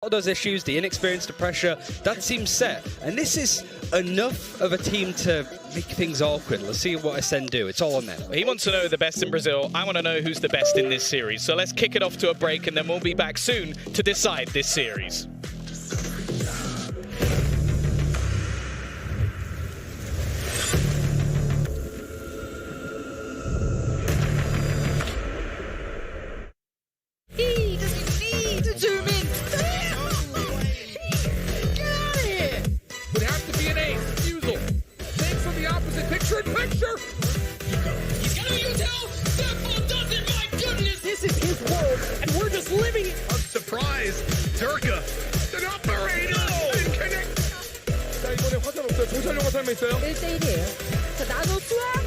of those issues, the inexperience, the pressure, that seems set. And this is enough of a team to make things awkward. Let's see what Ascend do. It's all on them. He wants to know the best in Brazil. I want to know who's the best in this series. So let's kick it off to a break, and then we'll be back soon to decide this series. He doesn't need to zoom in. Get out of here. Would have to be an ace. Refusal. Things from the opposite picture in picture. He's gonna use hell. Simple doesn't. My goodness. This is his world, and we're just living it. I'm surprised. Turka, an operator. And connect. 자, 이번에 화살 없어요. 조사령 화살만 있어요. 1대1이에요. 자, 나노 수학.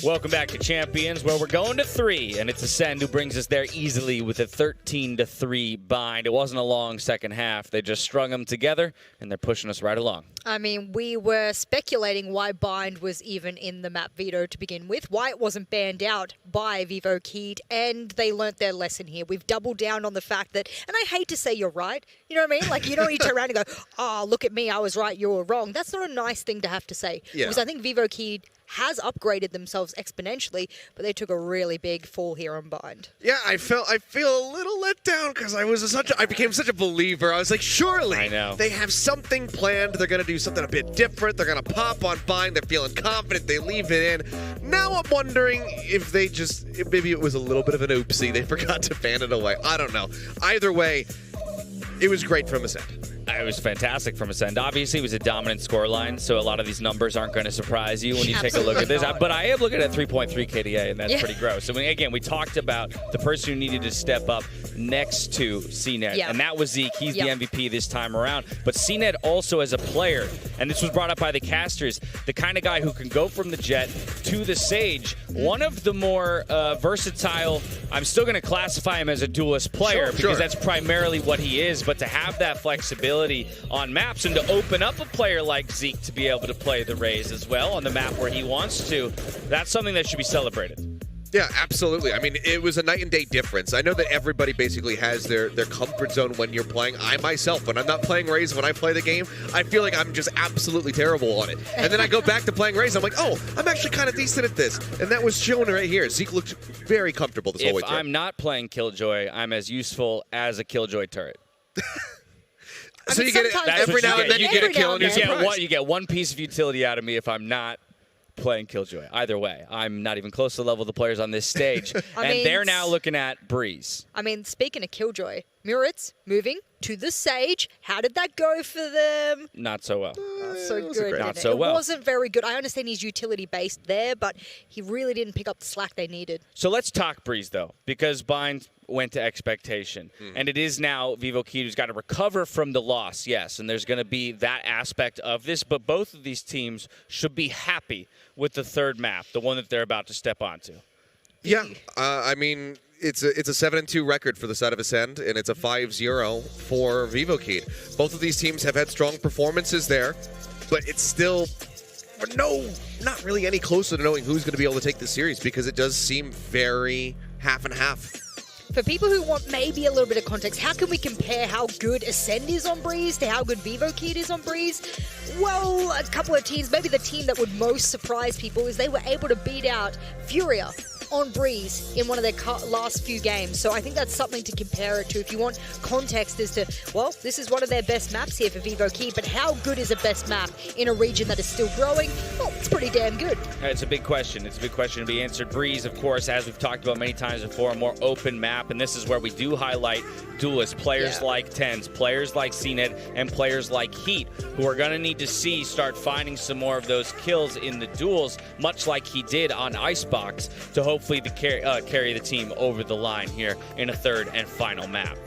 Welcome back to Champions, where we're going to 3, and it's Ascend who brings us there easily with a 13-3 bind. It wasn't a long second half. They just strung them together, and they're pushing us right along. I mean, we were speculating why Bind was even in the map veto to begin with, why it wasn't banned out by Vivo Keyed, and they learnt their lesson here. We've doubled down on the fact that, and I hate to say you're right, you know what I mean? Like, you don't need to turn around and go, oh, look at me, I was right, you were wrong. That's not a nice thing to have to say. Yeah. Because I think Vivo Keyed has upgraded themselves exponentially, but they took a really big fall here on Bind. Yeah, I feel a little let down because I became such a believer. I was like, surely I know. they have something planned. They're gonna do something a bit different. They're gonna pop on Bind. They're feeling confident. They leave it in. Now I'm wondering if maybe it was a little bit of an oopsie. They forgot to fan it away. I don't know. Either way, it was great from Ascend. It was fantastic from Ascend. Obviously, it was a dominant scoreline, so a lot of these numbers aren't going to surprise you when you take a look at this. But I am looking at 3.3 KDA, and that's pretty gross. So, again, we talked about the person who needed to step up next to CNED, and that was Zeke. He's the MVP this time around. But CNED also as a player, and this was brought up by the casters, the kind of guy who can go from the Jet to the Sage, one of the more versatile, I'm still going to classify him as a duelist player because that's primarily what he is, but to have that flexibility on maps and to open up a player like Zeke to be able to play the Raze as well on the map where he wants to, that's something that should be celebrated. Yeah, absolutely. I mean, it was a night and day difference. I know that everybody basically has their comfort zone when you're playing. I myself, when I'm not playing Raze, when I play the game, I feel like I'm just absolutely terrible on it. And then I go back to playing Raze, I'm like, oh, I'm actually kind of decent at this. And that was shown right here. Zeke looked very comfortable this whole way through. If I'm not playing Killjoy, I'm as useful as a Killjoy turret. So you get it every now and then. You get a kill, and you get one piece of utility out of me if I'm not playing Killjoy. Either way, I'm not even close to the level of the players on this stage, and they're now looking at Breeze. I mean, speaking of Killjoy, Muritz moving to the Sage. How did that go for them? Not so well. Not so good. Not so well. It wasn't very good. I understand he's utility-based there, but he really didn't pick up the slack they needed. So let's talk Breeze, though, because Bind went to expectation. And it is now Vivo Key who's got to recover from the loss, yes, and there's going to be that aspect of this, but both of these teams should be happy with the third map, the one that they're about to step onto. Yeah, I mean, it's a 7-2 record for the side of Ascend, and it's a 5-0 for vivoKeyd. Both of these teams have had strong performances there, but it's still not really any closer to knowing who's going to be able to take this series, because it does seem very half and half. For people who want maybe a little bit of context, how can we compare how good Ascend is on Breeze to how good vivoKeyd is on Breeze? Well, a couple of teams, maybe the team that would most surprise people is they were able to beat out Furia on Breeze in one of their last few games. So I think that's something to compare it to if you want context as to, well, this is one of their best maps here for vivoKeyd, but how good is a best map in a region that is still growing? Well, it's pretty damn good. It's a big question. It's a big question to be answered. Breeze, of course, as we've talked about many times before, a more open map, and this is where we do highlight duelists, players like Tens, players like CNET, and players like Heat, who are going to need to start finding some more of those kills in the duels, much like he did on Icebox, to hopefully carry the team over the line here in a third and final map.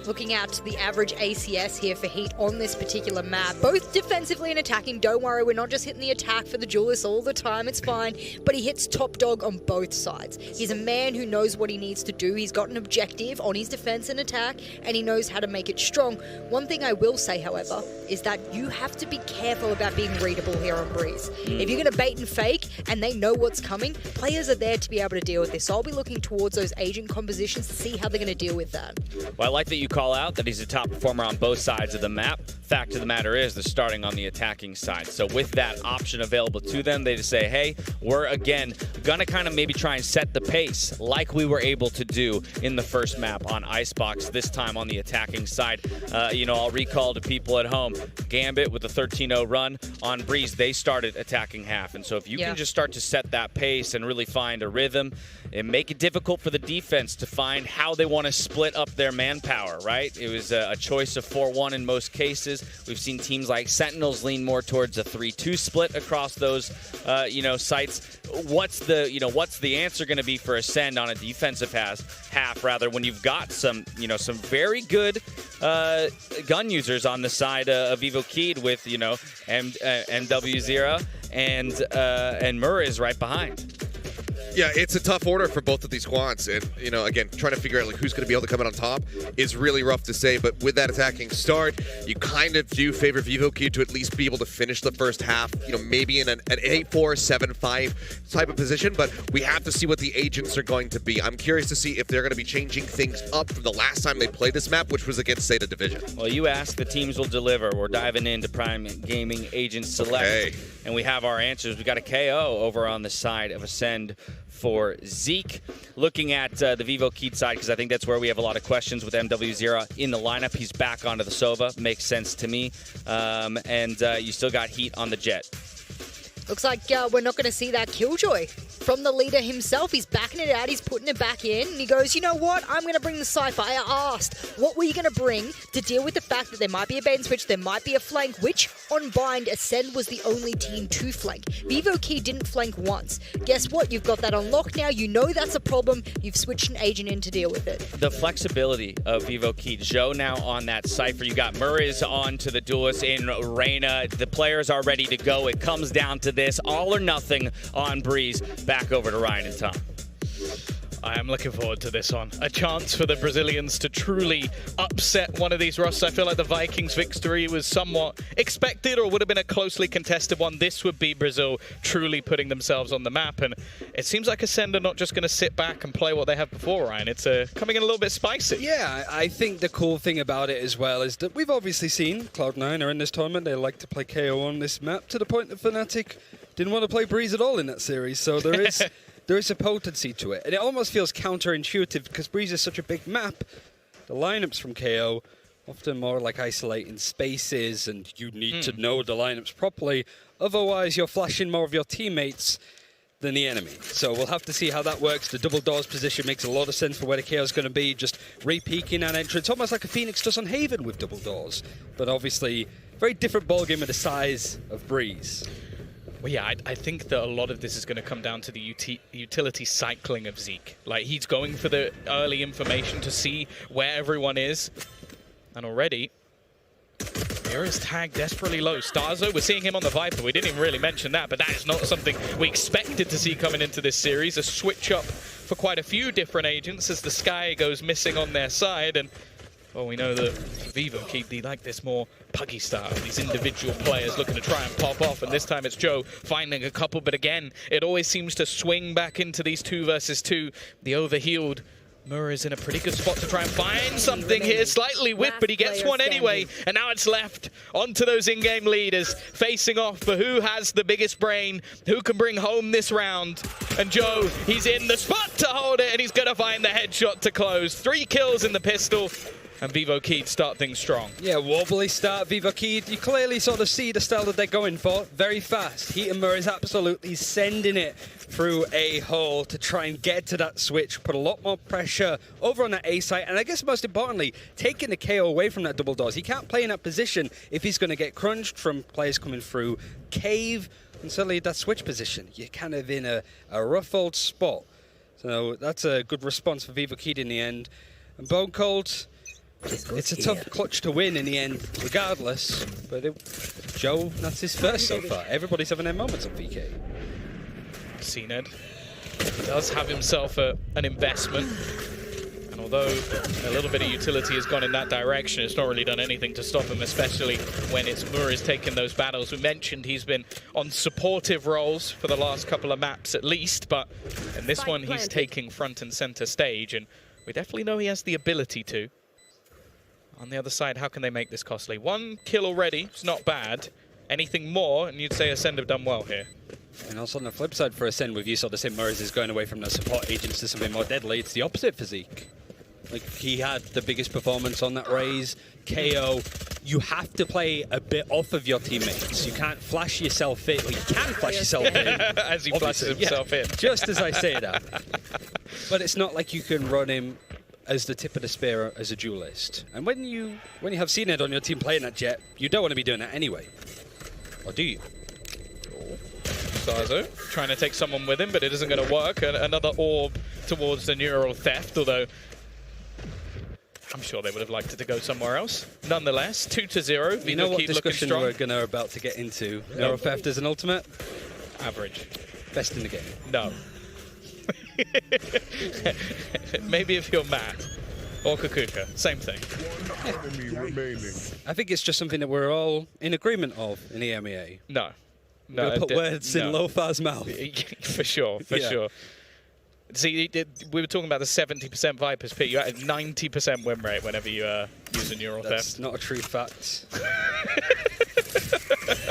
Looking at the average ACS here for Heat on this particular map, both defensively and attacking. Don't worry, we're not just hitting the attack for the duelists all the time, it's fine. But he hits top dog on both sides. He's a man who knows what he needs to do. He's got an objective on his defense and attack, and he knows how to make it strong. One thing I will say, however, is that you have to be careful about being readable here on Breeze. If you're going to bait and fake, and they know what's coming, players are there to be able to deal with this. So I'll be looking towards those agent compositions to see how they're going to deal with that. Well, I like that you call out that he's a top performer on both sides of the map. Fact of the matter is they're starting on the attacking side. So with that option available to them, they just say, hey, we're again gonna kind of maybe try and set the pace like we were able to do in the first map on Icebox, this time on the attacking side. I'll recall to people at home, Gambit with a 13-0 run on Breeze, they started attacking half. And so if you can just start to set that pace and really find a rhythm and make it difficult for the defense to find how they want to split up their manpower, right? It was a choice of 4-1 in most cases. We've seen teams like Sentinels lean more towards a 3-2 split across those, sites. What's the answer going to be for Ascend on a defensive half rather, when you've got some very good gun users on the side of vivoKeyd with, MW0 and Murray is right behind. Yeah, it's a tough order for both of these squads, and again, trying to figure out who's going to be able to come in on top is really rough to say. But with that attacking start, you kind of do favor vivoKeyd to at least be able to finish the first half, maybe in an 8-4, 7-5 type of position. But we have to see what the agents are going to be. I'm curious to see if they're going to be changing things up from the last time they played this map, which was against Zeta Division. Well, you ask, the teams will deliver. We're diving into Prime Gaming Agent Select, and we have our answers. We got a KO over on the side of Ascend for Zeke. Looking at the vivoKeyd side, because I think that's where we have a lot of questions with MW0 in the lineup. He's back onto the Sova. Makes sense to me. And you still got Heat on the Jet. Looks like we're not going to see that Killjoy from the leader himself. He's backing it out. He's putting it back in. And he goes, you know what? I'm going to bring the Cypher. I asked, what were you going to bring to deal with the fact that there might be a bait and switch, there might be a flank, which on Bind, Ascend was the only team to flank. vivoKeyd didn't flank once. Guess what? You've got that on lock now. You know that's a problem. You've switched an agent in to deal with it. The flexibility of vivoKeyd. Joe now on that Cypher. You got Murray's on to the duelist in Reyna. The players are ready to go. It comes down to this, all or nothing on Breeze. Back over to Ryan and Tom. I am looking forward to this one. A chance for the Brazilians to truly upset one of these rosters. I feel like the Vikings' victory was somewhat expected, or would have been a closely contested one. This would be Brazil truly putting themselves on the map, and it seems like Ascend are not just going to sit back and play what they have before, Ryan. It's coming in a little bit spicy. Yeah, I think the cool thing about it as well is that we've obviously seen Cloud9 are in this tournament. They like to play KO on this map, to the point that Fnatic didn't want to play Breeze at all in that series, so there is... There is a potency to it, and it almost feels counterintuitive because Breeze is such a big map. The lineups from KO often more like isolating spaces, and you need to know the lineups properly. Otherwise, you're flashing more of your teammates than the enemy. So we'll have to see how that works. The double doors position makes a lot of sense for where the KO is going to be. Just re-peeking that entrance, almost like a Phoenix does on Haven with double doors. But obviously, very different ballgame with the size of Breeze. Well, yeah, I think that a lot of this is going to come down to the utility cycling of Zeke. Like, he's going for the early information to see where everyone is. And already, Here is tagged desperately low. Starzo, we're seeing him on the Viper. We didn't even really mention that, but that is not something we expected to see coming into this series. A switch up for quite a few different agents as the Sky goes missing on their side. And, well, we know that vivoKeyd, they like this more puggy style. These individual players looking to try and pop off. And this time it's Joe finding a couple. But again, it always seems to swing back into these 2 versus 2. The overhealed Murr is in a pretty good spot to try and find something here. Slightly whipped, but he gets one anyway. And now it's left onto those in-game leaders, facing off for who has the biggest brain, who can bring home this round. And Joe, he's in the spot to hold it, and he's going to find the headshot to close. 3 kills in the pistol. And vivoKeyd start things strong. Yeah, wobbly start, vivoKeyd. You clearly sort of see the style that they're going for. Very fast. Heat and Murr is absolutely sending it through a hole to try and get to that switch, put a lot more pressure over on that A site, and I guess most importantly, taking the KO away from that double doors. He can't play in that position if he's going to get crunched from players coming through cave, and suddenly that switch position. You're kind of in a rough old spot. So that's a good response for vivoKeyd in the end. And Bone Cold, it's a tough clutch to win in the end, regardless. But Joe, that's his first so far. Everybody's having their moments on VK. CNED does have himself an investment. And although a little bit of utility has gone in that direction, it's not really done anything to stop him, especially when it's Murr is taking those battles. We mentioned he's been on supportive roles for the last couple of maps at least, but in this one he's taking front and center stage, and we definitely know he has the ability to. On the other side, how can they make this costly? 1 kill already, it's not bad. Anything more, and you'd say Ascend have done well here. And also on the flip side for Ascend, with you sort of saying Murray is going away from the support agents to something more deadly, it's the opposite for Zeke. Like, he had the biggest performance on that raise. KO, you have to play a bit off of your teammates. You can't flash yourself in. Well, you can flash yourself in. As he flashes himself in. Just as I say that. But it's not like you can run him as the tip of the spear as a duelist. And when you have CNED on your team playing that Jet, you don't want to be doing that anyway. Or do you? Starzo trying to take someone with him, but it isn't going to work. Another orb towards the neural theft, although I'm sure they would have liked it to go somewhere else. Nonetheless, 2-0. You know what discussion we're about to get into? Neural theft is an ultimate? Average. Best in the game. No. Maybe if you're Matt or Kukuka, same thing. I think it's just something that we're all in agreement of in the EMEA. No. No, put words in Lofar's mouth. For sure, for sure. See, we were talking about the 70% Vipers pick. You had a 90% win rate whenever you use a neural theft. That's not a true fact.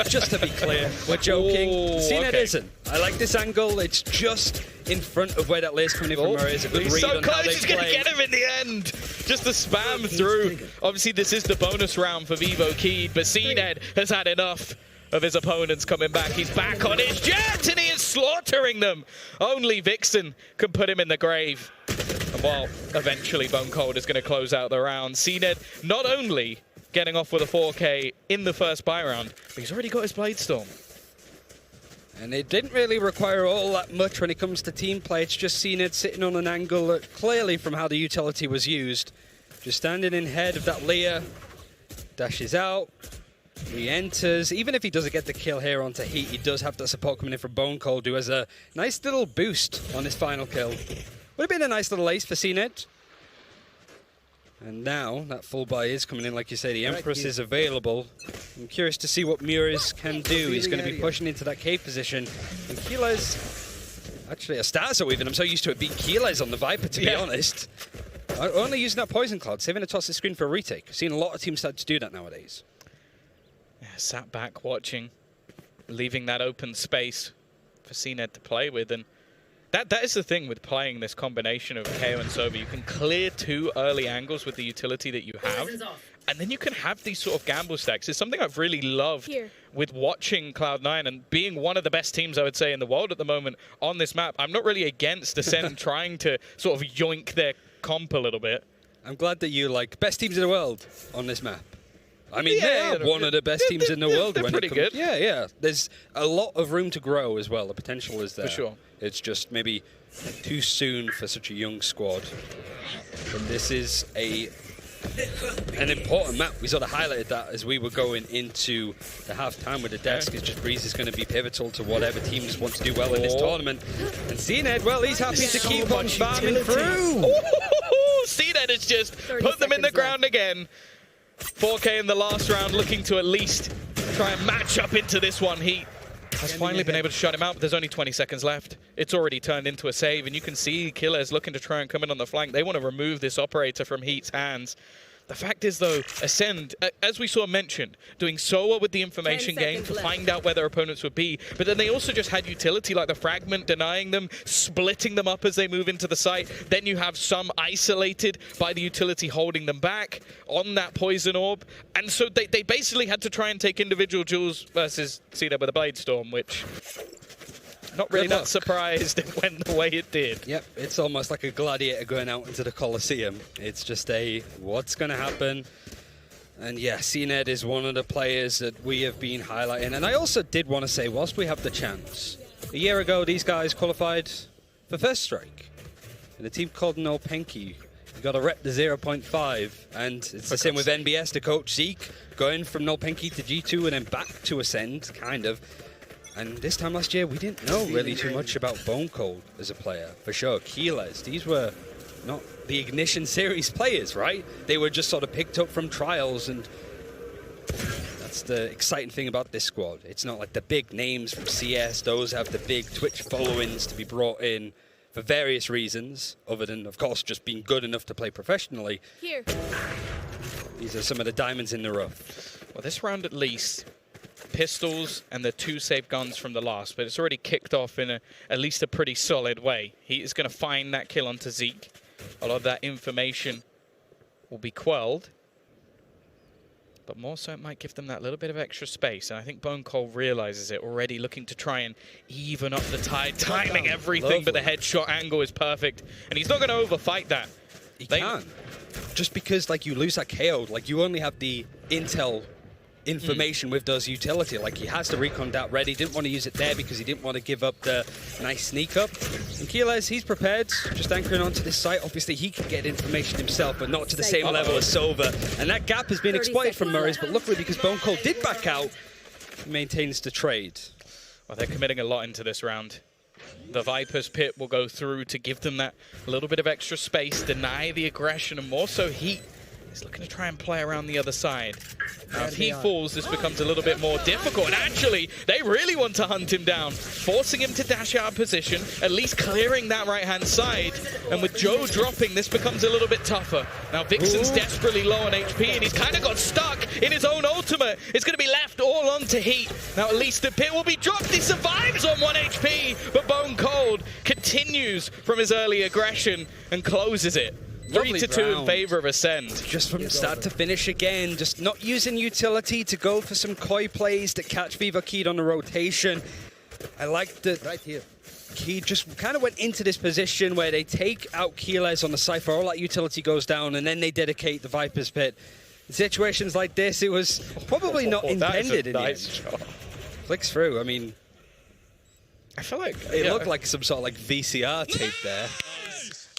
Just to be clear, we're joking. CNED isn't. I like this angle. It's just in front of where that lair's coming in from Murray. Is a good read so on close, how they he's going to get him in the end. Just to spam through. Obviously, this is the bonus round for vivoKeyd, but CNED has had enough of his opponents coming back. He's back on his jet, and he is slaughtering them. Only Vixen can put him in the grave. And while eventually Bone Cold is going to close out the round, CNED not only getting off with a 4K in the first buy round, but he's already got his Blade Storm. And it didn't really require all that much when it comes to team play. It's just CNED sitting on an angle that clearly from how the utility was used. Just standing in head of that Leah. Dashes out. Re-enters. Even if he doesn't get the kill here onto Heat, he does have that support coming in from Bone Cold, who has a nice little boost on his final kill. Would have been a nice little ace for CNED. And now that full buy is coming in, like you say, the Empress is available. I'm curious to see what Mures can do. He's going to be pushing into that cave position. And Keela's actually a Starzo even. I'm so used to it being Keela's on the Viper, to be honest. Only using that Poison Cloud, saving a toss of screen for a retake. I've seen a lot of teams start to do that nowadays. Yeah, sat back watching, leaving that open space for CNED to play with. And that is the thing with playing this combination of KO and Sova. You can clear 2 early angles with the utility that you have, and then you can have these sort of gamble stacks. It's something I've really loved with watching Cloud9 and being one of the best teams, I would say, in the world at the moment on this map. I'm not really against Ascend trying to sort of yoink their comp a little bit. I'm glad that you like best teams in the world on this map. I mean, they are one of the best teams in the world. They're pretty good. Yeah. There's a lot of room to grow as well. The potential is there. For sure. It's just maybe too soon for such a young squad. And this is a an important map. We sort of highlighted that as we were going into the halftime with the desk. It's just Breeze is going to be pivotal to whatever teams want to do well in this tournament. And CNED, well, he's happy to keep on farming through. CNED has just put them in the ground again. 4K in the last round, looking to at least try and match up into this one. Heat has finally been able to shut him out, but there's only 20 seconds left. It's already turned into a save, and you can see Killers looking to try and come in on the flank. They want to remove this operator from Heat's hands. The fact is, though, Ascend, as we saw mentioned, doing so well with the information game to find out where their opponents would be, but then they also just had utility like the fragment denying them, splitting them up as they move into the site. Then you have some isolated by the utility holding them back on that poison orb. And so they basically had to try and take individual duels versus CNED with a Blade Storm, which... Not really not surprised it went the way it did. Yep, it's almost like a gladiator going out into the Colosseum. It's just a, what's going to happen? And yeah, CNED is one of the players that we have been highlighting. And I also did want to say, whilst we have the chance, a year ago, these guys qualified for First Strike. And a team called No Penky. You got to rep the 0.5. And it's the same with NBS, the coach Zeke, going from No Penky to G2 and then back to Ascend, kind of. And this time last year, we didn't know really too much about Bone Cold as a player, for sure. Keyless, these were not the Ignition Series players, right? They were just sort of picked up from trials, and that's the exciting thing about this squad. It's not like the big names from CS. Those have the big Twitch followings to be brought in for various reasons, other than, of course, just being good enough to play professionally. Here. These are some of the diamonds in the rough. Well, this round at least... pistols and the 2 safe guns from the last, but it's already kicked off in at least a pretty solid way. He is going to find that kill onto Zeke. A lot of that information will be quelled, but more so it might give them that little bit of extra space, and I think Bone Cold realizes it already, looking to try and even up the tide, timing everything, but the headshot angle is perfect, and he's not going to overfight that. He can. Just because, like, you lose that KO, like, you only have the intel information with those utility. Like, he has the recon dart ready, didn't want to use it there because he didn't want to give up the nice sneak up. And Keyless, he's prepared, just anchoring onto this site. Obviously, he can get information himself, but not to the same level as Sova. And that gap has been exploited from Murray's, but luckily, because Bone Cold did back out, he maintains the trade. Well, they're committing a lot into this round. The Viper's Pit will go through to give them that little bit of extra space, deny the aggression, and more so Heat is looking to try and play around the other side. Now, if he falls, this becomes a little bit more difficult. And actually, they really want to hunt him down, forcing him to dash out of position, at least clearing that right-hand side. And with Joe dropping, this becomes a little bit tougher. Now, Vixen's desperately low on HP, and he's kind of got stuck in his own ultimate. It's going to be left all onto Heat. Now, at least the pit will be dropped. He survives on 1 HP, but Bone Cold continues from his early aggression and closes it. 3-2 in favor of Ascend. Just from start to finish again, just not using utility to go for some coy plays to catch Viva Keed on the rotation. I like that right here. Keed just kind of went into this position where they take out Keyless on the Cypher, all that utility goes down, and then they dedicate the Viper's Pit. In situations like this, it was probably not intended in the end. Flicks through, I mean, I feel like it looked like some sort of like VCR tape there.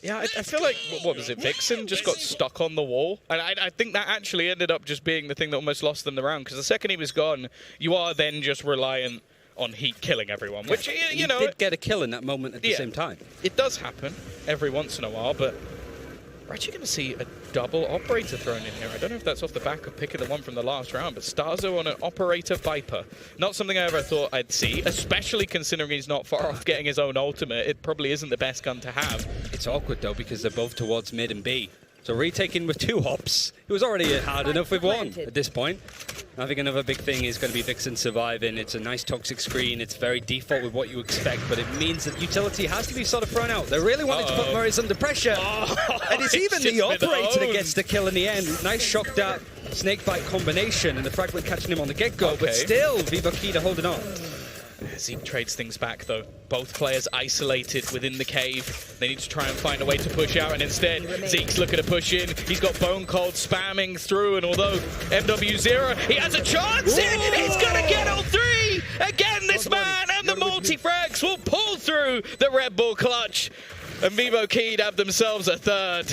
Yeah, I feel like, what was it, Vixen just got stuck on the wall. And I think that actually ended up just being the thing that almost lost them the round, because the second he was gone, you are then just reliant on Heat killing everyone, which, you know... He did get a kill in that moment at the same time. It does happen every once in a while, but we're actually going to see a double operator thrown in here. I don't know if that's off the back of picking the one from the last round, but Starzo on an operator Viper. Not something I ever thought I'd see, especially considering he's not far off getting his own ultimate. It probably isn't the best gun to have. It's awkward, though, because they're both towards mid and B. So retaking with 2 hops, it was already hard enough with 1 at this point. I think another big thing is going to be Vixen surviving. It's a nice toxic screen. It's very default with what you expect, but it means that utility has to be sort of thrown out. They really wanted to put Murray's under pressure. And it's even the operator that gets the kill in the end. Nice shock dart, snakebite combination, and the fragment catching him on the get-go, but still, Viva Keeda holding on. Zeke trades things back, though. Both players isolated within the cave. They need to try and find a way to push out, and instead, Zeke's looking to push in. He's got Bone Cold spamming through, and although MW0, he has a chance here! He's gonna get all 3! Again, this man and the multi-frags will pull through the Red Bull clutch, and Vivo Keed have themselves a third.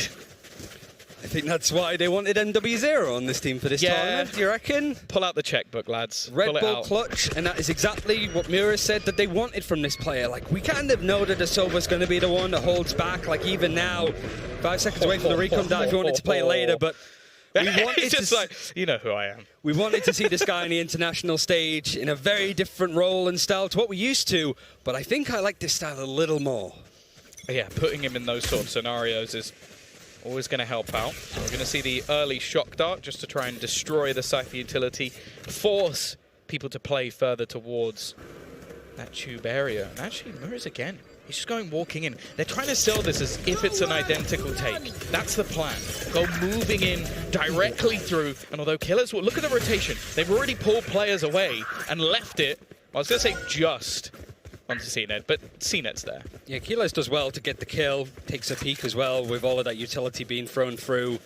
I think that's why they wanted NW0 on this team for this tournament. Do you reckon? Pull out the checkbook, lads. Red Pull it Bull out. clutch, and that is exactly what Mura said that they wanted from this player. Like, we kind of know that Asoba's going to be the one that holds back. Like, even now, 5 seconds away from the recon dive, we wanted to play later, but we wanted it's just like, you know who I am. We wanted to see this guy on the international stage in a very different role and style to what we used to, but I think I like this style a little more. Yeah, putting him in those sort of scenarios is always going to help out. We're going to see the early shock dart just to try and destroy the Cypher utility, force people to play further towards that tube area. And actually, Mura's again. He's just going walking in. They're trying to sell this as if it's an identical take. That's the plan. Go moving in directly through. And although Killers will look at the rotation, they've already pulled players away and left it. I was going to say just onto CNED, but CNED's there. Yeah, Kilos does well to get the kill, takes a peek as well with all of that utility being thrown through.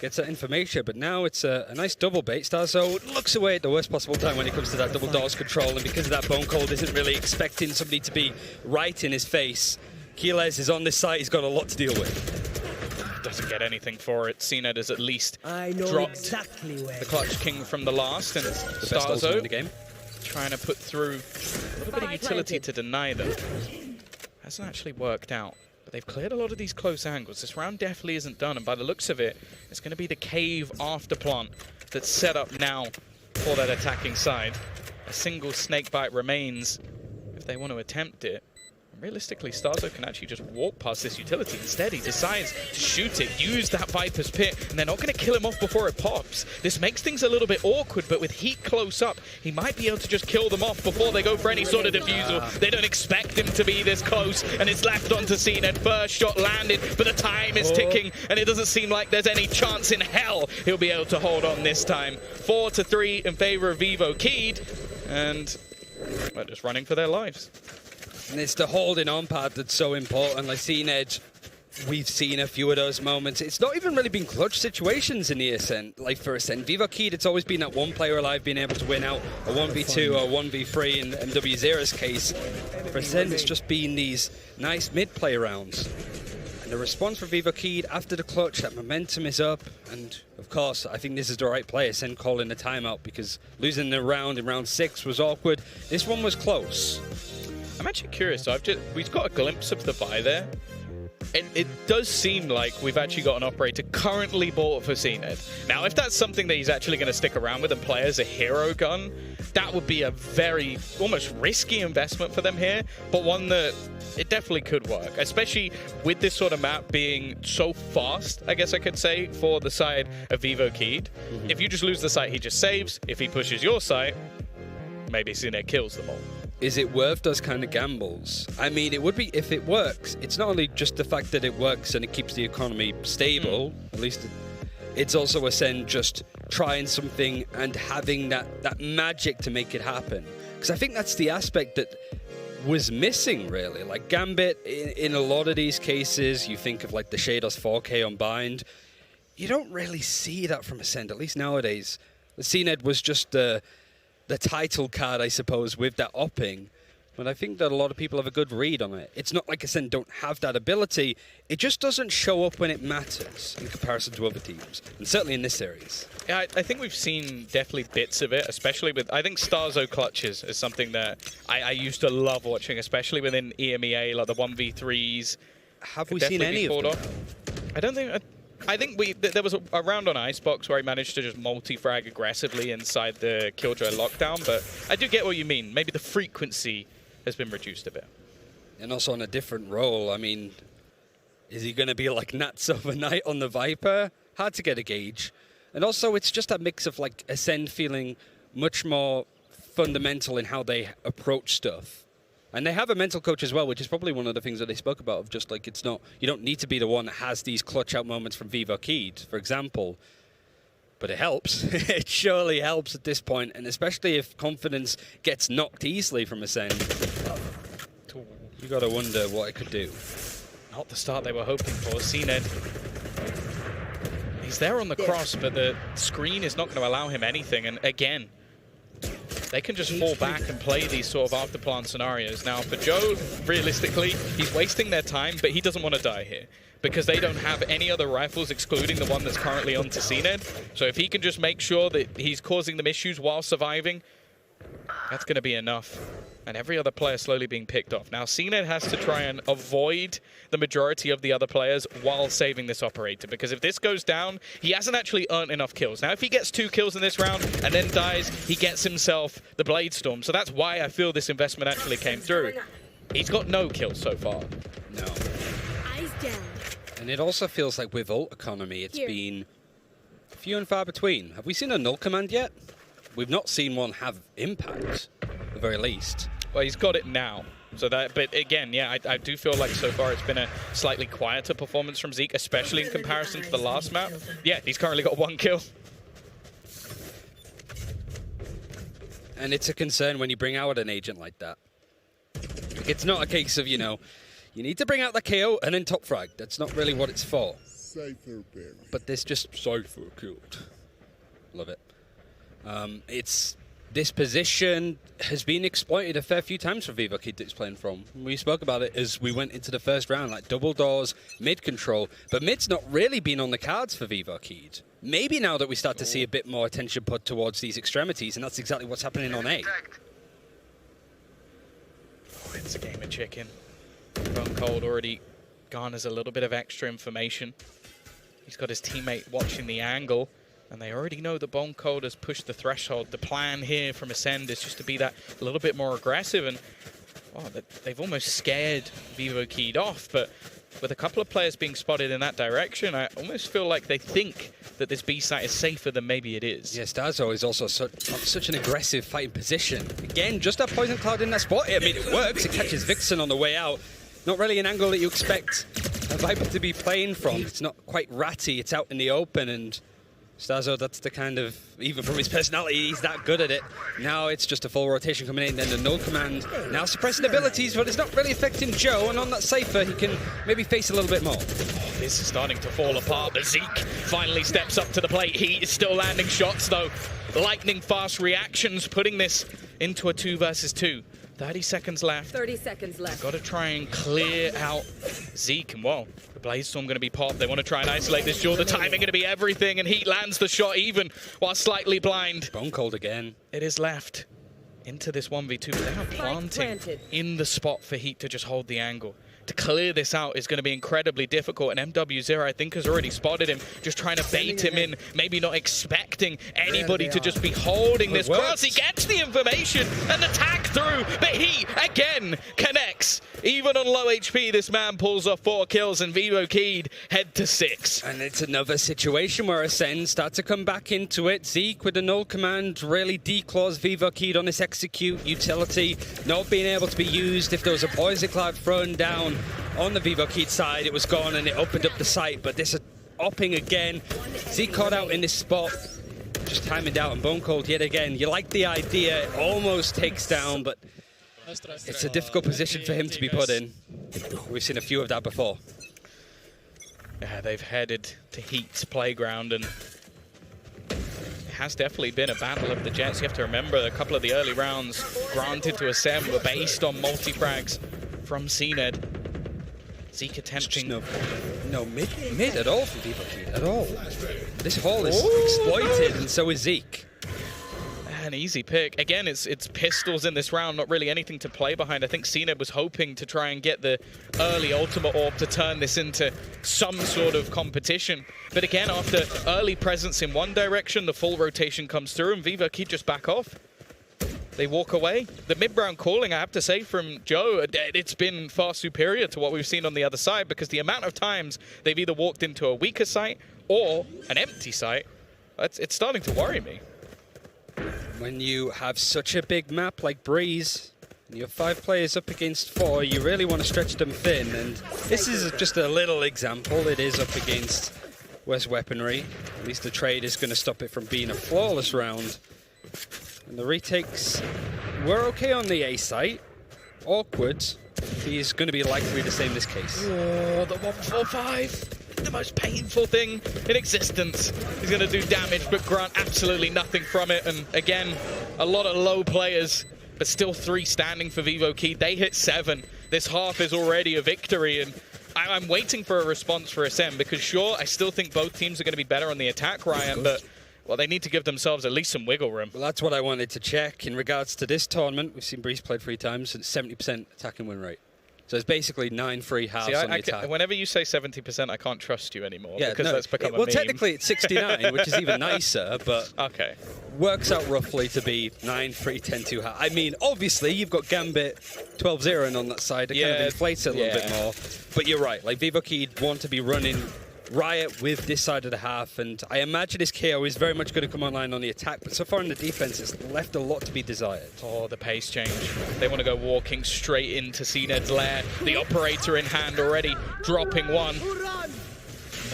Gets that information, but now it's a nice double bait. Starzo looks away at the worst possible time when it comes to that double doors control, and because of that, Bone Cold isn't really expecting somebody to be right in his face. Keyless is on this side, he's got a lot to deal with. Doesn't get anything for it. CNED has at least know dropped exactly where the Clutch King from the last, and The best ultimate in the Starzo game. trying to put through a little bit of utility to deny them. Hasn't actually worked out. But they've cleared a lot of these close angles. This round definitely isn't done, and by the looks of it, it's going to be the cave after plant that's set up now for that attacking side. A single snake bite remains if they want to attempt it. And realistically, Starzo can actually just walk past this utility. Instead, he decides to shoot it, use that Viper's Pit, and they're not going to kill him off before it pops. This makes things a little bit awkward, but with Heat close up, he might be able to just kill them off before they go for any sort of defusal. They don't expect him to be this close, and it's left onto CNED. First shot landed, but the time is ticking, and it doesn't seem like there's any chance in hell he'll be able to hold on this time. 4-3 in favor of Vivo Keyed, and they're just running for their lives. And it's the holding on part that's so important. Like CNED, we've seen a few of those moments. It's not even really been clutch situations in the Ascent. Like for Ascent, Vivo Keyed, it's always been that one player alive being able to win out a 1v2 or 1v3 in W0's case. For Ascent, it's just been these nice mid-play rounds. And the response from Vivo Keyed after the clutch, that momentum is up. And of course, I think this is the right play, Ascent calling the timeout, because losing the round in round 6 was awkward. This one was close. I'm actually curious. So we've got a glimpse of the buy there. It does seem like we've actually got an operator currently bought for CNED. Now, if that's something that he's actually going to stick around with and play as a hero gun, that would be a very, almost risky investment for them here, but one that it definitely could work, especially with this sort of map being so fast, I guess I could say, for the side of Vivo Keyed. If you just lose the site, he just saves. If he pushes your site, maybe CNED kills them all. Is it worth those kind of gambles? I mean, it would be if it works. It's not only just the fact that it works and it keeps the economy stable, at least it's also Ascend just trying something and having that magic to make it happen. Because I think that's the aspect that was missing, really. Like Gambit, in a lot of these cases, you think of like the Shados 4K on Bind. You don't really see that from Ascend, at least nowadays. The CNED was just the title card, I suppose, with that opping. But I think that a lot of people have a good read on it. It's not like Ascend don't have that ability. It just doesn't show up when it matters in comparison to other teams. And certainly in this series. Yeah, I think we've seen definitely bits of it, especially with, I think Starzo clutches is something that I used to love watching, especially within EMEA, like the 1v3s. Have we seen any of them? I don't think... I think there was a round on Icebox where he managed to just multi-frag aggressively inside the Killjoy lockdown, but I do get what you mean. Maybe the frequency has been reduced a bit. And also on a different role. I mean, is he going to be like Nats overnight on the Viper? Hard to get a gauge. And also, it's just a mix of like Ascend feeling much more fundamental in how they approach stuff. And they have a mental coach as well, which is probably one of the things that they spoke about, of just like, it's not, you don't need to be the one that has these clutch out moments from Vivo Keyed, for example. But it helps. It surely helps at this point, and especially if confidence gets knocked easily from Ascend. You gotta wonder what it could do. Not the start they were hoping for. CNED, he's there on the cross, but the screen is not going to allow him anything. And again, they can just fall back and play these sort of after-plant scenarios. Now, for Joe, realistically, he's wasting their time, but he doesn't want to die here because they don't have any other rifles excluding the one that's currently on to CNED. So if he can just make sure that he's causing them issues while surviving, that's going to be enough. And every other player slowly being picked off. Now, CNED has to try and avoid the majority of the other players while saving this operator, because if this goes down, he hasn't actually earned enough kills. Now, if he gets 2 kills in this round and then dies, he gets himself the Blade Storm. So that's why I feel this investment actually came through. He's got no kills so far. No. And it also feels like with ult economy, it's been few and far between. Have we seen a null command yet? We've not seen one have impact, at the very least. Well, he's got it now. So that, but again, yeah, I do feel like so far it's been a slightly quieter performance from Zeke, especially in comparison to the last map. Yeah, he's currently got 1 kill. And it's a concern when you bring out an agent like that. It's not a case of, you know, you need to bring out the KO and then top frag. That's not really what it's for. But this just Cypher killed. Love it. This position has been exploited a fair few times for Vivo Kid that's playing from. We spoke about it as we went into the first round, like double doors, mid control. But mid's not really been on the cards for Vivo Kid. Maybe now that we start to see a bit more attention put towards these extremities, and that's exactly what's happening on A. Oh, it's a game of chicken. Bone Cold already garners a little bit of extra information. He's got his teammate watching the angle. And they already know that Bone Cold has pushed the threshold. The plan here from Ascend is just to be that a little bit more aggressive. And well, they've almost scared Vivo Kid off. But with a couple of players being spotted in that direction, I almost feel like they think that this B site is safer than maybe it is. Yeah, Starzo is also such an aggressive fighting position. Again, just that Poison Cloud in that spot. I mean, it works. It catches Vixen on the way out. Not really an angle that you expect a Viper to be playing from. It's not quite ratty. It's out in the open, and Starzo, that's the kind of, even from his personality, he's that good at it. Now it's just a full rotation coming in, then the null command. Now suppressing abilities, but it's not really affecting Joe, and on that Cypher, he can maybe face a little bit more. Oh, this is starting to fall apart, but Zeke finally steps up to the plate. He is still landing shots, though. Lightning fast reactions, putting this into a 2 versus 2. 30 seconds left. 30 seconds left. Got to try and clear out Zeke. And, well, the Blaze Storm going to be popped. They want to try and isolate this duel. The timing going to be everything. And Heat lands the shot even while slightly blind. Bone Cold again. It is left into this 1v2. But they are planting in the spot for Heat to just hold the angle. To clear this out is going to be incredibly difficult, and MW0, I think, has already spotted him, just trying to bait him in, maybe not expecting anybody to just be holding this cross. He gets the information and the tag through, but he, again, connects. Even on low HP, this man pulls off 4 kills, and Vivo Kid head to 6. And it's another situation where Ascend start to come back into it. Zeke with the null command really declaws Vivo Kid on this execute utility, not being able to be used. If there was a Poison Cloud thrown down on the Vivo Kid side, it was gone and it opened up the site, but this is opping again. Zeke caught out in this spot, just timing down, and Bone Cold yet again. You like the idea, it almost takes down, but it's a difficult position for him to be put in. We've seen a few of that before. Yeah, they've headed to Heat's playground, and it has definitely been a battle of the Jets. You have to remember a couple of the early rounds granted to Ascend were based on multi-frags from CNED. Zeke attempting... No mid at all from Vivo Kid, at all. This hall is exploited, and so is Zeke. An easy pick. Again, it's pistols in this round, not really anything to play behind. I think CNED was hoping to try and get the early ultimate orb to turn this into some sort of competition. But again, after early presence in one direction, the full rotation comes through, and Vivo Kid just back off. They walk away. The mid-round calling, I have to say, from Joe, it's been far superior to what we've seen on the other side, because the amount of times they've either walked into a weaker site or an empty site, it's starting to worry me. When you have such a big map like Breeze, and you have 5 players up against 4, you really want to stretch them thin, and this is just a little example. It is up against West Weaponry. At least the trade is going to stop it from being a flawless round. And the retakes were okay on the A site. Awkward. He's going to be likely the same this case. Oh, the 145. the most painful thing in existence. He's going to do damage, but grant absolutely nothing from it. And again, a lot of low players, but still 3 standing for vivoKey. They hit 7. This half is already a victory, and I'm waiting for a response for SM, because sure, I still think both teams are going to be better on the attack, Ryan, but well, they need to give themselves at least some wiggle room. Well, that's what I wanted to check. In regards to this tournament, we've seen Breeze played 3 times, and 70% attacking win rate. So it's basically 9 free halves on the attack. Whenever you say 70% I can't trust you anymore, because that's become a well, meme. technically it's 69, which is even nicer, but okay, works out roughly to be 9 free, 10-2 half. I mean, obviously, you've got Gambit 12-0 on that side. It kind of inflates it a little bit more. But you're right. Like, vivoKey want to be running Riot with this side of the half, and I imagine his KO is very much going to come online on the attack, but so far in the defense, it's left a lot to be desired. Oh, the pace change. They want to go walking straight into CNED's lair. The operator in hand already, dropping 1.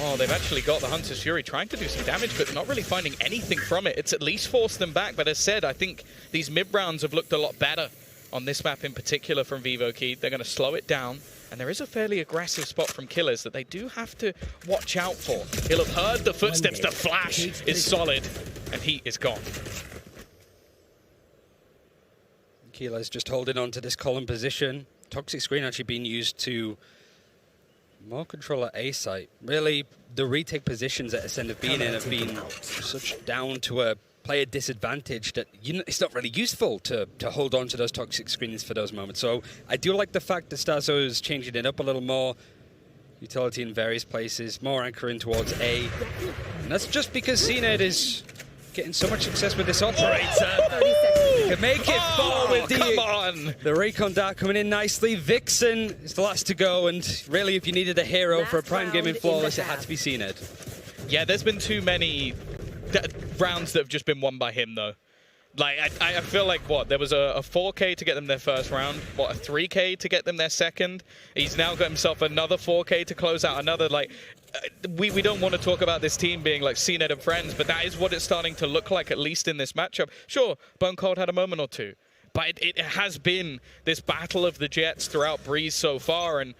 Oh, they've actually got the Hunter's Fury trying to do some damage, but not really finding anything from it. It's at least forced them back, but as said, I think these mid-rounds have looked a lot better on this map in particular from vivoKey. They're going to slow it down. And there is a fairly aggressive spot from Killers that they do have to watch out for. He'll have heard the footsteps. The flash is solid, and he is gone. Killers just holding on to this column position. Toxic Screen actually being used to more control at A site. Really, the retake positions that Ascend have been in have been such down to a player disadvantage that it's not really useful to hold on to those toxic screens for those moments. So I do like the fact that Stazo is changing it up a little more. Utility in various places, more anchoring towards A. And that's just because CNED is getting so much success with this operator. Can make it fall with the Recon Dart coming in nicely. Vixen is the last to go, and really if you needed a hero for a Prime Gaming Flawless, it had to be CNED. Yeah, there's been too many rounds that have just been won by him, though. Like, I feel like, what, there was a 4K to get them their first round, what, a 3K to get them their second? He's now got himself another 4K to close out another, like, we don't want to talk about this team being like CNED and friends, but that is what it's starting to look like, at least in this matchup. Sure, Bone Cold had a moment or two, but it has been this battle of the Jets throughout Breeze so far, and,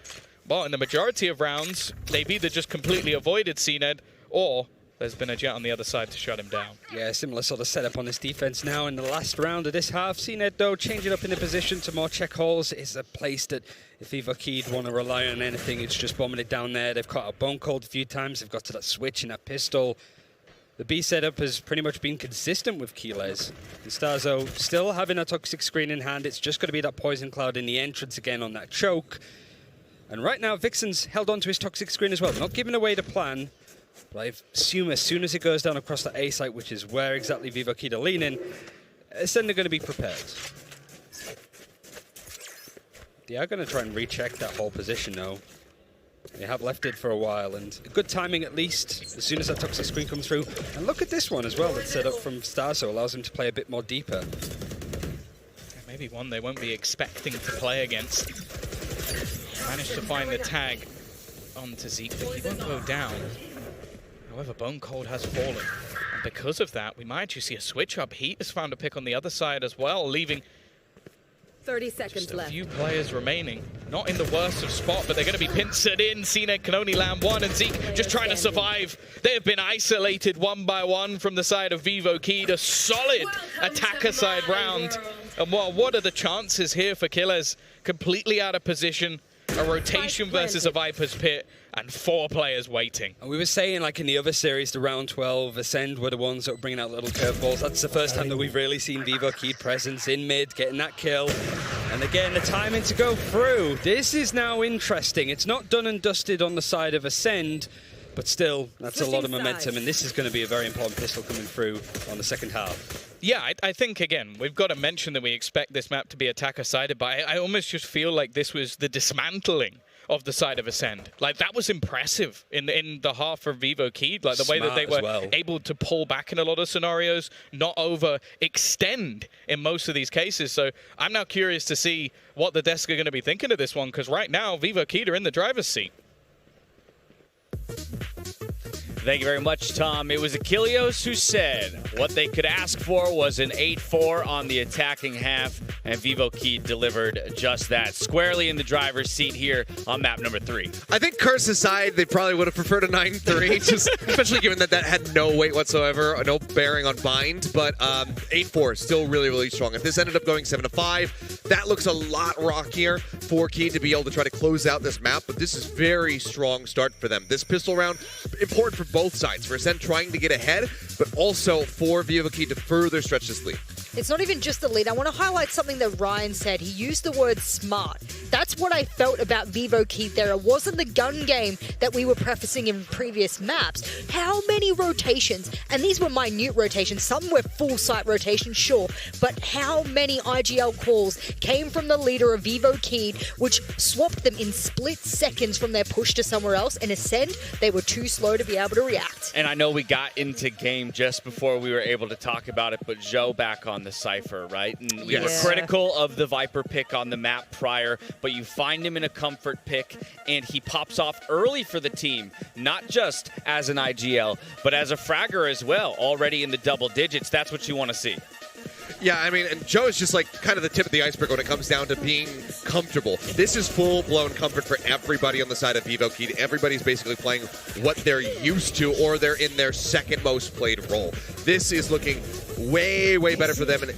well, in the majority of rounds, they've either just completely avoided CNED, or there's been a Jet on the other side to shut him down. Yeah, similar sort of setup on this defense now in the last round of this half. CNED, though, changing up in the position to more check holes. It's a place that if vivoKey want to rely on anything, it's just bombing it down there. They've caught a Bone Cold a few times. They've got to that switch and that pistol. The B setup has pretty much been consistent with Keyless. Stazo still having a toxic screen in hand. It's just going to be that poison cloud in the entrance again on that choke. And right now, Vixen's held on to his toxic screen as well. Not giving away the plan. But I assume as soon as it goes down across the A site, which is where exactly vivoKey are leaning, then they're going to be prepared. They are going to try and recheck that whole position though. They have left it for a while, and good timing at least, as soon as that toxic screen comes through. And look at this one as well that's set up from Stazo, allows him to play a bit more deeper. Maybe one they won't be expecting to play against. Managed to find the tag onto Zeke, but he won't go down. However, Bone Cold has fallen, and because of that, we might actually see a switch up. Heat has found a pick on the other side as well, leaving 30 seconds just a left. few players remaining. Not in the worst of spot, but they're going to be pincered in. CNED can only land 1, and Zeke just trying to survive. They have been isolated 1 by 1 from the side of vivoKey. A solid attacker side round. And what are the chances here for Killers? Completely out of position. A rotation versus a Viper's Pit, and 4 players waiting. And we were saying, like in the other series, the round 12, Ascend were the ones that were bringing out little curveballs. That's the first time that we've really seen vivoKey presence in mid, getting that kill. And again, the timing to go through. This is now interesting. It's not done and dusted on the side of Ascend, but still, that's a lot of momentum, and this is going to be a very important pistol coming through on the second half. Yeah, I think, again, we've got to mention that we expect this map to be attacker-sided, but I almost just feel like this was the dismantling of the side of Ascend. Like, that was impressive in the half for vivoKey, like the way that they were able to pull back in a lot of scenarios, not overextend in most of these cases. So I'm now curious to see what the desk are going to be thinking of this one, because right now, vivoKey are in the driver's seat. Thank you very much, Tom. It was Achilleos who said what they could ask for was an 8-4 on the attacking half, and vivoKey delivered just that. Squarely in the driver's seat here on map number 3. I think curse aside, they probably would have preferred a 9-3, just especially given that had no weight whatsoever, no bearing on bind. But 8-4 still really, really strong. If this ended up going 7-5, that looks a lot rockier for Key to be able to try to close out this map. But this is very strong start for them. This pistol round, important for both sides. For Ascent trying to get ahead, but also for vivoKey to further stretch this lead. It's not even just the lead. I want to highlight something that Ryan said. He used the word smart. That's what I felt about vivoKey there. It wasn't the gun game that we were prefacing in previous maps. How many rotations, and these were minute rotations, some were full site rotations, sure, but how many IGL calls came from the leader of vivoKey, which swapped them in split seconds from their push to somewhere else, and Ascend, they were too slow to be able to react. And I know we got into game just before we were able to talk about it, but Joe back on the Cypher, right? And we were critical of the Viper pick on the map prior, but you find him in a comfort pick, and he pops off early for the team, not just as an IGL, but as a fragger as well, already in the double digits. That's what you want to see. Yeah, I mean, and Joe is just like kind of the tip of the iceberg when it comes down to being comfortable. This is full-blown comfort for everybody on the side of vivoKey. Everybody's basically playing what they're used to, or they're in their second most played role. This is looking way, way better for them. And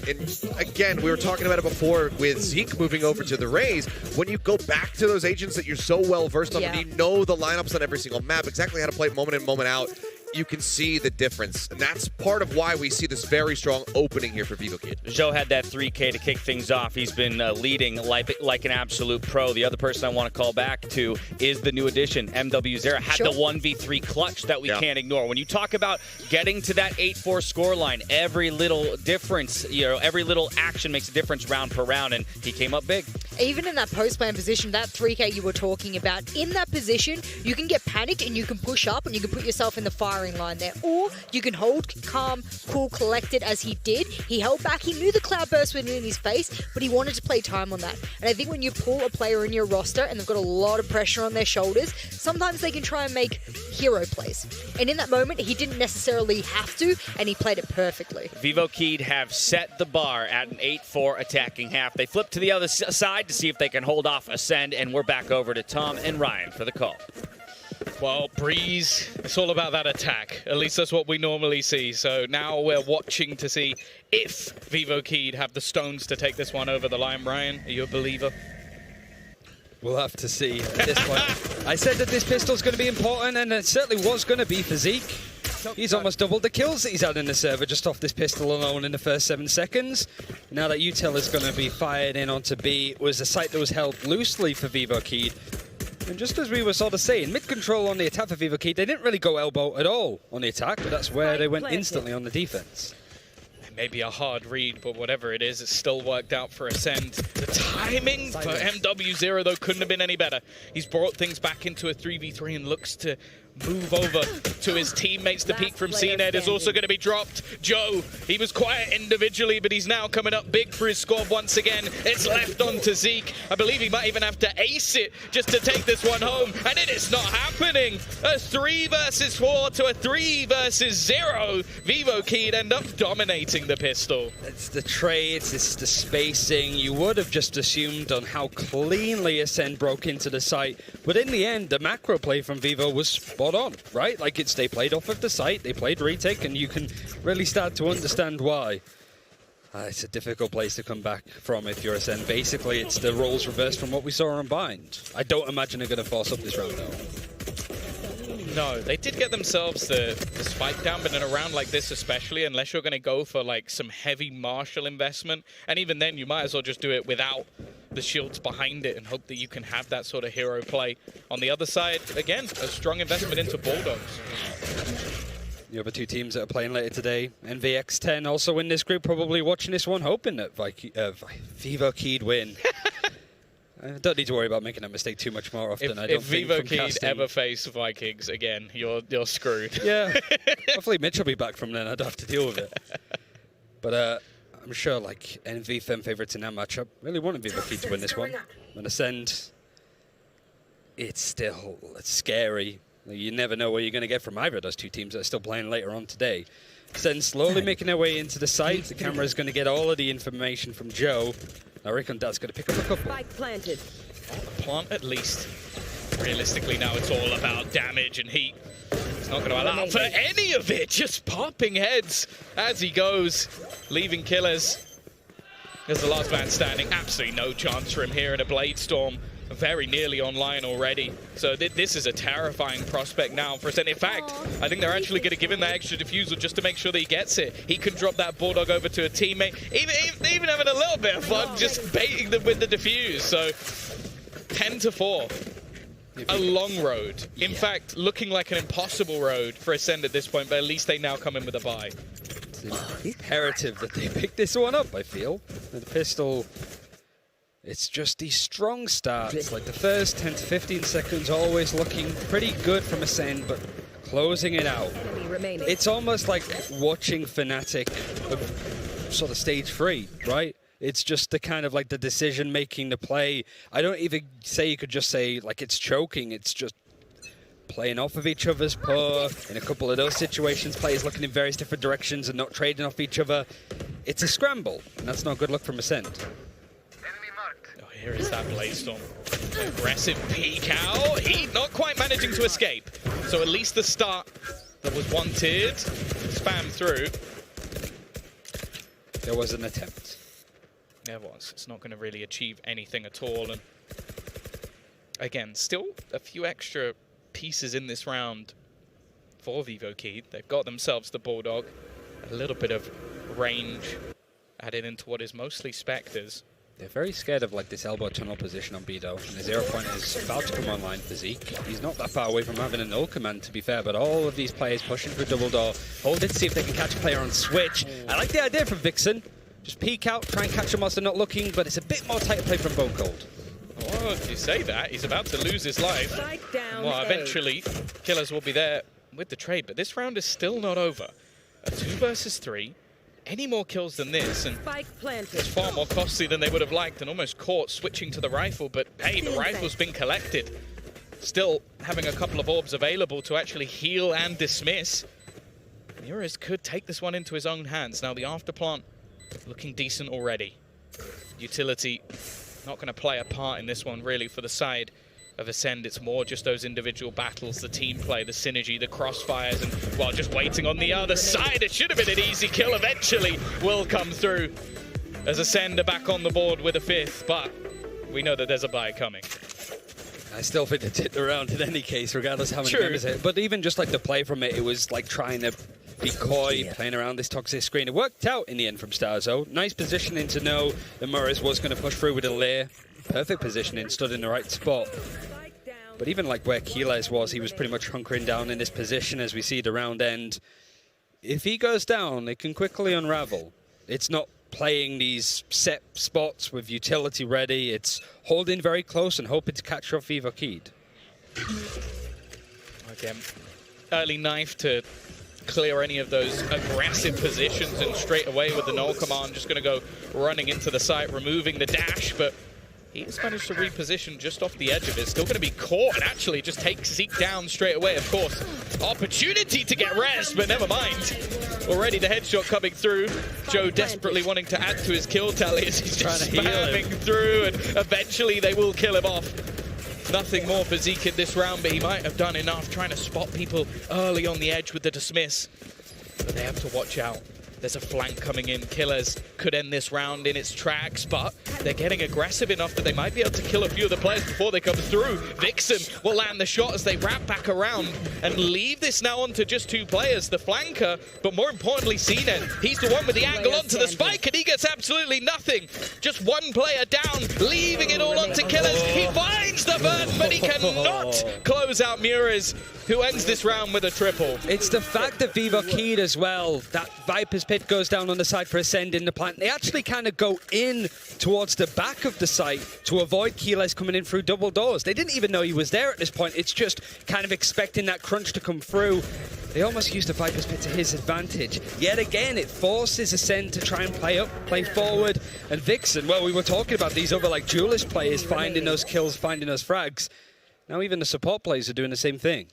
again, we were talking about it before with Zeke moving over to the Rays. When you go back to those agents that you're so well versed on, and you know the lineups on every single map, exactly how to play moment in, moment out, you can see the difference. And that's part of why we see this very strong opening here for vivoKey. Joe had that 3K to kick things off. He's been leading like an absolute pro. The other person I want to call back to is the new addition, MW0. Had the 1v3 clutch that we can't ignore. When you talk about getting to that 8-4 scoreline, every little difference, every little action makes a difference round per round, and he came up big. Even in that post-plan position, that 3K you were talking about, in that position, you can get panicked and you can push up and you can put yourself in the firing line there. Or you can hold calm, cool, collected as he did. He held back. He knew the cloud burst was in his face, but he wanted to play time on that. And I think when you pull a player in your roster and they've got a lot of pressure on their shoulders, sometimes they can try and make hero plays. And in that moment, he didn't necessarily have to, and he played it perfectly. vivoKey have set the bar at an 8-4 attacking half. They flip to the other side to see if they can hold off Ascend, and we're back over to Tom and Ryan for the call. Well, Breeze, it's all about that attack. At least that's what we normally see. So now we're watching to see if vivoKey have the stones to take this one over the line. Ryan, are you a believer? We'll have to see at this point. I said that this pistol's going to be important, and it certainly was going to be for Zeke. He's almost doubled the kills that he's had in the server just off this pistol alone in the first 7 seconds. Now that util is going to be fired in onto B, it was a site that was held loosely for vivoKey. And just as we were sort of saying, mid-control on the attack for vivoKey, they didn't really go elbow at all on the attack, but that's where they went instantly on the defense. Maybe a hard read, but whatever it is, it still worked out for Ascend. The timing for MW0, though, couldn't have been any better. He's brought things back into a 3v3 and looks to move over to his teammates. The peek from CNED is also going to be dropped. Joe, he was quiet individually, but he's now coming up big for his squad once again. It's left on to Zeke. I believe he might even have to ace it just to take this one home, and it is not happening. A 3 versus 4 to a 3 versus 0. vivoKey end up dominating the pistol. It's the trades, it's the spacing. You would have just assumed on how cleanly Ascend broke into the site, but in the end, the macro play from Vivo was spot on, right? Like, they played off of the site, they played retake, and you can really start to understand why. It's a difficult place to come back from if you're Ascend. Basically, it's the roles reversed from what we saw on Bind. I don't imagine they're going to force up this round, though. No, they did get themselves the spike down, but in a round like this especially, unless you're going to go for like some heavy martial investment, and even then you might as well just do it without the shields behind it and hope that you can have that sort of hero play. On the other side, again, a strong investment into Bulldogs. The other two teams that are playing later today, NVX10 also in this group, probably watching this one, hoping that vivoKey win. I don't need to worry about making that mistake too much more often. If vivoKey ever face Vikings again, you're screwed. Yeah, hopefully Mitch will be back from then. I don't have to deal with it. But I'm sure like NV fan favorites in that matchup really wanted vivoKey to win this one. And Ascend, it's scary. You never know what you're going to get from either of those two teams that are still playing later on today. Then slowly making their way into the site. The camera is going to get all of the information from Joe. Now Rikondad's going to pick up a couple. Spike planted. Plant at least. Realistically now it's all about damage and heat. He's not going to allow for any of it. Just popping heads as he goes, leaving killers. As the last man standing, absolutely no chance for him here in a Blade Storm. Very nearly online already. So this is a terrifying prospect now for Ascend. In fact, I think they're actually going to give him that extra diffusal just to make sure that he gets it. He can drop that Bulldog over to a teammate, even having a little bit of fun, just baiting them with the diffuse. So 10-4. A long road. In fact, looking like an impossible road for Ascend at this point, but at least they now come in with a bye. It's imperative that they pick this one up, I feel. The pistol... It's just these strong starts, like the first 10 to 15 seconds always looking pretty good from Ascend, but closing it out. It's almost like watching Fnatic of sort of stage 3, right? It's just the kind of like the decision making, the play. I don't even say you could just say like it's choking, it's just playing off of each other's paw. In a couple of those situations, players looking in various different directions and not trading off each other. It's a scramble, and that's not good luck from Ascend. Here is that Blade Storm. Aggressive peek out. Heat not quite managing to escape. So at least the start that was wanted. Spam through. There was an attempt. There was. It's not going to really achieve anything at all. And again, still a few extra pieces in this round for vivoKey. They've got themselves the Bulldog. A little bit of range added into what is mostly Spectres. They're very scared of like this elbow tunnel position on B though, and the 0 point is about to come online for Zeke. He's not that far away from having a null command, to be fair, but all of these players pushing through double door, hold it to see if they can catch a player on switch. I like the idea from Vixen. Just peek out, try and catch him whilst they're not looking, but it's a bit more tighter play from Bone Cold. Oh, if you say that, he's about to lose his life. Well, eventually, killers will be there with the trade, but this round is still not over. A 2 versus 3. Any more kills than this, and it's far more costly than they would have liked, and almost caught switching to the rifle, but hey, the rifle's been collected. Still having a couple of orbs available to actually heal and dismiss. Mures could take this one into his own hands. Now the afterplant looking decent already. Utility not going to play a part in this one really for the side of Ascend. It's more just those individual battles, the team play, the synergy, the crossfires, and while just waiting on the other side, it should have been an easy kill eventually will come through as Ascend are back on the board with a 5th, but we know that there's a bye coming. I still think it's hit the round in any case, regardless of how many members hit. But even just like the play from it, it was like trying to be coy, playing around this toxic screen. It worked out in the end from Starzo. Nice positioning to know that Mures was going to push through with a lair. Perfect positioning, stood in the right spot. But even like where Keyless was, he was pretty much hunkering down in this position as we see the round end. If he goes down, it can quickly unravel. It's not playing these set spots with utility ready. It's holding very close and hoping to catch off vivoKey. Again, early knife to clear any of those aggressive positions, and straight away with the null command, just going to go running into the site, removing the dash, but he's managed to reposition just off the edge of it. Still going to be caught and actually just take Zeke down straight away, of course. Opportunity to get rest, but never mind. Already the headshot coming through. Joe desperately wanting to add to his kill tally as he's just spamming through, and eventually they will kill him off. Nothing more for Zeke in this round, but he might have done enough trying to spot people early on the edge with the dismiss. But they have to watch out. There's a flank coming in. Killers could end this round in its tracks, but they're getting aggressive enough that they might be able to kill a few of the players before they come through. Vixen will land the shot as they wrap back around and leave this now onto just 2 players. The flanker, but more importantly, CNET. He's the one with the angle onto the spike, and he gets absolutely nothing. Just 1 player down, leaving it all onto Killers. He finds the burn, but he cannot close out Mures, who ends this round with a triple. It's the fact that vivoKey as well, that Viper's Pit goes down on the side for Ascend in the plant. They actually kind of go in towards the back of the site to avoid Keyless coming in through double doors. They didn't even know he was there at this point. It's just kind of expecting that crunch to come through. They almost used the Viper's Pit to his advantage. Yet again, it forces Ascend to try and play up, play forward. And Vixen, well, we were talking about these other like duelist players finding those kills, finding those frags. Now even the support players are doing the same thing.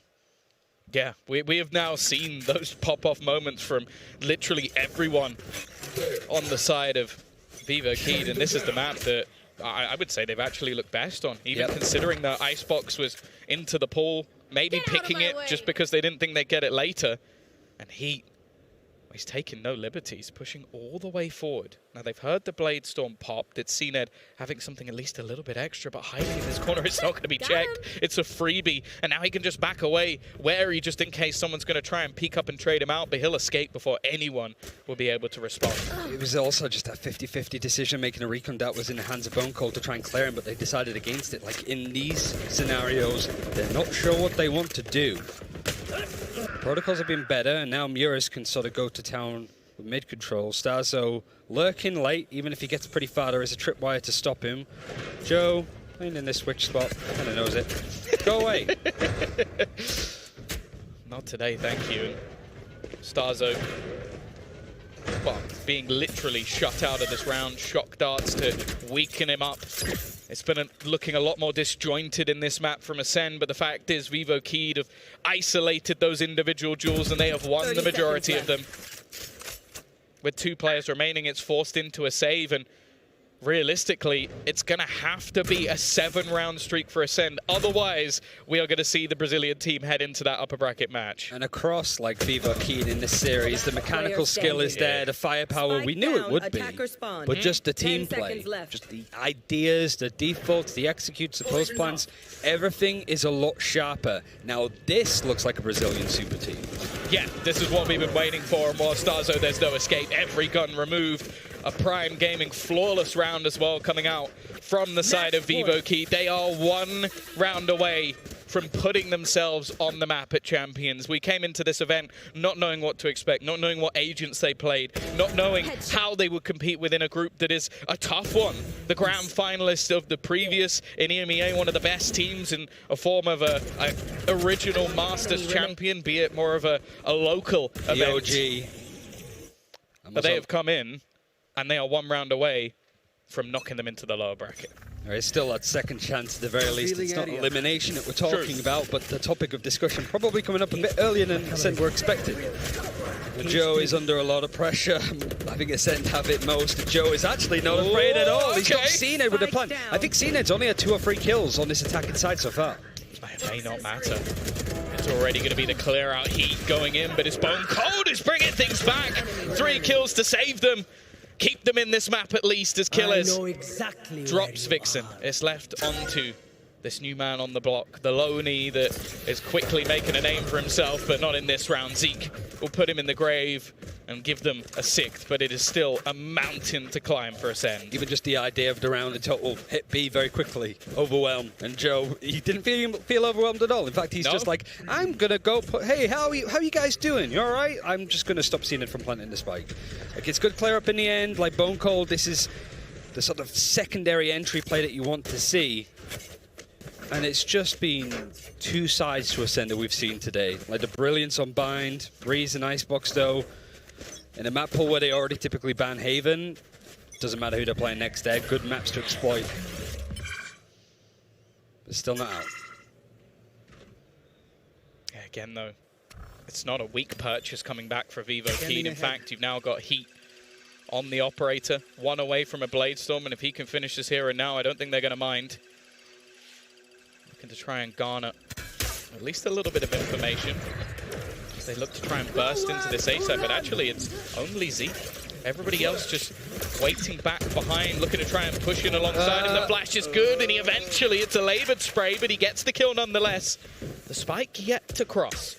Yeah, we have now seen those pop-off moments from literally everyone on the side of Vivo Keyed, and this is the map that I would say they've actually looked best on, even considering the Icebox was into the pool, maybe picking it just because they didn't think they'd get it later. And Heat, he's taking no liberties, pushing all the way forward. Now, they've heard the Blade Storm popped. It's CNED having something at least a little bit extra, but hiding in this corner, it's not going to be checked. It's a freebie, and now he can just back away, wary just in case someone's going to try and peek up and trade him out, but he'll escape before anyone will be able to respond. It was also just a 50-50 decision. Making a recon that was in the hands of Bone Cold to try and clear him, but they decided against it. Like, in these scenarios, they're not sure what they want to do. Protocols have been better, and now Muris can sort of go to town with mid control. Starzo lurking late, even if he gets pretty far, there is a tripwire to stop him. Joe playing in this switch spot, kind of knows it. Go away. Not today, thank you. Starzo, well, being literally shut out of this round. Shock darts to weaken him up. It's been looking a lot more disjointed in this map from Ascend, but the fact is Vivo Keyed have isolated those individual duels and they have won the majority of them. With 2 players remaining, it's forced into a save, and realistically, it's going to have to be a 7-round streak for Ascend. Otherwise, we are going to see the Brazilian team head into that upper bracket match. And across, like Vivo Keyed in this series, the mechanical skill is there, the firepower, we knew it would be. But just the team play, just the ideas, the defaults, the executes, the post plans, everything is a lot sharper. Now, this looks like a Brazilian super team. Yeah, this is what we've been waiting for, and while Starzo, there's no escape. Every gun removed. A Prime Gaming flawless round as well coming out from the side of Vivo Keyed. They are 1 round away from putting themselves on the map at Champions. We came into this event not knowing what to expect, not knowing what agents they played, not knowing how they would compete within a group that is a tough one. The grand finalists of the previous in EMEA, one of the best teams in a form of a original Masters champion, be it more of a local event. The OG. But they have come in, and they are 1 round away from knocking them into the lower bracket. There is still that second chance at the very least. It's not elimination that we're talking about, but the topic of discussion probably coming up a bit earlier than Ascend were expected. Joe is under a lot of pressure. I think Ascend have it most. Joe is actually not afraid at all. He's got CNED with the plan. I think CNED's only had 2 or 3 kills on this attacking side so far. It may not matter. It's already going to be the clear out. Heat going in, but it's Bone Cold who's bringing things back. 3 kills to save them. Keep them in this map at least as killers. Drops Vixen. It's left onto this new man on the block, the Loney that is quickly making a name for himself, but not in this round. Zeke will put him in the grave and give them a 6th, but it is still a mountain to climb for Ascend. Even just the idea of the round in total, hit B very quickly, overwhelmed. And Joe, he didn't feel overwhelmed at all. In fact, he's just like, I'm going to go put, hey, how are you guys doing? You all right? I'm just going to stop seeing it from planting the spike. Like, it's good clear up in the end. Like Bone Cold, this is the sort of secondary entry play that you want to see. And it's just been 2 sides to Ascend that we've seen today. Like the brilliance on Bind, Breeze and Icebox though. In a map pool where they already typically ban Haven, doesn't matter who they're playing next, they're good maps to exploit. But still not out. Yeah, again though, it's not a weak purchase coming back for Vivo Keyed. In fact, you've now got Heat on the operator, 1 away from a Blade Storm, and if he can finish this here and now, I don't think they're going to mind. To try and garner at least a little bit of information as they look to try and burst into this A side, but actually it's only Zeke. Everybody else just waiting back behind, looking to try and push in alongside him. The flash is good, and he eventually, it's a laboured spray, but he gets the kill nonetheless. The spike yet to cross.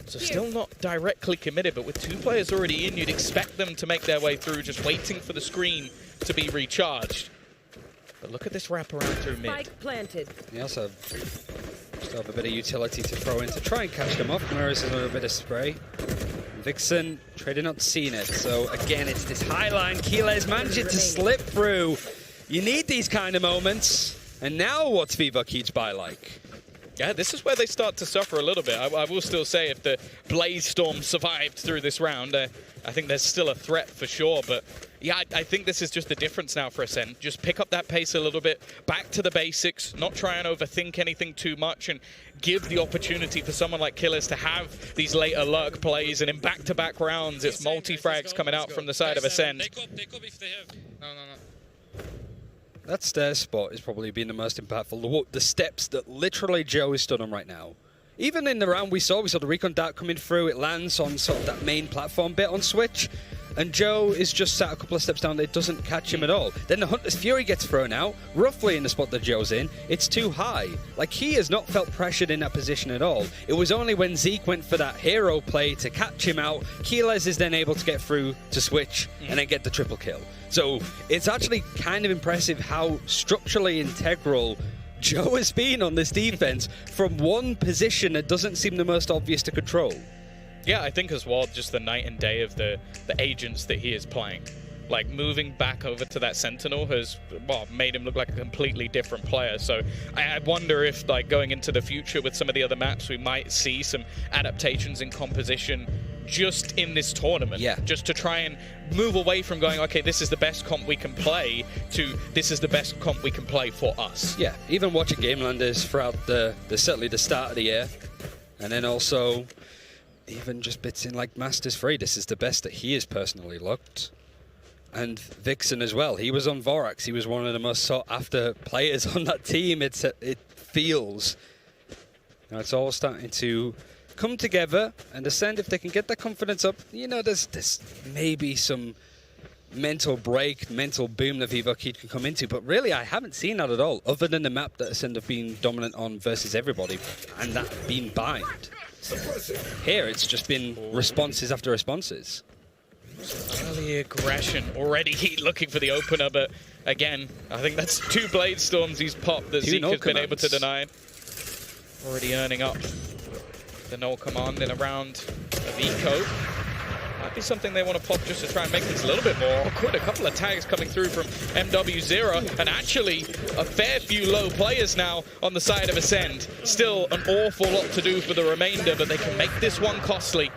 So still not directly committed, but with 2 players already in, you'd expect them to make their way through, just waiting for the screen to be recharged. But look at this wraparound through mid. Spike planted. He also still have a bit of utility to throw in to try and catch them off. Muris is a bit of spray. Vixen trading up CNED. So again, it's this high line. Keeler's managing to slip through. You need these kind of moments. And now what's Vivo Keyed's buy like? Yeah, this is where they start to suffer a little bit. I will still say if the Blaze Storm survived through this round, I think there's still a threat for sure, but Yeah, I think this is just the difference now for Ascend. Just pick up that pace a little bit, back to the basics, not try and overthink anything too much, and give the opportunity for someone like Killers to have these later lurk plays, and in back-to-back rounds, it's multi-frags coming out from the side of Ascend. Take up if they have. No. That stairs spot is probably been the most impactful. The steps that literally Joe is stood on right now. Even in the round we saw the recon dart coming through. It lands on sort of that main platform bit on Switch. And Joe is just sat a couple of steps down. It doesn't catch him at all. Then the Hunter's Fury gets thrown out, roughly in the spot that Joe's in. It's too high. Like, he has not felt pressured in that position at all. It was only when Zeke went for that hero play to catch him out. Keyless is then able to get through to Switch and then get the triple kill. So it's actually kind of impressive how structurally integral Joe has been on this defense from one position that doesn't seem the most obvious to control. Yeah, I think as well, just the night and day of the agents that he is playing. Like, moving back over to that Sentinel has, well, made him look like a completely different player. So I wonder if, like, going into the future with some of the other maps, we might see some adaptations in composition just in this tournament. Yeah. Just to try and move away from going, okay, this is the best comp we can play, to this is the best comp we can play for us. Yeah, even watching Gamelanders throughout certainly the start of the year, and then also even just bits in like Masters 3, this is the best that he has personally looked. And Vixen as well. He was on Vorax. He was one of the most sought-after players on that team. It feels. Now it's all starting to come together and Ascend. If they can get their confidence up, you know, there's maybe some mental break, mental boom that Vivokeed can come into. But really, I haven't seen that at all, other than the map that Ascend have been dominant on versus everybody, and that being Bind. Here, it's just been responses after responses. Early aggression. Already Heat looking for the opener, but again, I think that's 2 Blade Storms he's popped that Zeke has been able to deny. Already earning up the null command in a round of eco. Might be something they want to pop just to try and make things a little bit more awkward. A couple of tags coming through from MW0, and actually a fair few low players now on the side of Ascend. Still an awful lot to do for the remainder, but they can make this one costly.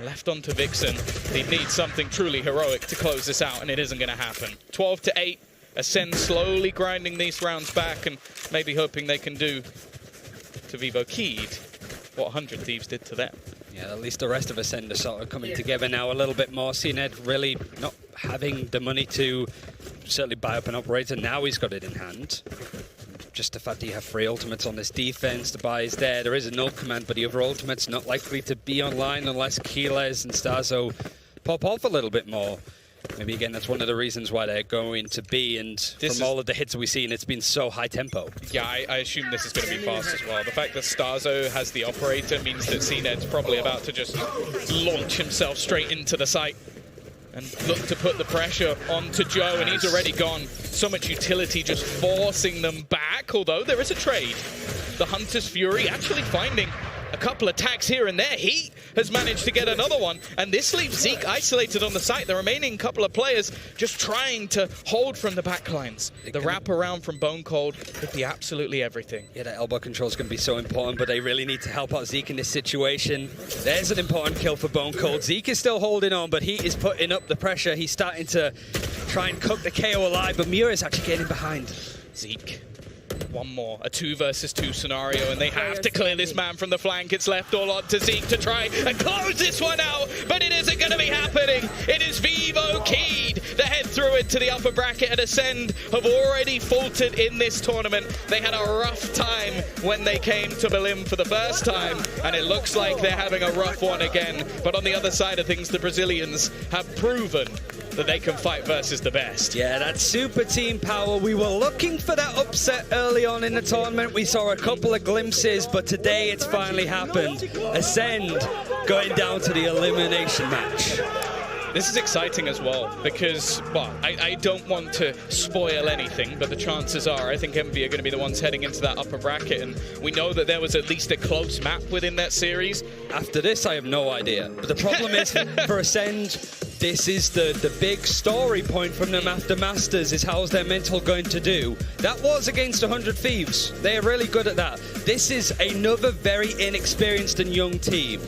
Left onto Vixen. They need something truly heroic to close this out, and it isn't going to happen. 12-8. Ascend slowly grinding these rounds back, and maybe hoping they can do to Vivokeed what 100 Thieves did to them. Yeah, at least the rest of Ascend are sort of coming together now a little bit more. CNED really not having the money to certainly buy up an operator. Now he's got it in hand. Just the fact that you have 3 ultimates on this defense, the buy is there. There is a null command, but the other ultimate's not likely to be online unless Keyless and Starzo pop off a little bit more. Maybe again, that's one of the reasons why they're going to be, and from all of the hits we've seen, it's been so high tempo. Yeah, I assume this is going to be fast as well. The fact that Starzo has the operator means that CNED's probably about to just launch himself straight into the site and look to put the pressure onto Joe, and he's already gone. So much utility just forcing them back, although there is a trade. The Hunter's Fury actually finding a couple of tags here and there. Heat has managed to get another one, and this leaves Zeke isolated on the site. The remaining couple of players just trying to hold from the backlines. The wrap around from Bone Cold could be absolutely everything. Yeah, that elbow control is going to be so important, but they really need to help out Zeke in this situation. There's an important kill for Bone Cold. Zeke is still holding on, but Heat is putting up the pressure. He's starting to try and cook the KO alive, but Mura is actually getting behind. Zeke. One more, a 2 versus 2 scenario, and they have to clear this man from the flank. It's left all on to Zeke to try and close this one out, but it isn't going to be happening. It is Vivokeed that head through into the upper bracket, and Ascend have already faltered in this tournament. They had a rough time when they came to Berlin for the first time, and it looks like they're having a rough one again. But on the other side of things, the Brazilians have proven that they can fight versus the best. Yeah, that's super team power. We were looking for that upset early on in the tournament. We saw a couple of glimpses, but today it's finally happened. Ascend going down to the elimination match. This is exciting as well because, well, I don't want to spoil anything, but the chances are I think Envy are going to be the ones heading into that upper bracket, and we know that there was at least a close map within that series. After this, I have no idea. But the problem is, for Ascend, this is the big story point from them after Masters, is how's their mental going to do. That was against 100 Thieves. They are really good at that. This is another very inexperienced and young team.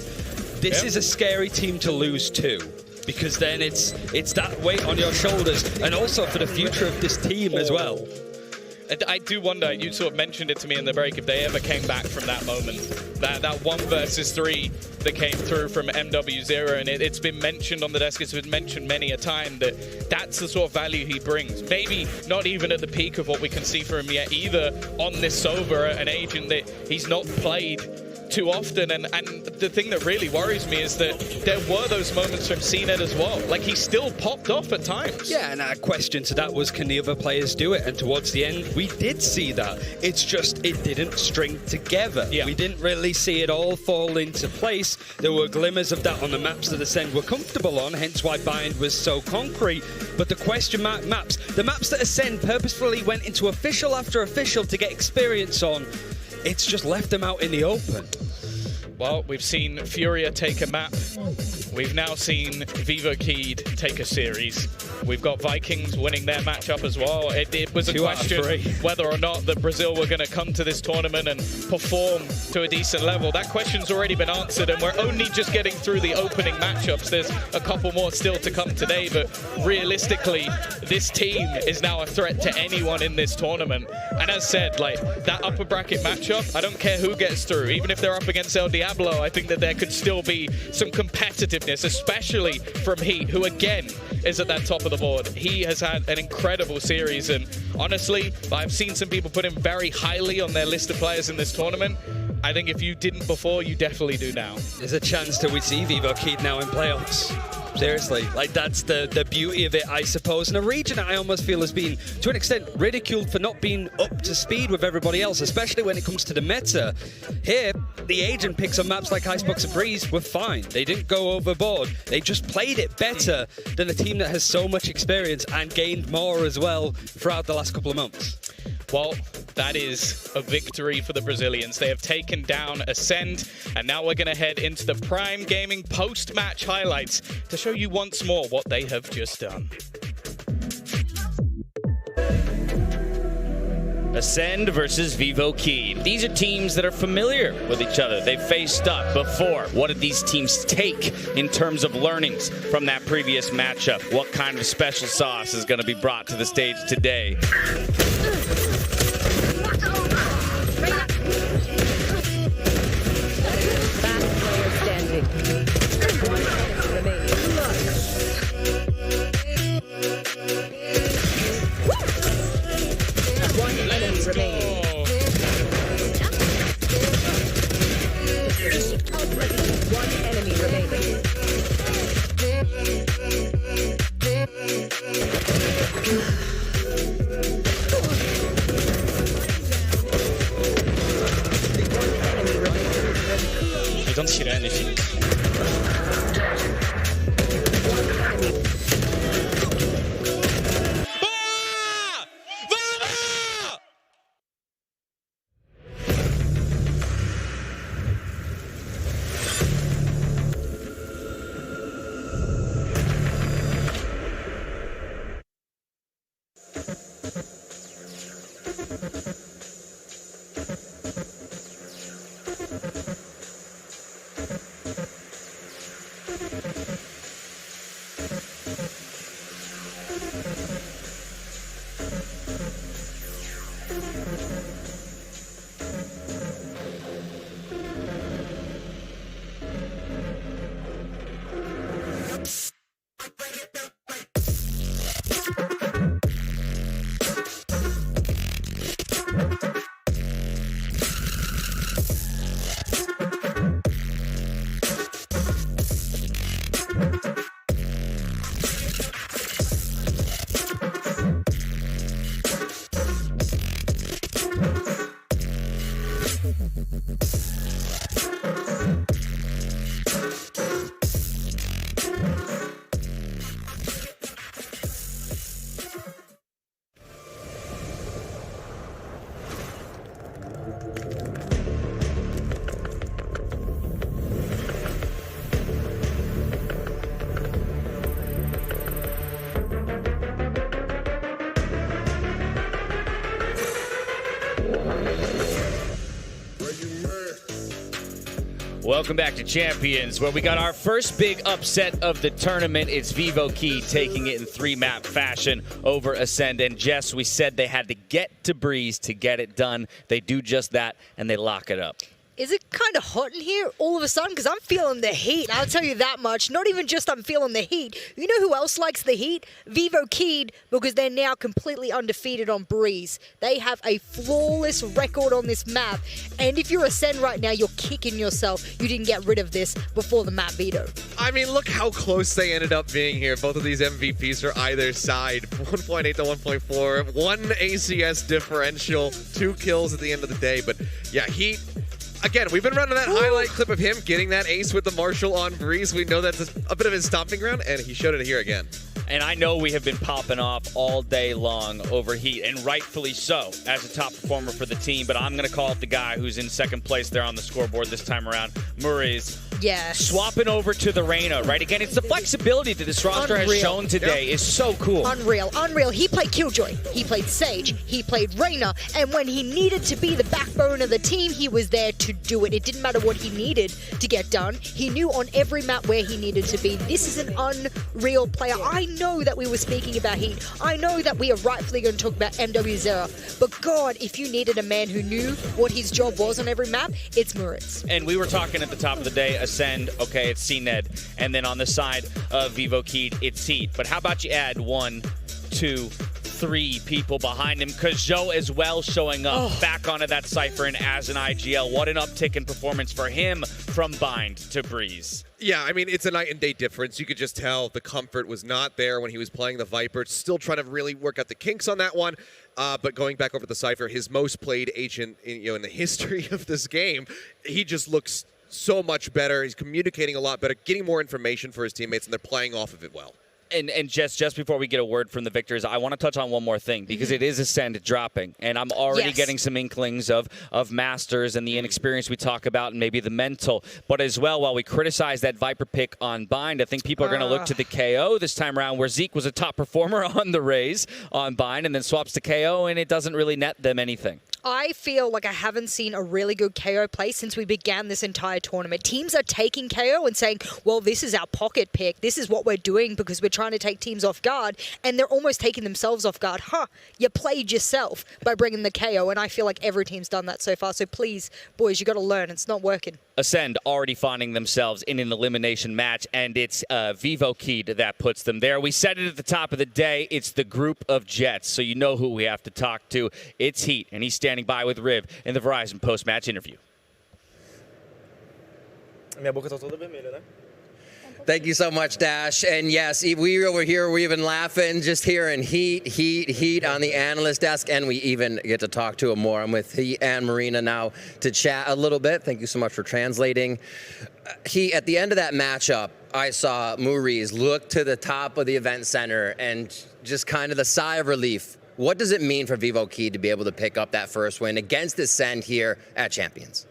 This is a scary team to lose to. because then it's that weight on your shoulders, and also for the future of this team as well. I do wonder, you sort of mentioned it to me in the break, if they ever came back from that moment. That 1 versus 3 that came through from MW0, and it's been mentioned on the desk, it's been mentioned many a time that that's the sort of value he brings. Maybe not even at the peak of what we can see from him yet either on this Sova, an agent that he's not played too often, and the thing that really worries me is that there were those moments from CNET as well. Like, he still popped off at times. Yeah, and our question to that was, can the other players do it? And towards the end, we did see that. It's just, it didn't string together. Yeah. We didn't really see it all fall into place. There were glimmers of that on the maps that Ascend were comfortable on, hence why Bind was so concrete. But the question mark maps, the maps that Ascend purposefully went into official after official to get experience on, it's just left them out in the open. Well, we've seen Furia take a map. We've now seen vivoKeyed take a series. We've got Vikings winning their matchup as well. It was a 2 out of question 3. whether or not that Brazil were going to come to this tournament and perform to a decent level. That question's already been answered, and we're only just getting through the opening matchups. There's a couple more still to come today, but realistically, this team is now a threat to anyone in this tournament. And as said, like, that upper bracket matchup, I don't care who gets through. Even if they're up against El Diablo, I think that there could still be some competitiveness, especially from Heat, who again is at that top of the board. He has had an incredible series, and honestly, I've seen some people put him very highly on their list of players in this tournament. I think if you didn't before, you definitely do now. There's a chance that we see vivoKeyed now in playoffs. Seriously, like, that's the beauty of it, I suppose. And a region I almost feel has been, to an extent, ridiculed for not being up to speed with everybody else, especially when it comes to the meta. Here, the agent picks on maps like Icebox and Breeze were fine. They didn't go overboard. They just played it better than a team that has so much experience and gained more as well throughout the last couple of months. Well, that is a victory for the Brazilians. They have taken down Ascend, and now we're going to head into the Prime Gaming post-match highlights to show you once more what they have just done. Ascend versus vivoKeyed. These are teams that are familiar with each other. They've faced up before. What did these teams take in terms of learnings from that previous matchup? What kind of special sauce is going to be brought to the stage today? I don't see anything. Welcome back to Champions, where we got our first big upset of the tournament. It's vivoKey taking it in 3-map fashion over Ascend. And Jess, we said they had to get to Breeze to get it done. They do just that, and they lock it up. Is it kind of hot in here all of a sudden? Because I'm feeling the heat. I'll tell you that much. Not even just I'm feeling the heat. You know who else likes the heat? vivoKey, because they're now completely undefeated on Breeze. They have a flawless record on this map. And if you're Ascend right now, you're kicking yourself you didn't get rid of this before the map veto. I mean, look how close they ended up being here. Both of these MVPs for either side. 1.8 to 1.4. 1 ACS differential. 2 kills at the end of the day. But yeah, Heat... Again, we've been running that highlight clip of him getting that ace with the Marshall on Breeze. We know that's a bit of his stomping ground, and he showed it here again. And I know we have been popping off all day long over Heat, and rightfully so, as a top performer for the team. But I'm going to call it the guy who's in second place there on the scoreboard this time around, Murray's. Yes. Swapping over to the Reyna, right? Again, it's the flexibility that this roster has shown today is so cool. Unreal. He played Killjoy, he played Sage, he played Reyna, and when he needed to be the backbone of the team, he was there to do it. It didn't matter what he needed to get done. He knew on every map where he needed to be. This is an unreal player. I know that we were speaking about Heat. I know that we are rightfully going to talk about MW0. But God, if you needed a man who knew what his job was on every map, it's Muritz. And we were talking at the top of the day, Ascend, okay, it's CNED. And then on the side of vivoKey, it's Heat. But how about you add 1, 2, 3 people behind him? Kajou as well showing up back onto that Cypher and as an IGL. What an uptick in performance for him from Bind to Breeze. Yeah, I mean, it's a night and day difference. You could just tell the comfort was not there when he was playing the Viper. Still trying to really work out the kinks on that one. But going back over the Cypher, his most played agent in the history of this game, he just looks so much better. He's communicating a lot better, getting more information for his teammates, and they're playing off of it well. And just before we get a word from the victors, I want to touch on one more thing, because it is Ascend dropping, and I'm already getting some inklings of Masters and the inexperience we talk about and maybe the mental. But as well, while we criticize that Viper pick on Bind, I think people are going to look to the KO this time around, where Zeke was a top performer on the Raze on Bind and then swaps to KO, and it doesn't really net them anything. I feel like I haven't seen a really good KO play since we began this entire tournament. Teams are taking KO and saying, well, this is our pocket pick. This is what we're doing because we're trying to take teams off guard. And they're almost taking themselves off guard. You played yourself by bringing the KO. And I feel like every team's done that so far. So please, boys, you got to learn. It's not working. Ascend already finding themselves in an elimination match, and it's vivoKey that puts them there. We said it at the top of the day. It's the group of Jets, so you know who we have to talk to. It's Heat, and he's standing by with Riv in the Verizon post-match interview. Minha boca tá toda vermelha, né? Thank you so much, Dash. And yes, we over here, we've been laughing, just hearing heat on the analyst desk, and we even get to talk to him more. I'm with Heat and Marina now to chat a little bit. Thank you so much for translating. At the end of that matchup, I saw Muriz look to the top of the event center and just kind of the sigh of relief. What does it mean for vivoKey to be able to pick up that first win against Ascend here at Champions?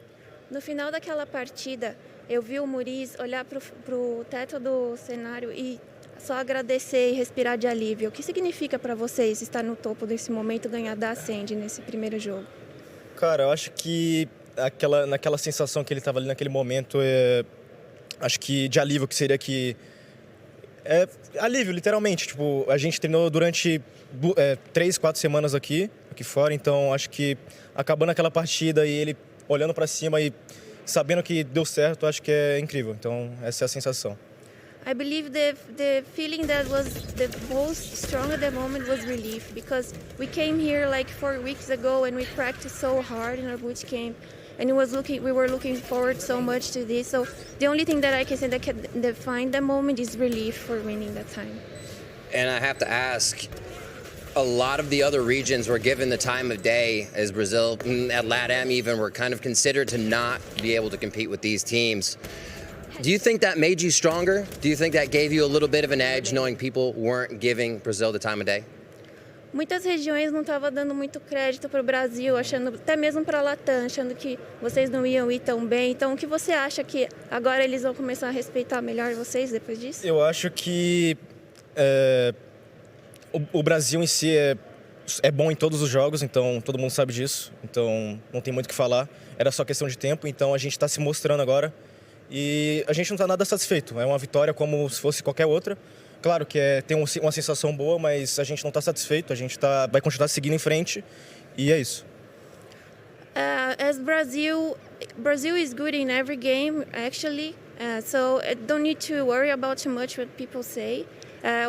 No final daquela partida, eu vi o Muriz olhar pro teto do cenário e só agradecer e respirar de alívio. O que significa para vocês estar no topo desse momento, ganhar da Ascend nesse primeiro jogo? Cara, eu acho que naquela sensação que ele estava ali naquele momento, acho que de alívio, que seria que... alívio, literalmente. Tipo, a gente treinou durante 3, 4 semanas aqui fora, então acho que acabando aquela partida e ele olhando para cima e sabendo que deu certo, acho que é incrível. Então, essa é a sensação. I believe the feeling that was the most strong at the moment was relief, because we came here like 4 weeks ago and we practiced so hard in our boot camp, and we were looking forward so much to this. So the only thing that I can say that can define the moment is relief for winning that time. And I have to ask, a lot of the other regions were given the time of day, as Brazil, at LATAM even, were kind of considered to not be able to compete with these teams. Do you think that made you stronger? Do you think that gave you a little bit of an edge, knowing people weren't giving Brazil the time of day? Muitas regiões não estavam dando muito crédito para o Brasil, achando, até mesmo para a Latam, achando que vocês não iam ir tão bem. Então, o que você acha que agora eles vão começar a respeitar melhor vocês depois disso? Eu acho que o Brasil em si é bom em todos os jogos, então todo mundo sabe disso. Então não tem muito o que falar. Era só questão de tempo, então a gente está se mostrando agora. E a gente não está nada satisfeito. É uma vitória como se fosse qualquer outra. Claro que tem uma sensação boa, mas a gente não está satisfeito. A gente vai continuar seguindo em frente e é isso. As Brazil is good in every game, actually. So I don't need to worry about too much what people say.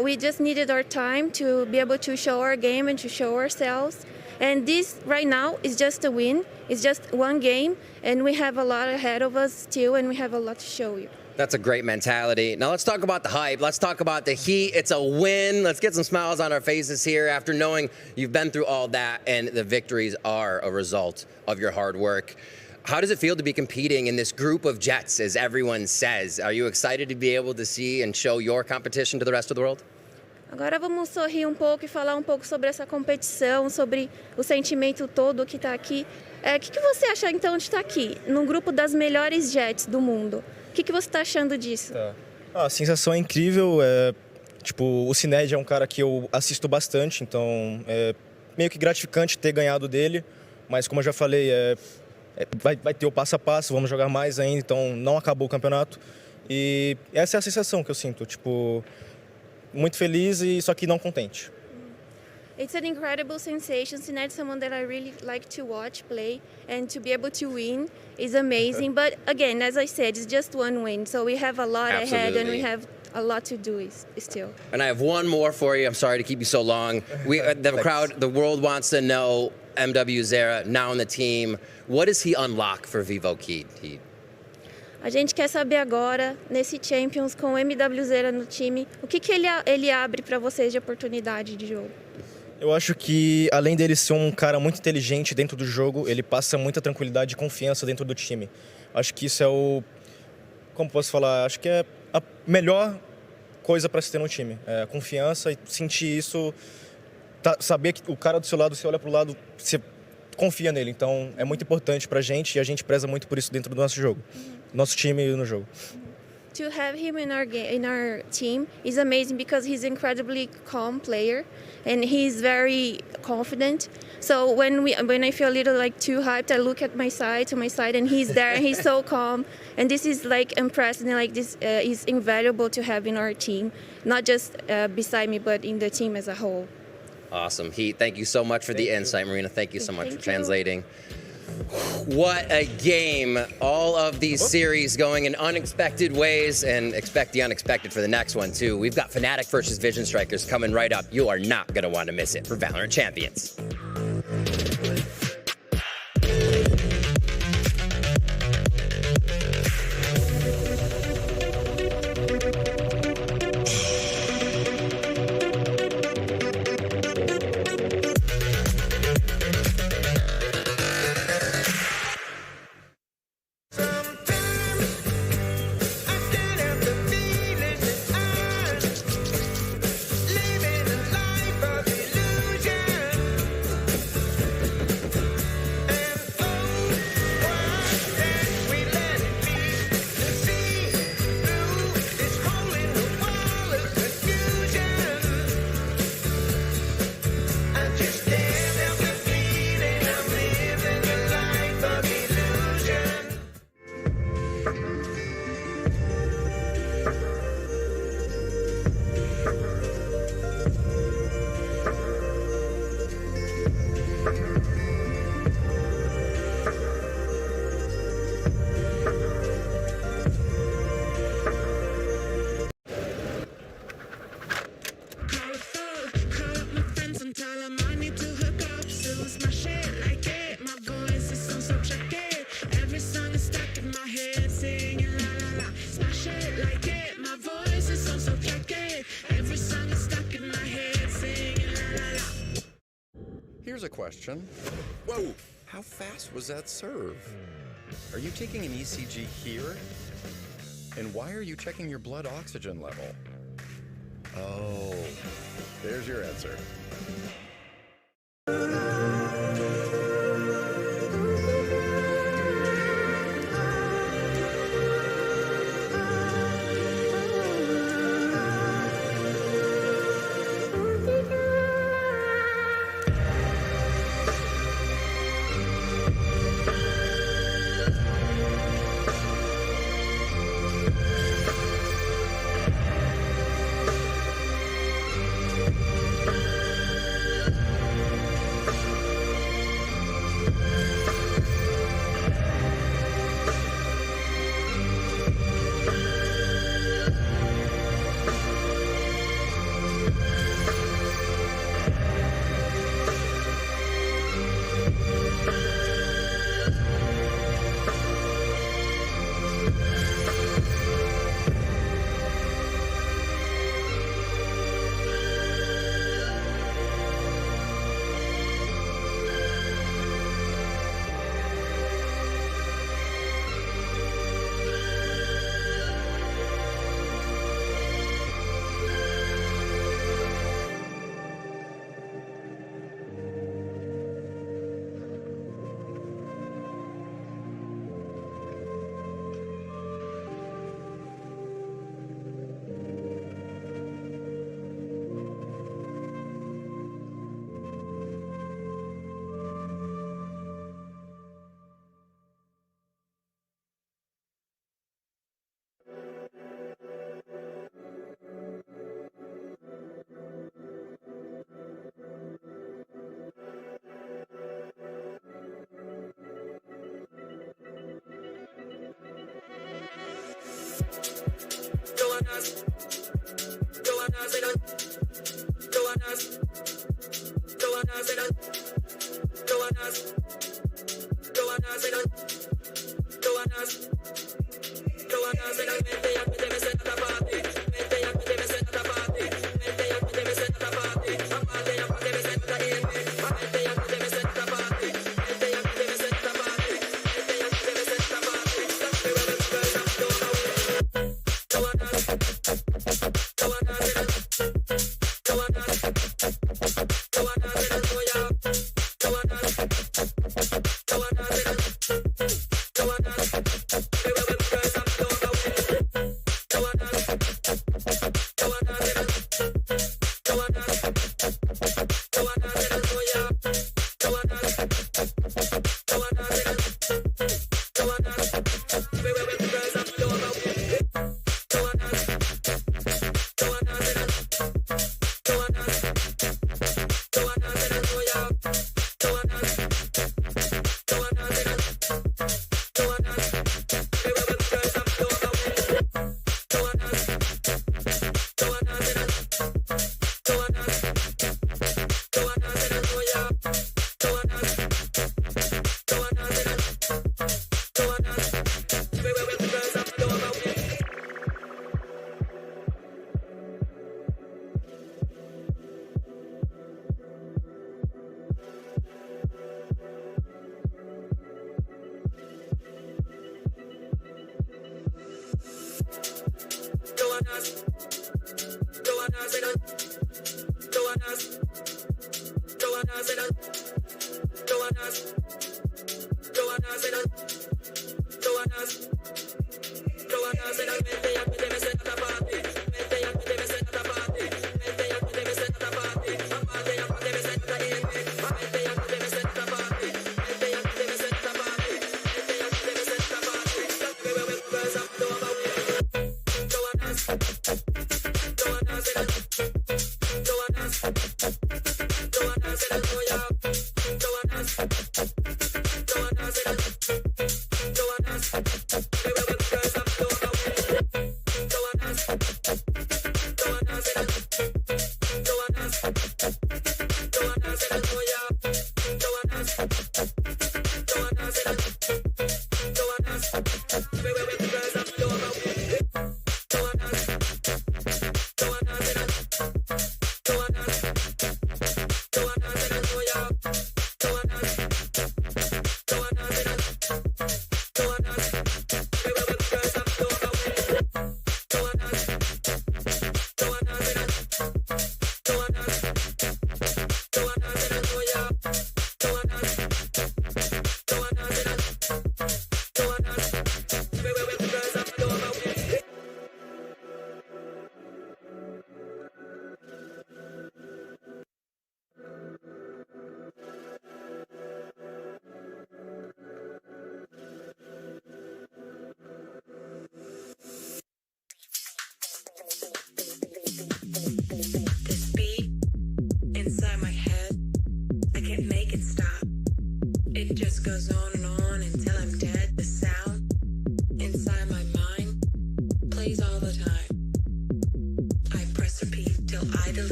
We just needed our time to be able to show our game and to show ourselves. And this right now is just a win. It's just one game, and we have a lot ahead of us still, and we have a lot to show you. That's a great mentality. Now let's talk about the hype. Let's talk about the heat. It's a win. Let's get some smiles on our faces here after knowing you've been through all that and the victories are a result of your hard work. How does it feel to be competing in this group of Jets, as everyone says? Are you excited to be able to see and show your competition to the rest of the world? Agora vamos sorrir um pouco e falar um pouco sobre essa competição, sobre o sentimento todo que está aqui. O que você acha então de estar aqui, no grupo das melhores Jets do mundo? O que você está achando disso? A sensação é incrível. Tipo, o Cined é um cara que eu assisto bastante, então é meio que gratificante ter ganhado dele. Mas como eu já falei, vai ter o passo a passo, vamos jogar mais ainda, então não acabou o campeonato. E essa é a sensação que eu sinto, tipo, muito feliz e só que não contente. It's an incredible sensation. Cined is someone that I really like to watch play, and to be able to win is amazing. But again, as I said, it's just one win, so we have a lot ahead, and we have a lot to do still. And I have one more for you. I'm sorry to keep you so long. The crowd, the world wants to know MW Zera now on the team. What does he unlock for Vivo Kid? A gente quer saber agora, nesse Champions, com o MW Zera no time, o que ele abre para vocês de oportunidade de jogo? Eu acho que, além dele ser um cara muito inteligente dentro do jogo, ele passa muita tranquilidade e confiança dentro do time. Acho que isso é como posso falar? Acho que é a melhor coisa para se ter no time. É a confiança e sentir isso, saber que o cara do seu lado, você olha para o lado, você confia nele. Então, é muito importante para a gente e a gente preza muito por isso dentro do nosso jogo. Nosso time no jogo. To have him in our team is amazing because he's an incredibly calm player and he's very confident. So when I feel a little like too hyped, I look at my side and he's there and he's so calm. And this is like impressive and like this is invaluable to have in our team, not just beside me but in the team as a whole. Awesome. Heat, thank you so much for the insight, Marina. Thank you so much for translating. What a game. All of these series going in unexpected ways, and expect the unexpected for the next one too. We've got Fnatic versus Vision Strikers coming right up. You are not going to want to miss it for Valorant Champions. Here's a question. Whoa, how fast was that serve? Are you taking an ECG here? And why are you checking your blood oxygen level? Oh, there's your answer.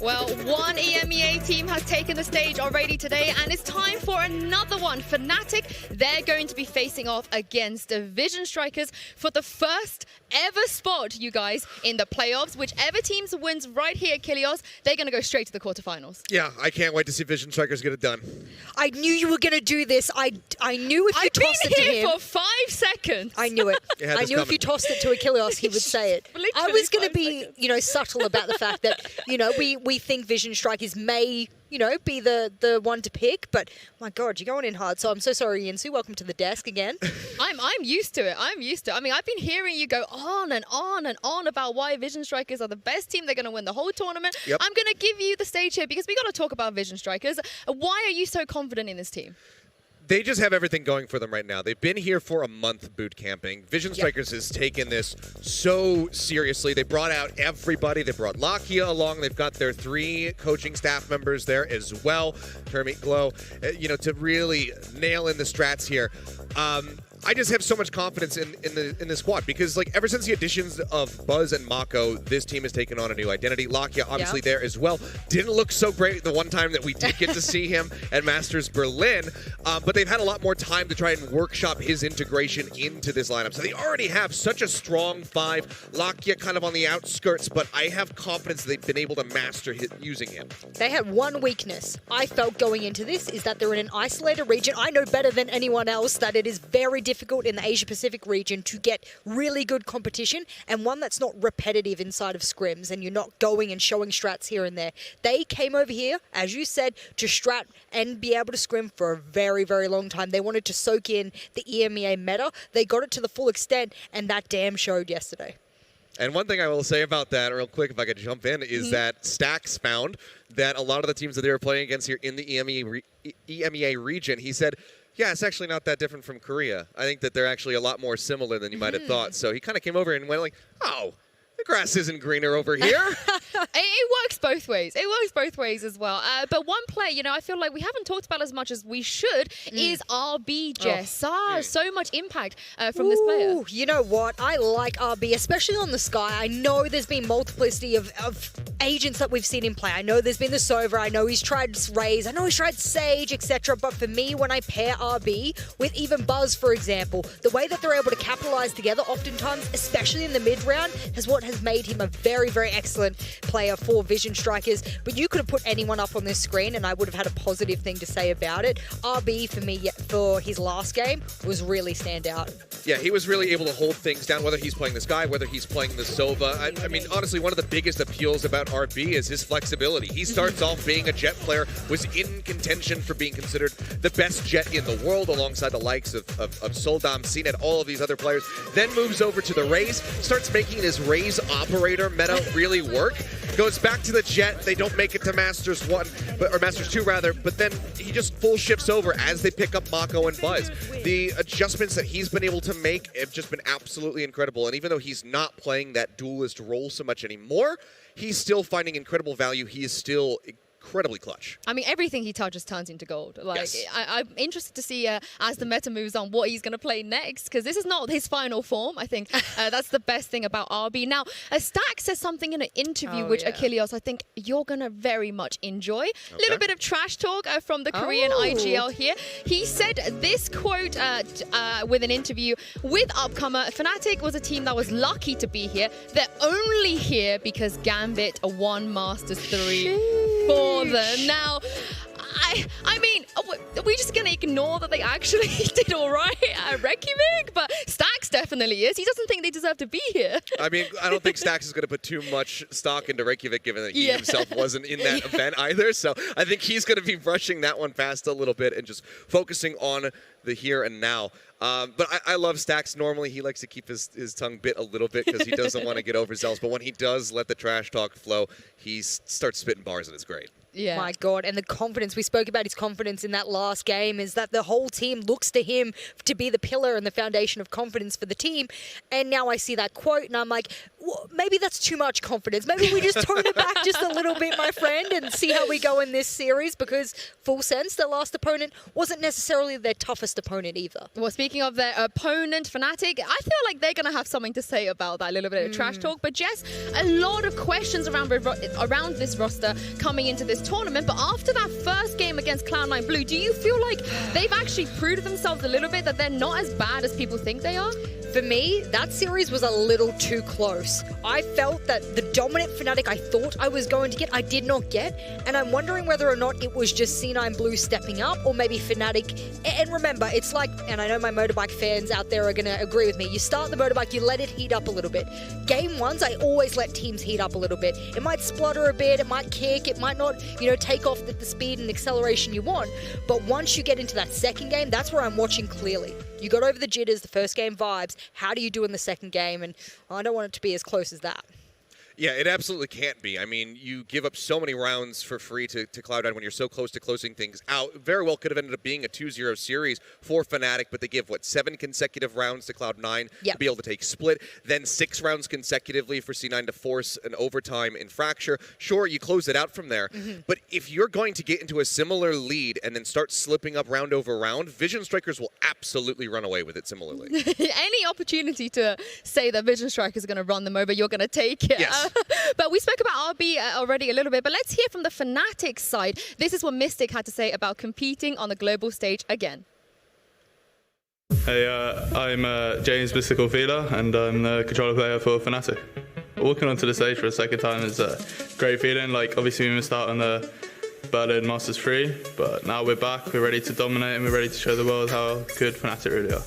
Well, one EMEA team has taken the stage already today, and it's time for another one. Fnatic, they're going to be facing off against the Vision Strikers for the first ever spot, you guys, in the playoffs. Whichever team wins right here at Kilios, they're going to go straight to the quarterfinals. Yeah, I can't wait to see Vision Strikers get it done. I knew you were going to do this. I knew if you tossed it to him. I've been here for 5 seconds. I knew it. I knew if you tossed it to Achilles, he would say it. I was going to be, subtle about the fact that, we think Vision Strikers may, be the one to pick, but my God, you're going in hard. So I'm so sorry, Yinsu. Welcome to the desk again. I'm used to it. I'm used to it. I mean, I've been hearing you go on and on and on about why Vision Strikers are the best team. They're going to win the whole tournament. Yep. I'm going to give you the stage here because we got to talk about Vision Strikers. Why are you so confident in this team? They just have everything going for them right now. They've been here for a month boot camping. Vision Strikers has taken this so seriously. They brought out everybody. They brought Lakia along. They've got their 3 coaching staff members there as well. Hermit Glow, to really nail in the strats here. I just have so much confidence in the squad because, ever since the additions of Buzz and Mako, this team has taken on a new identity. Lakia, obviously, there as well. Didn't look so great the one time that we did get to see him at Masters Berlin, but they've had a lot more time to try and workshop his integration into this lineup. So they already have such a strong 5. Lakia kind of on the outskirts, but I have confidence they've been able to master using him. They had one weakness I felt going into this is that they're in an isolated region. I know better than anyone else that it is very difficult in the Asia-Pacific region to get really good competition and one that's not repetitive inside of scrims and you're not going and showing strats here and there. They came over here, as you said, to strat and be able to scrim for a very, very long time. They wanted to soak in the EMEA meta. They got it to the full extent, and that damn showed yesterday. And one thing I will say about that, real quick, if I could jump in, is that Stax found that a lot of the teams that they were playing against here in the EMEA region, he said, yeah, it's actually not that different from Korea. I think that they're actually a lot more similar than you might have thought. So he kind of came over and went like, oh, the grass isn't greener over here. It works both ways. It works both ways as well. But one player, I feel like we haven't talked about as much as we should is RB, Jess. So much impact from this player. You know what? I like RB, especially on the Sky. I know there's been multiplicity of agents that we've seen him play. I know there's been the Sova. I know he's tried Raze. I know he's tried Sage, etc. But for me, when I pair RB with even Buzz, for example, the way that they're able to capitalize together oftentimes, especially in the mid-round, is what has made him a very, very excellent player for Vision Strikers. But you could have put anyone up on this screen and I would have had a positive thing to say about it. RB, for me, for his last game, was really stand out. Yeah, he was really able to hold things down, whether he's playing the Sky, whether he's playing the Sova. I mean, honestly, one of the biggest appeals about RB is his flexibility. He starts off being a Jet player, was in contention for being considered the best Jet in the world alongside the likes of Soldam, CNET, all of these other players, then moves over to the Raze, starts making his Raze operator meta really work, goes back to the Jet. They don't make it to Masters 1, or Masters 2 rather, but then he just full shifts over as they pick up Mako and Buzz. The adjustments that he's been able to make have just been absolutely incredible, and even though he's not playing that duelist role so much anymore, he's still finding incredible value. He is still incredibly clutch. I mean, everything he touches turns into gold. Yes. I'm interested to see as the meta moves on what he's going to play next, because this is not his final form. I think that's the best thing about RB. Now, Stack says something in an interview which Achilles I think you're going to very much enjoy. A little bit of trash talk from the Korean IGL here. He said this quote with an interview with Upcomer. Fnatic was a team that was lucky to be here. They're only here because Gambit won Masters 3 for them. Now, I mean, are we just going to ignore that they actually did all right at Reykjavik? But Stax definitely is. He doesn't think they deserve to be here. I mean, I don't think Stax is going to put too much stock into Reykjavik, given that he himself wasn't in that event either. So I think he's going to be brushing that one past a little bit and just focusing on the here and now. But I love Stax. Normally, he likes to keep his tongue bit a little bit because he doesn't want to get overzealous. But when he does let the trash talk flow, he starts spitting bars, and it's great. Yeah. My God, and the confidence, we spoke about his confidence in that last game, is that the whole team looks to him to be the pillar and the foundation of confidence for the team. And now I see that quote and I'm like, maybe that's too much confidence. Maybe we just tone it back just a little bit, my friend, and see how we go in this series, because full sense, their last opponent wasn't necessarily their toughest opponent either. Well, speaking of their opponent, Fnatic, I feel like they're going to have something to say about that, a little bit of trash talk. But Jess, a lot of questions around this roster coming into this tournament. But after that first game against Cloud9 Blue, do you feel like they've actually proved themselves a little bit, that they're not as bad as people think they are? For me, that series was a little too close. I felt that the dominant Fnatic I thought I was going to get, I did not get. And I'm wondering whether or not it was just C9 Blue stepping up, or maybe Fnatic. And remember, it's like, and I know my motorbike fans out there are going to agree with me, you start the motorbike, you let it heat up a little bit. Game ones, I always let teams heat up a little bit. It might splutter a bit, it might kick, it might not, take off at the speed and acceleration you want. But once you get into that second game, that's where I'm watching clearly. You got over the jitters, the first game vibes. How do you do in the second game? And I don't want it to be as close as that. Yeah, it absolutely can't be. I mean, you give up so many rounds for free to Cloud9 when you're so close to closing things out. Very well could have ended up being a 2-0 series for Fnatic, but they give, 7 consecutive rounds to Cloud9 to be able to take split, then 6 rounds consecutively for C9 to force an overtime in Fracture. Sure, you close it out from there, but if you're going to get into a similar lead and then start slipping up round over round, Vision Strikers will absolutely run away with it similarly. Any opportunity to say that Vision Strikers are going to run them over, you're going to take it. Yes. But we spoke about RB already a little bit, but let's hear from the Fnatic side. This is what Mystic had to say about competing on the global stage again. Hey, I'm James Mystical Feeler, and I'm the controller player for Fnatic. Walking onto the stage for a second time is a great feeling. Obviously we missed out on the Berlin Masters 3, but now we're back, we're ready to dominate, and we're ready to show the world how good Fnatic really are.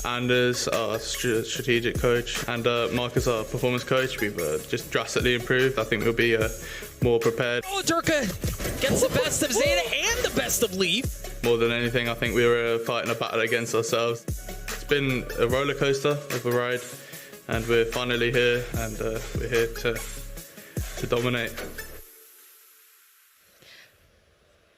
Anders, our strategic coach, and Marcus, our performance coach, we've just drastically improved. I think we'll be more prepared. Oh, Durka gets the best of Zeta and the best of Leaf. More than anything, I think we were fighting a battle against ourselves. It's been a roller coaster of a ride, and we're finally here, and we're here to dominate.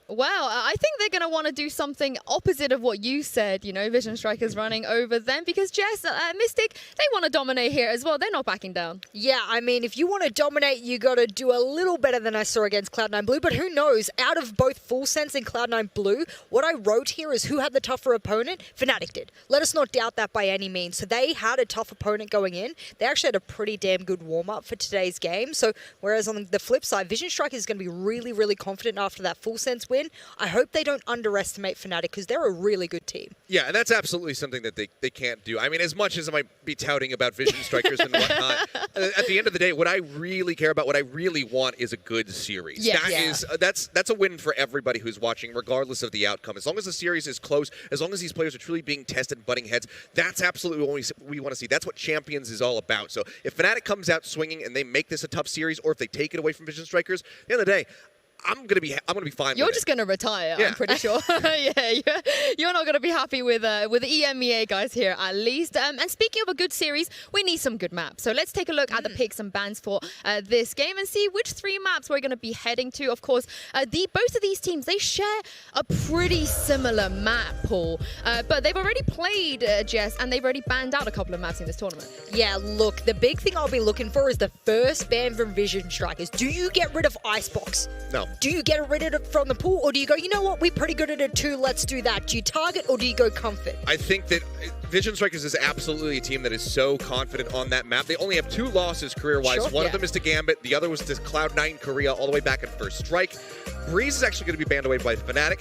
Well, I think they're going to want to do something opposite of what you said, Vision Strikers running over them, because Jess, Mystic, they want to dominate here as well. They're not backing down. Yeah, I mean, if you want to dominate, you got to do a little better than I saw against Cloud9 Blue, but who knows? Out of both Full Sense and Cloud9 Blue, what I wrote here is who had the tougher opponent? Fnatic did. Let us not doubt that by any means. So they had a tough opponent going in. They actually had a pretty damn good warm-up for today's game. So whereas on the flip side, Vision Strikers is going to be really, really confident after that Full Sense win. I hope they don't underestimate Fnatic, because they're a really good team. Yeah, and that's absolutely something that they can't do. I mean, as much as I might be touting about Vision Strikers and whatnot, at the end of the day, what I really care about, what I really want is a good series. Yeah. That's a win for everybody who's watching, regardless of the outcome. As long as the series is close, as long as these players are truly being tested and butting heads, that's absolutely what we want to see. That's what Champions is all about. So if Fnatic comes out swinging and they make this a tough series, or if they take it away from Vision Strikers, at the end of the day, I'm gonna be fine. You're with just gonna retire, Yeah. I'm pretty sure. You're not gonna be happy with the EMEA guys here, at least. And speaking of a good series, we need some good maps. So let's take a look at the picks and bans for this game and see which 3 maps we're gonna be heading to. Of course, both of these teams, they share a pretty similar map pool, but they've already played Jess, and they've already banned out a couple of maps in this tournament. Yeah, look, the big thing I'll be looking for is the first ban from Vision Strikers. Do you get rid of Icebox? No. Do you get rid of it from the pool, or do you go, you know what, we're pretty good at it too, let's do that? Do you target, or do you go comfort? I think that Vision Strikers is absolutely a team that is so confident on that map. They only have 2 losses career-wise. Sure, One of them is to Gambit. The other was to Cloud9 Korea all the way back at First Strike. Breeze is actually going to be banned away by Fnatic.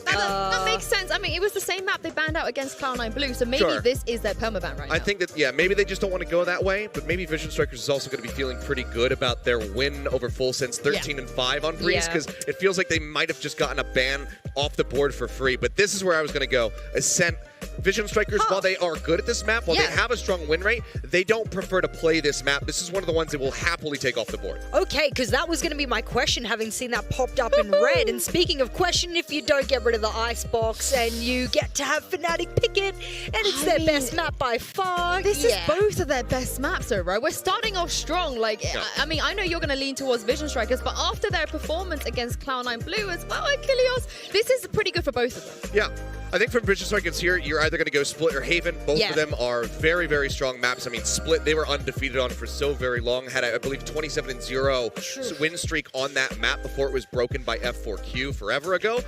That makes sense. I mean, it was the same map they banned out against Cloud9 Blue, so maybe this is their permaban right now. I think that, maybe they just don't want to go that way, but maybe Vision Strikers is also going to be feeling pretty good about their win over Full Sense 13-5 on Breeze, because it feels like they might have just gotten a ban off the board for free. But this is where I was going to go. Ascent. Vision Strikers, while they are good at this map, while they have a strong win rate, they don't prefer to play this map. This is one of the ones that will happily take off the board. Okay, because that was going to be my question, having seen that popped up in red. And speaking of question, if you don't get rid of the Icebox and you get to have Fnatic pick it, and it's their best map by far. This is both of their best maps, though, right? We're starting off strong. I mean, I know you're going to lean towards Vision Strikers, but after their performance against Cloud9 Blue as well, Achilles, this is pretty good for both of them. Yeah. I think from Vision Strikers here, you're either going to go Split or Haven. Both of them are very, very strong maps. I mean, Split, they were undefeated on for so very long. Had, I believe, 27-0 win streak on that map before it was broken by F4Q forever ago.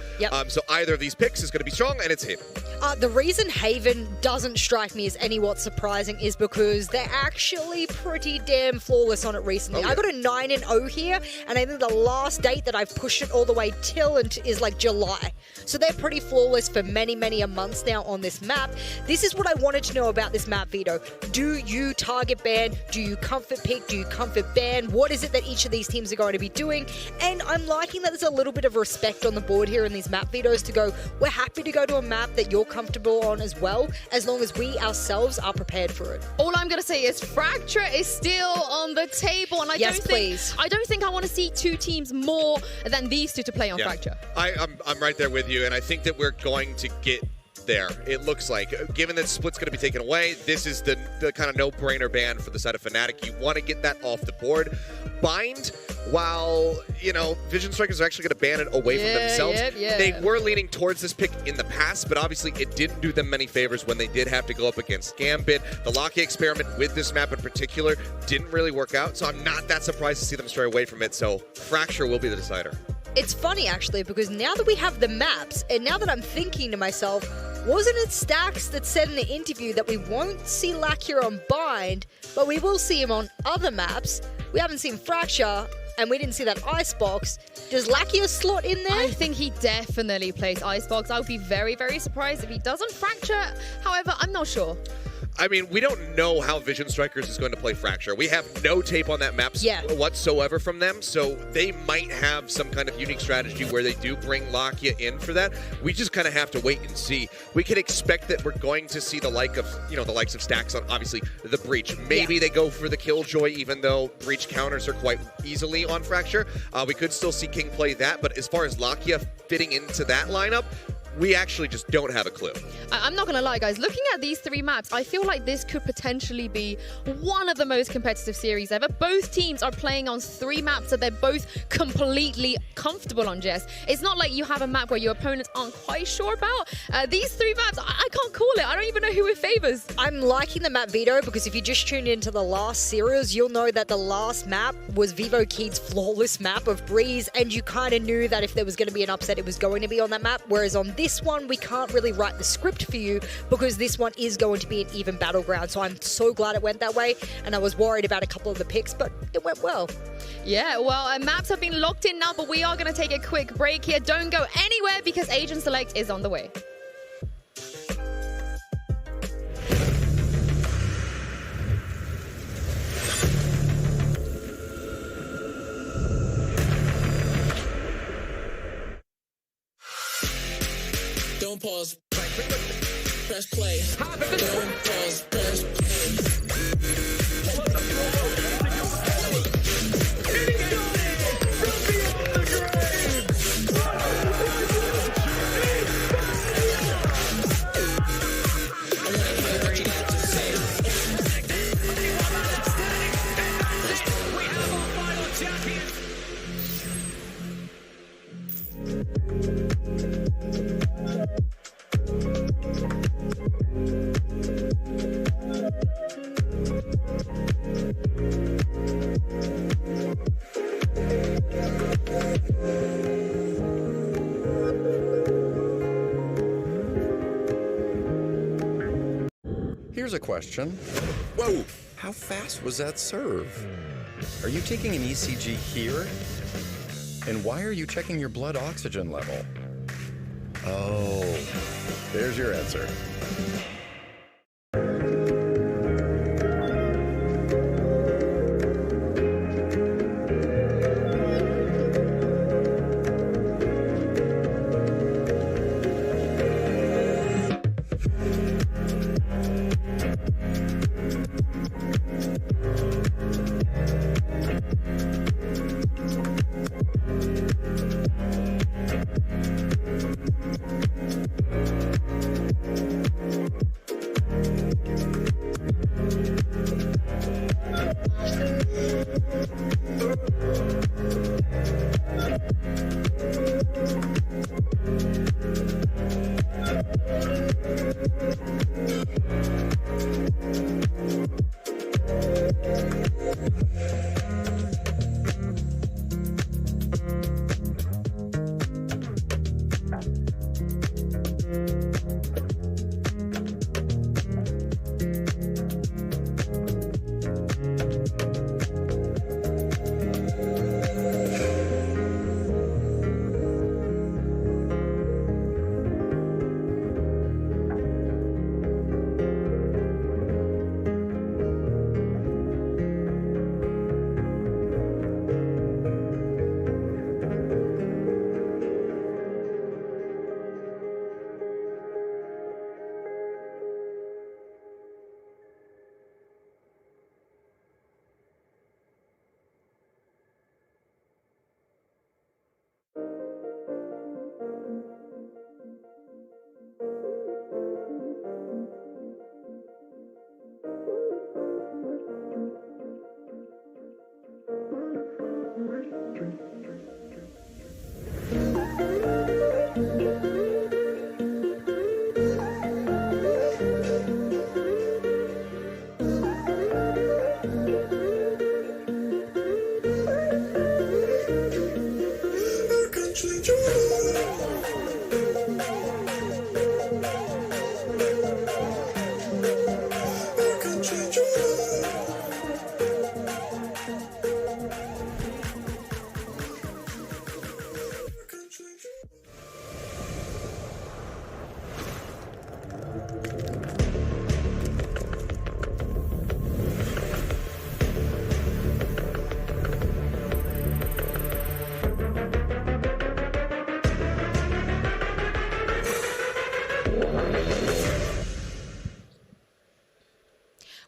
So either of these picks is going to be strong, and it's Haven. The reason Haven doesn't strike me as anywhat surprising is because they're actually pretty damn flawless on it recently. I got a 9-0 here, and I think the last date that I've pushed it all the way till is like July. So they're pretty flawless for many a months now on this map. This is what I wanted to know about this map, Vito. Do you target ban? Do you comfort pick? Do you comfort ban? What is it that each of these teams are going to be doing? And I'm liking that there's a little bit of respect on the board here in these map Vitos to go, we're happy to go to a map that you're comfortable on as well, as long as we ourselves are prepared for it. All I'm going to say is Fracture is still on the table, and I don't think I want to see two teams more than these two to play on Fracture. I'm right there with you, and I think that we're going to get there. It looks like, given that Split's going to be taken away, this is the kind of no-brainer ban for the side of Fnatic. You want to get that off the board. Bind, while, you know, Vision Strikers are actually going to ban it away from themselves. They were leaning towards this pick in the past, but obviously it didn't do them many favors when they did have to go up against Gambit. The Locky experiment with this map in particular didn't really work out, so I'm not that surprised to see them stray away from it, so Fracture will be the decider. It's funny, actually, because now that we have the maps, and now that I'm thinking to myself, wasn't it Stacks that said in the interview that we won't see Lakia on Bind, but we will see him on other maps? We haven't seen Fracture, and we didn't see that Icebox. Does Lakia slot in there? I think he definitely plays Icebox. I would be very surprised if he doesn't. Fracture, however, I'm not sure. I mean, we don't know how Vision Strikers is going to play Fracture. We have no tape on that map whatsoever from them, so they might have some kind of unique strategy where they do bring Lakia in for that. We just kind of have to wait and see. We can expect that we're going to see the likes of Stacks on, obviously, the Breach. Maybe they go for the Killjoy, even though Breach counters are quite easily on Fracture. We could still see King play that, but as far as Lakia fitting into that lineup, we actually just don't have a clue. I'm not going to lie, guys. Looking at these three maps, I feel like this could potentially be one of the most competitive series ever. Both teams are playing on three maps that they're both completely comfortable on, Jess. It's not like you have a map where your opponents aren't quite sure about. These three maps, I can't call it. I don't even know who it favors. I'm liking the map Vito because if you just tuned into the last series, you'll know that the last map was Vivo Keed's flawless map of Breeze, and you kind of knew that if there was going to be an upset, it was going to be on that map, whereas on this one, we can't really write the script for you because this one is going to be an even battleground. So I'm so glad it went that way, and I was worried about a couple of the picks, but it went well. Yeah, well, maps have been locked in now, but we are going to take a quick break here. Don't go anywhere because Agent Select is on the way. Don't pause. Press play. Don't pause. Press play. Here's a question. Whoa, how fast was that serve? Are you taking an ECG here? And why are you checking your blood oxygen level? Oh, there's your answer.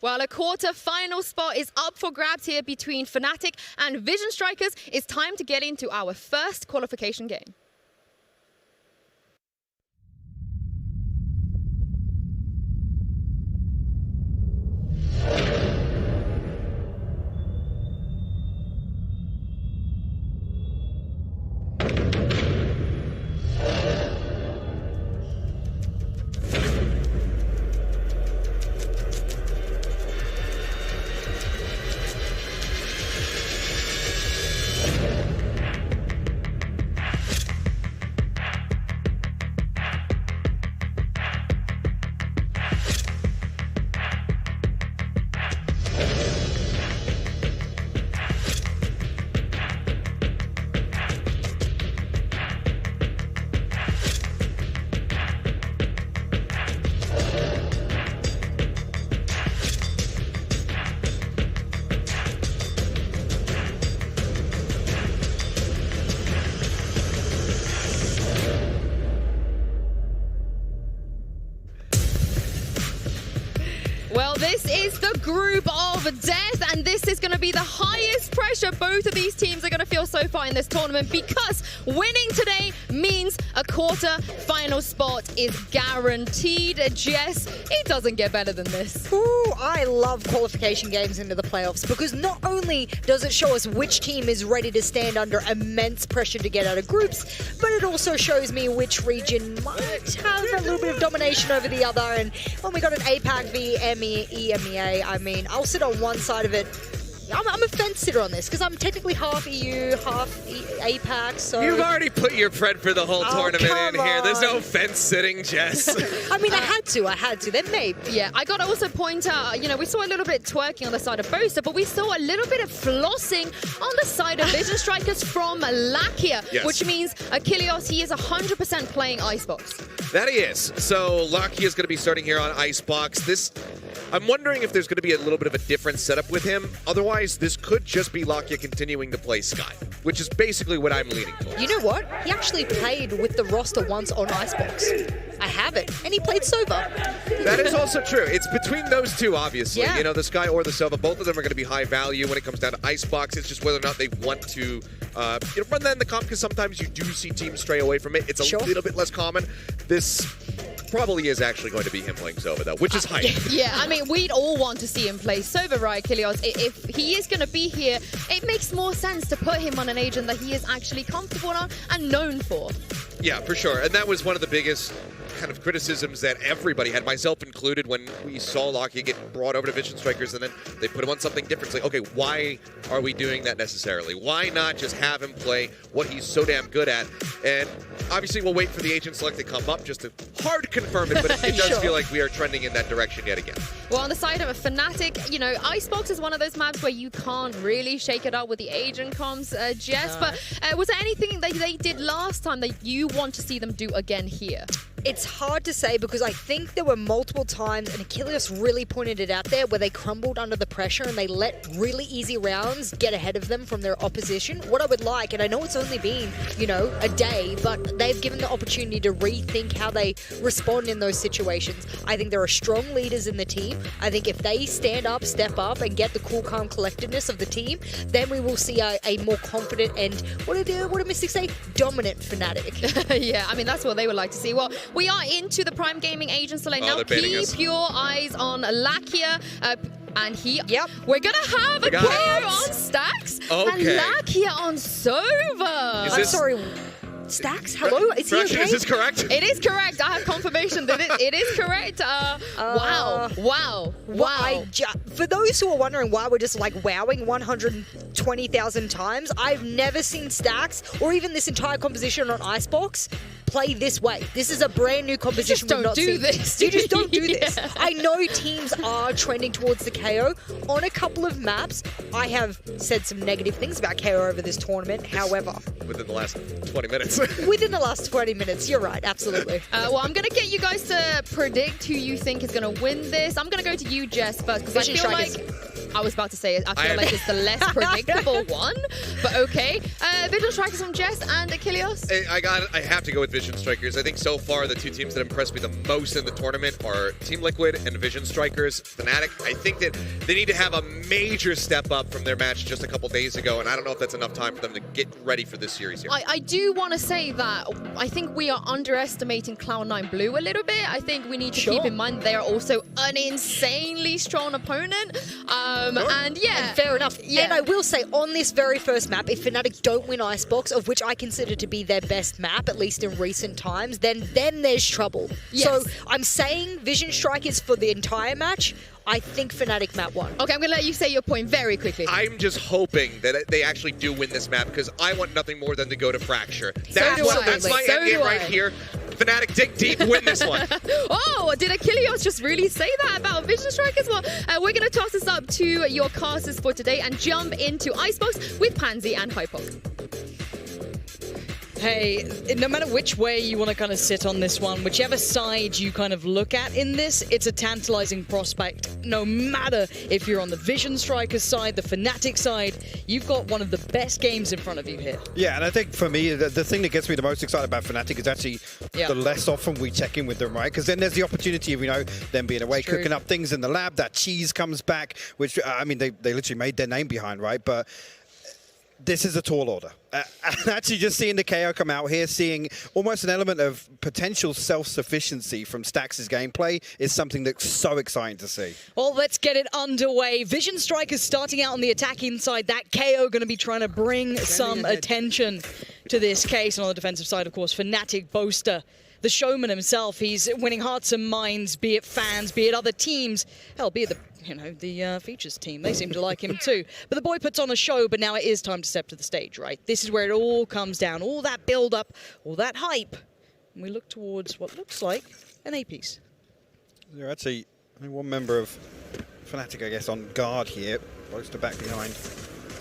Well, a quarter-final spot is up for grabs here between Fnatic and Vision Strikers. It's time to get into our first qualification game. Well, this is the group of death, and this is going to be the highest pressure both of these teams are going to feel so far in this tournament, because winning today means a quarter-final spot is guaranteed. Jess, it doesn't get better than this. Ooh, I love qualification games into the playoffs, because not only does it show us which team is ready to stand under immense pressure to get out of groups, but it also shows me which region might have a little bit of domination over the other. And when we got an APAC v EMEA, I mean, I'll sit on one side of it. I'm a fence sitter on this, because I'm technically half EU, half APAC, so... You've already put your friend for the whole tournament in here. There's no fence sitting, Jess. I mean, I had to. Then maybe. Yeah, I got to also point out, you know, we saw a little bit twerking on the side of Boaster, but we saw a little bit of flossing on the side of Vision Strikers from Lakia, Yes. which means Achilles, he is 100% playing Icebox. That he is. So Lakia is going to be starting here on Icebox. I'm wondering if there's going to be a little bit of a different setup with him. Otherwise, this could just be Lakia continuing to play Sky, which is basically what I'm leaning towards. You know what? He actually played with the roster once on Icebox. I have it. And he played Sova. That is also true. It's between those two, obviously. Yeah. You know, the Sky or the Sova, both of them are going to be high value when it comes down to Icebox. It's just whether or not they want to run that in the comp, because sometimes you do see teams stray away from it. It's a little bit less common. This probably is actually going to be him playing Sova, though, which is hype. Yeah, I mean, we'd all want to see him play Sova, right, Kilios? If he is going to be here, it makes more sense to put him on an agent that he is actually comfortable on and known for. Yeah, for sure. And that was one of the biggest kind of criticisms that everybody had, myself included, when we saw Lakia get brought over to Vision Strikers and then they put him on something different. It's like, okay, why are we doing that necessarily? Why not just have him play what he's so damn good at? And obviously we'll wait for the agent select to come up just to hard confirm it, but it does feel like we are trending in that direction yet again. Well, on the side of a Fnatic, you know, Icebox is one of those maps where you can't really shake it up with the agent comms, Jess, but was there anything that they did last time that you want to see them do again here? It's hard to say, because I think there were multiple times, and Achilles really pointed it out there, where they crumbled under the pressure and they let really easy rounds get ahead of them from their opposition. What I would like, and I know it's only been, you know, a day, but they've given the opportunity to rethink how they respond in those situations. I think there are strong leaders in the team. I think if they stand up, step up, and get the cool, calm collectedness of the team, then we will see a more confident and, what did Mystic say? Dominant Fnatic. Yeah, I mean, that's what they would like to see. Well, we are into the Prime Gaming agents lane now. Keep your eyes on Lakia. And we're going to have a KO on Stacks and Lakia on Sova. I'm sorry. Stacks, hello? Is he okay? Is this correct? It is correct. I have confirmation that it is correct. Wow. For those who are wondering why we're just like wowing 120,000 times, I've never seen Stacks or even this entire composition on Icebox play this way. This is a brand new composition. You just don't do this. You just don't do this. I know teams are trending towards the KO. On a couple of maps, I have said some negative things about KO over this tournament. However, within the last 20 minutes. Within the last 20 minutes, you're right, absolutely. Well, I'm going to get you guys to predict who you think is going to win this. I'm going to go to you, Jess, first, because I feel like I was about to say, I feel like it's the less predictable one, but okay. Vision Strikers from Jess and Achilles. I have to go with Vision Strikers. I think so far the two teams that impressed me the most in the tournament are Team Liquid and Vision Strikers. Fnatic, I think that they need to have a major step up from their match just a couple days ago, and I don't know if that's enough time for them to get ready for this series here. I do want to say that I think we are underestimating Cloud9 Blue a little bit. I think we need to keep in mind they are also an insanely strong opponent. And yeah. And fair enough. Yeah. And I will say, on this very first map, if Fnatic don't win Icebox, of which I consider to be their best map, at least in recent times, then there's trouble. Yes. So I'm saying Vision Strikers for the entire match. I think Fnatic map 1. Okay, I'm going to let you say your point very quickly. I'm just hoping that they actually do win this map because I want nothing more than to go to Fracture. That's my end game right here. Fnatic, dig deep, win this one. Oh, did Achilles just really say that about Vision Strikers? Well, we're going to toss this up to your casters for today and jump into Icebox with Pansy and Hypok. Hey, no matter which way you want to kind of sit on this one, whichever side you kind of look at in this, it's a tantalizing prospect. No matter if you're on the Vision Strikers side, the Fnatic side, you've got one of the best games in front of you here. Yeah, and I think for me, the thing that gets me the most excited about Fnatic is actually the less often we check in with them, right? Because then there's the opportunity of, them being away, cooking up things in the lab, that cheese comes back, which, I mean, they literally made their name behind, right? But this is a tall order. And actually just seeing the KO come out here, seeing almost an element of potential self-sufficiency from Stax' gameplay is something that's so exciting to see. Well, let's get it underway. Vision Strikers starting out on the attacking side. That KO going to be trying to bring some attention to this case. And on the defensive side, of course, Fnatic Boaster, the showman himself. He's winning hearts and minds, be it fans, be it other teams. Hell, be it the features team. They seem to like him too. But the boy puts on a show, but now it is time to step to the stage, right? This is where it all comes down. All that build-up, all that hype. And we look towards what looks like an A-piece. There are actually one member of Fnatic, I guess, on guard here. Boaster back behind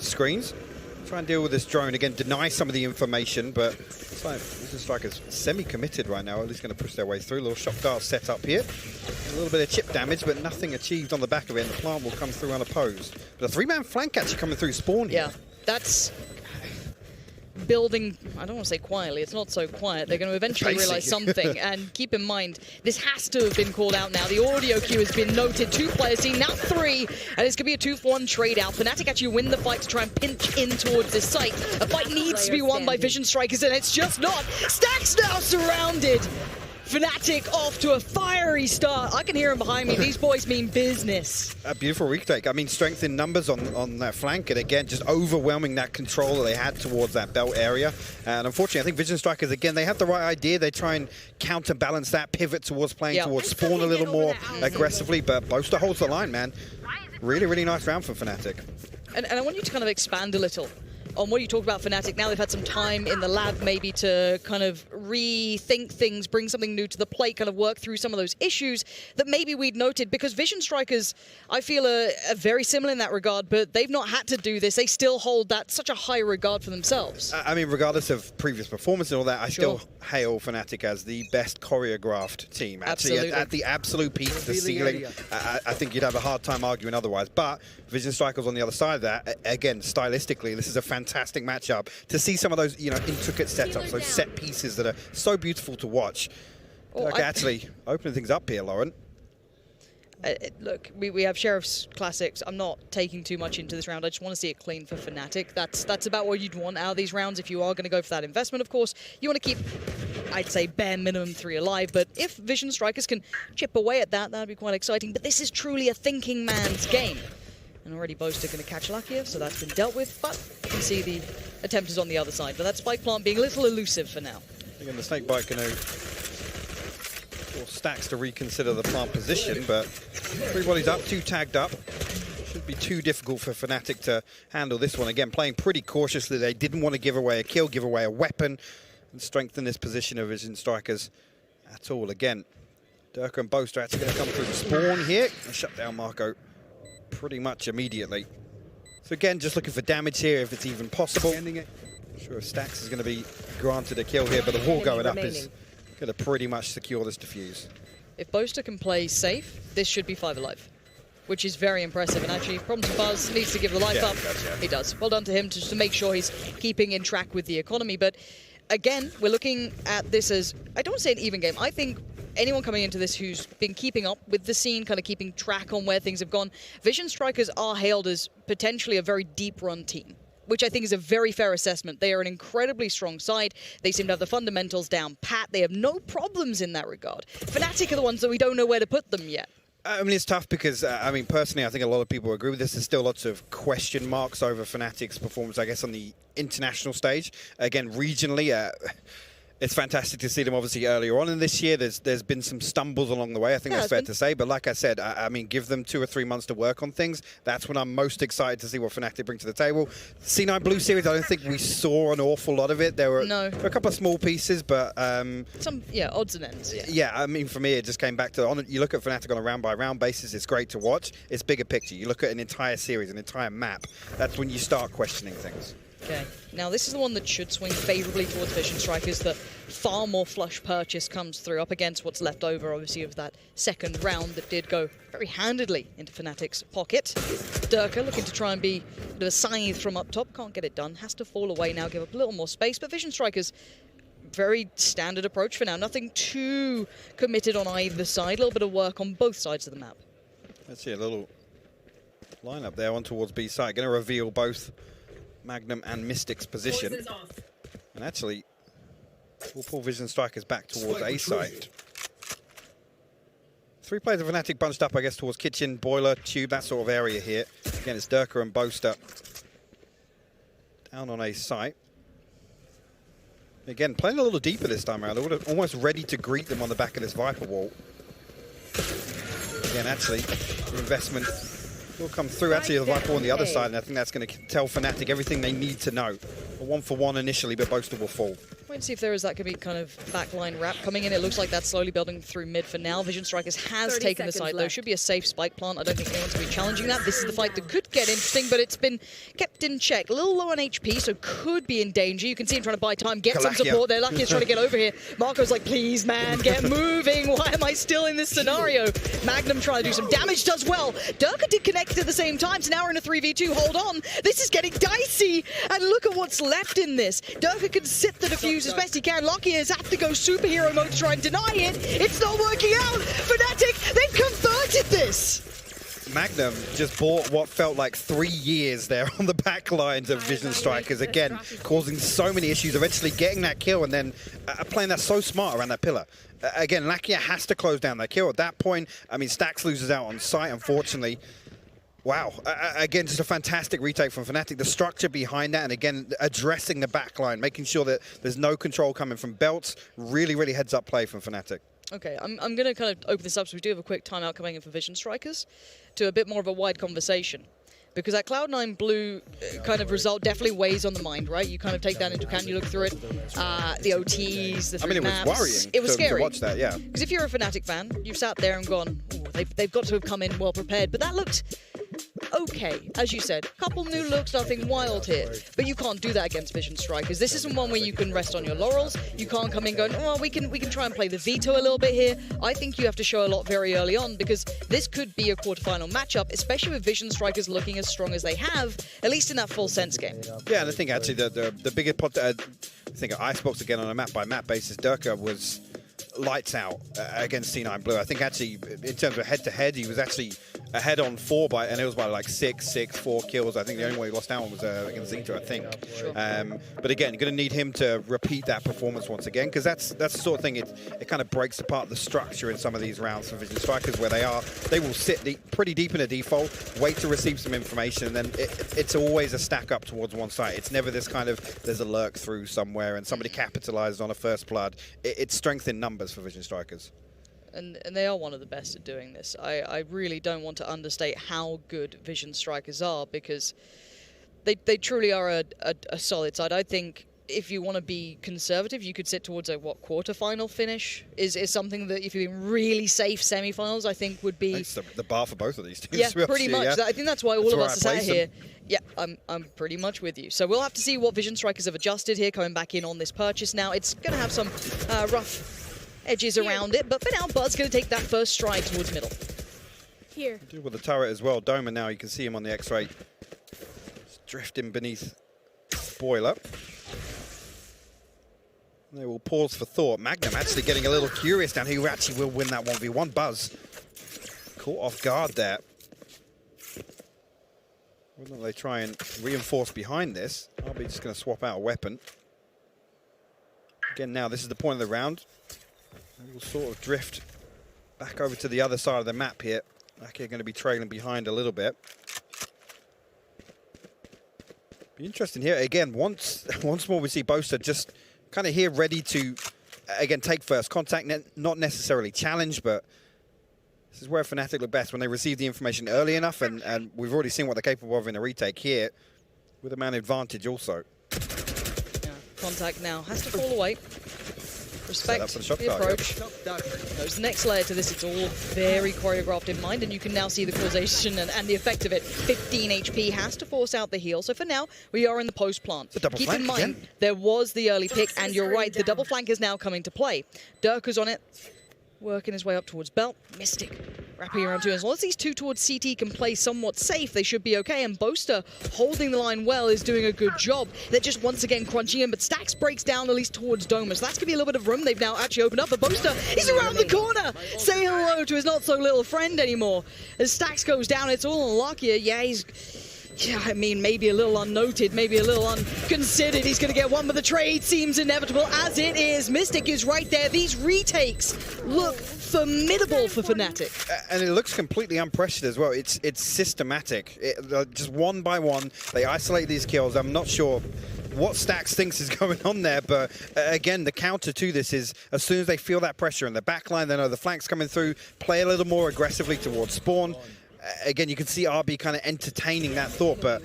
screens. Try and deal with this drone. Again, deny some of the information, but it's like Vision Strikers semi-committed right now. At least going to push their way through. A little shock dart set up here. A little bit of chip damage, but nothing achieved on the back of it. And the plant will come through unopposed. But a 3-man flank actually coming through spawn here. Yeah, that's building, I don't want to say quietly, it's not so quiet. They're going to eventually realize something. And keep in mind, this has to have been called out now. The audio cue has been noted. 2 players seen, now 3. And it's going to be a 2-for-1 trade out. Fnatic actually win the fight to try and pinch in towards this site. A fight needs to be won by Vision Strikers, and it's just not. Stax now surrounded. Fnatic off to a fiery start. I can hear them behind me. These boys mean business. A beautiful retake. I mean, strength in numbers on that flank, and again, just overwhelming that control that they had towards that belt area. And unfortunately, I think Vision Strikers, again, they have the right idea. They try and counterbalance that, pivot towards playing towards spawn a little more aggressively, but Boaster holds the line, man. Really, really nice round for Fnatic. And I want you to kind of expand a little on what you talked about Fnatic. Now they've had some time in the lab maybe to kind of rethink things, bring something new to the plate, kind of work through some of those issues that maybe we'd noted, because Vision Strikers, I feel, are very similar in that regard, but they've not had to do this. They still hold that such a high regard for themselves. I mean, regardless of previous performance and all that, I still hail Fnatic as the best choreographed team. Actually, at the absolute peak, the ceiling, I think you'd have a hard time arguing otherwise. But Vision Strikers on the other side of that, again, stylistically, this is a fantastic matchup to see some of those, intricate setups, those set pieces that are so beautiful to watch. Actually opening things up here, Lauren. Look, we have Sheriff's Classics. I'm not taking too much into this round. I just want to see it clean for Fnatic. That's about what you'd want out of these rounds if you are going to go for that investment, of course. You want to keep, I'd say, bare minimum 3 alive. But if Vision Strikers can chip away at that, that'd be quite exciting. But this is truly a thinking man's game. And already Boaster going to catch Luckier, so that's been dealt with. But you can see the attempt is on the other side. But that spike plant being a little elusive for now. Again, the Snakebite going to force Stax to reconsider the plant position, but everybody's up, 2 tagged up. Should be too difficult for Fnatic to handle this one. Again, playing pretty cautiously. They didn't want to give away a kill, give away a weapon, and strengthen this position of Vision Strikers at all. Again, Durka and Boaster actually going to come through the spawn here and shut down Marco pretty much immediately. So again, just looking for damage here if it's even possible. I'm sure if Stax is going to be granted a kill here, but the wall going up is going to pretty much secure this defuse. If Boaster can play safe, this should be 5 alive. which is very impressive. And actually, Problems with Buzz needs to give the life up. He does. Well done to him just to make sure he's keeping in track with the economy. But again, we're looking at this as, I don't want to say an even game. I think anyone coming into this who's been keeping up with the scene, kind of keeping track on where things have gone, Vision Strikers are hailed as potentially a very deep-run team, which I think is a very fair assessment. They are an incredibly strong side. They seem to have the fundamentals down pat. They have no problems in that regard. Fnatic are the ones that we don't know where to put them yet. I mean, it's tough because, I mean, personally, I think a lot of people agree with this. There's still lots of question marks over Fnatic's performance, I guess, on the international stage. Again, regionally, it's fantastic to see them obviously earlier on in this year. There's been some stumbles along the way. I think that's fair to say. But like I said, I mean, give them 2 or 3 months to work on things. That's when I'm most excited to see what Fnatic bring to the table. C9 Blue series, I don't think we saw an awful lot of it. There were a couple of small pieces, but some odds and ends. Yeah, I mean, for me, it just came back to you look at Fnatic on a round-by-round basis. It's great to watch. It's bigger picture. You look at an entire series, an entire map. That's when you start questioning things. Okay, now this is the one that should swing favourably towards Vision Strikers, that far more flush purchase comes through up against what's left over, obviously, of that second round that did go very handedly into Fnatic's pocket. Durka looking to try and be a bit of a scythe from up top, can't get it done, has to fall away now, give up a little more space, but Vision Strikers, very standard approach for now, nothing too committed on either side, a little bit of work on both sides of the map. Let's see a little lineup there on towards B side, going to reveal both Magnum and Mystic's position. And actually, we'll pull Vision Strikers back towards A site. 3 players of Fnatic bunched up, I guess, towards kitchen, boiler, tube, that sort of area here. Again, it's Durka and Boaster down on A site. Again, playing a little deeper this time around. They're almost ready to greet them on the back of this Viper wall. Again, actually, the investment will come through. Actually, the Viper on the other side, and I think that's going to tell Fnatic everything they need to know. A 1-for-1 initially, but Boaster will fall. Wait and see if there is that could be kind of backline wrap coming in. It looks like that's slowly building through mid for now. Vision Strikers has taken the site, though. Should be a safe spike plant. I don't think anyone's going to be challenging that. This is the fight that could get interesting, but it's been kept in check. A little low on HP, so could be in danger. You can see him trying to buy time, get some support there. Lucky's trying to get over here. Marco's like, please, man, get moving. Why am I still in this scenario? Magnum trying to do some damage, does well. Durka did connect at the same time, so now we're in a 3v2. Hold on. This is getting dicey, and look at what's left in this. Durka can sit the defuse as best he can. Lucky has had to go superhero mode to try and deny it. It's not working out. Fnatic, they've converted this. Magnum just bought what felt like 3 years there on the back lines of Vision Strikers, again, causing so many issues, eventually getting that kill and then playing that so smart around that pillar. Again, Lakia has to close down that kill. At that point, I mean, Stax loses out on sight, unfortunately. Wow, again, just a fantastic retake from Fnatic. The structure behind that, and again, addressing the backline, making sure that there's no control coming from belts. Really, really heads-up play from Fnatic. Okay, I'm going to kind of open this up, so we do have a quick timeout coming in for Vision Strikers to a bit more of a wide conversation. Because that Cloud9 Blue kind of result definitely weighs on the mind, right? You kind of take that into account, you look through it, the OTs, the three maps. It was worrying. It was scary to watch that, yeah. Because if you're a Fnatic fan, you've sat there and gone, ooh, they've got to have come in well prepared. But that looked okay, as you said. Couple new looks, nothing wild here. But you can't do that against Vision Strikers. This isn't one where you can rest on your laurels. You can't come in going, oh, we can try and play the veto a little bit here. I think you have to show a lot very early on, because this could be a quarterfinal matchup, especially with Vision Strikers looking as strong as they have, at least in that full sense game. Yeah, and I think actually the bigger pot, I think Icebox again on a map-by-map basis, Durka was lights out against C9 Blue. I think actually, in terms of head-to-head, he was actually ahead on 4 and it was by like 4 kills. I think the only way he lost that one was against Zito, I think. Sure. But again, going to need him to repeat that performance once again, because that's the sort of thing, it kind of breaks apart the structure in some of these rounds for Vision Strikers, where they will sit pretty deep in a default, wait to receive some information, and then it's always a stack up towards one side. It's never this kind of, there's a lurk through somewhere and somebody capitalizes on a first blood. It's strength in numbers for Vision Strikers. And they are one of the best at doing this. I really don't want to understate how good Vision Strikers are, because they truly are a solid side. I think if you want to be conservative, you could sit towards a quarterfinal finish is something that, if you're being really safe, semifinals, I think would be... It's the bar for both of these teams. Yeah, pretty much. Yeah. I think that's why all of us are sat here. Them. Yeah, I'm pretty much with you. So we'll have to see what Vision Strikers have adjusted here, coming back in on this purchase now. It's going to have some rough edges around it, but for now, Buzz going to take that first stride towards middle. Here. Do with the turret as well. Doma now, you can see him on the X-ray. Drifting beneath boiler. They will pause for thought. Magnum actually getting a little curious now who actually will win that 1v1. Buzz caught off guard there. Why don't they try and reinforce behind this? I'll be just going to swap out a weapon. Again, now this is the point of the round. We'll sort of drift back over to the other side of the map here. They're going to be trailing behind a little bit. Be interesting here. Again, once more we see Boaster just kind of here ready to, again, take first contact, not necessarily challenge, but this is where Fnatic look best, when they receive the information early enough, and we've already seen what they're capable of in a retake here, with a man advantage also. Yeah, contact now has to fall away. Respect the approach. There's the next layer to this. It's all very choreographed in mind, and you can now see the causation and the effect of it. 15 HP has to force out the heal. So for now, we are in the post plant. Keep in mind, there was the early pick, and you're right, the double flank is now coming to play. Durka's on it, working his way up towards Belt. Mystic wrapping around too. As long as these two towards CT can play somewhat safe, they should be okay. And Boaster, holding the line well, is doing a good job. They're just once again crunching in, but Stax breaks down at least towards Doma. So that's going to be a little bit of room. They've now actually opened up, but Boaster is around the corner, saying hello to his not-so-little friend anymore. As Stax goes down, it's all unlucky. Yeah, I mean, maybe a little unnoted, maybe a little unconsidered. He's going to get one, but the trade seems inevitable, as it is. Mystic is right there. These retakes look formidable for Fnatic. And it looks completely unpressured as well. It's systematic. Just one by one, they isolate these kills. I'm not sure what Stax thinks is going on there, but again, the counter to this is as soon as they feel that pressure in the backline, they know the flanks coming through, play a little more aggressively towards spawn. Again, you can see RB kind of entertaining that thought, but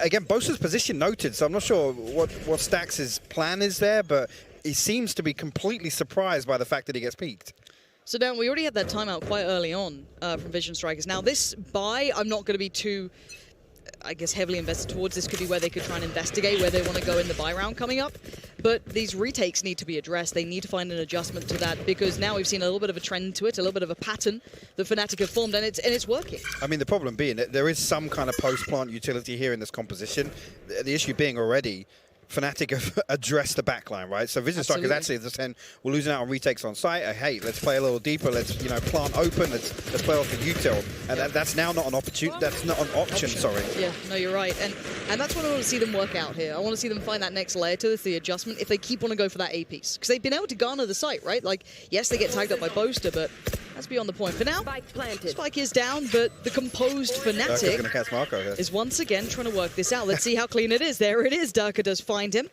again, Boaster's position noted, so I'm not sure what Stax's plan is there, but he seems to be completely surprised by the fact that he gets peeked. So Dan, we already had that timeout quite early on from Vision Strikers. Now this buy, I'm not going to be too, I guess, heavily invested towards. This could be where they could try and investigate where they want to go in the buy round coming up. But these retakes need to be addressed. They need to find an adjustment to that, because now we've seen a little bit of a trend to it, a little bit of a pattern that Fnatic have formed, and it's working. I mean, the problem being that there is some kind of post-plant utility here in this composition. The issue being already, Fnatic have addressed the backline, right? So Vision Strikers actually just saying, we're losing out on retakes on site. Hey, let's play a little deeper. Let's, plant open. Let's play off the util. And that's now not an opportunity. That's not an option. Sorry. Yeah, no, you're right. And that's what I want to see them work out here. I want to see them find that next layer to this, the adjustment, if they keep want to go for that A piece. Because they've been able to garner the site, right? Like, yes, they get tagged up by Boaster, but that's beyond the point. For now, Spike is down, but the composed Fnatic is once again trying to work this out. Let's see how clean it is. There it is. Durka does find him.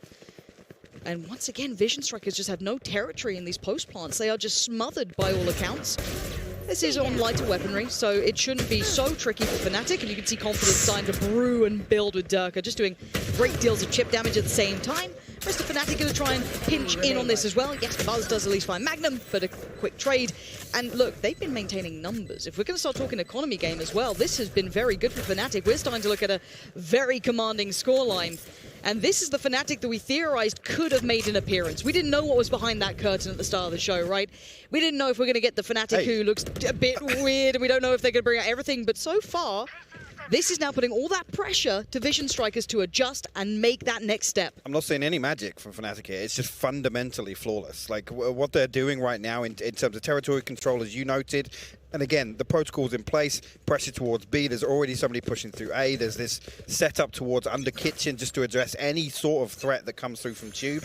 And once again, Vision Strikers just have no territory in these post plants. They are just smothered by all accounts. This is on lighter weaponry, so it shouldn't be so tricky for Fnatic, and you can see confidence starting to brew and build with Durka, just doing great deals of chip damage at the same time. Rest of Fnatic going to try and pinch in on this as well. Yes, Buzz does at least find Magnum, but a quick trade. And look, they've been maintaining numbers. If we're going to start talking economy game as well, this has been very good for Fnatic. We're starting to look at a very commanding scoreline. And this is the Fnatic that we theorized could have made an appearance. We didn't know what was behind that curtain at the start of the show, right? We didn't know if we're going to get the Fnatic who looks a bit weird, and we don't know if they're going to bring out everything. But so far, this is now putting all that pressure to Vision Strikers to adjust and make that next step. I'm not seeing any magic from Fnatic here. It's just fundamentally flawless. Like, what they're doing right now in terms of territory control, as you noted, and again, the protocol's in place, pressure towards B, there's already somebody pushing through A, there's this setup towards under kitchen just to address any sort of threat that comes through from Tube.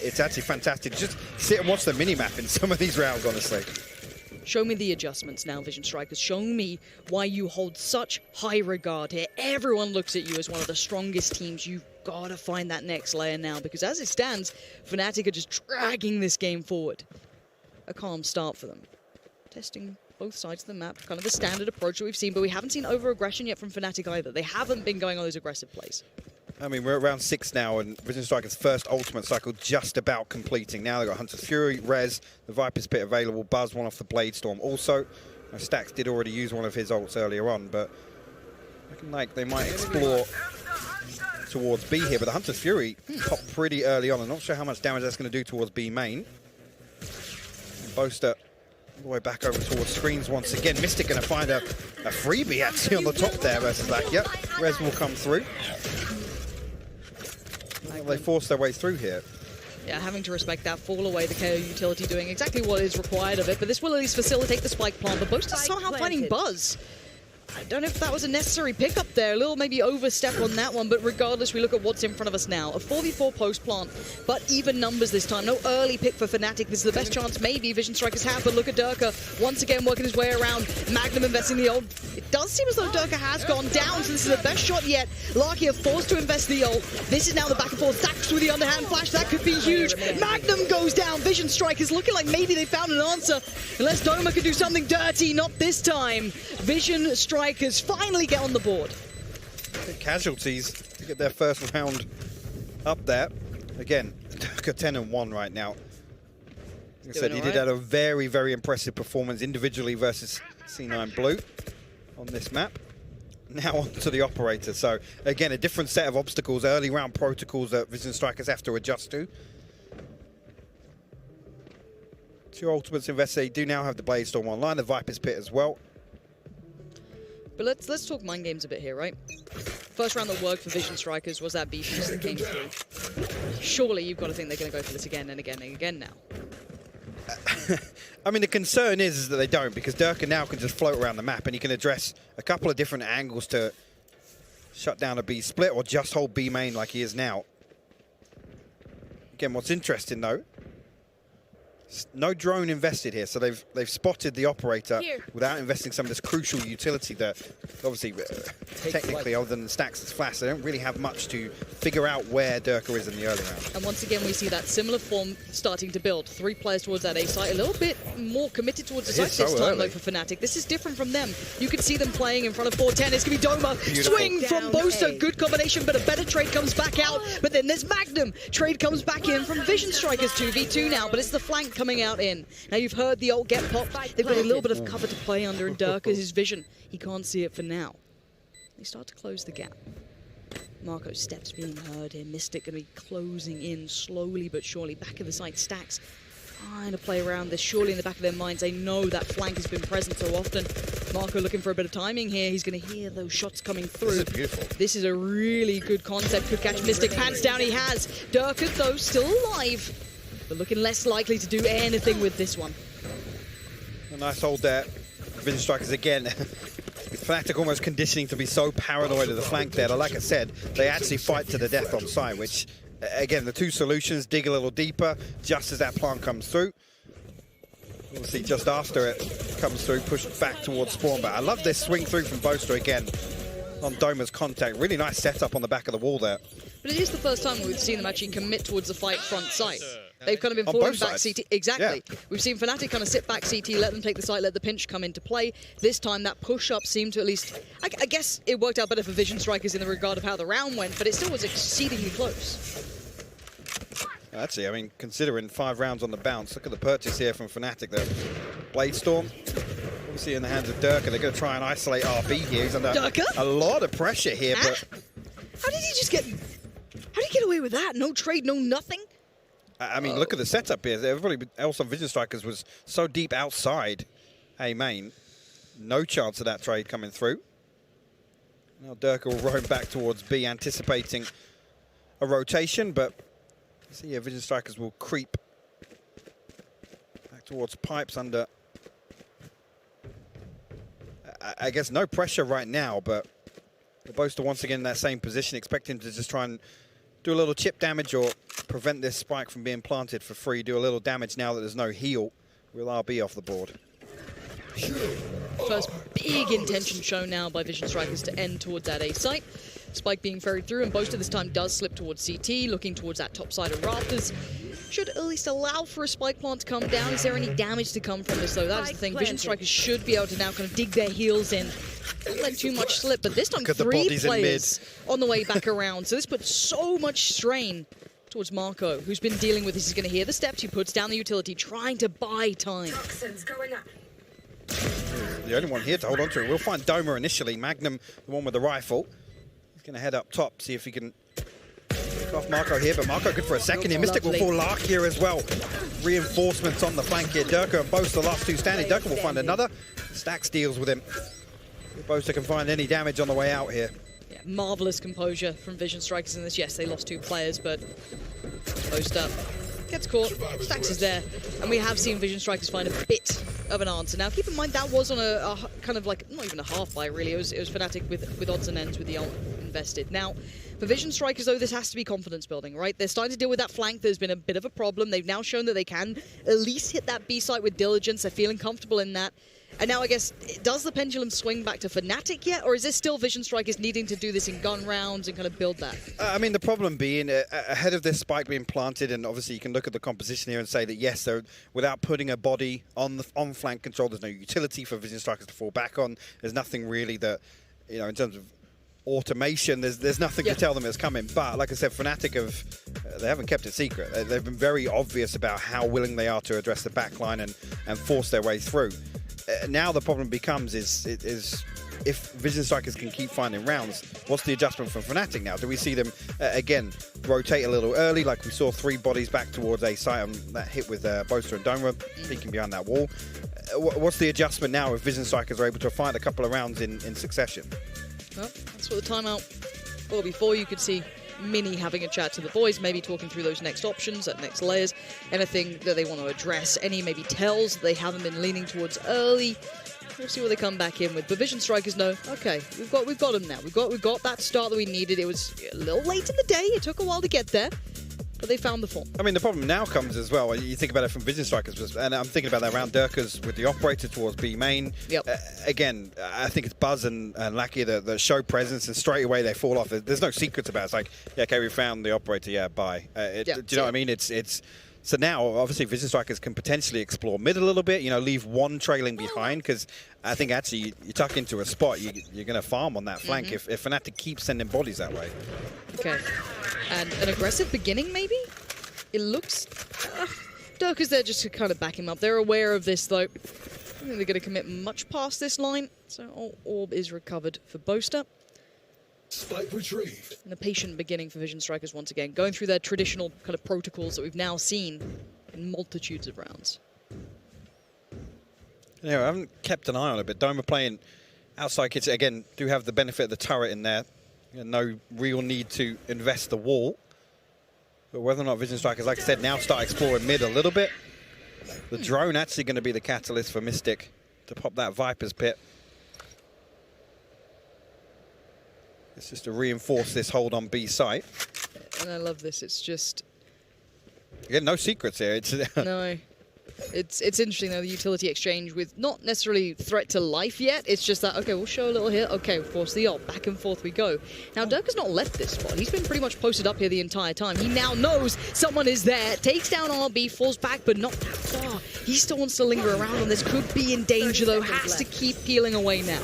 It's actually fantastic. Just sit and watch the minimap in some of these rounds, honestly. Show me the adjustments now, Vision Strikers. Show me why you hold such high regard here. Everyone looks at you as one of the strongest teams. You've got to find that next layer now, because as it stands, Fnatic are just dragging this game forward. A calm start for them. Testing both sides of the map, kind of the standard approach that we've seen, but we haven't seen over-aggression yet from Fnatic either. They haven't been going on those aggressive plays. I mean, we're at round 6 now, and Vision Strikers' first ultimate cycle just about completing. Now they've got Hunter's Fury, Rez, the Viper's Pit available, Buzz, one off the Blade Storm. Also, Stax did already use one of his ults earlier on, but looking like they might explore towards B here. But the Hunter's Fury popped pretty early on. I'm not sure how much damage that's going to do towards B main. Boaster All the way back over towards screens once again. Mystic going to find a freebie actually on the top there versus that. Yep, Res will come through. Well, they force their way through here. Yeah, having to respect that fall away, the KO utility doing exactly what is required of it, but this will at least facilitate the spike plant. The Boaster somehow finding Buzz. I don't know if that was a necessary pickup there. A little maybe overstep on that one, but regardless, we look at what's in front of us now. A 4v4 post plant, but even numbers this time. No early pick for Fnatic. This is the best chance maybe Vision Strikers have, but look at Durka once again working his way around. Magnum investing the ult. It does seem as though Durka has gone down, so this is the best shot yet. Larky are forced to invest the ult. This is now the back and forth. Dax with the underhand flash. That could be huge. Magnum goes down. Vision Strikers looking like maybe they found an answer. Unless Doma could do something dirty. Not this time. Vision Strikers finally get on the board. Casualties to get their first round up there. Again, Durka 10-1 right now. Like I said, he did have a very, very impressive performance individually versus C9 Blue on this map. Now on to the operator. So again, a different set of obstacles, early round protocols that Vision Strikers have to adjust to. Two ultimates invested. They do now have the Blade Storm online, the Viper's Pit as well. But let's talk mind games a bit here, right? First round that worked for Vision Strikers was that B fuse that came through. Surely you've got to think they're going to go for this again and again and again now. I mean, the concern is that they don't, because Durka now can just float around the map and he can address a couple of different angles to shut down a B split or just hold B main like he is now. Again, what's interesting though, no drone invested here, so they've spotted the operator without investing some of this crucial utility that obviously technically other than Stax' flash, they don't really have much to figure out where Durka is in the early round. And once again we see that similar form starting to build. 3 players towards that A site, a little bit more committed towards the site this time though for Fnatic. This is different from them. You can see them playing in front of 410. It's going to be Doma. Beautiful. Swing from Boaster, good combination, but a better trade comes back out. But then there's Magnum. Trade comes back in from Vision Strikers 2v2 now, but it's the flank coming out in. Now you've heard the ult get popped. They've got a little bit of cover to play under, and Durka, his vision, he can't see it for now. They start to close the gap. Marco's steps being heard here. Mystic going to be closing in slowly but surely. Back of the site, Stax trying to play around this. Surely in the back of their minds, they know that flank has been present so often. Marco looking for a bit of timing here. He's going to hear those shots coming through. This is beautiful. This is a really good concept. Could catch Mystic. Hands down he has. Durka, though, still alive, but looking less likely to do anything with this one. A nice hold there. Vision Strikers again. Fnatic almost conditioning to be so paranoid of the flank there. Like I said, they actually fight to the death on site, which, again, the two solutions, dig a little deeper just as that plant comes through. We'll see just after it comes through, pushed back towards spawn. But I love this swing through from Boaster again on Doma's contact. Really nice setup on the back of the wall there. But it is the first time we've seen them actually commit towards the fight front site. They've kind of been falling back CT. Exactly. Yeah. We've seen Fnatic kind of sit back CT, let them take the site, let the pinch come into play. This time that push-up seemed to at least... I guess it worked out better for Vision Strikers in the regard of how the round went, but it still was exceedingly close. Actually, I mean, considering 5 rounds on the bounce, look at the purchase here from Fnatic there. Blade Storm, obviously in the hands of Durka. They're going to try and isolate RB here. He's under a lot of pressure here, but... How did he just get... How did he get away with that? No trade, no nothing? I mean, look at the setup here. Everybody else on Vision Strikers was so deep outside A main. No chance of that trade coming through. Now Durka will roam back towards B, anticipating a rotation, but see here, Vision Strikers will creep back towards pipes under, I guess, no pressure right now, but the Boaster once again in that same position, expecting to just try and do a little chip damage or prevent this spike from being planted for free. Do a little damage now that there's no heal. Will RB off the board. First big intention shown now by Vision Strikers to end towards that A site. Spike being ferried through, and Boaster this time does slip towards CT, looking towards that top side of Rafters. Should at least allow for a spike plant to come down. Is there any damage to come from this, though? That is the thing. Vision Strikers should be able to now kind of dig their heels in. Don't let too much slip, but this time 3 players on the way back around. So this puts so much strain towards Marco, who's been dealing with this. He's going to hear the steps. He puts down the utility, trying to buy time. The only one here to hold on to it. We'll find Doma initially. Magnum, the one with the rifle. He's going to head up top, see if he can Off Marco here, but Marco good for a second here. Mystic will fall Lark here as well. Reinforcements on the flank here. Durka and Boast the last two standing. Durka will find another. Stax deals with him. If Boaster can find any damage on the way out here. Yeah, marvelous composure from Vision Strikers in this. Yes, they lost 2 players, but Boaster gets caught. Stax is there, and we have seen Vision Strikers find a bit of an answer. Now, keep in mind that was on a kind of like not even a half buy really. It was Fnatic with odds and ends with the ult invested. Now, for Vision Strikers though, this has to be confidence building, right? They're starting to deal with that flank. There's been a bit of a problem. They've now shown that they can at least hit that B site with diligence. They're feeling comfortable in that. And now I guess, does the pendulum swing back to Fnatic yet? Or is this still Vision Strikers needing to do this in gun rounds and kind of build that? I mean, the problem being, ahead of this spike being planted, and obviously you can look at the composition here and say that, yes, they're, without putting a body on flank control, there's no utility for Vision Strikers to fall back on. There's nothing really that, you know, in terms of automation, there's nothing to tell them it's coming. But like I said, Fnatic they haven't kept it secret. They've been very obvious about how willing they are to address the backline and force their way through. Now the problem becomes is if Vision Strikers can keep finding rounds, what's the adjustment from Fnatic now? Do we see them, again, rotate a little early, like we saw 3 bodies back towards A site on that hit with Boaster and Doma peeking behind that wall? What's the adjustment now if Vision Strikers are able to find a couple of rounds in succession? Well, that's what the timeout. Or before you could see Mini having a chat to the boys, maybe talking through those next options, that next layers, anything that they want to address, any maybe tells that they haven't been leaning towards early. We'll see what they come back in with. But Vision Strikers know, okay, we've got them now. We've got that start that we needed. It was a little late in the day. It took a while to get there, but they found the form. I mean, the problem now comes as well. You think about it from Vision Strikers, and I'm thinking about that round Durkas with the operator towards B main. Yep. Again, I think it's Buzz and Lackey that show presence, and straight away they fall off. There's no secrets about it. It's like, yeah, okay, we found the operator, yeah, bye. Do you know what I mean? It's so now, obviously, Vision Strikers can potentially explore mid a little bit, you know, leave one trailing behind, because I think actually you tuck into a spot, you're going to farm on that flank if Fnatic keeps sending bodies that way. Okay. And an aggressive beginning, maybe? It looks... Durka's there just to kind of back him up. They're aware of this, though. I don't think they're going to commit much past this line. So Orb is recovered for Boaster. Spike retrieved. And a patient beginning for Vision Strikers once again, going through their traditional kind of protocols that we've now seen in multitudes of rounds. Yeah, I haven't kept an eye on it, but Doma playing outside kitchen, again, do have the benefit of the turret in there. No real need to invest the wall. But whether or not Vision Strikers, like I said, now start exploring mid a little bit. The drone actually going to be the catalyst for Mystic to pop that Viper's pit. It's just to reinforce this hold on B site. And I love this. It's just... Again, no secrets here. No. It's interesting, though, the utility exchange with not necessarily threat to life yet. It's just that, okay, we'll show a little here. Okay, of course, the ult. Back and forth we go. Now, Durka's not left this spot. He's been pretty much posted up here the entire time. He now knows someone is there. Takes down RB, falls back, but not that far. He still wants to linger around on this. Could be in danger, though. Has to keep peeling away now.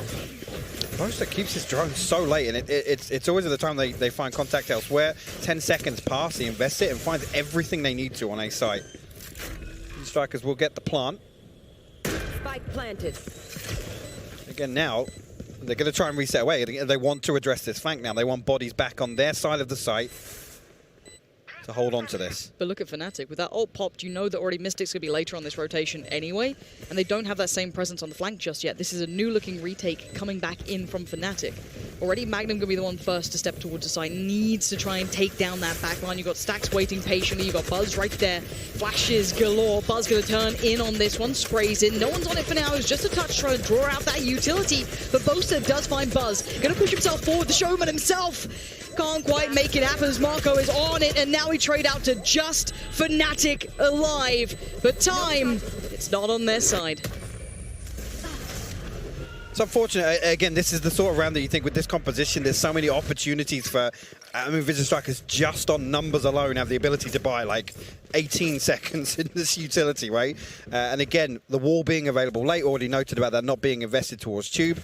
Boaster keeps his drone so late, and it's always at the time they find contact elsewhere. 10 seconds pass, he invests it and finds everything they need to on A site. Strikers will get the plant. Spike planted. Again, now they're going to try and reset away. They want to address this flank now. They want bodies back on their side of the site to hold on to this. But look at Fnatic. With that ult popped, you know that already Mystic's going to be later on this rotation anyway, and they don't have that same presence on the flank just yet. This is a new-looking retake coming back in from Fnatic. Already Magnum going to be the one first to step towards the site. Needs to try and take down that backline. You've got Stax waiting patiently. You've got Buzz right there. Flashes galore. Buzz going to turn in on this one. Sprays in. No one's on it for now. It's just a touch trying to draw out that utility. But Boaster does find Buzz. Going to push himself forward. The showman himself can't quite make it happen as Marco is on it. And now we trade out to just Fnatic alive. But time, it's not on their side. It's unfortunate. Again, this is the sort of round that you think with this composition, there's so many opportunities for... I mean, Vision Strikers just on numbers alone have the ability to buy like 18 seconds in this utility, right? And again, the wall being available late, already noted about that not being invested towards Tube.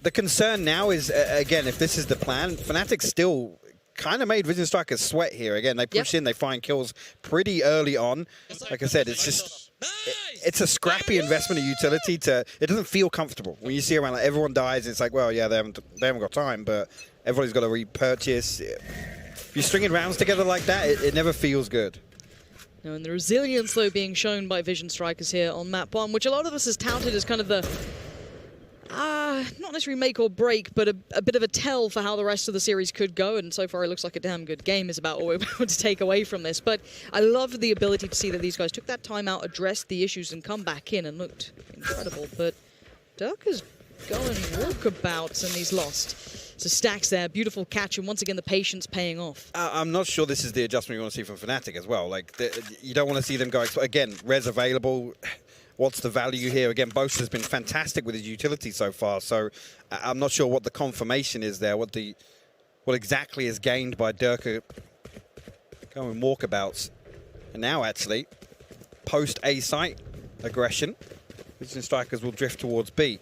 The concern now is, again, if this is the plan, Fnatic still kind of made Vision Strikers sweat here. Again, they push in, they find kills pretty early on. Like I said, it's just... it's a scrappy investment of utility. It doesn't feel comfortable when you see around like everyone dies. It's like, well, yeah, they haven't got time, but everybody's got to repurchase. If you're stringing rounds together like that, it never feels good. No, and the resilience, though, being shown by Vision Strikers here on map 1, which a lot of us has touted as kind of the, not necessarily make or break, but a bit of a tell for how the rest of the series could go, and so far it looks like a damn good game is about all we're able to take away from this. But I love the ability to see that these guys took that time out, addressed the issues, and come back in and looked incredible. But Dirka's going walkabouts, and he's lost. So Stacks there, beautiful catch, and once again the patience paying off. I'm not sure this is the adjustment you want to see from Fnatic as well. Like, you don't want to see them go, again, res available. What's the value here? Again, Boast has been fantastic with his utility so far, so I'm not sure what the confirmation is there, what exactly is gained by Dirka going walkabouts. And now, actually, post-A site aggression, Vision Strikers will drift towards B.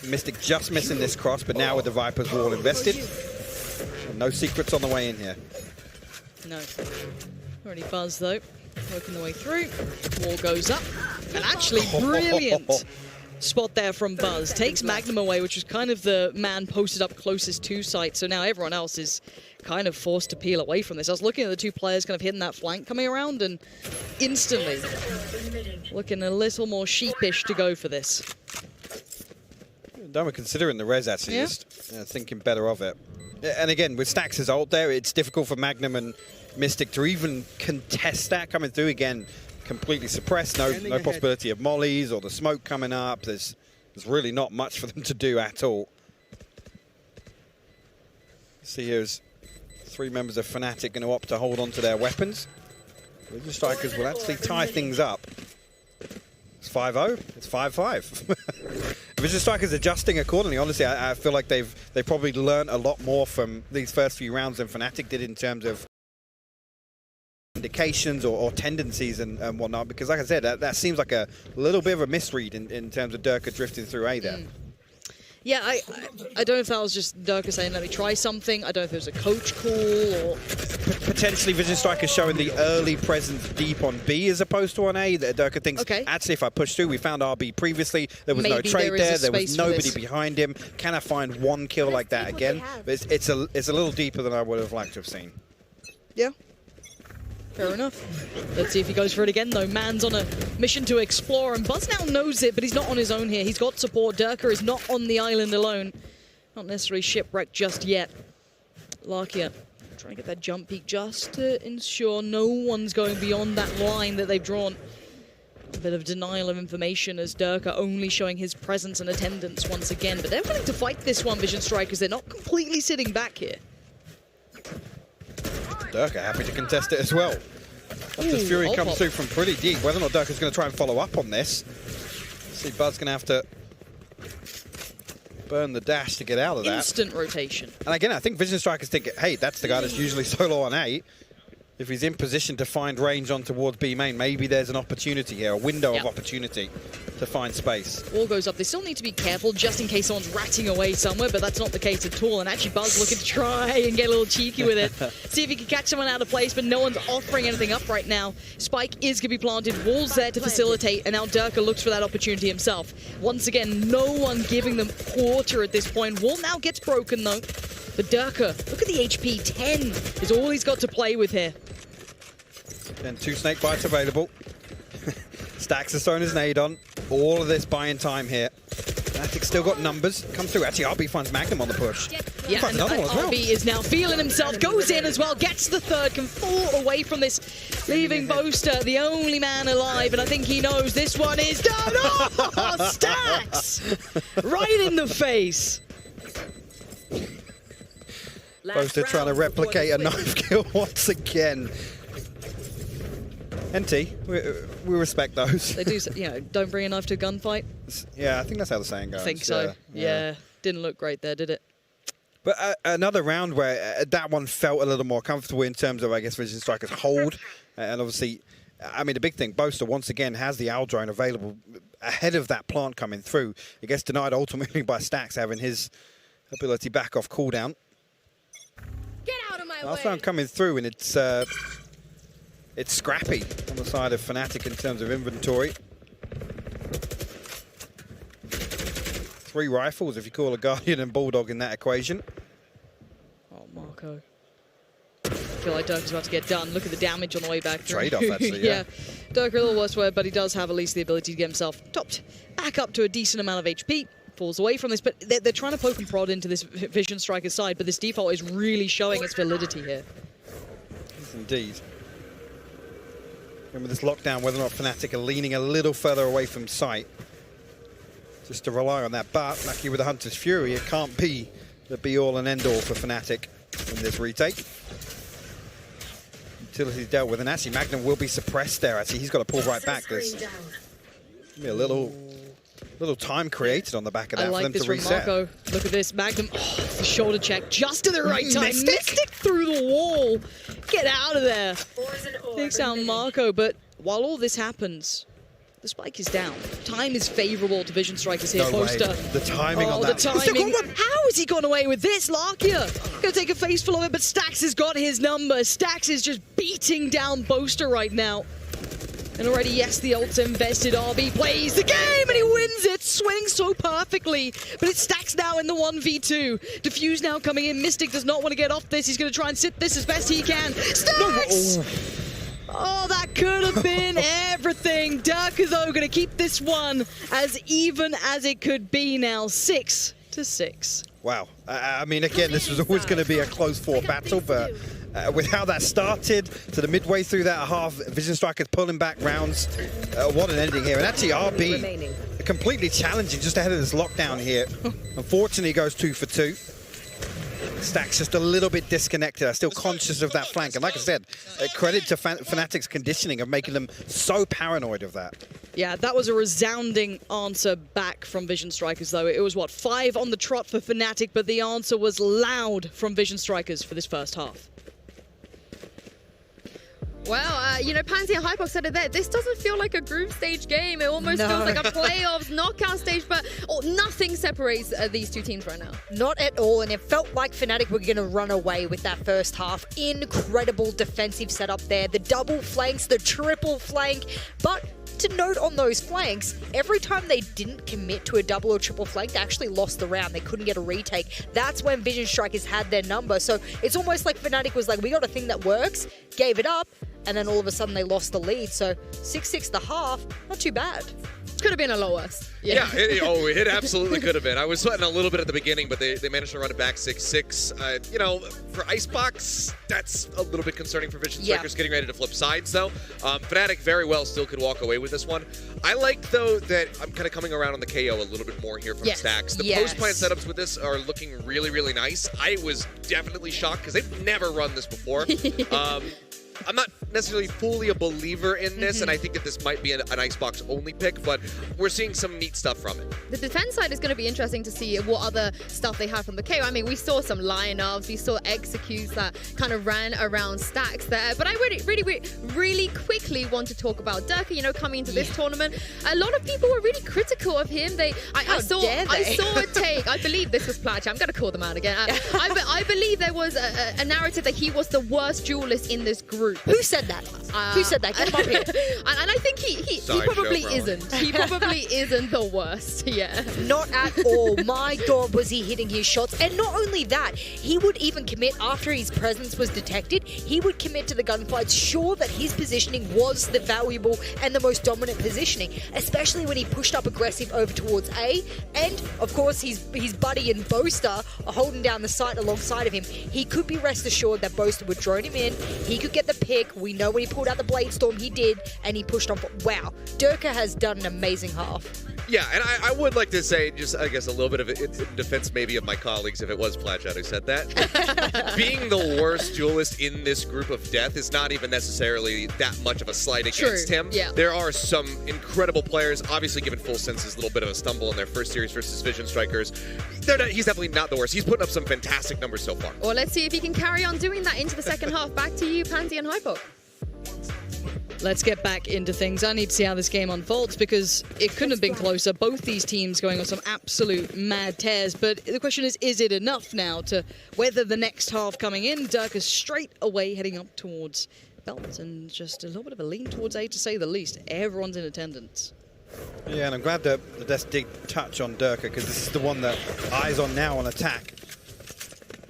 Mystic just missing this cross, but now with the Viper's wall invested, no secrets on the way in here. No. Already Buzz, though, working the way through. Wall goes up, and actually brilliant spot there from Buzz. Takes Magnum away, which was kind of the man posted up closest to site, so now everyone else is kind of forced to peel away from this. I was looking at the two players kind of hitting that flank coming around, and instantly looking a little more sheepish to go for this. We're considering the res, actually, just thinking better of it. And again, with Stacks' ult there, it's difficult for Magnum and Mystic to even contest that coming through. Again, completely suppressed, no possibility of mollies or the smoke coming up. There's really not much for them to do at all. See, here's 3 members of Fnatic going to opt to hold on to their weapons. Vision Strikers will actually tie things up. It's 5-0, it's 5-5. Vision Strikers adjusting accordingly. Honestly, I feel like they've probably learned a lot more from these first few rounds than Fnatic did in terms of indications or tendencies and whatnot, because like I said, that seems like a little bit of a misread in terms of Dirka drifting through A there. Yeah, I don't know if that was just Dirka saying, let me try something. I don't know if it was a coach call or... Potentially Vision Strikers showing the early presence deep on B as opposed to on A. That Dirka thinks, actually, if I push through, we found RB previously. There was no trade there was nobody behind him. Can I find one kill like that again? But it's a little deeper than I would have liked to have seen. Yeah. Fair enough. Let's see if he goes for it again, though. Man's on a mission to explore, and Buzz now knows it, but he's not on his own here. He's got support. Dirka is not on the island alone. Not necessarily shipwrecked just yet. Larkia trying to get that jump peak just to ensure no one's going beyond that line that they've drawn. A bit of denial of information as Dirka only showing his presence and attendance once again, but they're willing to fight this one, Vision Strikers. They're not completely sitting back here. Dirka happy to contest it as well. This Fury comes through from pretty deep. Whether or not Dirka's going to try and follow up on this. See, Bud's going to have to burn the dash to get out of that. Instant rotation. And again, I think Vision Strikers think, hey, that's the guy that's usually solo on A. If he's in position to find range on towards B main, maybe there's an opportunity here, a window of opportunity to find space. Wall goes up. They still need to be careful just in case someone's ratting away somewhere, but that's not the case at all. And actually Buzz looking to try and get a little cheeky with it. See if he can catch someone out of place, but no one's offering anything up right now. Spike is going to be planted. Wall's there to facilitate, and now Dirka looks for that opportunity himself. Once again, no one giving them quarter at this point. Wall now gets broken, though. But Dirka, look at the HP. 10 is all he's got to play with here. Then 2 snake bites available. Stacks has thrown his nade on. All of this buying time here. Fnatic still got numbers. Come through. Actually, RB finds Magnum on the push. Yeah, and another one as well. RB is now feeling himself. Goes in as well. Gets the third. Can fall away from this. Leaving Boaster, the only man alive. And I think he knows this one is done. Oh, Stacks! Right in the face. Boaster trying to replicate a knife kill once again. NT, we respect those. They do, you know, don't bring a knife to a gunfight. Yeah, I think that's how the saying goes. I think so. Yeah. Didn't look great there, did it? But another round where that one felt a little more comfortable in terms of, I guess, Vision Strikers hold. And obviously, I mean, the big thing, Boaster once again has the owl drone available ahead of that plant coming through. It gets denied ultimately by Stacks having his ability back off cooldown. Get out of my way. Last round coming through, and it's it's scrappy on the side of Fnatic in terms of inventory. 3 rifles if you call a Guardian and Bulldog in that equation. Oh, Marco. I feel like Dirk is about to get done. Look at the damage on the way back through. Trade-off, actually, yeah. Dirk a little worse for it, but he does have at least the ability to get himself topped back up to a decent amount of HP. Falls away from this, but they're trying to poke and prod into this Vision Striker side, but this default is really showing its validity here. Yes, indeed. Remember this lockdown, whether or not Fnatic are leaning a little further away from sight. Just to rely on that, but lucky with the Hunter's Fury, it can't be the be-all and end-all for Fnatic in this retake. Utility's dealt with, and actually Magnum will be suppressed there. Actually, he's got to pull right back. There's be a little time created on the back of that for them to reset. Marco. Look at this, Magnum. Oh, the shoulder check just at the right time. Mystic through the wall. Get out of there. Takes down Marco, but while all this happens, the spike is down. Time is favorable to Vision Strikers here. No Poster. way. The timing on that. The timing. How has he gone away with this? Larkia gonna take a face full of it, but Stax has got his number. Stax is just beating down Boaster right now. And already, yes, the ult's invested. RB plays the game and he wins it. Swings so perfectly. But it Stacks now in the 1v2. Diffuse now coming in. Mystic does not want to get off this. He's going to try and sit this as best he can. Stacks! Oh, that could have been everything. Durka, though, going to keep this one as even as it could be now. 6-6. Wow. I mean, again, this was always going to be a close-fought battle, but with how that started to the midway through that half, Vision Strikers pulling back rounds. What an ending here. And actually, RB completely challenging just ahead of this lockdown here. Unfortunately, goes 2 for 2. Stack's just a little bit disconnected. I'm still conscious of that flank. And like I said, credit to Fnatic's conditioning of making them so paranoid of that. Yeah, that was a resounding answer back from Vision Strikers, though. It was, what, 5 on the trot for Fnatic, but the answer was loud from Vision Strikers for this first half. Well, you know, Pansy and Hypox said it there. This doesn't feel like a group stage game. It almost feels like a playoffs knockout stage, but nothing separates these two teams right now. Not at all, and it felt like Fnatic were going to run away with that first half. Incredible defensive setup there. The double flanks, the triple flank, but to note on those flanks, every time they didn't commit to a double or triple flank, they actually lost the round. They couldn't get a retake. That's when Vision Strikers had their number. So it's almost like Fnatic was like, we got a thing that works, gave it up, and then all of a sudden they lost the lead. So 6-6 the half, not too bad. Could have been a lot worse. Yeah, it absolutely could have been. I was sweating a little bit at the beginning, but they managed to run it back 6-6. You know, for Icebox, that's a little bit concerning for Vision Strikers getting ready to flip sides, though. Fnatic very well still could walk away with this one. I like, though, that I'm kind of coming around on the KO a little bit more here from Stacks. The post-plant setups with this are looking really, really nice. I was definitely shocked because they've never run this before. I'm not necessarily fully a believer in this, and I think that this might be an Icebox only pick, but we're seeing some neat stuff from it. The defense side is going to be interesting to see what other stuff they have from the KO. I mean, we saw some lineups, we saw executes that kind of ran around Stacks there, but I really quickly want to talk about Durka, you know, coming into this tournament. A lot of people were really critical of him. I saw a take, I believe this was Platch, I'm going to call them out again. I believe there was a narrative that he was the worst duelist in this group. Who said that? Who said that? Get him up here. And I think he probably isn't. He probably isn't the worst. Yeah. Not at all. My God, was he hitting his shots. And not only that, he would even commit after his presence was detected. He would commit to the gunfights, sure that his positioning was the valuable and the most dominant positioning, especially when he pushed up aggressive over towards A. And, of course, his buddy and Boaster are holding down the site alongside of him. He could be rest assured that Boaster would drone him in. He could get the pick. We know when he pulled out the Blade Storm, he did, and he pushed on. Wow, Durka has done an amazing half. Yeah, and I would like to say, just I guess a little bit of in defense maybe of my colleagues, if it was Platchat who said that. Being the worst duelist in this group of death is not even necessarily that much of a slight against him. Yeah. There are some incredible players, obviously given full senses, a little bit of a stumble in their first series versus Vision Strikers. He's definitely not the worst. He's putting up some fantastic numbers so far. Well, let's see if he can carry on doing that into the second half. Back to you, Pansy and Hypo. Let's get back into things. I need to see how this game unfolds because it couldn't have been closer. Both these teams going on some absolute mad tears. But the question is it enough now to weather the next half coming in? Durka straight away heading up towards belt and just a little bit of a lean towards A, to say the least. Everyone's in attendance. Yeah, and I'm glad that the Des did touch on Durka, because this is the one that eyes on now on attack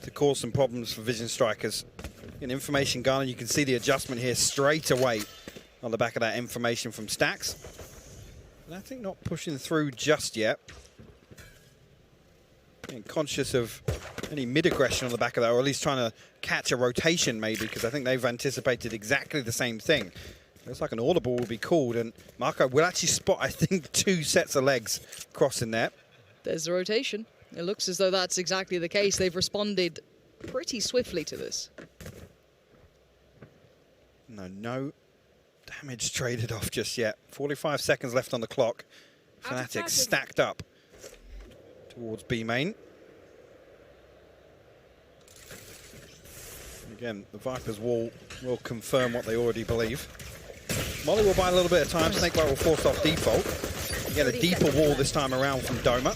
to cause some problems for Vision Strikers. In information garner, you can see the adjustment here straight away on the back of that information from Stax. And I think not pushing through just yet. Being conscious of any mid-aggression on the back of that, or at least trying to catch a rotation maybe, because I think they've anticipated exactly the same thing. Looks like an audible will be called, and Marco will actually spot, I think, 2 sets of legs crossing that. There's the rotation. It looks as though that's exactly the case. They've responded pretty swiftly to this. No damage traded off just yet. 45 seconds left on the clock. Fnatic stacked up towards B main. Again, the Viper's wall will confirm what they already believe. Molly will buy a little bit of time. Snakebite will force off default. Again, a deeper wall this time around from Doma.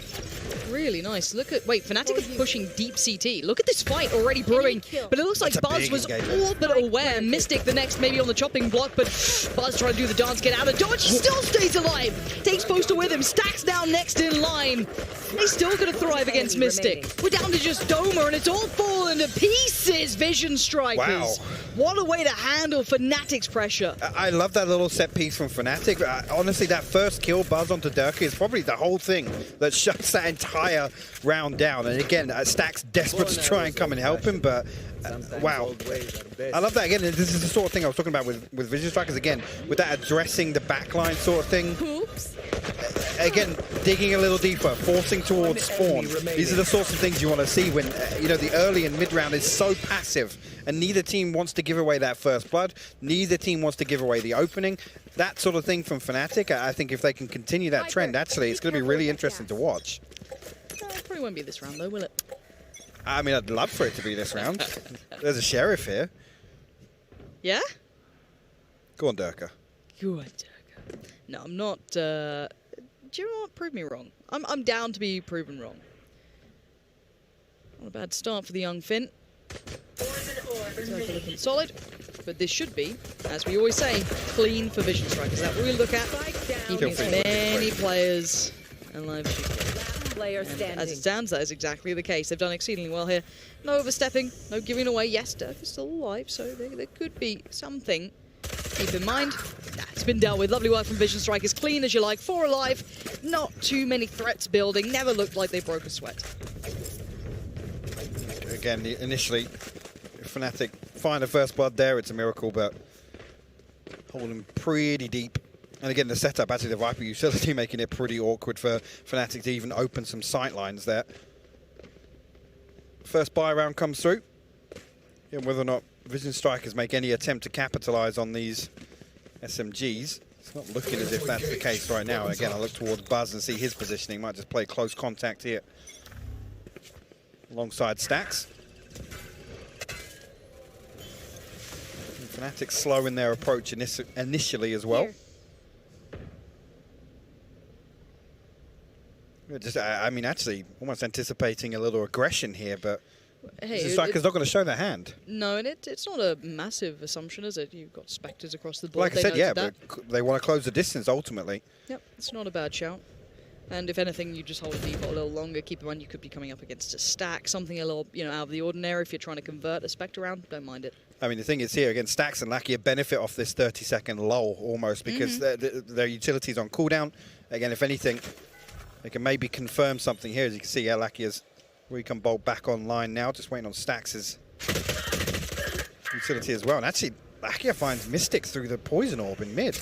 Really nice. Look at, wait, Fnatic is pushing deep CT. Look at this fight already brewing. But it looks like Buzz was all but aware. Mystic the next, maybe on the chopping block, but Buzz trying to do the dance, get out of dodge. He still stays alive. Takes Poster with him. Stacks down next in line. He's still going to thrive against Mystic. We're down to just Doma, and it's all falling to pieces, Vision Strikers. Wow. What a way to handle Fnatic's pressure. I love that little set piece from Fnatic. Honestly, that first kill, Buzz onto Durka, is probably the whole thing that shuts that entire round down. And again, Stack's desperate to try and come and help him, but wow. I love that. Again, this is the sort of thing I was talking about with Vision Strikers, again, with that addressing the backline sort of thing. Oops. Again, digging a little deeper, forcing towards spawn. These are the sorts of things you want to see when, you know, the early and mid round is so passive, and neither team wants to give away that first blood. Neither team wants to give away the opening. That sort of thing from Fnatic, I think if they can continue that trend, actually, it's going to be really interesting to watch. It probably won't be this round, though, will it? I mean, I'd love for it to be this round. There's a sheriff here. Yeah? Go on, Durka. Go on, Durka. No, I'm not. Do you know what? Prove me wrong. I'm down to be proven wrong. Not a bad start for the young Finn. Looking solid, but this should be, as we always say, clean for Vision Strikers. That we look at, keeping as many players alive as you can. Player standing. As it stands, that is exactly the case. They've done exceedingly well here. No overstepping, no giving away. Yes, Dirk is still alive, so there could be something. Keep in mind, it's been dealt with. Lovely work from Vision Strikers. Clean as you like. 4 alive. Not too many threats building. Never looked like they broke a sweat. Again, initially, Fnatic find the first blood there. It's a miracle, but holding pretty deep. And again, the setup, actually, the Viper utility making it pretty awkward for Fnatic to even open some sight lines there. First buy round comes through. And whether or not Vision Strikers make any attempt to capitalize on these SMGs, it's not looking as if that's the case right now. And again, I look towards Buzz and see his positioning. Might just play close contact here alongside Stax. And Fnatic slow in their approach initially as well. Just, I mean, actually, almost anticipating a little aggression here, but Hey, the Striker's not going to show their hand. No, and it's not a massive assumption, is it? You've got Spectres across the board. Like I said, yeah, but they want to close the distance ultimately. Yep, it's not a bad shout. And if anything, you just hold a default a little longer. Keep in mind, you could be coming up against a stack, something a little, out of the ordinary. If you're trying to convert a Spectre round, don't mind it. I mean, the thing is here, again, Stax and Lakia benefit off this 30-second lull almost because their utility's on cooldown. Again, if anything, they can maybe confirm something here. As you can see, Lakia's Recon Bolt back online now, just waiting on Stax's utility as well. And actually, Lakia finds Mystic through the poison orb in mid.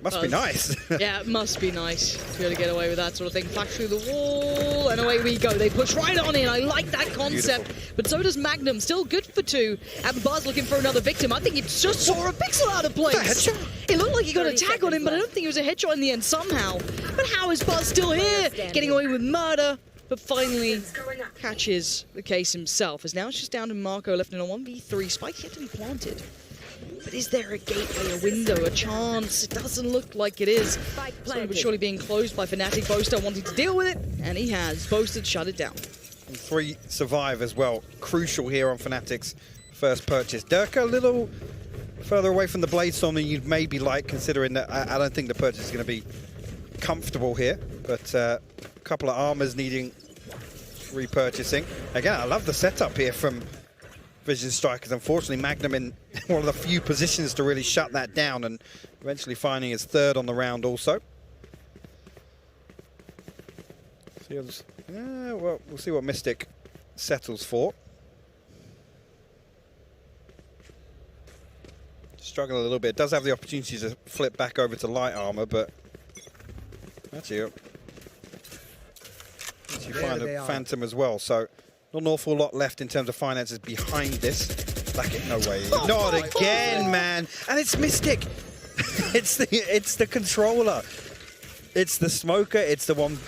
Must be nice. Yeah, it must be nice to be able to get away with that sort of thing. Flash through the wall, and away we go. They push right on in. I like that concept. Beautiful. But so does Magnum. Still good for 2. And Buzz looking for another victim. I think it just saw a pixel out of place. It looked like he got a tag on him, but I don't think it was a headshot in the end somehow. But how is Buzz still here? Getting away with murder. But finally catches the case himself. As now it's just down to Marco left in a 1v3. Spike yet to be planted. But is there a gateway, a window, a chance? It doesn't look like it is. Slowly but surely being closed by Fnatic. Boaster wanting to deal with it, and he has. Boaster shut it down. And 3 survive as well. Crucial here on Fnatic's first purchase. Durka a little further away from the Blade Storm than you'd maybe like, considering that I don't think the purchase is going to be comfortable here. But a couple of armors needing repurchasing. Again, I love the setup here from Vision Strikers. Unfortunately, Magnum in one of the few positions to really shut that down and eventually finding his third on the round also. Well, we'll see what Mystic settles for. Struggling a little bit. Does have the opportunity to flip back over to light armor, but actually find a Phantom as well. So not an awful lot left in terms of finances behind this. Back it, no way. Not again, man. And it's Mystic. it's the controller. It's the smoker. It's the one.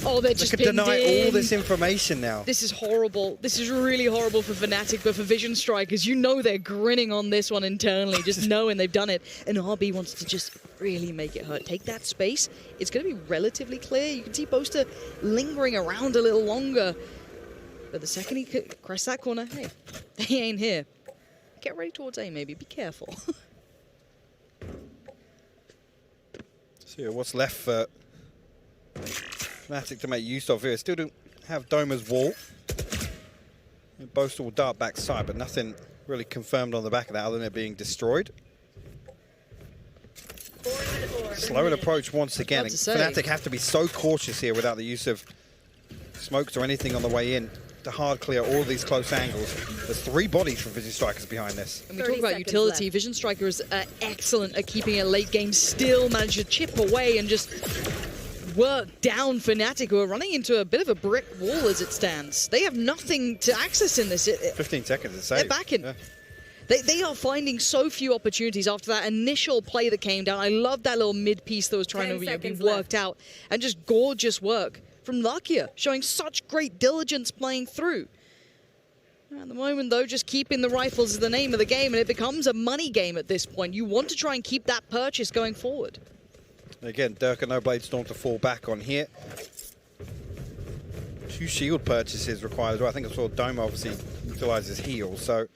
Oh, they're just can deny all this information now. This is horrible. This is really horrible for Fnatic, but for Vision Strikers, you know they're grinning on this one internally, just knowing they've done it. And RB wants to just really make it hurt. Take that space. It's going to be relatively clear. You can see Boaster lingering around a little longer. But the second he crests that corner, hey, they ain't here. Get ready towards A, maybe. Be careful. See what's left for Fnatic to make use of here. Still don't have Doma's wall. Boaster will dart backside, but nothing really confirmed on the back of that other than it being destroyed. Slow approach once again. Fnatic have to be so cautious here without the use of smokes or anything on the way in to hard clear all these close angles. There's 3 bodies from Vision Strikers behind this. And we talk about utility. Left. Vision Strikers are excellent at keeping it late game, still manage to chip away and just work down Fnatic, who are running into a bit of a brick wall as it stands. They have nothing to access in this. 15 seconds to save. They're back in. Yeah. They are finding so few opportunities after that initial play that came down. I love that little mid-piece that was trying to be worked out. And just gorgeous work from Lakia, showing such great diligence playing through. At the moment, though, just keeping the rifles is the name of the game, and it becomes a money game at this point. You want to try and keep that purchase going forward. Again, Durka, no Blade Storm to fall back on here. 2 shield purchases required as well. I think I saw Doma obviously utilizes heal, so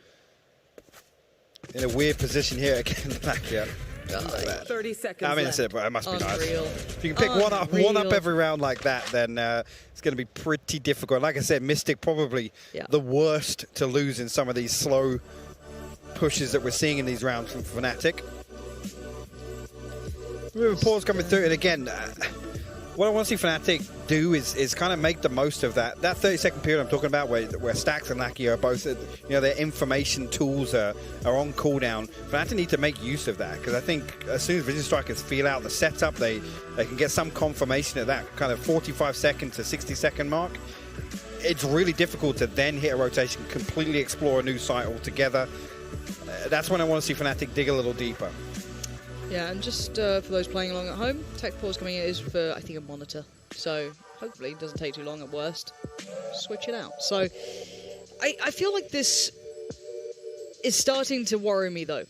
in a weird position here again. Lakia. 30 seconds I mean, left. it must be nice. Unreal. If you can pick one up every round like that, then it's going to be pretty difficult. Like I said, Mystic probably the worst to lose in some of these slow pushes that we're seeing in these rounds from Fnatic. Pause coming through, and again, what I want to see Fnatic do is kind of make the most of that 30-second period I'm talking about, where Stax and Lackey are both, their information tools are on cooldown. Fnatic need to make use of that, because I think as soon as Vision Strikers feel out the setup, they can get some confirmation at that kind of 45-second to 60-second mark. It's really difficult to then hit a rotation, completely explore a new site altogether. That's when I want to see Fnatic dig a little deeper. Yeah, and just for those playing along at home, tech pause coming in is for, I think, a monitor. So hopefully it doesn't take too long at worst. Switch it out. So I feel like this is starting to worry me, though,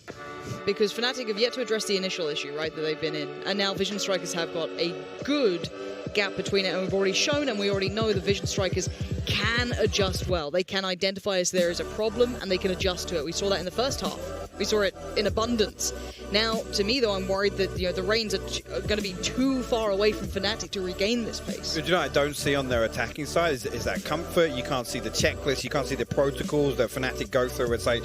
because Fnatic have yet to address the initial issue, right, that they've been in. And now Vision Strikers have got a good gap between it, and we've already shown and we already know the Vision Strikers can adjust well. They can identify as there is a problem and they can adjust to it. We saw that in the first half. We saw it in abundance. Now, to me, though, I'm worried that the Reigns are going to be too far away from Fnatic to regain this pace. Do you know what I don't see on their attacking side is that comfort. You can't see the checklist. You can't see the protocols that Fnatic go through. It's like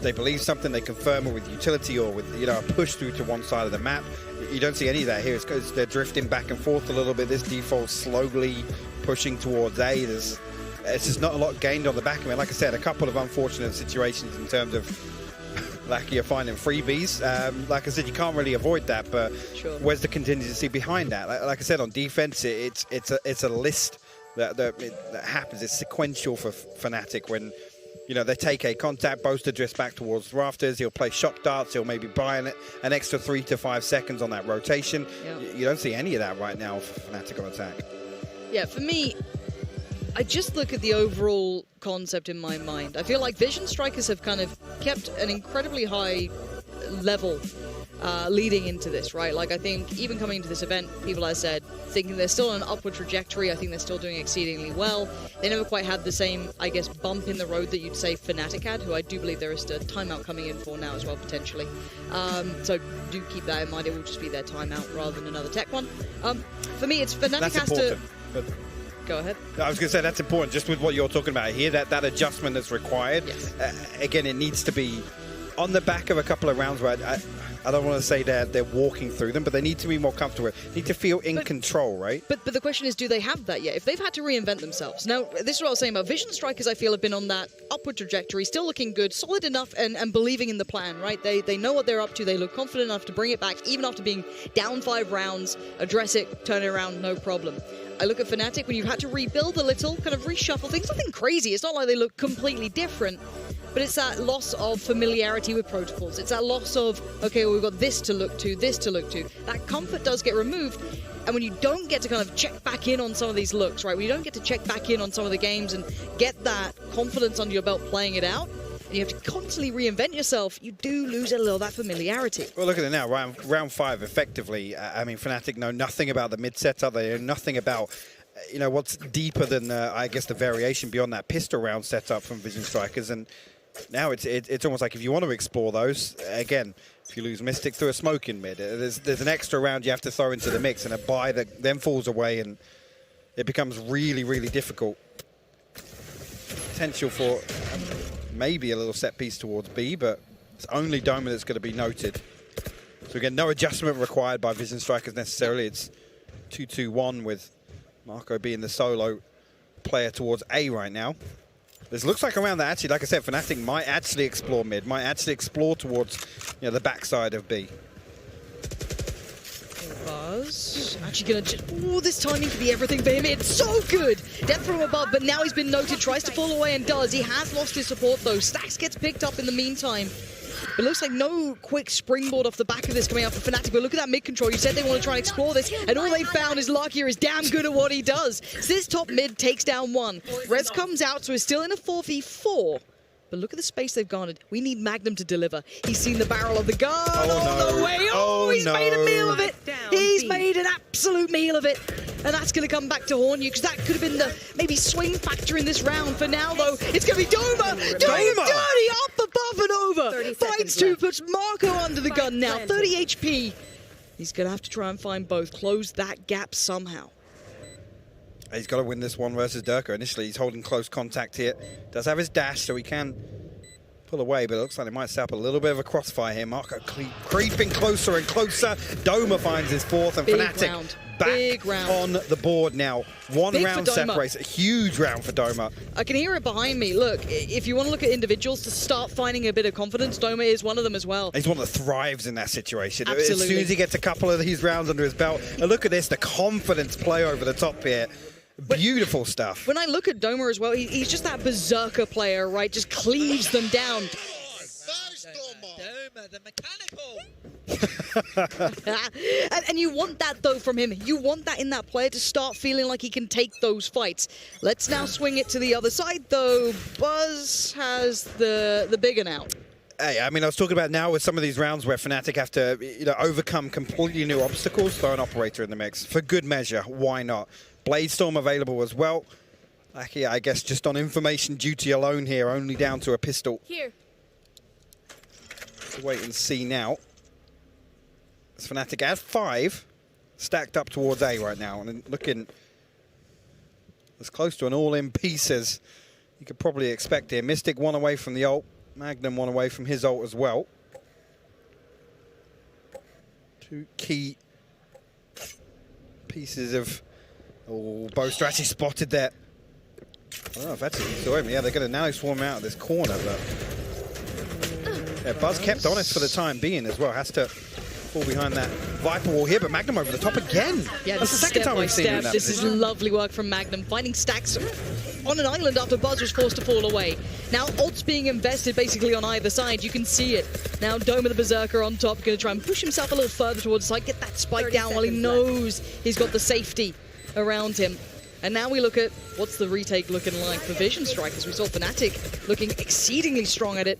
they believe something, they confirm it with utility or with a push through to one side of the map. You don't see any of that here. It's because they're drifting back and forth a little bit. This default slowly pushing towards A. It's just not a lot gained on the back of it. Like I said, a couple of unfortunate situations in terms of Lackey are finding freebies. Like I said, you can't really avoid that, but where's the contingency behind that? Like I said, on defense, it's a list that happens. It's sequential for Fnatic when they take a contact, Boaster drifts back towards rafters, he'll play shock darts, he'll maybe buy an extra 3 to 5 seconds on that rotation. Yep. You don't see any of that right now for Fnatic on attack. Yeah, for me, I just look at the overall concept in my mind. I feel like Vision Strikers have kind of kept an incredibly high level leading into this, right? Like, I think even coming into this event, people have said thinking they're still on an upward trajectory. I think they're still doing exceedingly well. They never quite had the same, I guess, bump in the road that you'd say Fnatic had, who I do believe there is a timeout coming in for now as well, potentially. So do keep that in mind. It will just be their timeout rather than another tech one. For me, it's Fnatic That's has important. to... Go ahead. I was going to say that's important, just with what you're talking about here, that adjustment that's required. Yes. Again, it needs to be on the back of a couple of rounds where I don't want to say they're walking through them, but they need to be more comfortable. They need to feel in control, right? But the question is, do they have that yet? If they've had to reinvent themselves. Now, this is what I was saying about Vision Strikers, I feel, have been on that upward trajectory, still looking good, solid enough, and believing in the plan, right? They know what they're up to. They look confident enough to bring it back, even after being down 5 rounds, address it, turn it around, no problem. I look at Fnatic, when you've had to rebuild a little, kind of reshuffle things, nothing crazy. It's not like they look completely different, but it's that loss of familiarity with protocols. It's that loss of, okay, well, we've got this to look to, this to look to. That comfort does get removed, and when you don't get to kind of check back in on some of these looks, right, when you don't get to check back in on some of the games and get that confidence under your belt playing it out, and you have to constantly reinvent yourself, you do lose a little of that familiarity. Well, look at it now, round 5, effectively. I mean, Fnatic know nothing about the mid setup. They know nothing about, you know, what's deeper than, I guess, the variation beyond that pistol round setup from Vision Strikers. And now it's almost like if you want to explore those, again, if you lose Mystic through a smoke in mid, there's an extra round you have to throw into the mix, and a buy that then falls away, and it becomes really, really difficult. Potential for maybe a little set piece towards B, but it's only Doma that's going to be noted. So again, no adjustment required by Vision Strikers necessarily. It's 2-2-1 with Marco being the solo player towards A right now. This looks like around that, actually, like I said, Fnatic might actually explore mid, might actually explore towards, you know, the backside of B. Buzz actually gonna this timing could be everything for him. It's so good. Death from above, but now he's been noted, tries to fall away and does. He has lost his support though. Stacks gets picked up in the meantime. It looks like no quick springboard off the back of this coming out for Fnatic, but look at that mid control. You said they want to try and explore this, and all they found is Larkia is damn good at what he does. So this top mid takes down 1. Rez comes out, so he's still in a 4v4. But look at the space they've garnered. We need Magnum to deliver. He's seen the barrel of the gun on the way. Oh, he's made a meal of it. He's made an absolute meal of it. And that's going to come back to haunt you, because that could have been the maybe swing factor in this round. For now, though, it's going to be Doma doing it dirty, up above and over. Fights 2, puts Marco under the gun now. 30 HP. He's going to have to try and find both. Close that gap somehow. He's got to win this one versus Durka. Initially, he's holding close contact here. Does have his dash, so he can pull away, but it looks like they might set up a little bit of a crossfire here. Marco creeping closer and closer. Doma finds his 4th, and Fnatic back on the board now. One round separates. A huge round for Doma. I can hear it behind me. Look, if you want to look at individuals to start finding a bit of confidence, Doma is one of them as well. He's one that thrives in that situation. Absolutely. As soon as he gets a couple of these rounds under his belt, and look at this, the confidence play over the top here. Beautiful stuff. When I look at Doma as well, he's just that berserker player, right? Just cleaves them down. Doma, the mechanical. And you want that, though, from him. You want that in that player to start feeling like he can take those fights. Let's now swing it to the other side, though. Buzz has the bigger now. Hey, I mean, I was talking about now with some of these rounds where Fnatic have to, you know, overcome completely new obstacles, throw an operator in the mix. For good measure, why not? Bladestorm available as well. Like, I guess just on information duty alone here, only down to a pistol. Here. We'll wait and see now. As Fnatic has 5 stacked up towards A right now, and looking as close to an all-in piece as you could probably expect here. Mystic 1 away from the ult. Magnum 1 away from his ult as well. 2 key pieces of... Oh, bow strategy spotted there. I don't know if that's it. So, yeah, they're going to now swarm out of this corner, but... Yeah, Buzz kept honest for the time being as well. Has to fall behind that Viper wall here, but Magnum over the top again. Yeah, that's the second time we've seen him in that This position. is lovely work from Magnum, finding stacks on an island after Buzz was forced to fall away. Now, ults being invested basically on either side. You can see it. Now, Doma the Berserker on top, going to try and push himself a little further towards the side, get that spike down while he knows he's got the safety around him. And now we look at what's the retake looking like for Vision Strikers. We saw Fnatic looking exceedingly strong at it.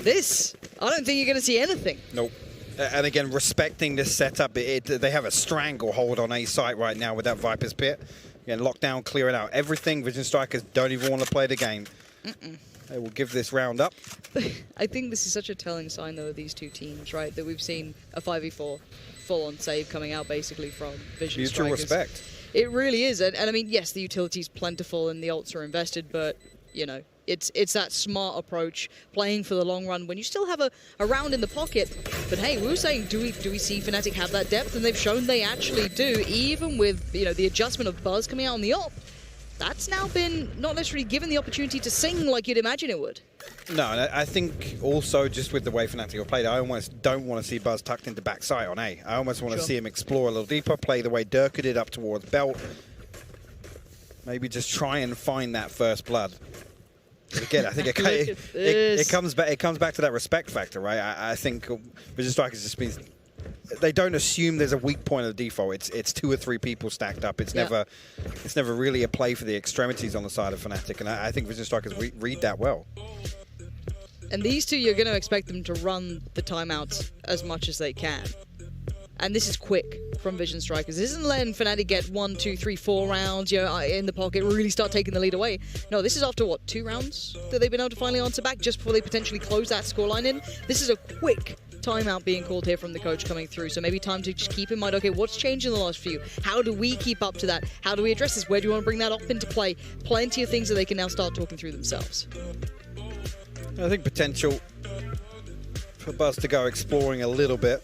This, I don't think you're going to see anything. Nope. And again, respecting this setup, they have a stranglehold on A site right now with that Viper's Pit. Again, lockdown, clearing out everything. Vision Strikers don't even want to play the game. They will give this round up. I think this is such a telling sign, though, of these two teams, right? That we've seen a 5v4 full-on save coming out, basically, from Vision Strikers. Mutual respect. It really is. And I mean, yes, the utility's plentiful and the ults are invested, but, you know, it's that smart approach, playing for the long run when you still have a round in the pocket. But hey, we were saying, do we see Fnatic have that depth? And they've shown they actually do, even with, you know, the adjustment of Buzz coming out on the op. That's now been not necessarily given the opportunity to sing like you'd imagine it would. No, and I think also just with the way Fnatic will play, I almost don't want to see Buzz tucked into backside on A. I almost want to see him explore a little deeper, play the way Durka did up towards Belt. Maybe just try and find that first blood. But again, I think it comes back to that respect factor, right? I think Vision Strikers just means they don't assume there's a weak point of default. It's 2 or 3 people stacked up. It's never really a play for the extremities on the side of Fnatic, and I think Vision Strikers read that well. And these two, you're going to expect them to run the timeouts as much as they can. And this is quick from Vision Strikers. This isn't letting Fnatic get 1, 2, 3, 4 rounds, you know, in the pocket, really start taking the lead away. No, this is after, what, 2 rounds that they've been able to finally answer back just before they potentially close that scoreline in. This is a quick timeout being called here from the coach coming through. So maybe time to just keep in mind, okay, what's changed in the last few? How do we keep up to that? How do we address this? Where do you want to bring that up into play? Plenty of things that they can now start talking through themselves. I think potential for Buzz to go exploring a little bit.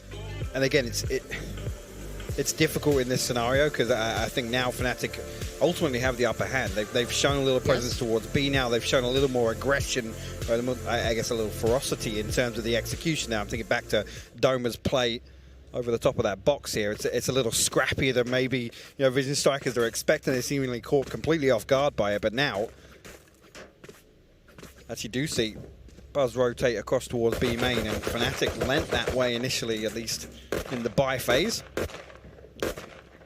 And again, it's difficult in this scenario because I think now Fnatic ultimately have the upper hand. They've shown a little presence towards B now. They've shown a little more aggression, I guess a little ferocity in terms of the execution now. I'm thinking back to Doma's play over the top of that box here. It's a little scrappier than maybe, you know, Vision Strikers are expecting. They're seemingly caught completely off guard by it. But now, as you do see, Buzz rotate across towards B main, and Fnatic lent that way initially, at least in the buy phase.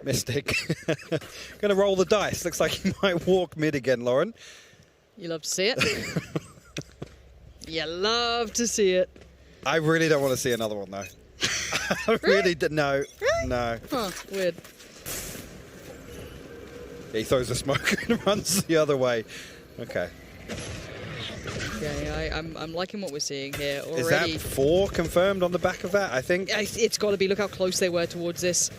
Mystic gonna roll the dice. Looks like he might walk mid again, Lauren. You love to see it. You love to see it. I really don't want to see another one though. I really did. No. Really? No. Huh, weird. He throws the smoke and runs the other way. Okay. Okay, I'm liking what we're seeing here already. Is that 4 confirmed on the back of that? I think it's got to be. Look how close they were towards this.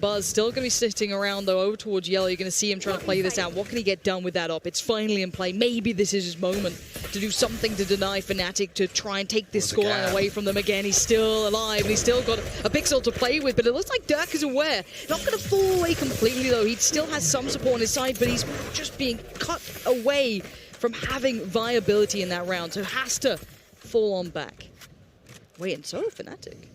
Buzz still going to be sitting around, though, over towards Yellow. You're going to see him trying to play this out. What can he get done with that op? It's finally in play. Maybe this is his moment to do something to deny Fnatic, to try and take this scoreline away from them again. He's still alive, and he's still got a pixel to play with, but it looks like Dirk is aware. Not going to fall away completely, though. He still has some support on his side, but he's just being cut away from having viability in that round, so has to fall on back. Wait, and so Fnatic.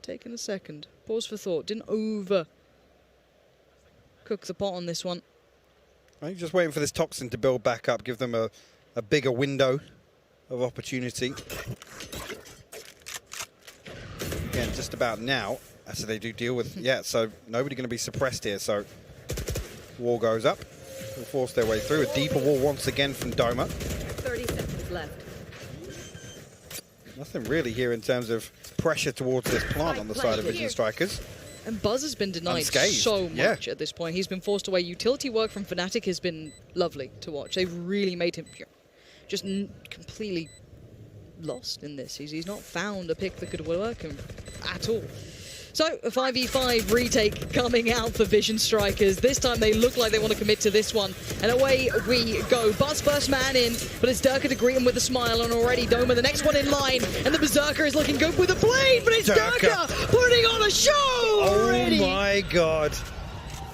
Taking a second. Pause for thought. Didn't over cook the pot on this one. I'm just waiting for this toxin to build back up, give them a bigger window of opportunity. Again, just about now. So they do deal with, so nobody going to be suppressed here. So wall goes up. Will force their way through. A deeper wall once again from Doma. 30 seconds left. Nothing really here in terms of pressure towards this plant on the side of Vision Strikers. And Buzz has been denied so much at this point. He's been forced away. Utility work from Fnatic has been lovely to watch. They've really made him just completely lost in this. He's not found a pick that could work him at all. So, a 5v5 retake coming out for Vision Strikers. This time they look like they want to commit to this one. And away we go. Buzz first man in, but it's Durka to greet him with a smile, and already Doma the next one in line. And the Berserker is looking good with a blade, but it's Durka putting on a show already. Oh my god.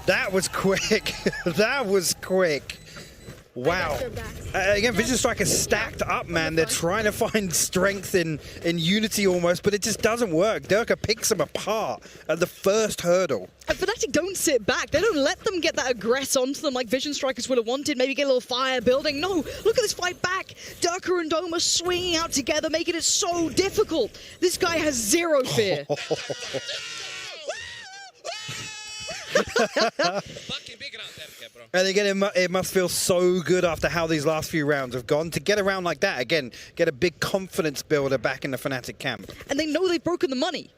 That was quick. That was quick. Wow. Again, Vision Strikers stacked up, man. They're trying to find strength in unity almost, but it just doesn't work. Durka picks them apart at the first hurdle. And Fnatic don't sit back. They don't let them get that aggress onto them like Vision Strikers would have wanted. Maybe get a little fire building. No, look at this fight back. Durka and Doma swinging out together, making it so difficult. This guy has zero fear. And again, it must feel so good after how these last few rounds have gone to get around like that. Again, get a big confidence builder back in the Fnatic camp. And they know they've broken the money.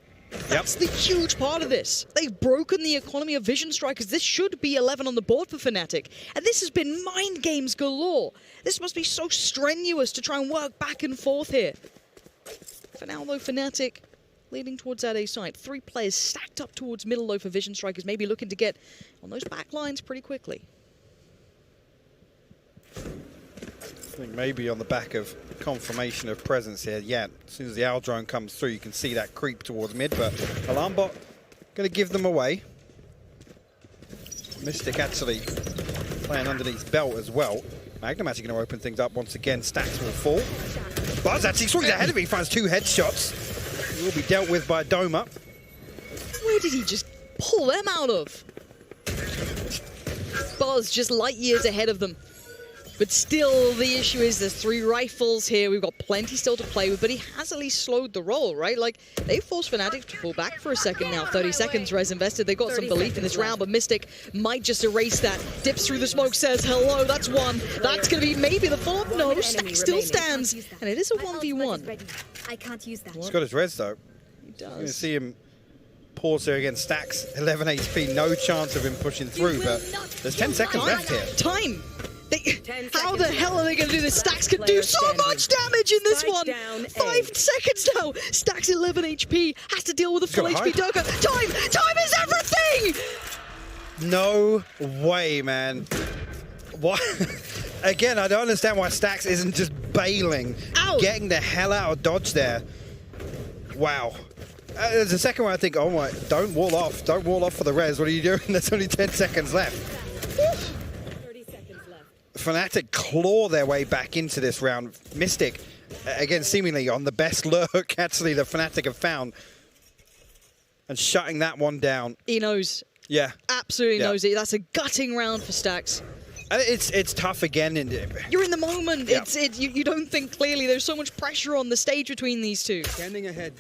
That's the huge part of this. They've broken the economy of Vision Strikers. This should be 11 on the board for Fnatic. And this has been mind games galore. This must be so strenuous to try and work back and forth here. For now, though, Fnatic leading towards that A site. 3 players stacked up towards middle, though, for Vision Strikers. Maybe looking to get on those back lines pretty quickly. I think maybe on the back of confirmation of presence here. Yeah, as soon as the Owl drone comes through, you can see that creep towards mid, but Alarm Bot going to give them away. Mystic actually playing underneath Belt as well. Magnum actually going to open things up once again. Stacks will fall. Buzz actually swings ahead of him, finds 2 headshots. He will be dealt with by Doma. Where did he just pull them out of? Buzz just light years ahead of them. But still, the issue is there's 3 rifles here. We've got plenty still to play with, but he has at least slowed the roll, right? Like, they forced Fnatic to fall back for a second now. 30 seconds, Res invested. They've got some belief in this round, but Mystic might just erase that. Dips through the smoke, says hello. That's 1. That's going to be maybe the follow-up. No, Stack still stands. And it is a 1v1. I can't use that. He's got his res, though. He does. You're going to see him pause there against Stacks. 11 HP, no chance of him pushing through, but there's 10 seconds left here. Time! How the hell are they going to do this? Stacks can do so much damage in this one. 5 seconds now. Stacks 11 HP. Has to deal with a full HP Durka. Time is everything! No way, man. What? Again, I don't understand why Stacks isn't just bailing. Ow. Getting the hell out of dodge there. Wow. There's a second where I think, oh my, don't wall off. Don't wall off for the res. What are you doing? There's only 10 seconds left. Fnatic claw their way back into this round. Mystic, again, seemingly on the best lurk, actually, the Fnatic have found. And shutting that one down. He knows. Yeah. Absolutely knows it. That's a gutting round for Stacks. It's tough again. You're in the moment. Yeah. You don't think clearly. There's so much pressure on the stage between these two. Standing ahead.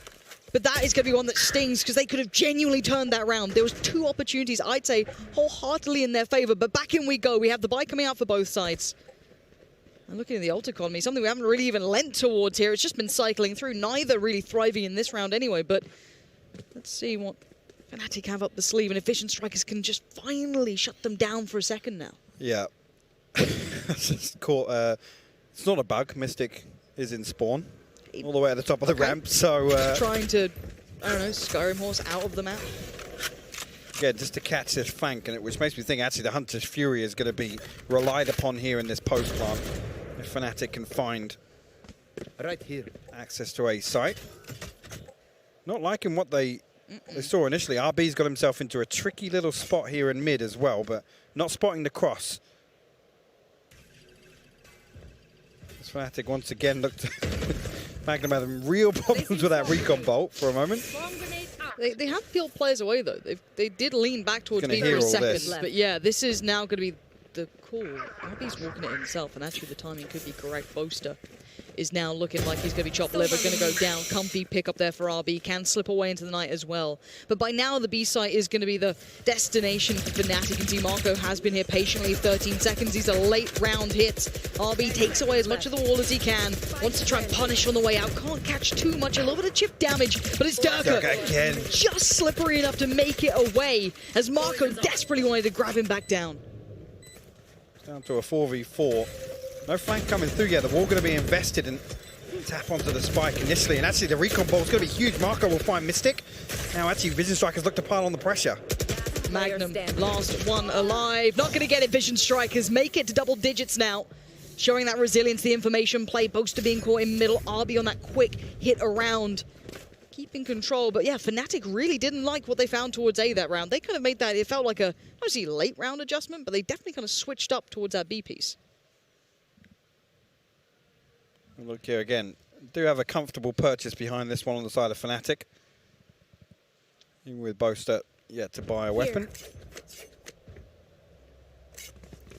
But that is going to be one that stings because they could have genuinely turned that round. There was 2 opportunities, I'd say, wholeheartedly in their favor. But back in we go. We have the buy coming out for both sides. And looking at the ult economy, something we haven't really even lent towards here. It's just been cycling through. Neither really thriving in this round anyway. But let's see what Fnatic have up the sleeve. And if Vision Strikers can just finally shut them down for a second now. Yeah. Just caught, it's not a bug. Mystic is in spawn. All the way at the top of the ramp, so... trying to, I don't know, Skyrim horse out of the map. Yeah, just to catch this flank, which makes me think actually the Hunter's Fury is going to be relied upon here in this post plant. If Fnatic can find right here access to a site. Not liking what they saw initially. RB's got himself into a tricky little spot here in mid as well, but not spotting the cross. Fnatic once again looked... Magnum having real problems with that recon bolt for a moment. They have peeled players away, though. They did lean back towards B for a second. But yeah, this is now going to be the call. RB's walking it himself, and actually the timing could be correct. Boaster is now looking like he's going to be chopped liver, going to go down. Comfy pick up there for RB, can slip away into the night as well. But by now, the B site is going to be the destination for Fnatic. And Marco has been here patiently, 13 seconds. These are late round hits. RB takes away as much of the wall as he can. Wants to try and punish on the way out. Can't catch too much. A little bit of chip damage, but it's Durka again. Just slippery enough to make it away as Marco desperately wanted to grab him back down. Down to a 4v4. No flank coming through yet. The wall going to be invested and tap onto the spike initially. And actually the recon ball is going to be huge. Marco will find Mystic. Now actually Vision Strikers look to pile on the pressure. Magnum, last one alive. Not going to get it. Vision Strikers make it to double digits now. Showing that resilience, the information play. Boaster being caught in middle. RB on that quick hit around. Keeping control. But yeah, Fnatic really didn't like what they found towards A that round. They kind of made that, it felt like a, obviously late round adjustment, but they definitely kind of switched up towards that B piece. Look here again. Do have a comfortable purchase behind this one on the side of Fnatic. Even with Boaster yet to buy a weapon.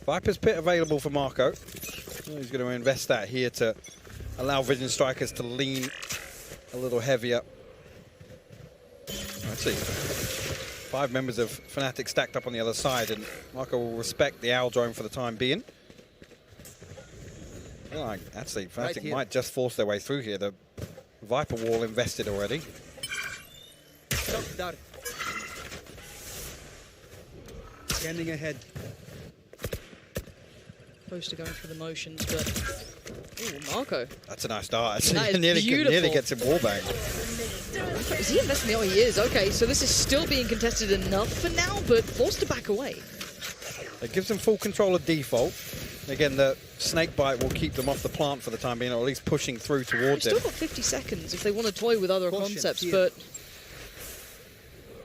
Viper's Pit available for Marco. He's going to invest that here to allow Vision Strikers to lean a little heavier. Actually, 5 members of Fnatic stacked up on the other side, and Marco will respect the Owl drone for the time being. Well, actually, Fnatic might just force their way through here. The Viper wall invested already. Scanning ahead. Poster going through the motions, but... Ooh, Marco. That's a nice start. That is nearly gets him wallbang. Is he investing? Oh, he is. Okay, so this is still being contested enough for now, but forced to back away. It gives them full control of default. Again, the snake bite will keep them off the plant for the time being, or at least pushing through towards They've it. still got 50 seconds if they want to toy with other concepts, but...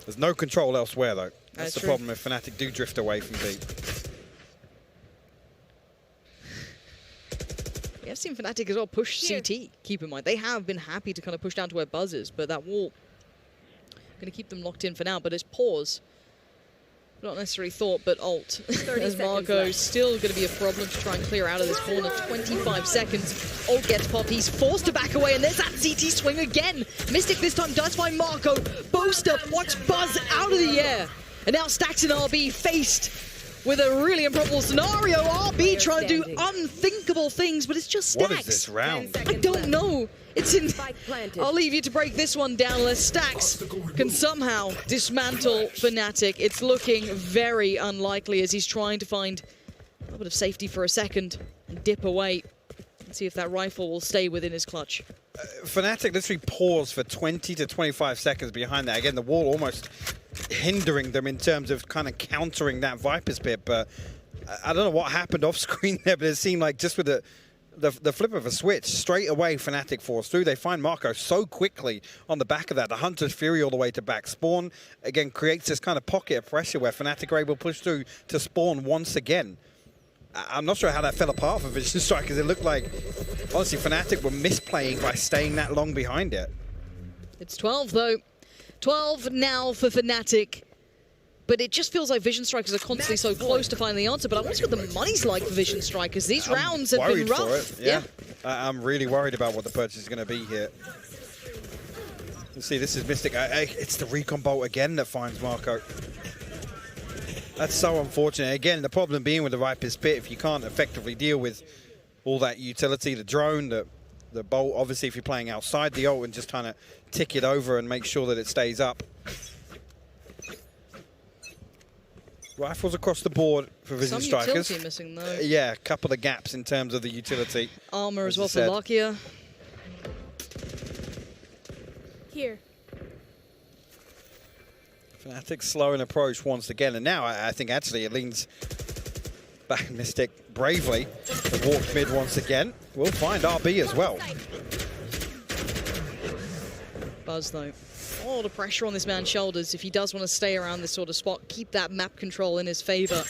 There's no control elsewhere, though. That's That's the true. problem if Fnatic do drift away from B. We have seen Fnatic as well push CT, keep in mind. They have been happy to kind of push down to where Buzz is, but that wall going to keep them locked in for now. But it's pause. Not necessarily thought, but ult. As Marco still going to be a problem to try and clear out of this corner. 25 seconds. Ult gets popped. He's forced to back away, and there's that CT swing again. Mystic this time does find Marco. Boaster watch Buzz out of the air. And now Stacks and RB faced with a really improbable scenario. RB trying to do unthinkable things, but it's just Stacks. What is this round? I don't know. It's in. I'll leave you to break this one down unless Stacks can somehow dismantle Fnatic. It's looking very unlikely as he's trying to find a little bit of safety for a second and dip away. Let's see if that rifle will stay within his clutch. Fnatic literally paused for 20 to 25 seconds behind that. Again, the wall almost hindering them in terms of kind of countering that Viper's pit, but I don't know what happened off screen there, but it seemed like just with the flip of a switch, straight away Fnatic forced through. They find Marco so quickly on the back of that. The Hunter's Fury all the way to back spawn, again, creates this kind of pocket of pressure where Fnatic are able to push through to spawn once again. I'm not sure how that fell apart for Vision Strikers. It looked like, honestly, Fnatic were misplaying by staying that long behind it. It's 12 though. 12 now for Fnatic. But it just feels like Vision Strikers are constantly so close to finding the answer. But I wonder what the money's like for Vision Strikers. These rounds have been rough. For it. Yeah. I'm really worried about what the purchase is going to be here. Let's see, this is Mystic. It's the recon bolt again that finds Marco. That's so unfortunate. Again, the problem being with the Viper's Pit, if you can't effectively deal with all that utility, the drone, the bolt, obviously if you're playing outside the ult and just trying to tick it over and make sure that it stays up. Rifles across the board for Vision Strikers. Some utility missing though. Yeah, a couple of gaps in terms of the utility. Armor as well for Lakia. Here. Fnatic slow in approach once again, and now I think actually it leans back. Mystic bravely and walked mid once again. We'll find RB as well. Buzz though. All the pressure on this man's shoulders if he does want to stay around this sort of spot, keep that map control in his favor.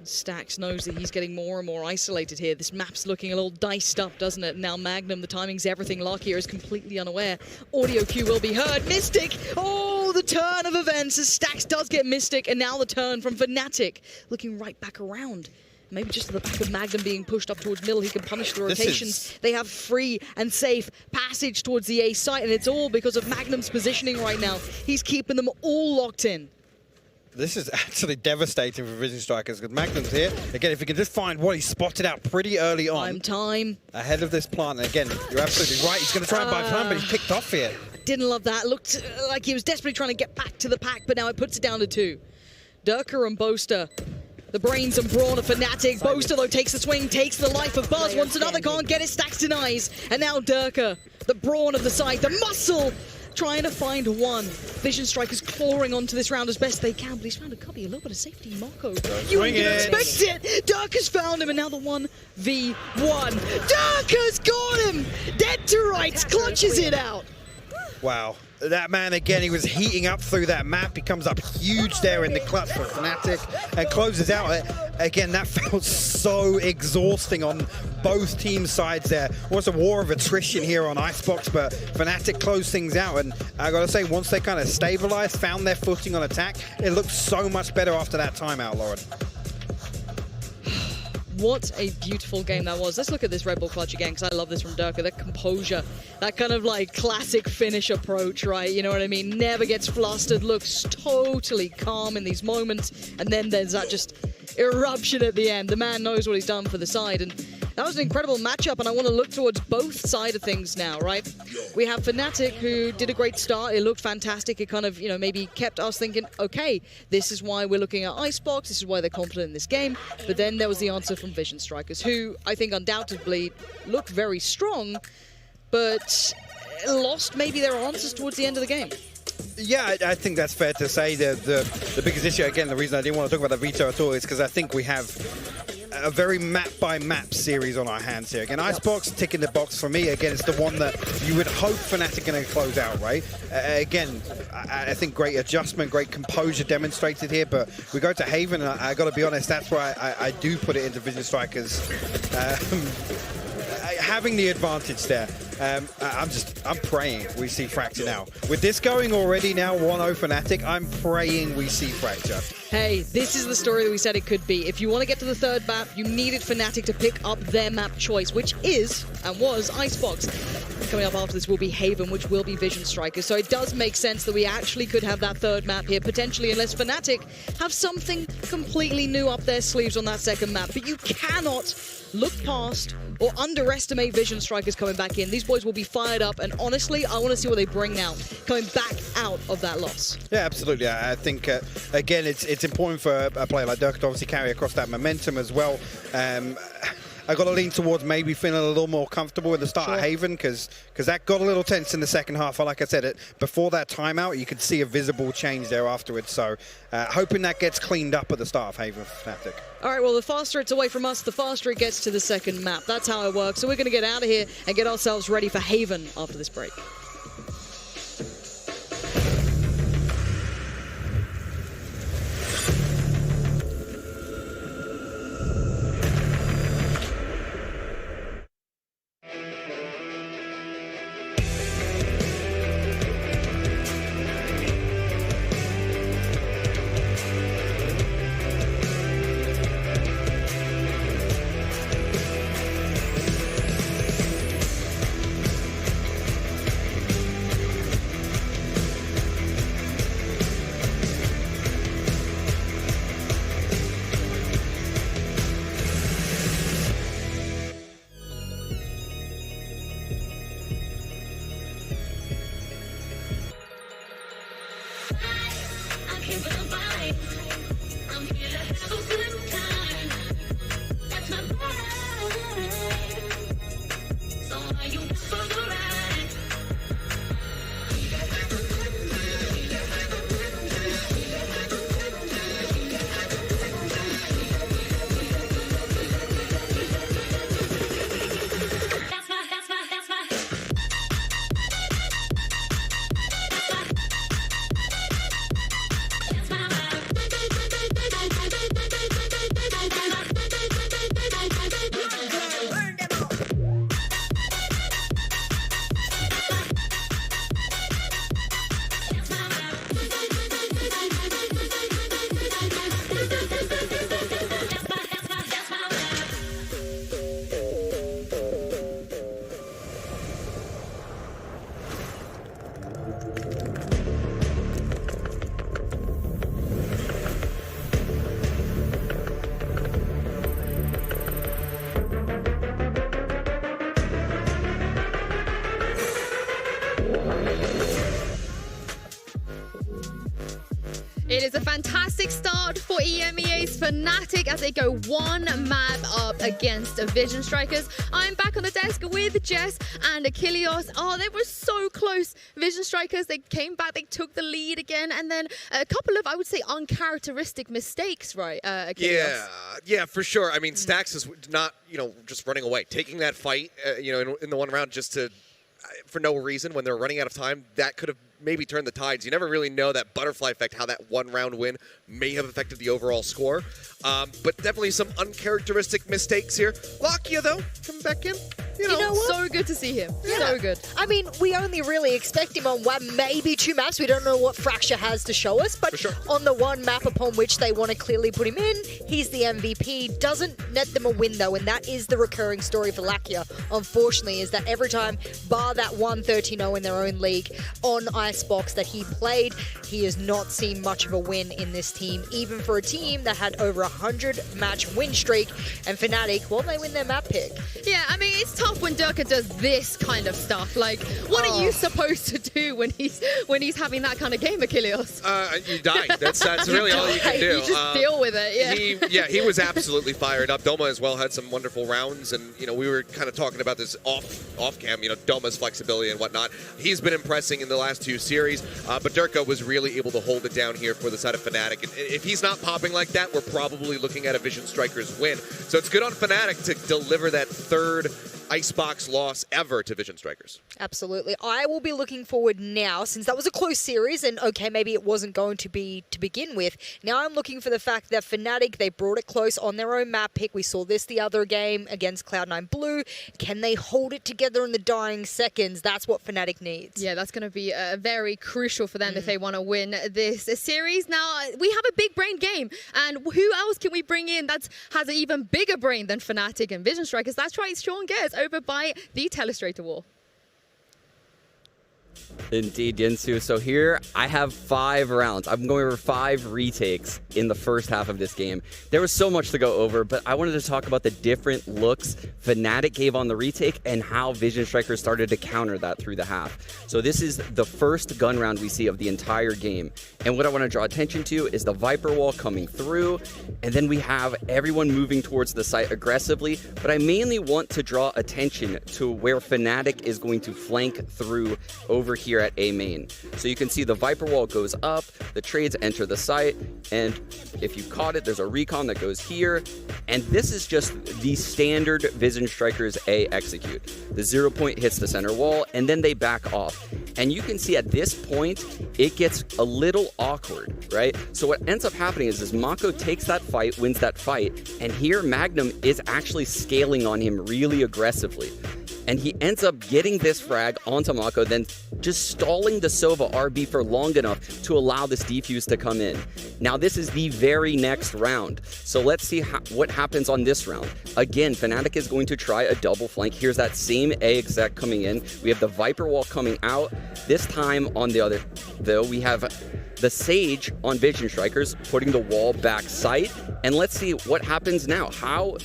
Stacks knows that he's getting more and more isolated here. This map's looking a little diced up, doesn't it? Now Magnum, the timing's everything. Lakia is completely unaware. Audio cue will be heard. Mystic! Oh, the turn of events as Stacks does get Mystic, and now the turn from Fnatic. Looking right back around. Maybe just to the back of Magnum being pushed up towards middle, he can punish the rotations. They have free and safe passage towards the A site, and it's all because of Magnum's positioning right now. He's keeping them all locked in. This is actually devastating for Vision Strikers because Magnum's here. Again, if he can just find what he spotted out pretty early on. Time. Ahead of this plant. And again, you're absolutely right. He's going to try and buy plan, but he's picked off here. Didn't love that. Looked like he was desperately trying to get back to the pack, but now it puts it down to 2. Durka and Boaster. The brains and brawn of Fnatic. Boaster, though, takes the swing, takes the life of Buzz. Once another can't get it, Stacks denies. And now Durka, the brawn of the side, the muscle, trying to find one. Vision Strikers clawing onto this round as best they can, but he's found a cubby, a little bit of safety. Marco, you wouldn't expect it. Durka's found him, and now the 1v1. Durka's got him! Dead to rights, clutches it out. Wow. That man, again, he was heating up through that map. He comes up huge there in the clutch for Fnatic and closes out. Again, that felt so exhausting on both team sides there. It was a war of attrition here on Icebox, but Fnatic closed things out. And I got to say, once they kind of stabilized, found their footing on attack, it looked so much better after that timeout, Lauren. What a beautiful game that was. Let's look at this Red Bull clutch again, because I love this from Durka. That composure, that kind of like classic finish approach, right? You know what I mean? Never gets flustered, looks totally calm in these moments, and then there's that just eruption at the end. The man knows what he's done for the side, and that was an incredible matchup, and I want to look towards both sides of things now, right? We have Fnatic, who did a great start. It looked fantastic. It kind of, you know, maybe kept us thinking, okay, this is why we're looking at Icebox. This is why they're confident in this game. But then there was the answer from Vision Strikers, who I think undoubtedly looked very strong, but lost maybe their answers towards the end of the game. Yeah, I think that's fair to say. The biggest issue, again, the reason I didn't want to talk about the veto at all is because I think we have a very map-by-map series on our hands here. Again, Icebox ticking the box for me. Again, it's the one that you would hope Fnatic are going to close out, right? Again, I think great adjustment, great composure demonstrated here, but we go to Haven, and I got to be honest, that's why I do put it into Vision Strikers. Having the advantage there. I'm praying we see Fracture now. With this going already now, 1-0 Fnatic, I'm praying we see Fracture. Hey, this is the story that we said it could be. If you want to get to the third map, you needed Fnatic to pick up their map choice, which is, and was, Icebox. Coming up after this will be Haven, which will be Vision Strikers. So it does make sense that we actually could have that third map here, potentially, unless Fnatic have something completely new up their sleeves on that second map. But you cannot look past or underestimate Vision Strikers coming back in. These boys will be fired up, and honestly, I want to see what they bring now, coming back out of that loss. Yeah, absolutely. I think, again, it's important for a player like Durka to obviously carry across that momentum as well. I got to lean towards maybe feeling a little more comfortable at the start of Haven, because that got a little tense in the second half. Like I said, before that timeout, you could see a visible change there afterwards. So hoping that gets cleaned up at the start of Haven for Fnatic. All right, well, the faster it's away from us, the faster it gets to the second map. That's how it works. So we're going to get out of here and get ourselves ready for Haven after this break. It is a fantastic start for EMEA's Fnatic as they go one map up against Vision Strikers. I'm back on the desk with Jess and Achilles. Oh, they were so close. Vision Strikers, they came back, they took the lead again, and then a couple of, I would say, uncharacteristic mistakes, right, Achilles? Yeah, for sure. I mean, Stax is not, just running away. Taking that fight, in the one round just to, for no reason, when they're running out of time, that could have maybe turned the tides. You never really know that butterfly effect, how that one round win may have affected the overall score. But definitely some uncharacteristic mistakes here. Lakia, though, coming back in. you know what? So good to see him. Yeah. So good. I mean, we only really expect him on one, maybe 2 maps. We don't know what Fracture has to show us, but on the one map upon which they want to clearly put him in, he's the MVP. Doesn't net them a win, though, and that is the recurring story for Lakia, unfortunately, is that every time, bar that 1-13-0 in their own league on Icebox that he played, he has not seen much of a win in this team, even for a team that had over 100-match win streak, and Fnatic, well, they win their map pick. Yeah, I mean, it's tough when Durka does this kind of stuff. Like, what are you supposed to do when he's having that kind of game, Achilles? You die. That's really all you can do. You just deal with it, yeah. He was absolutely fired up. Doma as well had some wonderful rounds, and we were kind of talking about this off cam. Doma's flexibility and whatnot. He's been impressing in the last 2 series, but Durka was really able to hold it down here for the side of Fnatic. And if he's not popping like that, we're probably looking at a Vision Strikers win. So it's good on Fnatic to deliver that 3rd Icebox loss ever to Vision Strikers. Absolutely. I will be looking forward now, since that was a close series, and okay, maybe it wasn't going to be to begin with. Now I'm looking for the fact that Fnatic, they brought it close on their own map pick. We saw this the other game against Cloud9 Blue. Can they hold it together in the dying seconds? That's what Fnatic needs. Yeah, that's going to be very crucial for them if they want to win this series. Now, we have a big brain game, and who else can we bring in that has an even bigger brain than Fnatic and Vision Strikers? That's right, it's Sean Gers over by the Telestrator Wall. Indeed, Yinsu. So here I have 5 rounds. I'm going over 5 retakes in the first half of this game. There was so much to go over, but I wanted to talk about the different looks Fnatic gave on the retake and how Vision Strikers started to counter that through the half. So this is the first gun round we see of the entire game. And what I want to draw attention to is the Viper wall coming through, and then we have everyone moving towards the site aggressively. But I mainly want to draw attention to where Fnatic is going to flank through over here at A main. So you can see the Viper wall goes up, the trades enter the site, and if you caught it, there's a recon that goes here, and this is just the standard Vision Strikers A execute. The 0 point hits the center wall, and then they back off. And you can see at this point, it gets a little awkward, right? So what ends up happening is Mako takes that fight, wins that fight, and here Magnum is actually scaling on him really aggressively. And he ends up getting this frag onto Mako, then just stalling the Sova RB for long enough to allow this defuse to come in. Now, this is the very next round. So let's see what happens on this round. Again, Fnatic is going to try a double flank. Here's that same A exec coming in. We have the Viper wall coming out. This time on the other, though, we have the Sage on Vision Strikers putting the wall back sight. And let's see what happens now. How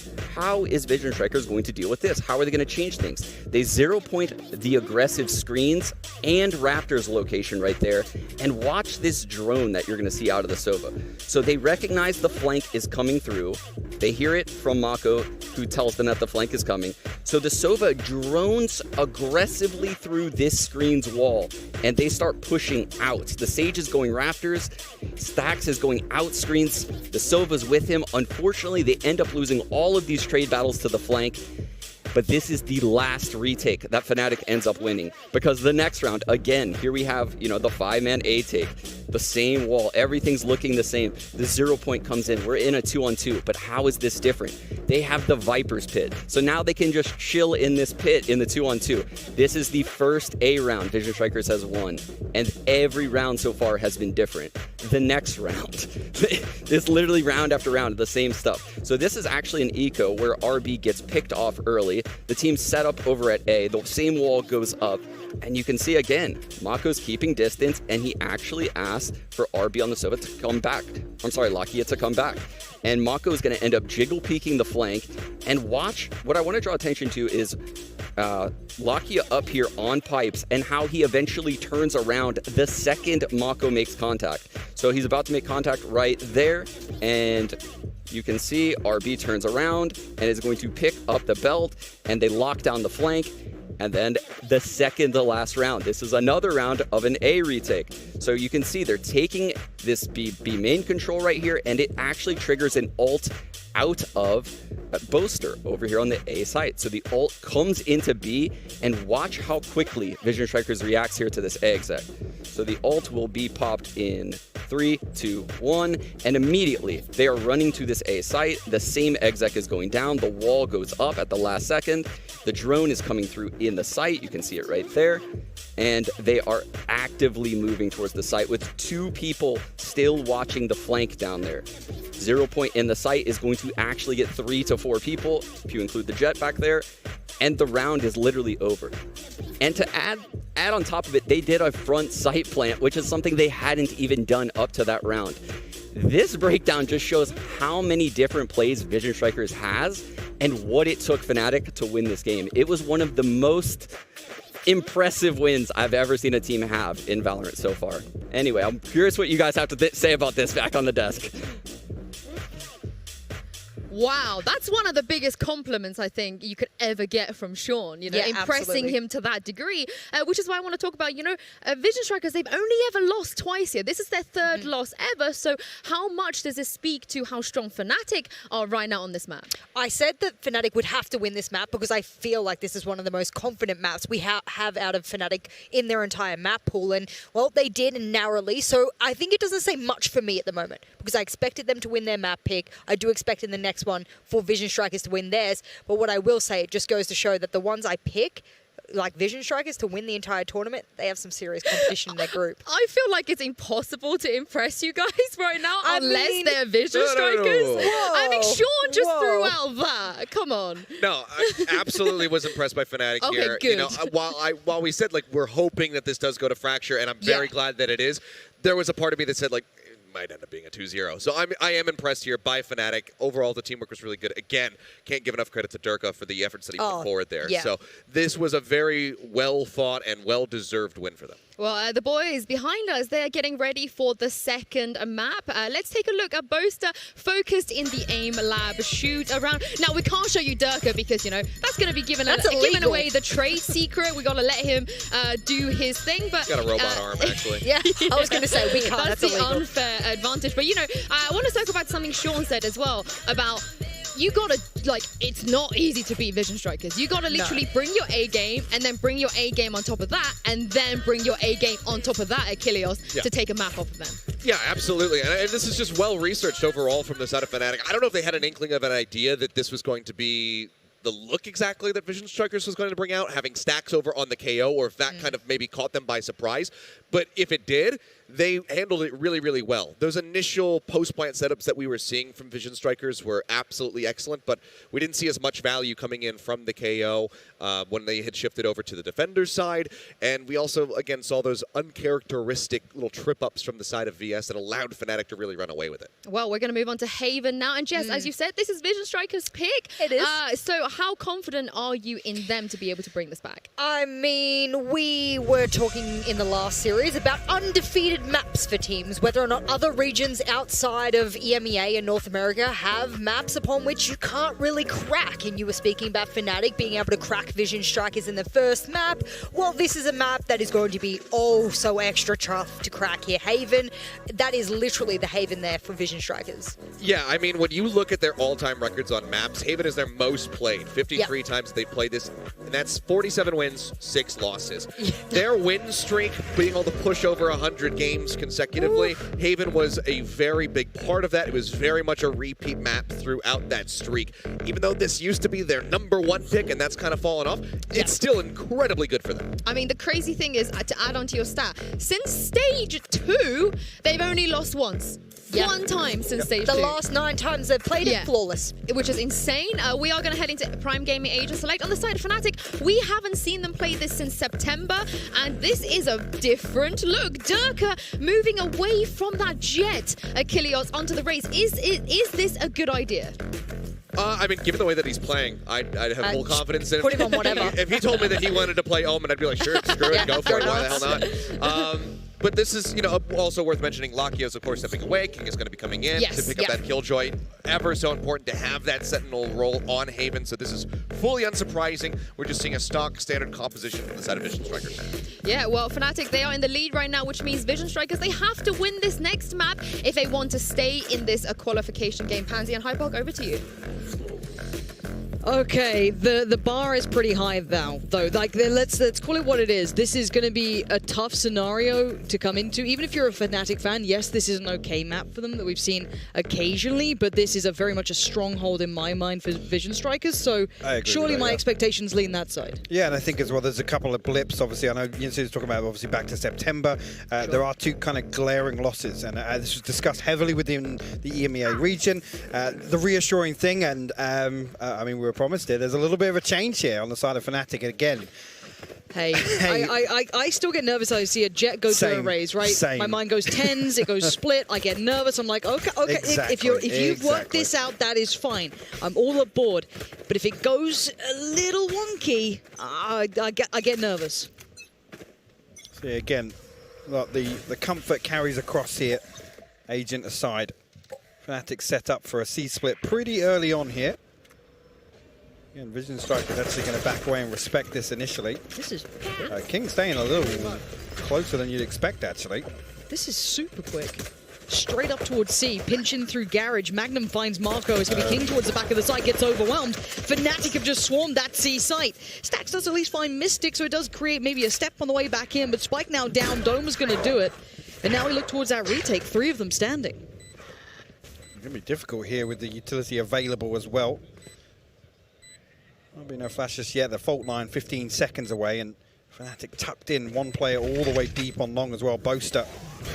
is Vision Strikers going to deal with this? How are they going to change things? They 0 point the aggressive screens and Raptor's location right there. And watch this drone that you're going to see out of the Sova. So they recognize the flank is coming through. They hear it from Mako, who tells them that the flank is coming. So the Sova drones aggressively through this screen's wall, and they start pushing out. The Sage is going Raptors, Stax is going out screens, the Sova's with him. Unfortunately, they end up losing all of these trade battles to the flank. But this is the last retake that Fnatic ends up winning, because the next round, again, here we have, the 5-man A take, the same wall, everything's looking the same. The 0 point comes in, we're in a 2-on-2, but how is this different? They have the Viper's pit, so now they can just chill in this pit in the 2-on-2. This is the first A round Vision Strikers has won, and every round so far has been different. The next round, it's literally round after round, the same stuff. So this is actually an eco where RB gets picked off early. The team's set up over at A. The same wall goes up. And you can see again, Mako's keeping distance, and he actually asked for RB on the Sova to come back. I'm sorry, Lakia to come back. And Mako is going to end up jiggle peeking the flank. And watch, what I want to draw attention to is Lakia up here on pipes and how he eventually turns around the second Mako makes contact. So he's about to make contact right there, and you can see RB turns around and is going to pick up the belt, and they lock down the flank. And then the second to last round, this is another round of an A retake. So you can see they're taking this B main control right here, and it actually triggers an ult out of Boaster over here on the A site. So the ult comes into B, and watch how quickly Vision Strikers reacts here to this A exec. So the ult will be popped in 3, 2, 1, and immediately they are running to this A site. The same exec is going down. The wall goes up at the last second. The drone is coming through in the site. You can see it right there. And they are actively moving towards the site with 2 people still watching the flank down there. 0 point in the site is going to actually get 3 to 4 people, if you include the jet back there, and the round is literally over. And to add on top of it, they did a front site plant, which is something they hadn't even done up to that round. This breakdown just shows how many different plays Vision Strikers has and what it took Fnatic to win this game. It was one of the most impressive wins I've ever seen a team have in Valorant so far. Anyway, I'm curious what you guys have to say about this back on the desk. Wow, that's one of the biggest compliments I think you could ever get from Sean, you know, Yeah, impressing absolutely. him to that degree, which is why I want to talk about, you know, Vision Strikers, they've only ever lost twice here. This is their third loss ever, so how much does this speak to how strong Fnatic are right now on this map? I said that Fnatic would have to win this map because I feel like this is one of the most confident maps we have out of Fnatic in their entire map pool. And, well, they did narrowly. So I think it doesn't say much for me at the moment because I expected them to win their map pick. I do expect in the next one for Vision Strikers to win theirs. But what I will say, it just goes to show that the ones I pick, like Vision Strikers, to win the entire tournament, they have some serious competition in their group. I feel like it's impossible to impress you guys right now unless mean- they're Vision No, no, no. Strikers. Whoa, I mean, Sean just whoa. threw out that. Come on. No, I absolutely was impressed by Fnatic Okay, here. good. You know, while we said like we're hoping that this does go to Fracture, and I'm very glad that it is, there was a part of me that said like it might end up being a 2-0. So I am impressed here by Fnatic. Overall, the teamwork was really good. Again, can't give enough credit to Durka for the efforts that he put forward there. yeah. So this was a very well thought and well deserved win for them. Well, the boys behind us, they're getting ready for the second map. Let's take a look at Boaster focused in the aim lab shoot around. Now, we can't show you Durka because, you know, that's going to be giving away the trade secret. We got to let him do his thing. But Got a robot arm, actually. Yeah, I was going to say, we can't. That's That's the illegal. unfair advantage. But, you know, I want to talk about something Sean said as well about you gotta, like, it's not easy to beat Vision Strikers. You gotta literally bring your A game and then bring your A game on top of that and then bring your A game on top of that at Kilios to take a map off of them. Yeah, absolutely. And this is just well researched overall from the side of Fnatic. I don't know if they had an inkling of an idea that this was going to be the look exactly that Vision Strikers was going to bring out, having stacks over on the KO, or if that kind of maybe caught them by surprise. But if it did, they handled it really, really well. Those initial post-plant setups that we were seeing from Vision Strikers were absolutely excellent, but we didn't see as much value coming in from the KO when they had shifted over to the defender's side. And we also, again, saw those uncharacteristic little trip-ups from the side of VS that allowed Fnatic to really run away with it. Well, we're going to move on to Haven now. And Jess, as you said, this is Vision Strikers' pick. It is. So how confident are you in them to be able to bring this back? I mean, we were talking in the last series about undefeated maps for teams, whether or not other regions outside of EMEA and North America have maps upon which you can't really crack. And you were speaking about Fnatic being able to crack Vision Strikers in the first map. Well, this is a map that is going to be oh so extra tough to crack here. Haven, that is literally the Haven there for Vision Strikers. Yeah, I mean, when you look at their all-time records on maps, Haven is their most played. 53 times they played this, and that's 47 wins, 6 losses. Their win streak being able to push over 100 games consecutively, Haven was a very big part of that. It was very much a repeat map throughout that streak. Even though this used to be their #1 pick, and that's kind of fallen off, it's still incredibly good for them. I mean, the crazy thing is, to add on to your stat, since stage 2, they've only lost once. One time since stage 2. The last 9 times they've played it, flawless. Which is insane. We are going to head into Prime Gaming Asia Select. On the side of Fnatic, we haven't seen them play this since September, and this is a different look. Durka moving away from that jet, Kilios, onto the race. Is this a good idea? I mean, given the way that he's playing, I'd have full confidence in him. Put him on whatever. If he told me that he wanted to play Omen, I'd be like, sure, screw it, go for it, why the hell not? But this is, you know, also worth mentioning. Lakio's, of course, stepping away. King is going to be coming in to pick up that Killjoy. Ever so important to have that Sentinel role on Haven, so this is fully unsurprising. We're just seeing a stock standard composition from the side of Vision Strikers. Yeah, well, Fnatic, they are in the lead right now, which means Vision Strikers, they have to win this next map if they want to stay in this qualification game. Pansy and Hypog, over to you. Okay, the bar is pretty high now, though. Like, let's call it what it is. This is going to be a tough scenario to come into. Even if you're a Fnatic fan, yes, this is an okay map for them that we've seen occasionally, but this is very much a stronghold in my mind for Vision Strikers, so surely my expectations lean that side. Yeah, and I think as well there's a couple of blips. Obviously, I know Yinsu's talking about obviously back to September. There are two kind of glaring losses, and this was discussed heavily within the EMEA region. The reassuring thing, and I mean, we were promised it, there's a little bit of a change here on the side of Fnatic again. Hey, I still get nervous. I see a Jet go to a raise, right? Same. My mind goes tens, it goes split. I get nervous. I'm like, okay, Exactly, if you've worked this out, that is fine. I'm all aboard. But if it goes a little wonky, I get nervous. So yeah, again, look, the comfort carries across here. Agent aside, Fnatic set up for a C split pretty early on here. Again, Vision Striker is actually going to back away and respect this initially. This is King staying a little closer than you'd expect, actually. This is super quick. Straight up towards C, pinching through Garage. Magnum finds Marco. It's going to be King towards the back of the site, gets overwhelmed. Fnatic have just swarmed that C site. Stax does at least find Mystic, so it does create maybe a step on the way back in, but Spike now down. Doma's going to do it. And now we look towards that retake, 3 of them standing. It's going to be difficult here with the utility available as well. There'll be no flash just yet. The fault line 15 seconds away, and Fnatic tucked in one player all the way deep on long as well. Boaster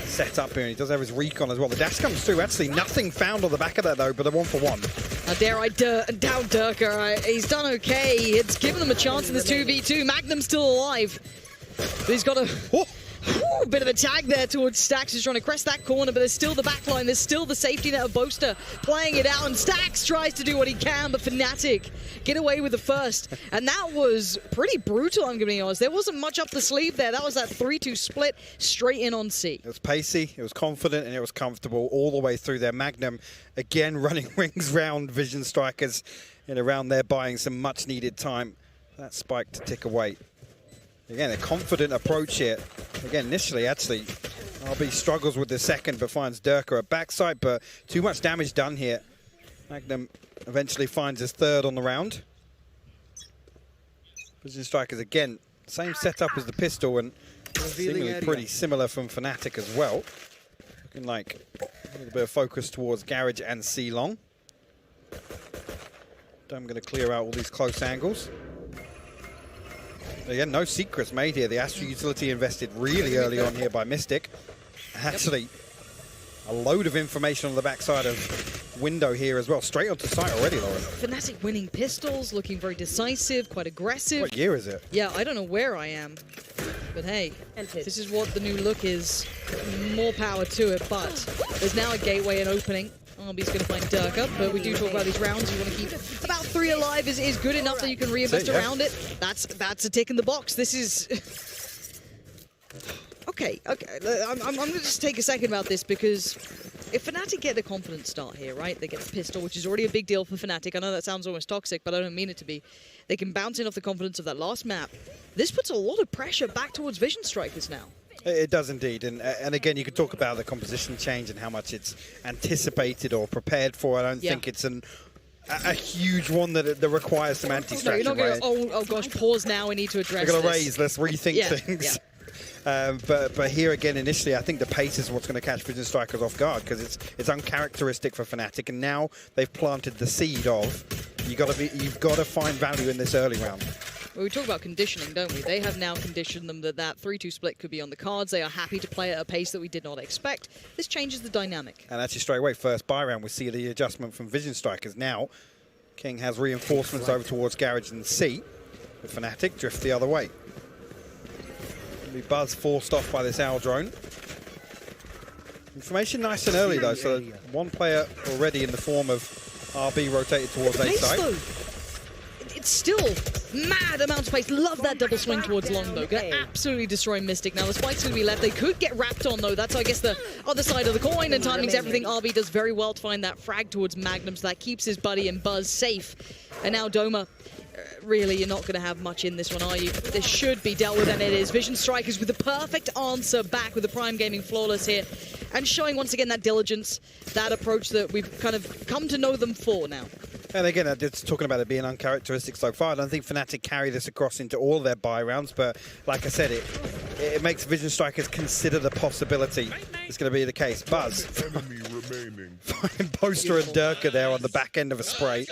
set up here, and he does have his recon as well. The dash comes through. Actually, nothing found on the back of that, though, but a 1-for-1. How dare I doubt Durka. He's done okay. It's given them a chance in this 2v2. Magnum's still alive. But he's got a... bit of a tag there towards Stax, who's trying to crest that corner, but there's still the backline, there's still the safety net of Boaster playing it out, and Stax tries to do what he can, but Fnatic get away with the first. And that was pretty brutal, I'm going to be honest. There wasn't much up the sleeve there. That was that 3-2 split straight in on C. It was pacey, it was confident, and it was comfortable all the way through there. Magnum, again, running rings round Vision Strikers, and around there buying some much-needed time. That spike to tick away. Again, a confident approach here. Again, initially, actually, RB struggles with the second, but finds Durka at backside, but too much damage done here. Magnum eventually finds his third on the round. Vision Strikers, again, same setup as the pistol, and seemingly pretty similar from Fnatic as well. Looking like a little bit of focus towards Garage and C-Long. I'm going to clear out all these close angles. Again, no secrets made here. The Astra utility invested really early on here by Mystic. Actually, a load of information on the backside of window here as well. Straight onto site already, Lauren. Fnatic winning pistols, looking very decisive, quite aggressive. What year is it? Yeah, I don't know where I am. But hey, this is what the new look is. More power to it, but there's now a gateway and opening. RB's going to find Durka, but we do talk about these rounds. You want to keep about 3 alive is good enough that you can reinvest around it. That's a tick in the box. This is... okay. I'm going to just take a second about this, because if Fnatic get a confident start here, right? They get the pistol, which is already a big deal for Fnatic. I know that sounds almost toxic, but I don't mean it to be. They can bounce in off the confidence of that last map. This puts a lot of pressure back towards Vision Strikers now. It does indeed, and again, you could talk about the composition change and how much it's anticipated or prepared for. I don't think it's a huge one that requires some anti-strategy. No, you're not going to, oh gosh, pause now, we need to address this. We're going to raise, let's rethink things. Yeah. But here again, initially, I think the pace is what's going to catch Vision Strikers off guard, because it's uncharacteristic for Fnatic, and now they've planted the seed of you've got to find value in this early round. Well, we talk about conditioning, don't we? They have now conditioned them that 3-2 split could be on the cards. They are happy to play at a pace that we did not expect. This changes the dynamic. And actually, straight away, first buy round, we see the adjustment from Vision Strikers. Now, King has reinforcements over towards Garage and C. The Fnatic drift the other way. Be Buzz forced off by this owl drone. Information nice and early, though, so one player already in the form of RB rotated towards A side. It's still mad amount of space. Love that double swing towards long, though. Gonna absolutely destroy Mystic. Now, the spike's going to be left. They could get wrapped on, though. That's, I guess, the other side of the coin, and timing's everything. RB does very well to find that frag towards Magnum, so that keeps his buddy and Buzz safe. And now Doma, really, you're not going to have much in this one, are you? This should be dealt with, and it is. Vision Strikers with the perfect answer back with the Prime Gaming flawless here, and showing once again that diligence, that approach that we've kind of come to know them for now. And again, it's talking about it being uncharacteristic so far. I don't think Fnatic carry this across into all their buy rounds, but like I said, it makes Vision Strikers consider the possibility it's going to be the case. Buzz finding Boaster and Durka there on the back end of a spray.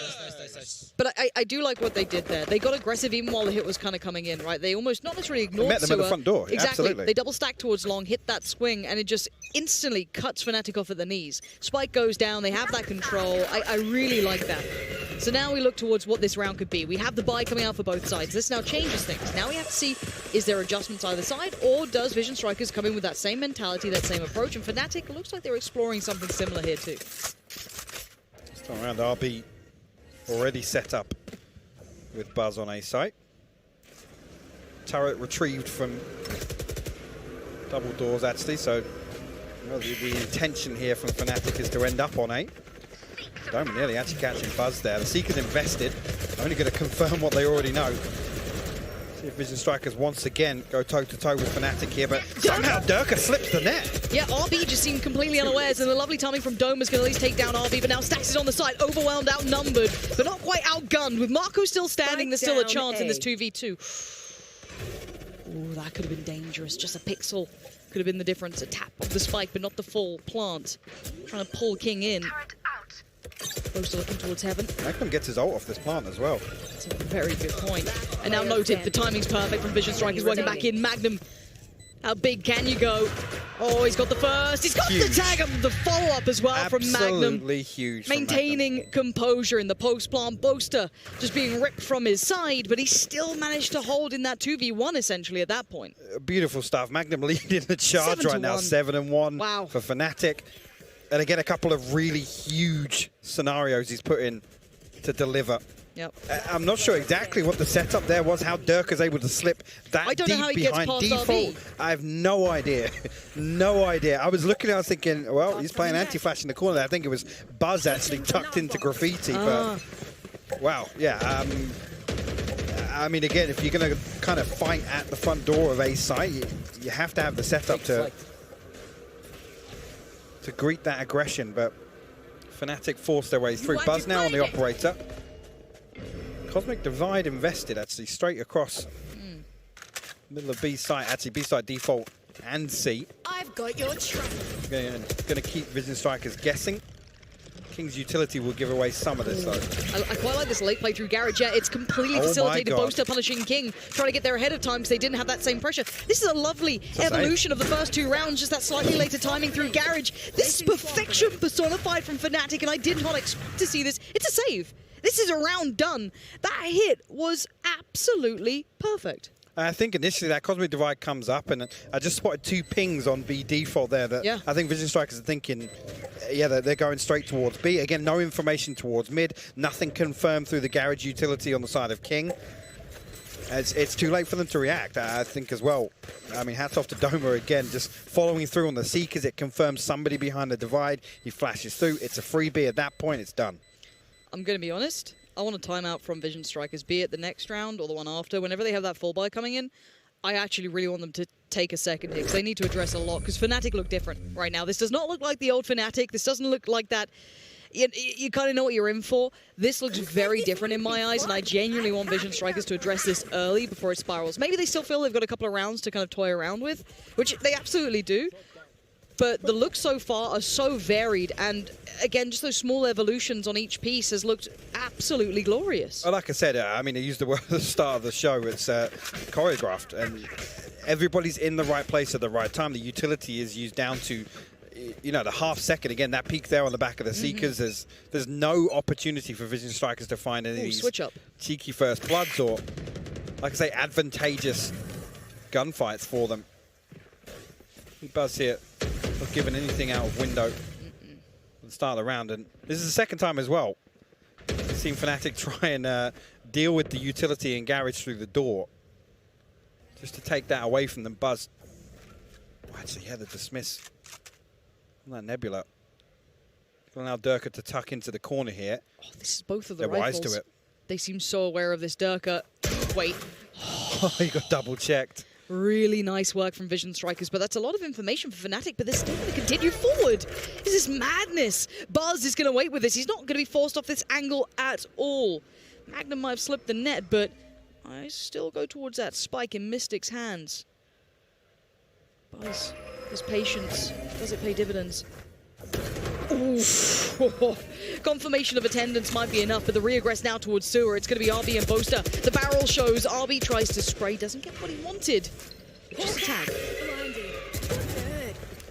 But I do like what they did there. They got aggressive even while the hit was kind of coming in, right? They almost not necessarily ignored Met them at the front door. Exactly. Absolutely. They double stacked towards long, hit that swing, and it just instantly cuts Fnatic off at the knees. Spike goes down. They have that control. I really like that. So now we look towards what this round could be. We have the buy coming out for both sides. This now changes things. Now we have to see, is there adjustments either side, or does Vision Strikers come in with that same mentality, that same approach? And Fnatic looks like they're exploring something similar here too. Start round RB already set up with Buzz on A site. Turret retrieved from double doors actually, so the intention here from Fnatic is to end up on A. Doma nearly actually catching Buzz there. The Seeker's invested, only going to confirm what they already know. See if Vision Strikers once again go toe-to-toe with Fnatic here, but somehow Durka slips the net. Yeah, RB just seemed completely unawares, and the lovely timing from Doma's going to at least take down RB, but now Stax is on the side, overwhelmed, outnumbered, but not quite outgunned. With Marco still standing, there's still a chance in this 2v2. Ooh, that could have been dangerous. Just a pixel could have been the difference. A tap of the spike, but not the full plant. Trying to pull King in. Boaster looking towards heaven. Magnum gets his ult off this plant as well. That's a very good point. And now noted, the timing's perfect from Vision Strikers working back in. Magnum, how big can you go? Oh, he's got the first. He's got the tag and the follow-up as well from Magnum. Absolutely huge. Maintaining composure in the post-plant. Boaster just being ripped from his side, but he still managed to hold in that 2v1 essentially at that point. Beautiful stuff. Magnum leading the charge right now. 7-1 wow. for Fnatic. And again, a couple of really huge scenarios he's put in to deliver. Yep. I'm not sure exactly what the setup there was, how Durka's able to slip that deep behind default. RB. I have no idea. No idea. I was looking at it, I was thinking, well, he's playing anti-flash in the corner there. I think it was Buzz actually tucked into Graffiti, but wow, yeah. I mean, again, if you're going to kind of fight at the front door of a site, you have to have the setup to greet that aggression, but Fnatic forced their way through. Buzz now on the operator. Cosmic Divide invested actually straight across middle of B site, actually B site default and C. I've got your track. Going to keep Vision Strikers guessing. King's utility will give away some of this though. I quite like this late play through Garage. Yeah, it's completely facilitated Boaster punishing King, trying to get there ahead of time because they didn't have that same pressure. This is a lovely evolution of the first two rounds, just that slightly later timing through Garage. This is perfection personified from Fnatic, and I did not expect to see this. It's a save. This is a round done. That hit was absolutely perfect. I think initially that Cosmic Divide comes up, and I just spotted two pings on B default there that I think Vision Strikers are thinking, yeah, they're going straight towards B. Again, no information towards mid, nothing confirmed through the Garage utility on the side of King. It's too late for them to react, I think, as well. I mean, hats off to Doma again, just following through on the Seekers. It confirms somebody behind the Divide. He flashes through. It's a freebie. At that point, it's done. I'm going to be honest. I want a timeout from Vision Strikers, be it the next round or the one after. Whenever they have that full buy coming in, I actually really want them to take a second here because they need to address a lot, because Fnatic look different right now. This does not look like the old Fnatic. This doesn't look like that. You kind of know what you're in for. This looks very different in my eyes, and I genuinely want Vision Strikers to address this early before it spirals. Maybe they still feel they've got a couple of rounds to kind of toy around with, which they absolutely do. But the looks so far are so varied, and again, just those small evolutions on each piece has looked absolutely glorious. Well, like I said, I mean, I used the word at the start of the show. It's choreographed, and everybody's in the right place at the right time. The utility is used down to, you know, the half second. Again, that peak there on the back of the Seekers, there's no opportunity for Vision Strikers to find any of these switch up cheeky first bloods or, like I say, advantageous gunfights for them. Buzz here, not giving anything out of window at the start of the round, and this is the second time as well. We've seen Fnatic try and deal with the utility and Garage through the door, just to take that away from them. Buzz, actually, yeah, the dismiss on that Nebula. Going to allow Durka to tuck into the corner here. Oh, this is both of the They're rifles. wise to it. They seem so aware of this Durka. Wait. Oh, he got double checked. Really nice work from Vision Strikers, but that's a lot of information for Fnatic, but they're still going to continue forward. This is madness. Buzz is going to wait with this. He's not going to be forced off this angle at all. Magnum might have slipped the net, but I still go towards that spike in Mystic's hands. Buzz, his patience, does it pay dividends? Ooh. Confirmation of attendance might be enough, but the reaggress now towards Sewer. It's going to be RB and Boaster. The barrel shows. RB tries to spray, doesn't get what he wanted. Just a tag.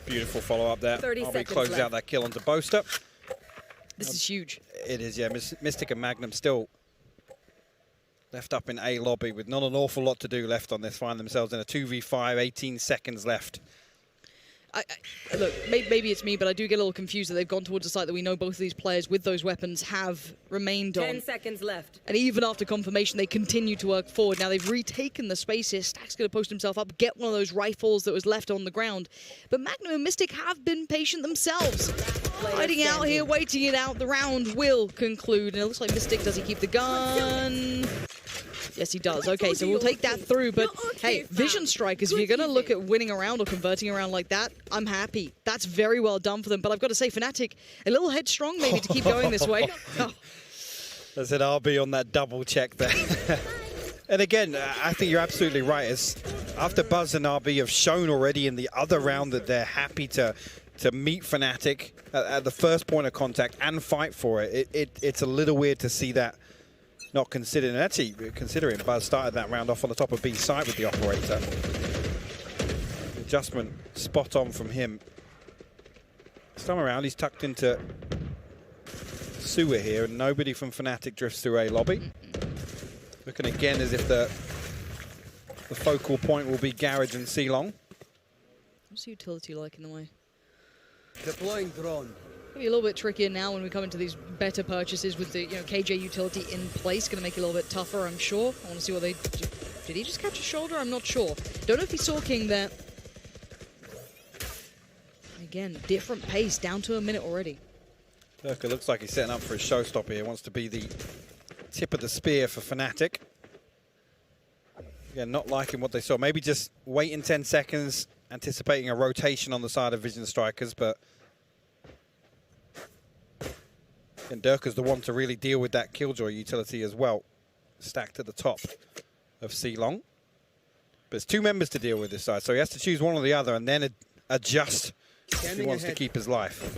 Beautiful follow-up there. 30 RB seconds closes left. out that kill onto Boaster. This is huge. It is, yeah. Mystic and Magnum still left up in A lobby with not an awful lot to do left on this. Find themselves in a 2v5, 18 seconds left. Look, maybe it's me, but I do get a little confused that they've gone towards a site that we know both of these players with those weapons have remained on. 10 seconds left. And even after confirmation, they continue to work forward. Now they've retaken the space here. Stack's going to post himself up, get one of those rifles that was left on the ground. But Magnum and Mystic have been patient themselves. Hiding out here, waiting it out. The round will conclude. And it looks like Mystic, does he keep the gun? Yes, he does. Okay, so we'll take that through. But hey, Vision Strikers, if you're going to look at winning a round or converting a round like that, I'm happy. That's very well done for them. But I've got to say, Fnatic, a little headstrong maybe to keep going this way. There's an RB on that double check there. And again, I think you're absolutely right. As after Buzz and RB have shown already in the other round that they're happy to meet Fnatic at the first point of contact and fight for it. It's a little weird to see that not considered. And actually, considering Buzz started that round off on the top of B side with the operator. Adjustment spot on from him. This time around, he's tucked into Sewer here, and nobody from Fnatic drifts through A lobby. Looking again as if the focal point will be Garage and C-Long. What's the utility like in the way? Deploying drone. Maybe a little bit trickier now when we come into these better purchases with the KJ utility in place. Going to make it a little bit tougher, I'm sure. I want to see what they do. Did he just catch a shoulder? I'm not sure. Don't know if he saw King there. Again, different pace, down to a minute already. Durka looks like he's setting up for a showstopper here. Wants to be the tip of the spear for Fnatic. Again, not liking what they saw. Maybe just waiting 10 seconds, anticipating a rotation on the side of Vision Strikers, but and Durka's the one to really deal with that Killjoy utility as well. Stacked at the top of C-Long. But there's two members to deal with this side, so he has to choose one or the other and then adjust if he wants to keep his life.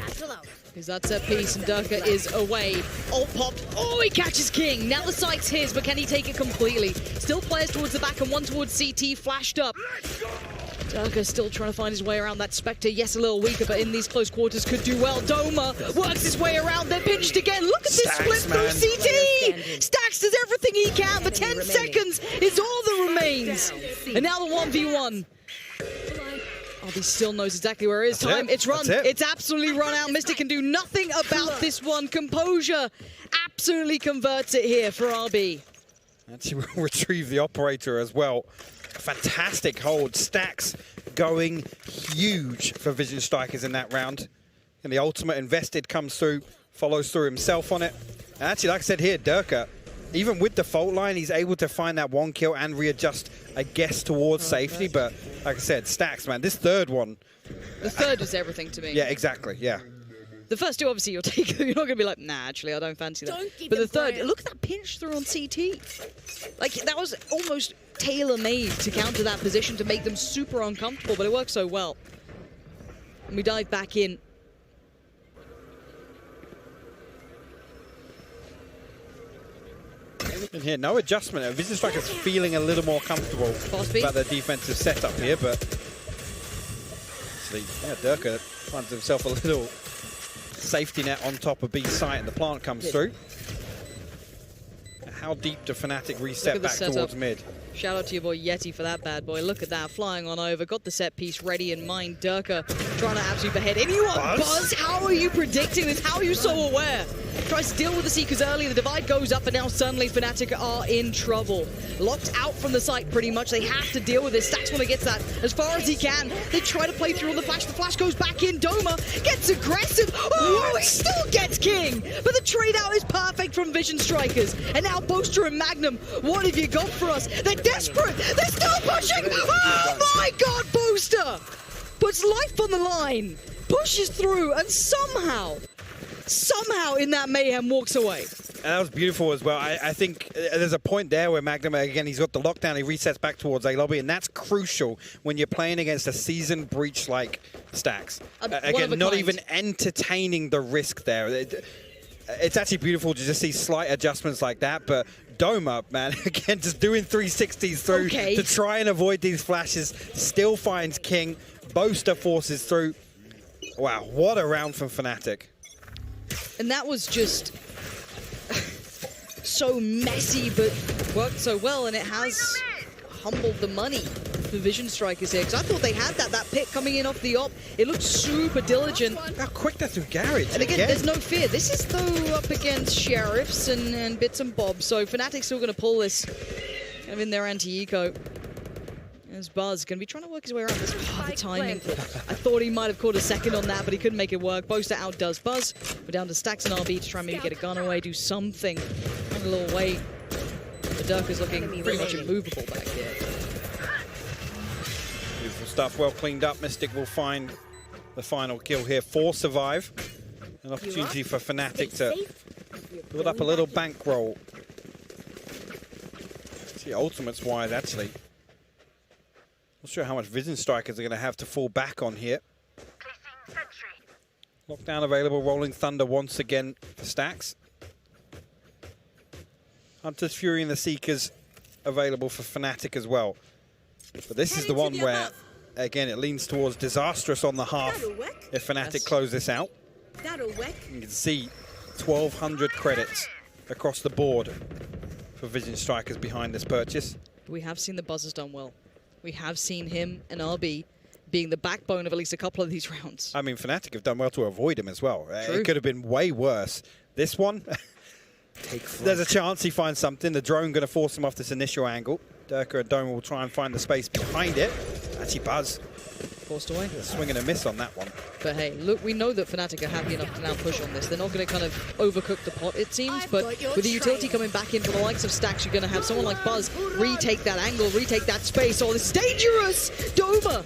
Because that's a piece, and Durka is away. Ult popped. Oh, he catches King. Now the site's his, but can he take it completely? Still players towards the back and one towards CT flashed up. Durka still trying to find his way around that Spectre. Yes, a little weaker, but in these close quarters could do well. Doma works his way around. They're pinched again. Look at this split through CT. Stacks does everything he can, but 10 seconds is all that remains. And now the 1v1. He still knows exactly where it is. Time. It's run. It's absolutely run out. Mystic can do nothing about this one. Composure absolutely converts it here for RB. Actually, we'll retrieve the operator as well. Fantastic hold. Stacks going huge for Vision Strikers in that round. And the ultimate invested comes through, follows through himself on it. And actually, like I said here, Durka, even with the fault line, he's able to find that one kill and readjust, I guess, towards safety. But like I said, Stacks, man, this third one. The third was everything to me. Yeah, exactly, yeah. The first two, obviously, you'll take. You're not going to be like, nah, actually, I don't fancy that. But the third, look at that pinch through on CT. Like, that was almost tailor-made to counter that position to make them super uncomfortable, but it worked so well. And we dive back in. And here, no adjustment. Vision Striker's feeling a little more comfortable about their defensive setup here, but actually, yeah, Durka finds himself a little safety net on top of B site, and the plant comes through. How deep do Fnatic reset back towards mid? Shout out to your boy Yeti for that bad boy. Look at that, flying on over. Got the set piece ready in mind. Durka trying to absolutely behead anyone. Buzz, how are you predicting this? How are you so aware? Tries to deal with the Seekers early. The divide goes up, and now suddenly Fnatic are in trouble. Locked out from the site pretty much. They have to deal with this. Stacks want to get that as far as he can. They try to play through on the flash. The flash goes back in. Doma gets aggressive. Oh, he still gets King. But the trade out is perfect from Vision Strikers. And now Boaster and Magnum, what have you got for us? They're desperate. They're still pushing. Oh my God, Booster puts life on the line, pushes through, and somehow in that mayhem walks away. And that was beautiful as well. I think there's a point there where Magnum, again, he's got the lockdown, he resets back towards A lobby, and that's crucial when you're playing against a seasoned breach like Stax. Again, not even entertaining the risk there. It's actually beautiful to just see slight adjustments like that, but Doma, man, again, just doing 360s through to try and avoid these flashes, still finds King. Boaster forces through. Wow, what a round from Fnatic. And that was just so messy, but worked so well, and it has humbled the money for Vision Strikers here. Because I thought they had that pick coming in off the op. It looked super diligent. How quick they're through Garage. And again, there's no fear. This is though up against Sheriffs and bits and bobs. So Fnatic's still going to pull this kind of in their anti-eco. There's Buzz going to be trying to work his way around this. The timing. I thought he might have caught a second on that, but he couldn't make it work. Boaster outdoes Buzz. We're down to Stax and RB to try and maybe get a gun away, do something. Find a little way. The Dirk is looking pretty much immovable back here. Beautiful stuff, well cleaned up. Mystic will find the final kill here for Survive. An opportunity for Fnatic to build up a little bankroll. See, ultimates wise, actually. Not sure how much Vision Strikers are going to have to fall back on here. Lockdown available, Rolling Thunder once again for Stax. Hunter's Fury and the Seekers available for Fnatic as well. But this is the one where, again, it leans towards disastrous on the half if Fnatic close this out. You can see 1,200 credits across the board for Vision Strikers behind this purchase. We have seen the Buzzers done well. We have seen him and RB being the backbone of at least a couple of these rounds. I mean, Fnatic have done well to avoid him as well. True. It could have been way worse. This one, there's a chance he finds something. The drone going to force him off this initial angle. Durka and Doma will try and find the space behind it. Actually, Buzz forced away. A swing and a miss on that one. But hey, look, we know that Fnatic are happy enough to now push on this. They're not going to kind of overcook the pot, it seems. But with the utility coming back in for the likes of Stax, you're going to have someone like Buzz retake that angle, retake that space. Oh, this is dangerous! Doma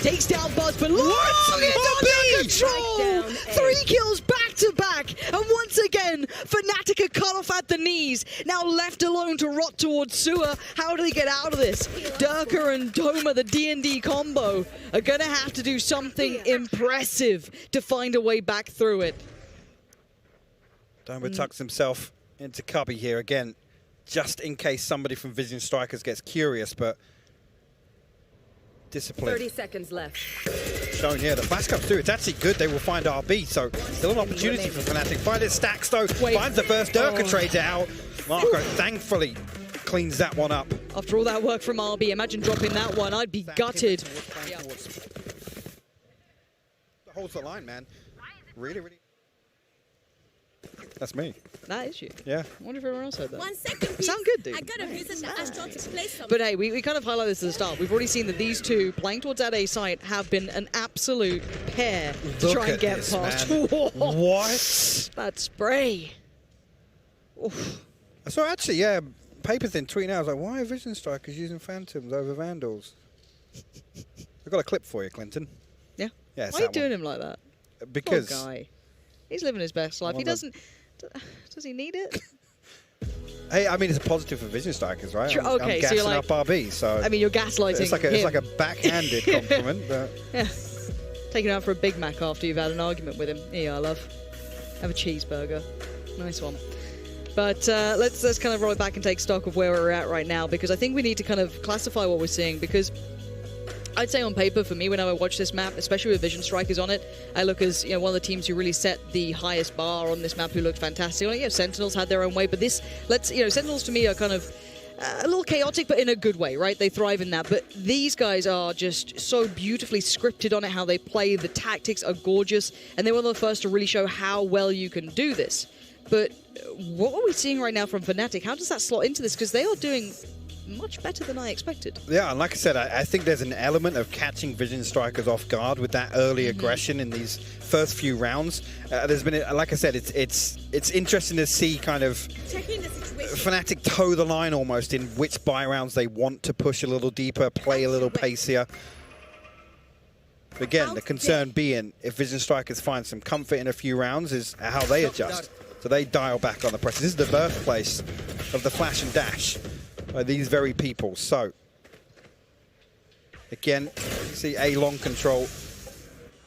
takes down Buzz, but look, it's under control! 3 kills back to back, and once again, Fnatic are cut off at the knees. Now left alone to rot towards sewer. How do they get out of this? Durka and Doma, the D&D combo, are gonna have to do something impressive to find a way back through it. Doma tucks himself into cubby here again, just in case somebody from Vision Strikers gets curious, but discipline. 30 seconds left. Shown here, the flash comes through. It's actually good. They will find RB, so still an opportunity for Fnatic. Find it, Stax though. Finds the first. Durka trades it out. Marco thankfully cleans that one up. After all that work from RB, imagine dropping that one. I'd be gutted. Holds the line, man. Really, really. That's me. That is you. Yeah. I wonder if everyone else heard that. 1 second, please. Sound good, dude. I gotta visit the Astral to play something. But hey, we kind of highlighted this at the start. We've already seen that these two playing towards that A site have been an absolute pair to try and get past. What? That spray. Oof. So actually, yeah, Paper Thin tweeting out, I was like, why are Vision Strikers using Phantoms over Vandals? I've got a clip for you, Clinton. Yeah? Yeah, why are you doing him like that? Because Poor guy. He's living his best life. He doesn't... Does he need it? Hey, I mean, it's a positive for Vision Strikers, right? Sure, I'm okay, so gassing you're like... up RB, so... I mean, you're gaslighting it's like a backhanded compliment, but... Yeah. Taking him out for a Big Mac after you've had an argument with him. Here you are, love. Have a cheeseburger. Nice one. But let's kind of roll it back and take stock of where we're at right now, because I think we need to kind of classify what we're seeing, because I'd say on paper, for me, whenever I watch this map, especially with Vision Strikers on it, I look as one of the teams who really set the highest bar on this map, who looked fantastic. Well, Sentinels had their own way, but this, Sentinels to me are kind of a little chaotic, but in a good way, right? They thrive in that. But these guys are just so beautifully scripted on it, how they play. The tactics are gorgeous, and they were the first to really show how well you can do this. But what are we seeing right now from Fnatic? How does that slot into this? Because they are doing much better than I expected. Yeah, and like I said, I think there's an element of catching Vision Strikers off guard with that early aggression in these first few rounds. There's been, like I said, it's interesting to see kind of Fnatic toe the line almost in which buy rounds they want to push a little deeper, play a little pacier. Again, the concern being if Vision Strikers find some comfort in a few rounds is how they adjust. So they dial back on the pressure. This is the birthplace of the flash and dash by these very people. So, again, you see A long control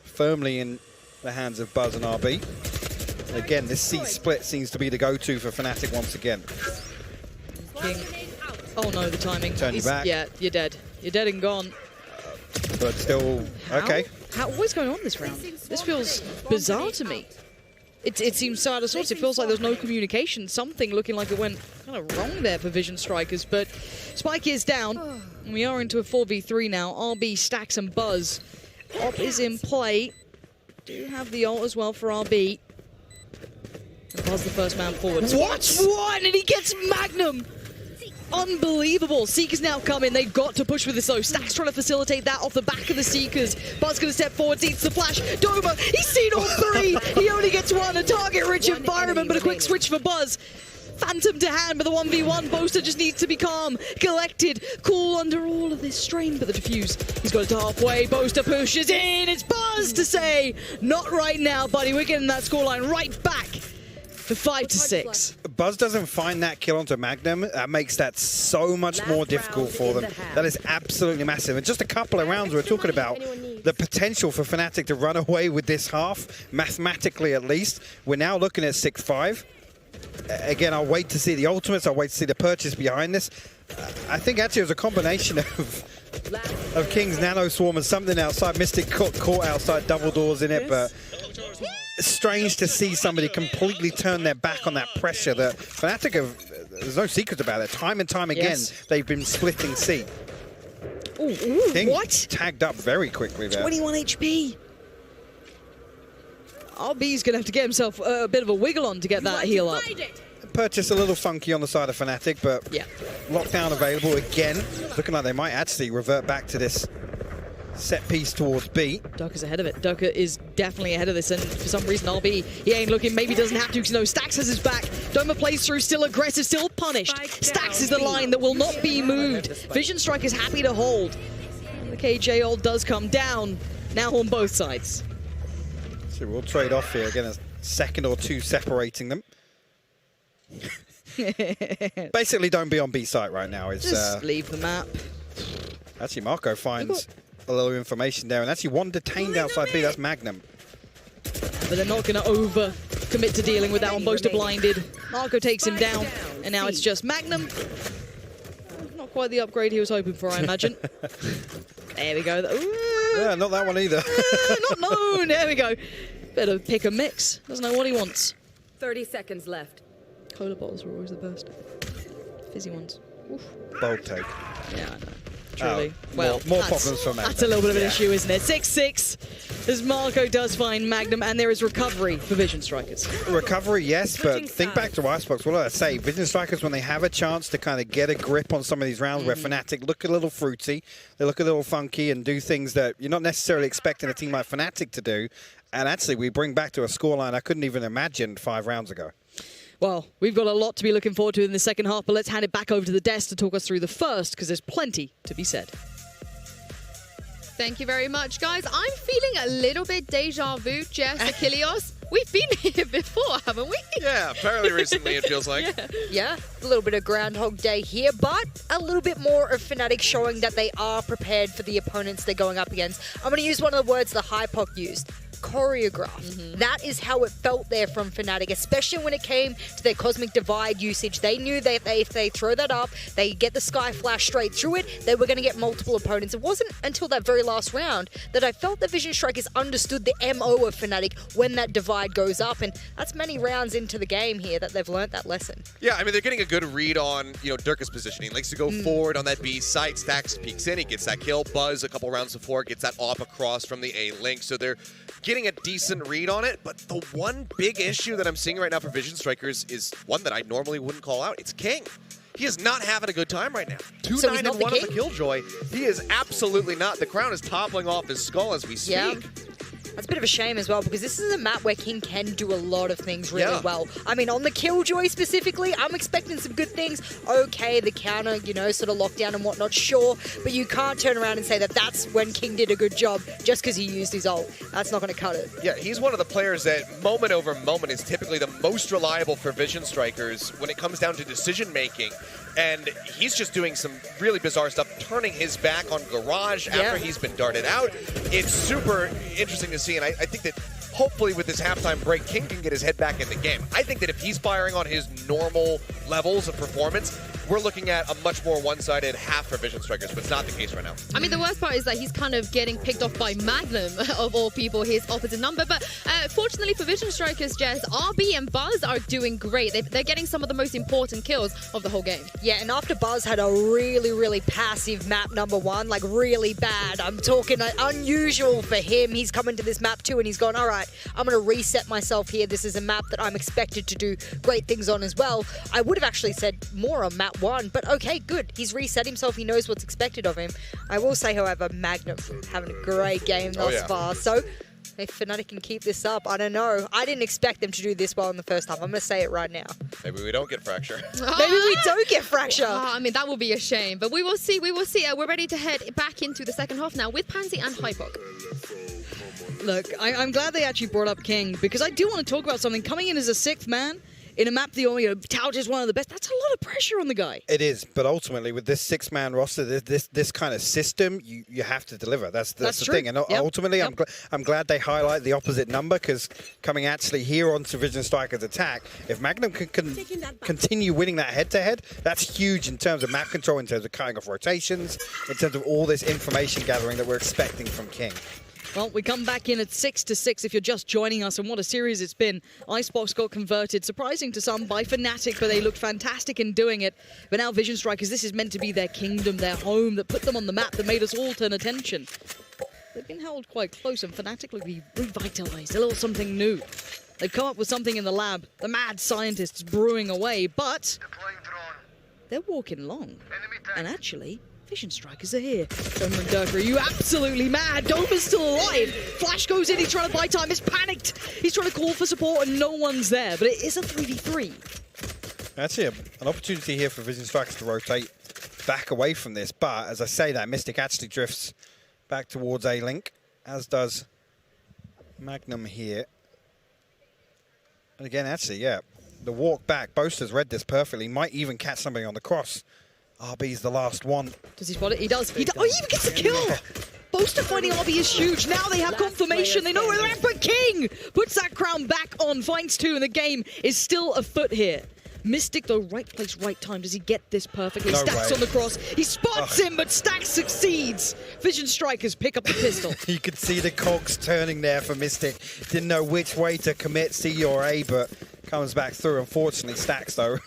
firmly in the hands of Buzz and RB. Again, this C split seems to be the go-to for Fnatic once again. King. Oh no, the timing. Turn you back. Yeah, you're dead. You're dead and gone. But still, okay. What is going on this round? This feels bizarre to me. It seems so out of sorts. It feels like there's no communication. Something looking like it went kind of wrong there for Vision Strikers. But Spike is down. And we are into a 4v3 now. RB, Stacks, and Buzz. Op is in play. Do have the ult as well for RB. And Buzz the first man forward. What? And he gets Magnum! Unbelievable. Seekers now come in. They've got to push with this though. Stacks trying to facilitate that off the back of the Seekers. Buzz going to step forward, sees the flash. Doma, he's seen all three. He only gets one. A target-rich environment, but a quick switch for Buzz. Phantom to hand, but the 1v1. Boaster just needs to be calm, collected, cool under all of this strain. But the defuse, he's got it to halfway. Boaster pushes in. It's Buzz to say, not right now, buddy. We're getting that scoreline right back. For 5-6. Buzz doesn't find that kill onto Magnum. That makes that so much more difficult for them. That is absolutely massive. And just a couple of rounds we're talking about the potential for Fnatic to run away with this half, mathematically at least. We're now looking at 6-5. Again, I'll wait to see the ultimates. I'll wait to see the purchase behind this. I think actually it was a combination of King's Nano Swarm and something outside. Mystic caught outside double doors in it, but it's strange to see somebody completely turn their back on that pressure that Fnatic have, there's no secret about it. Time and time again, they've been splitting C. King what? Tagged up very quickly there. 21 HP. RB's going to have to get himself a bit of a wiggle on to get that heal up. Purchase a little funky on the side of Fnatic, but lockdown available again. Looking like they might actually revert back to this set piece towards B. Durka's ahead of it. Durka is definitely ahead of this, and for some reason RB, he ain't looking, maybe doesn't have to, because no, Stacks has his back. Doma plays through, still aggressive, still punished. Stacks is the line that will not be moved. Vision Strike is happy to hold. And the KJ ult does come down, now on both sides. So we'll trade off here. Again, a second or two separating them. Basically, don't be on B site right now. It's, just leave the map. Actually, Marco finds a little information there, and actually one detained outside B. That's Magnum. But they're not going to over-commit to dealing with that one. Boaster blinded. Marco takes him down, and now it's just Magnum. Not quite the upgrade he was hoping for, I imagine. There we go. Ooh. Yeah, not that one either. Not known. There we go. Better pick a mix. Doesn't know what he wants. 30 seconds left. Cola bottles were always the best. Fizzy ones. Oof. Bold take. Yeah, I know. Truly. Oh, well, more problems for Magnum. That's a little bit of an issue, isn't it? 6-6 as Marco does find Magnum, and there is recovery for Vision Strikers. Recovery, yes, but think back to Icebox. What did I say? Vision Strikers, when they have a chance to kind of get a grip on some of these rounds where Fnatic look a little fruity, they look a little funky and do things that you're not necessarily expecting a team like Fnatic to do, and actually we bring back to a scoreline I couldn't even imagine 5 rounds ago. Well, we've got a lot to be looking forward to in the second half, but let's hand it back over to the desk to talk us through the first, because there's plenty to be said. Thank you very much, guys. I'm feeling a little bit deja vu, Jess, Achilles. We've been here before, haven't we? Yeah, apparently recently it feels like. Yeah, a little bit of Groundhog Day here, but a little bit more of Fnatic showing that they are prepared for the opponents they're going up against. I'm going to use one of the words the Hypoc used. Choreographed. That is how it felt there from Fnatic, especially when it came to their Cosmic Divide usage. They knew that if they throw that up, they get the Sky Flash straight through it, they were going to get multiple opponents. It wasn't until that very last round that I felt the Vision Strikers understood the MO of Fnatic when that divide goes up, and that's many rounds into the game here that they've learnt that lesson. Yeah, I mean, they're getting a good read on, Durka's positioning. Likes to go forward on that B site, Stacks peeks in, he gets that kill. Buzz, a couple rounds before, gets that op across from the A link, so they're getting a decent read on it, but the one big issue that I'm seeing right now for Vision Strikers is one that I normally wouldn't call out. It's King. He is not having a good time right now. So he's 2-9 not and the 1 on the king? Killjoy. He is absolutely not. The crown is toppling off his skull as we speak. Yeah. That's a bit of a shame as well, because this is a map where King can do a lot of things really well. I mean, on the Killjoy specifically, I'm expecting some good things. Okay, the counter, you know, sort of lockdown and whatnot, sure, but you can't turn around and say that that's when King did a good job just because he used his ult. That's not going to cut it. Yeah, he's one of the players that moment over moment is typically the most reliable for Vision Strikers when it comes down to decision making. And he's just doing some really bizarre stuff, turning his back on Garage after he's been darted out. It's super interesting to see, and I think that hopefully with this halftime break, King can get his head back in the game. I think that if he's firing on his normal levels of performance, we're looking at a much more one-sided half for Vision Strikers, but it's not the case right now. I mean, the worst part is that he's kind of getting picked off by Magnum, of all people, his opposite number. But fortunately for Vision Strikers, Jess, RB and Buzz are doing great. They're getting some of the most important kills of the whole game. Yeah, and after Buzz had a really, really passive map number 1, like really bad, I'm talking unusual for him. He's come into this map too and he's gone, all right, I'm going to reset myself here. This is a map that I'm expected to do great things on as well. I would have actually said more on map 1, but okay, good. He's reset himself. He knows what's expected of him. I will say, however, Magnum having a great game thus far. So if Fnatic can keep this up, I don't know. I didn't expect them to do this well in the first half. I'm going to say it right now. Maybe we don't get Fracture. Maybe we don't get Fracture. I mean, that would be a shame. But we will see. We will see. We're ready to head back into the second half now with Pansy and Hypok. Look, I'm glad they actually brought up King, because I do want to talk about something. Coming in as a 6th man in a map that you tout is one of the best, that's a lot of pressure on the guy. It is, but ultimately with this 6-man roster, this kind of system, you have to deliver. That's the thing. And ultimately, I'm glad they highlight the opposite number, because coming actually here onto Vision Strikers attack, if Magnum can continue winning that head-to-head, that's huge in terms of map control, in terms of cutting off rotations, in terms of all this information gathering that we're expecting from King. Well, we come back in at 6-6 if you're just joining us, and what a series it's been. Icebox got converted, surprising to some, by Fnatic, but they looked fantastic in doing it. But now Vision Strikers, this is meant to be their kingdom, their home, that put them on the map, that made us all turn attention. They've been held quite close, and Fnatic look revitalized, a little something new. They've come up with something in the lab, the mad scientists brewing away, but they're walking long. And actually, Vision Strikers are here. Doma and Durka, are you absolutely mad? Doma's still alive. Flash goes in, he's trying to buy time, he's panicked. He's trying to call for support and no one's there, but it is a 3v3. Actually, an opportunity here for Vision Strikers to rotate back away from this, but as I say that, Mystic actually drifts back towards A-Link, as does Magnum here. And again, actually, the walk back, Boaster's read this perfectly, might even catch somebody on the cross. RB's the last one. Does he spot it? He does. Oh, he even gets a kill! Boaster finding RB is huge. Now they have confirmation. They know where they're at, but King puts that crown back on, finds 2, and the game is still afoot here. Mystic, though, right place, right time. Does he get this perfectly? No Stacks way. on the cross. He spots him, but Stacks succeeds. Vision Strikers pick up the pistol. You could see the cogs turning there for Mystic. Didn't know which way to commit C or A, but comes back through. Unfortunately, Stacks, though.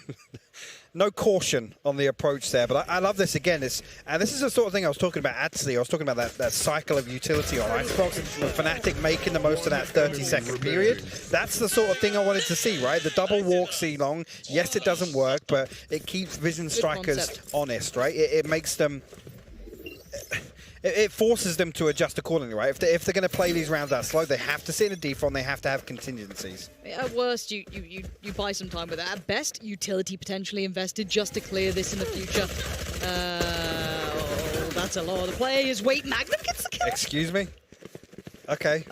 No caution on the approach there, but I love this again. This is the sort of thing I was talking about actually. I was talking about that cycle of utility on Icebox, and Fnatic making the most of that 30-second period. That's the sort of thing I wanted to see, right? The double walk C-long, yes, it doesn't work, but it keeps Vision Strikers honest, right? It makes them... It forces them to adjust accordingly, right? If they're going to play these rounds out slow, they have to sit in a default and they have to have contingencies. At worst, you buy some time with that. At best, utility potentially invested just to clear this in the future. Oh, that's a lot of players. Wait, Magnum gets the kill. Excuse me? Okay.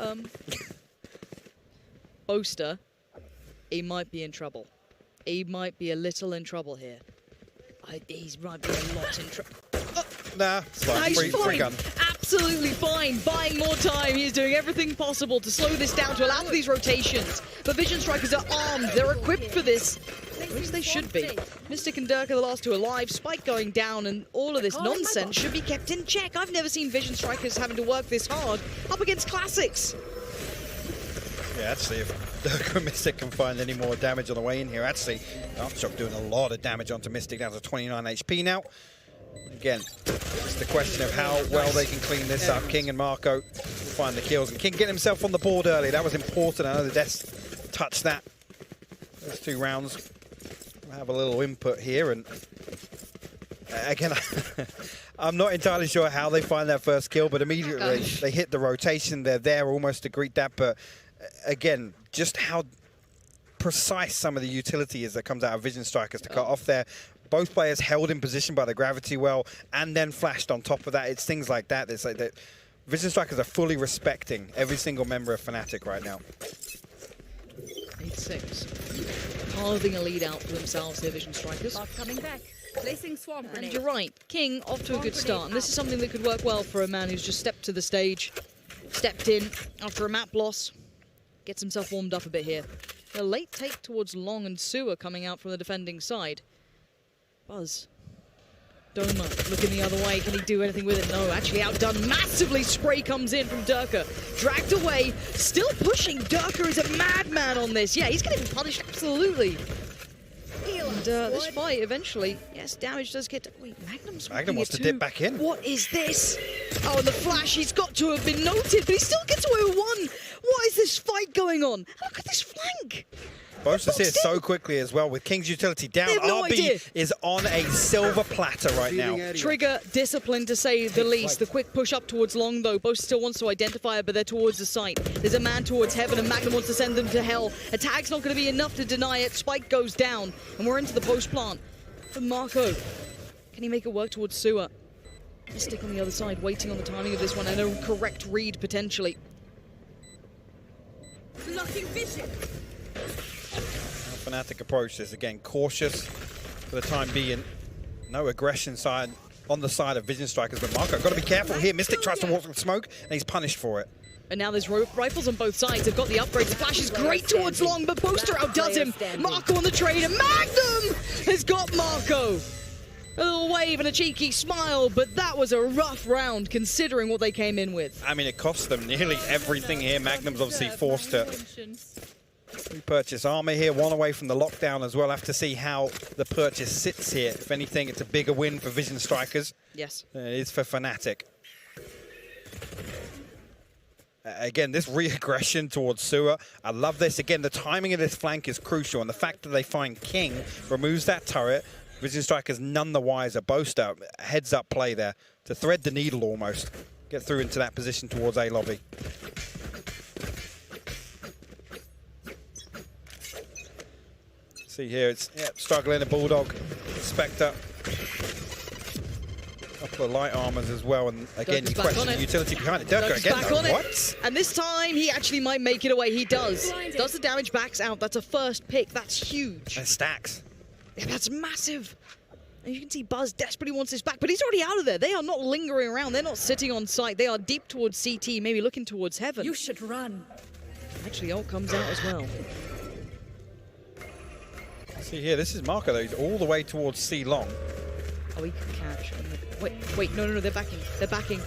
Boaster, he might be in trouble. He might be a little in trouble here. He might be a lot in trouble. Nah, it's fine. Free gun. Absolutely fine. Buying more time. He's doing everything possible to slow this down, to allow for these rotations. But Vision Strikers are armed. They're equipped for this. At least they should be. Mystic and Durka, the last 2 alive. Spike going down, and all of this nonsense should be kept in check. I've never seen Vision Strikers having to work this hard up against Classics. Yeah, actually, if Durka Mystic can find any more damage on the way in here, actually, Aftershock doing a lot of damage onto Mystic, down to 29 HP now. Again, it's the question of how well they can clean this up. King and Marco find the kills, and King getting himself on the board early. That was important. I know the Deaths touched that. Those 2 rounds. We'll have a little input here, and Again, I'm not entirely sure how they find that first kill, but immediately they hit the rotation. They're there almost to greet that. But again, just how precise some of the utility is that comes out of Vision Strikers to cut off there. Both players held in position by the gravity well and then flashed on top of that. It's things like that. It's like that. Vision Strikers are fully respecting every single member of Fnatic right now. 8-6. Carving a lead out for themselves here, Vision Strikers. Coming back. Placing swamp And grenade. you're right, King off to a good start. And this is something that could work well for a man who's just stepped to the stage, stepped in after a map loss, gets himself warmed up a bit here. A late take towards Long and Sewer coming out from the defending side. Buzz. Doma looking the other way. Can he do anything with it? No, actually outdone massively. Spray comes in from Durka. Dragged away. Still pushing. Durka is a madman on this. Yeah, he's going to be punished, absolutely. And this fight eventually, yes, damage does get... Wait, Magnum wants to dip back in. What is this? Oh, and the flash, he's got to have been noted, but he still gets away with one. What is this fight going on? Look at this flank. Boaster's here so quickly as well with King's utility down. RB is on a silver platter right now. Trigger discipline to say the least. The quick push up towards Long though. Boaster still wants to identify it, but they're towards the site. There's a man towards heaven and Magnum wants to send them to hell. A tag's not going to be enough to deny it. Spike goes down and we're into the post plant. For Marco, can he make it work towards Sewer? Mystic on the other side, waiting on the timing of this one and a correct read potentially. Blocking vision. Fnatic approach this again, cautious for the time being. No aggression side on the side of Vision Strikers, but Marco got to be careful here. Mystic tries to walk from smoke and he's punished for it. And now there's rifles on both sides. They've got the upgrades. The flash is great towards Long, but Boaster outdoes him. Marco on the trade, and Magnum has got Marco. A little wave and a cheeky smile, but that was a rough round considering what they came in with. I mean, it cost them nearly everything here. Magnum's obviously forced to repurchase armor here, one away from the lockdown as well. Have to see how the purchase sits here. If anything, it's a bigger win for Vision Strikers. Yes. It is for Fnatic. Again, this re-aggression towards Sewer. I love this. Again, the timing of this flank is crucial, and the fact that they find King removes that turret. Vision Strikers none the wiser. Boaster, heads-up play there to thread the needle almost. Get through into that position towards A lobby. See here, it's struggling, a Bulldog, Spectre. Couple of light armors as well, and again, you question the utility behind it. Durka again, back though. on What? it. And this time, he actually might make it away. He does. Does the damage, backs out. That's a first pick. That's huge. And stacks. Yeah, that's massive. And you can see Buzz desperately wants this back, but he's already out of there. They are not lingering around. They're not sitting on site. They are deep towards CT, maybe looking towards heaven. You should run. Actually, ult comes out as well. See here, this is Marco though. He's all the way towards C long. Oh, he can catch. Wait, no, they're backing. They're backing.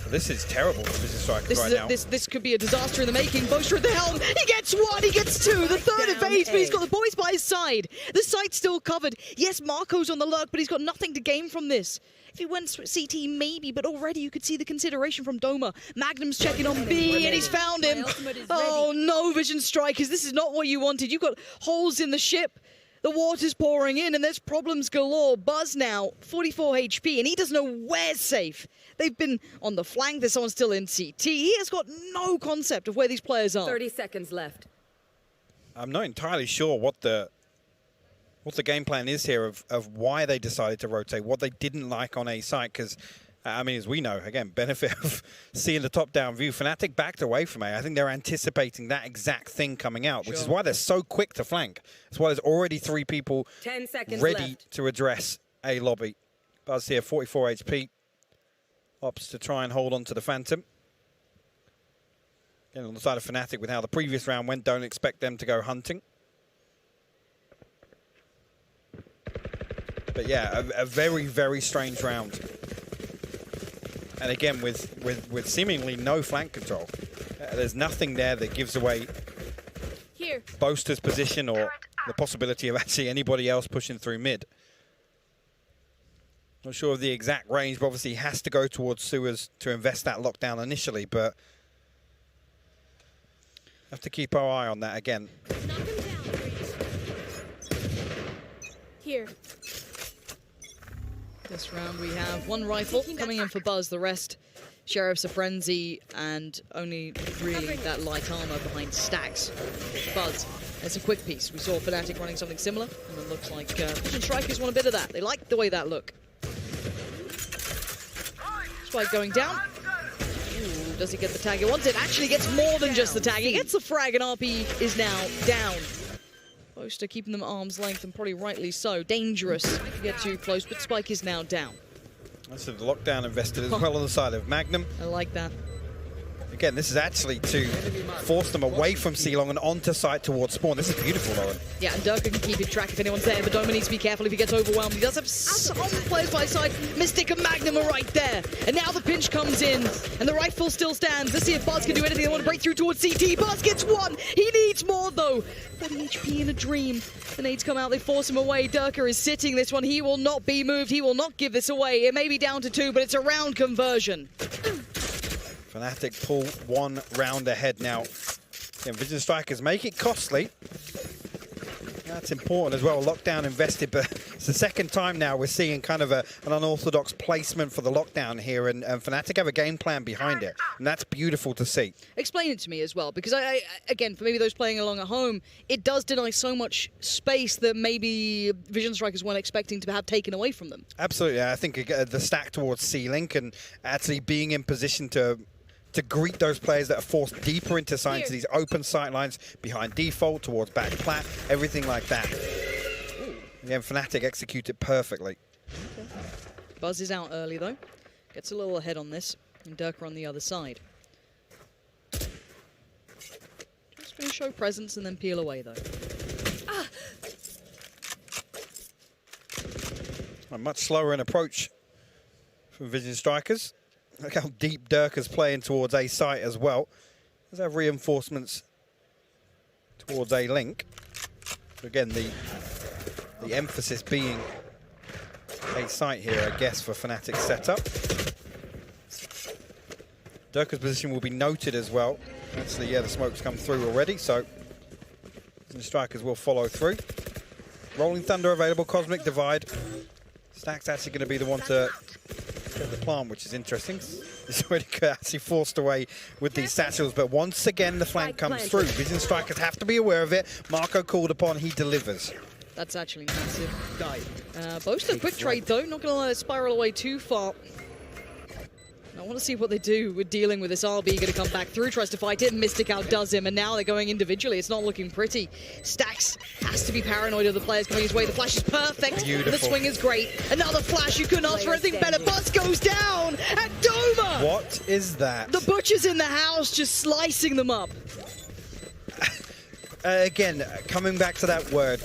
This is terrible for Vision Strikers right now. This could be a disaster in the making. Boaster at the helm. He gets one. He gets two. The third evades, but he's got the boys by his side. The site's still covered. Yes, Marco's on the lurk, but he's got nothing to gain from this. If he went CT, maybe, but already you could see the consideration from Doma. Magnum's checking on B, and he's found him. Oh, no, Vision Strikers. This is not what you wanted. You've got holes in the ship. The water's pouring in, and there's problems galore. Buzz now, 44 HP, and he doesn't know where's safe. They've been on the flank. There's someone still in CT. He has got no concept of where these players are. 30 seconds left. I'm not entirely sure what the game plan is here of why they decided to rotate, what they didn't like on A site, because I mean, as we know, again, benefit of seeing the top-down view. Fnatic backed away from A. I think they're anticipating that exact thing coming out, which is why they're so quick to flank. That's why there's already 3 people 10 seconds ready left. to address A lobby. Buzz here, 44 HP. Opts to try and hold on to the Phantom. Again, on the side of Fnatic with how the previous round went, don't expect them to go hunting. But yeah, a very, very strange round. And again, with seemingly no flank control, there's nothing there that gives away Boaster's position or the possibility of actually anybody else pushing through mid. Not sure of the exact range, but obviously he has to go towards sewers to invest that lockdown initially, but have to keep our eye on that again. Here. This round we have one rifle coming in for Buzz, the rest Sheriff's a Frenzy, and only really that light armor behind Stacks. Buzz, it's a quick piece. We saw Fnatic running something similar, and it looks like Vision Strikers want a bit of that. They like the way that look. Spike going down. Ooh, does he get the tag he wants? It actually gets more than just the tag. He gets the frag, and RP is now down. Boaster keeping them at arm's length, and probably rightly so. Dangerous if you get too close, but Spike is now down. That's a lockdown invested as well on the side of Magnum. I like that. Again, this is actually to force them away from C-Long and onto site towards spawn. This is beautiful, Lauren. Yeah, and Durka can keep in track if anyone's there, but Doma needs to be careful if he gets overwhelmed. He does have some players by his side. Mystic and Magnum are right there. And now the pinch comes in, and the rifle still stands. Let's see if Buzz can do anything. They want to break through towards CT. Buzz gets one. He needs more, though. 40 HP in a dream. The nades come out. They force him away. Durka is sitting this one. He will not be moved. He will not give this away. It may be down to 2, but it's a round conversion. Fnatic pull one round ahead now. And Vision Strikers make it costly. That's important as well. Lockdown invested, but it's the second time now we're seeing kind of an unorthodox placement for the lockdown here, and Fnatic have a game plan behind it, and that's beautiful to see. Explain it to me as well, because I again, for maybe those playing along at home, it does deny so much space that maybe Vision Strikers weren't expecting to have taken away from them. Absolutely. I think the stack towards C-Link and actually being in position to greet those players that are forced deeper into site, into these open sight lines behind default, towards back plat, everything like that. Again, Fnatic executed perfectly. Okay. Buzz is out early, though. Gets a little ahead on this, and Durka on the other side. Just going to show presence and then peel away, though. A much slower in approach from Vision Strikers. Look how deep Durka's playing towards A site as well. Does have reinforcements towards A link. So again, the emphasis being A site here, I guess, for Fnatic's setup. Durka's position will be noted as well. Actually, yeah, the smoke's come through already, so the Strikers will follow through. Rolling Thunder available, Cosmic Divide. Stack's actually going to be the one to get the plant, which is interesting. He's already actually forced away with these satchels, but once again the flank comes through. Vision Strikers have to be aware of it. Marco called upon, he delivers. That's actually massive. Boaster quick trade though, not going to let it spiral away too far. I want to see what they do with dealing with this RB. Going to come back through, tries to fight it. Mystic outdoes him, and now they're going individually. It's not looking pretty. Stacks has to be paranoid of the players coming his way. The flash is perfect. Beautiful. The swing is great. Another flash. You couldn't ask for anything better. Buzz goes down, and Doma! What is that? The butcher's in the house, just slicing them up. Again, coming back to that word,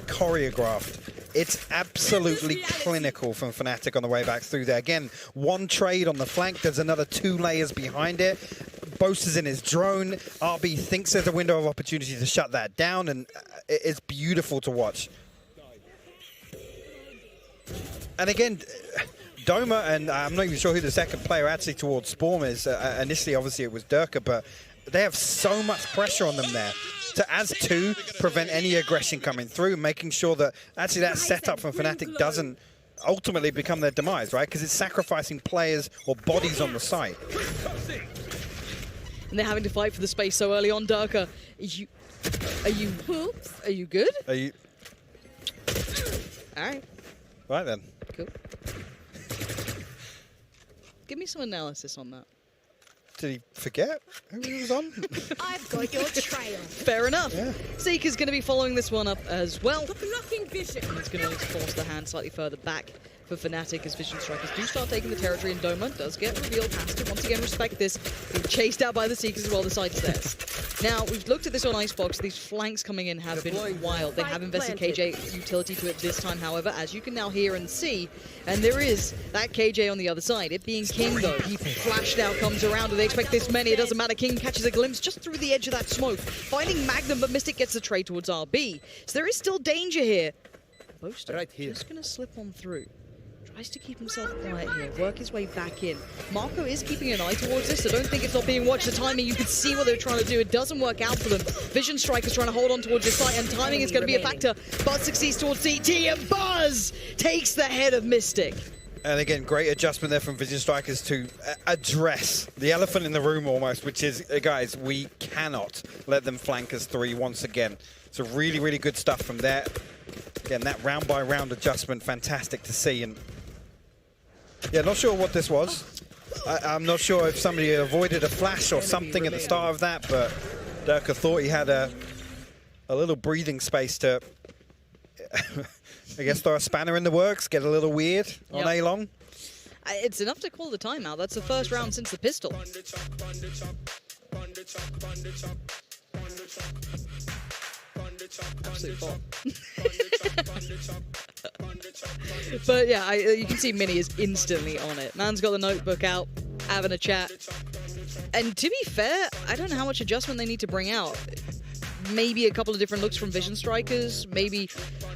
choreographed. It's absolutely clinical from Fnatic on the way back through there. Again, one trade on the flank. There's another 2 layers behind it. Boaster's in his drone. RB thinks there's a window of opportunity to shut that down, and it's beautiful to watch. And again, Doma, and I'm not even sure who the second player actually towards Spawn is. Initially, obviously, it was Durka, but they have so much pressure on them there to, as 2, prevent any aggression coming through, making sure that actually that setup from Fnatic doesn't ultimately become their demise, right? Because it's sacrificing players or bodies on the site. And they're having to fight for the space so early on. Durka, are you good? Are you? All right. Right then. Cool. Give me some analysis on that. Did he forget who he was on? I've got your trail. Fair enough. Yeah. Seeker's going to be following this one up as well. Blocking vision. And it's going to need to force the hand slightly further back for Fnatic as Vision Strikers do start taking the territory, and Doma does get revealed past it. Once again, respect this. Being chased out by the Seekers as well, the side is theirs. Now, we've looked at this on Icebox. These flanks coming in have been wild. They have invested KJ utility to it this time, however, as you can now hear and see. And there is that KJ on the other side. It being King, though. He flashed out, comes around, and they expect this many. It doesn't matter. King catches a glimpse just through the edge of that smoke. Finding Magnum, but Mystic gets the trade towards RB. So there is still danger here. Boaster right here. Just going to slip on through. Tries to keep himself quiet here, work his way back in. Marco is keeping an eye towards this, so don't think it's not being watched. The timing, you can see what they're trying to do. It doesn't work out for them. Vision Strike is trying to hold on towards his site, and timing is going to be a factor. Buzz succeeds towards CT, and Buzz takes the head of Mystic. And again, great adjustment there from Vision Strikers to address the elephant in the room almost, which is, guys, we cannot let them flank us 3 once again. So really, really good stuff from there. Again, that round-by-round adjustment, fantastic to see. And yeah, not sure what this was. I'm not sure if somebody avoided a flash or something at the start of that, but Durka thought he had a little breathing space to... I guess throw a spanner in the works, get a little weird on A-Long. It's enough to call the timeout. That's the first round since the pistol. Absolute bomb. But yeah, you can see Mini is instantly on it. Man's got the notebook out, having a chat. And to be fair, I don't know how much adjustment they need to bring out. Maybe a couple of different looks from Vision Strikers, maybe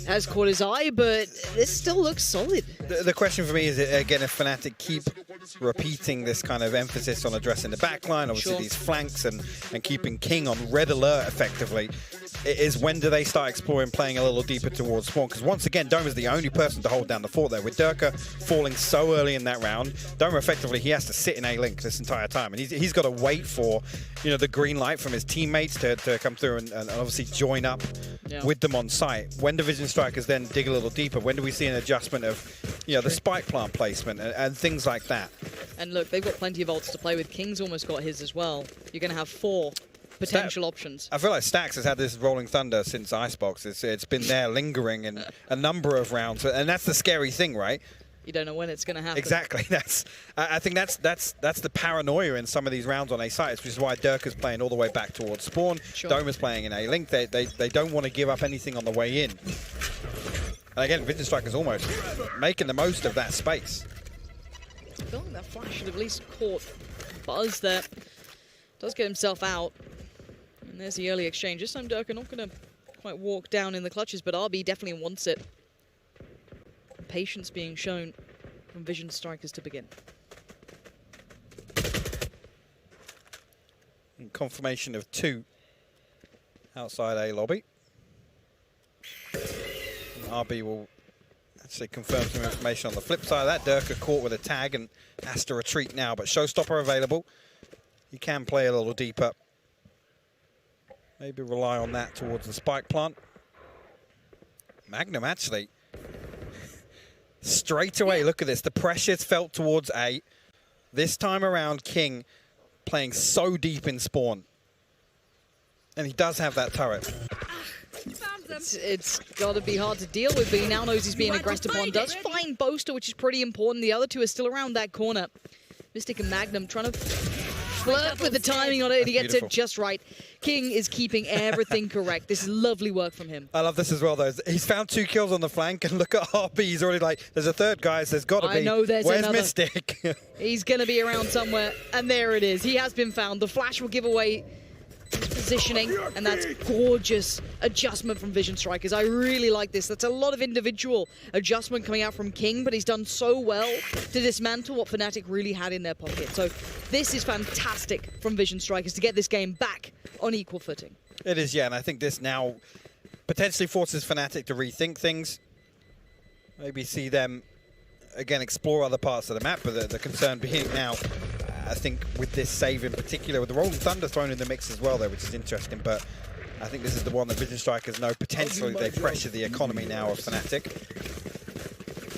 has caught his eye, but this still looks solid. The question for me is, again, if Fnatic keep repeating this kind of emphasis on addressing the backline, obviously these flanks and keeping King on red alert effectively, is when do they start exploring playing a little deeper towards spawn? Because once again, Doma is the only person to hold down the fort there. With Durka falling so early in that round, Doma effectively, he has to sit in A-Link this entire time. And he's got to wait for, you know, the green light from his teammates to come through and obviously join up with them on site. When do Vision Strikers then dig a little deeper? When do we see an adjustment of, you know, the spike plant placement and things like that? And look, they've got plenty of ults to play with. King's almost got his as well. You're going to have 4 potential options. I feel like Stax has had this Rolling Thunder since Icebox. It's been there lingering in a number of rounds, and that's the scary thing, right? You don't know when it's going to happen. Exactly. I think that's the paranoia in some of these rounds on A sites, which is why Durka's playing all the way back towards spawn. Doma's playing in A-Link. They don't want to give up anything on the way in. And again, Vision Striker's almost making the most of that space. I feel like that flash should have at least caught Buzz there. Does get himself out. And there's the early exchange. This time Durka not going to quite walk down in the clutches, but RB definitely wants it. Patience being shown from Vision Strikers to begin. And confirmation of 2 outside A lobby. And RB will actually confirm some information on the flip side of that. Durka caught with a tag and has to retreat now, but Showstopper available. He can play a little deeper. Maybe rely on that towards the spike plant. Magnum actually, straight away, look at this. The pressure's felt towards A. This time around, King playing so deep in spawn. And he does have that turret. It's got to be hard to deal with, but he now knows he's being aggressed upon. Does find Boaster, which is pretty important. The other 2 are still around that corner. Mystic and Magnum trying to flirt with the timing on it, and he gets it just right. King is keeping everything correct. This is lovely work from him. I love this as well, though. He's found 2 kills on the flank, and look at RB. He's already like, there's a third guy, so there's got to be. I know there's Where's another. Mystic? He's going to be around somewhere, and there it is. He has been found. The flash will give away his positioning, and that's gorgeous adjustment from Vision Strikers. I really like this. That's a lot of individual adjustment coming out from King, but he's done so well to dismantle what Fnatic really had in their pocket. So this is fantastic from Vision Strikers to get this game back on equal footing. It is, yeah, and I think this now potentially forces Fnatic to rethink things. Maybe see them, again, explore other parts of the map, but the concern being now, I think with this save in particular, with the Rolling Thunder thrown in the mix as well there, which is interesting, but I think this is the one that Vision Strikers know potentially they pressure the economy now of Fnatic.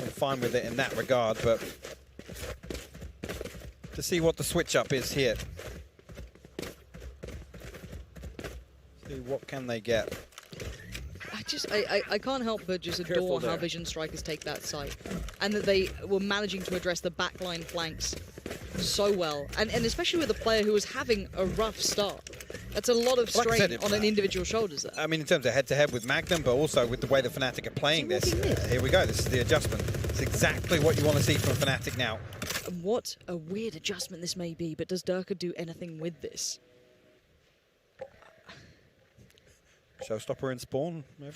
I'm fine with it in that regard, but to see what the switch up is here. See what can they get. I can't help but just adore how Vision Strikers take that site, and that they were managing to address the backline flanks so well, and especially with a player who was having a rough start. That's a lot of strain on an individual shoulders there. I mean, in terms of head-to-head with Magnum, but also with the way the Fnatic are playing this. Here we go. This is the adjustment. It's exactly what you want to see from Fnatic now. And what a weird adjustment this may be, but does Durka do anything with this? Showstopper in spawn, maybe?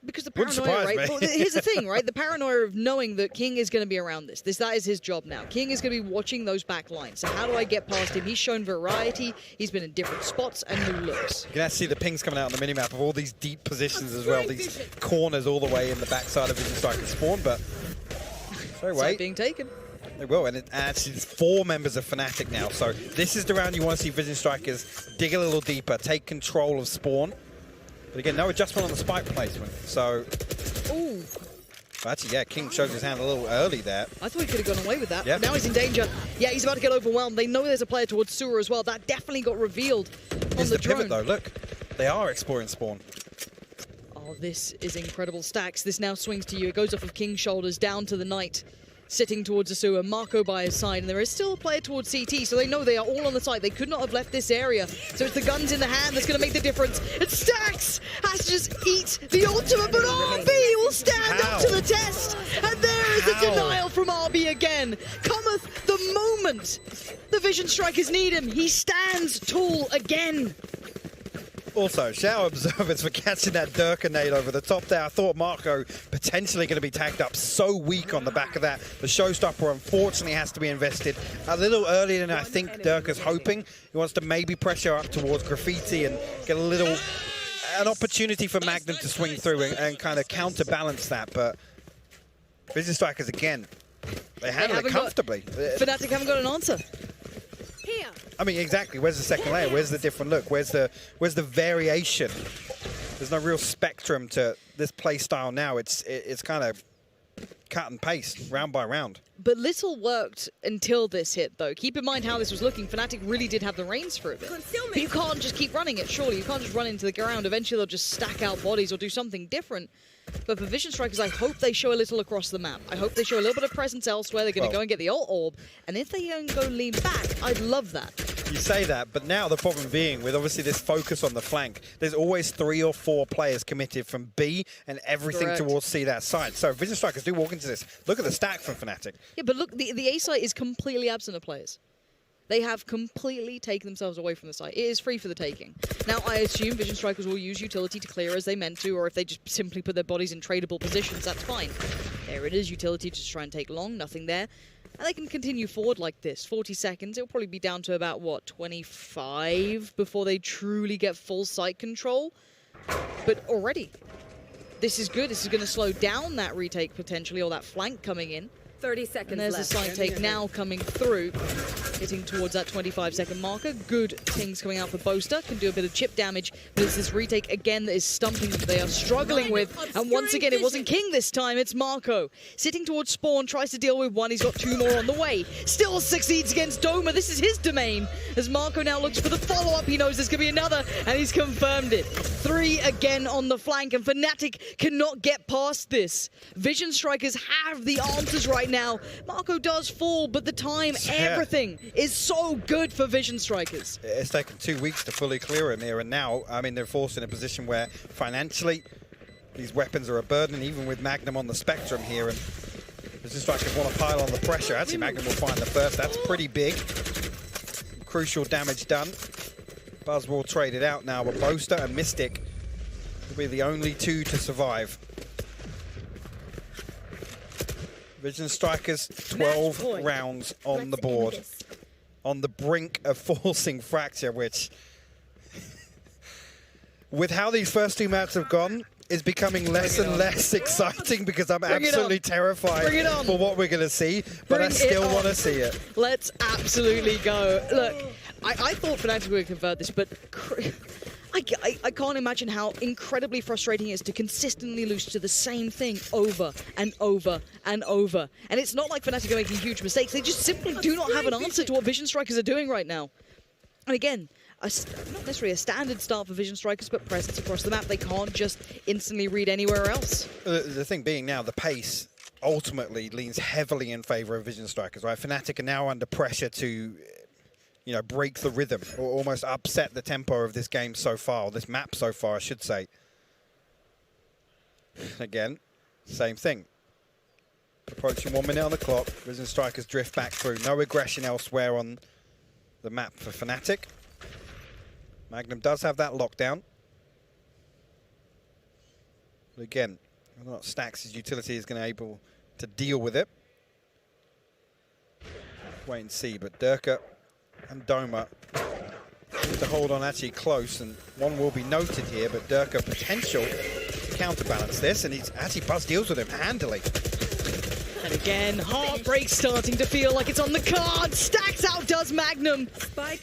Because the paranoia, right? Well, here's the thing, right? The paranoia of knowing that King is going to be around this. That is his job now. King is going to be watching those back lines. So how do I get past him? He's shown variety. He's been in different spots and new looks. You can actually see the pings coming out on the minimap of all these deep positions as well. These corners all the way in the backside of Vision Strikers spawn, but So Site being taken. They will, and actually it's 4 members of Fnatic now. So this is the round you want to see Vision Strikers dig a little deeper, take control of spawn. But again, no adjustment on the spike placement. So, ooh. Actually, yeah, King shows his hand a little early there. I thought he could have gone away with that. Yeah. But now he's in danger. Yeah, he's about to get overwhelmed. They know there's a player towards sewer as well. That definitely got revealed on the drone. Pivot though, look. They are exploring spawn. Oh, this is incredible. Stacks, this now swings to you. It goes off of King's shoulders down to the Knight, sitting towards the sewer. Marco by his side, and there is still a player towards CT, so they know they are all on the side. They could not have left this area. So it's the guns in the hand that's going to make the difference. And Stacks has to just eat the ultimate, but RB will stand up to the test. And there is the denial from RB again. Cometh the moment the Vision Strikers need him. He stands tall again. Also, shout out Observers for catching that Durka nade over the top there. I thought Marco potentially going to be tagged up so weak on the back of that. The showstopper unfortunately has to be invested a little earlier than I think Durka's hoping. He wants to maybe pressure up towards Graffiti and get an opportunity for Magnum to swing through and kind of counterbalance that. But Vision Strikers, again, they handle it comfortably. Fnatic haven't got an answer. I mean, exactly. Where's the second layer? Where's the different look? Where's the variation? There's no real spectrum to this play style now. It's kind of cut and paste, round by round. But little worked until this hit, though. Keep in mind how this was looking. Fnatic really did have the reins for a bit. But you can't just keep running it, surely. You can't just run into the ground. Eventually, they'll just stack out bodies or do something different. But for Vision Strikers, I hope they show a little across the map. I hope they show a little bit of presence elsewhere. They're going to go and get the ult orb. And if they go lean back, I'd love that. You say that, but now the problem being, with obviously this focus on the flank, there's always 3 or 4 players committed from B and everything towards C that side. So Vision Strikers do walk into this. Look at the stack from Fnatic. Yeah, but look, the A site is completely absent of players. They have completely taken themselves away from the site. It is free for the taking. Now, I assume Vision Strikers will use utility to clear as they meant to, or if they just simply put their bodies in tradable positions, that's fine. There it is, utility to just try and take long, nothing there. And they can continue forward like this. 40 seconds, it'll probably be down to about, what, 25 before they truly get full site control. But already, this is good. This is going to slow down that retake potentially, or that flank coming in. 30 seconds and there's left. the side take now coming through, hitting towards that 25-second marker. Good things coming out for Boaster, can do a bit of chip damage, but it's this retake again that is stumping them. They are struggling with, and once again, it wasn't King this time, it's Marco. Sitting towards spawn, tries to deal with one, he's got 2 more on the way. Still succeeds against Doma, this is his domain. As Marco now looks for the follow-up, he knows there's going to be another, and he's confirmed it. 3 again on the flank, and Fnatic cannot get past this. Vision Strikers have the answers right now. Marco does fall, but the time, everything is so good for Vision Strikers. It's taken 2 weeks to fully clear him here, and now, I mean, they're forced in a position where financially these weapons are a burden, even with Magnum on the spectrum here, and Vision Strikers want to pile on the pressure. Actually, Magnum will find the first. That's pretty big. Crucial damage done. Buzzwall traded out now, but Boaster and Mystic will be the only 2 to survive. Vision Strikers, 12 rounds on the board. On the brink of forcing Fracture, which, with how these first 2 maps have gone, is becoming less and less exciting because I'm absolutely terrified for what we're going to see, but I still want to see it. Let's absolutely go. Look, I thought Fnatic would convert this, but I can't imagine how incredibly frustrating it is to consistently lose to the same thing over and over and over. And it's not like Fnatic are making huge mistakes. They just simply do not have an answer to what Vision Strikers are doing right now. And again, not necessarily a standard start for Vision Strikers, but presence across the map. They can't just instantly read anywhere else. The thing being now, the pace ultimately leans heavily in favor of Vision Strikers, right? Fnatic are now under pressure to, you know, break the rhythm or almost upset the tempo of this game so far, or this map so far, I should say. Again, same thing. Approaching 1 minute on the clock. Vision Strikers drift back through. No aggression elsewhere on the map for Fnatic. Magnum does have that lockdown. But again, whether or not Stax' utility is going to be able to deal with it. Wait and see, but Durka and Doma need to hold on actually close, and one will be noted here, but Durka potential to counterbalance this, and he's actually Buzz deals with him handily. And again, Heartbreak starting to feel like it's on the card. Stacks out does Magnum.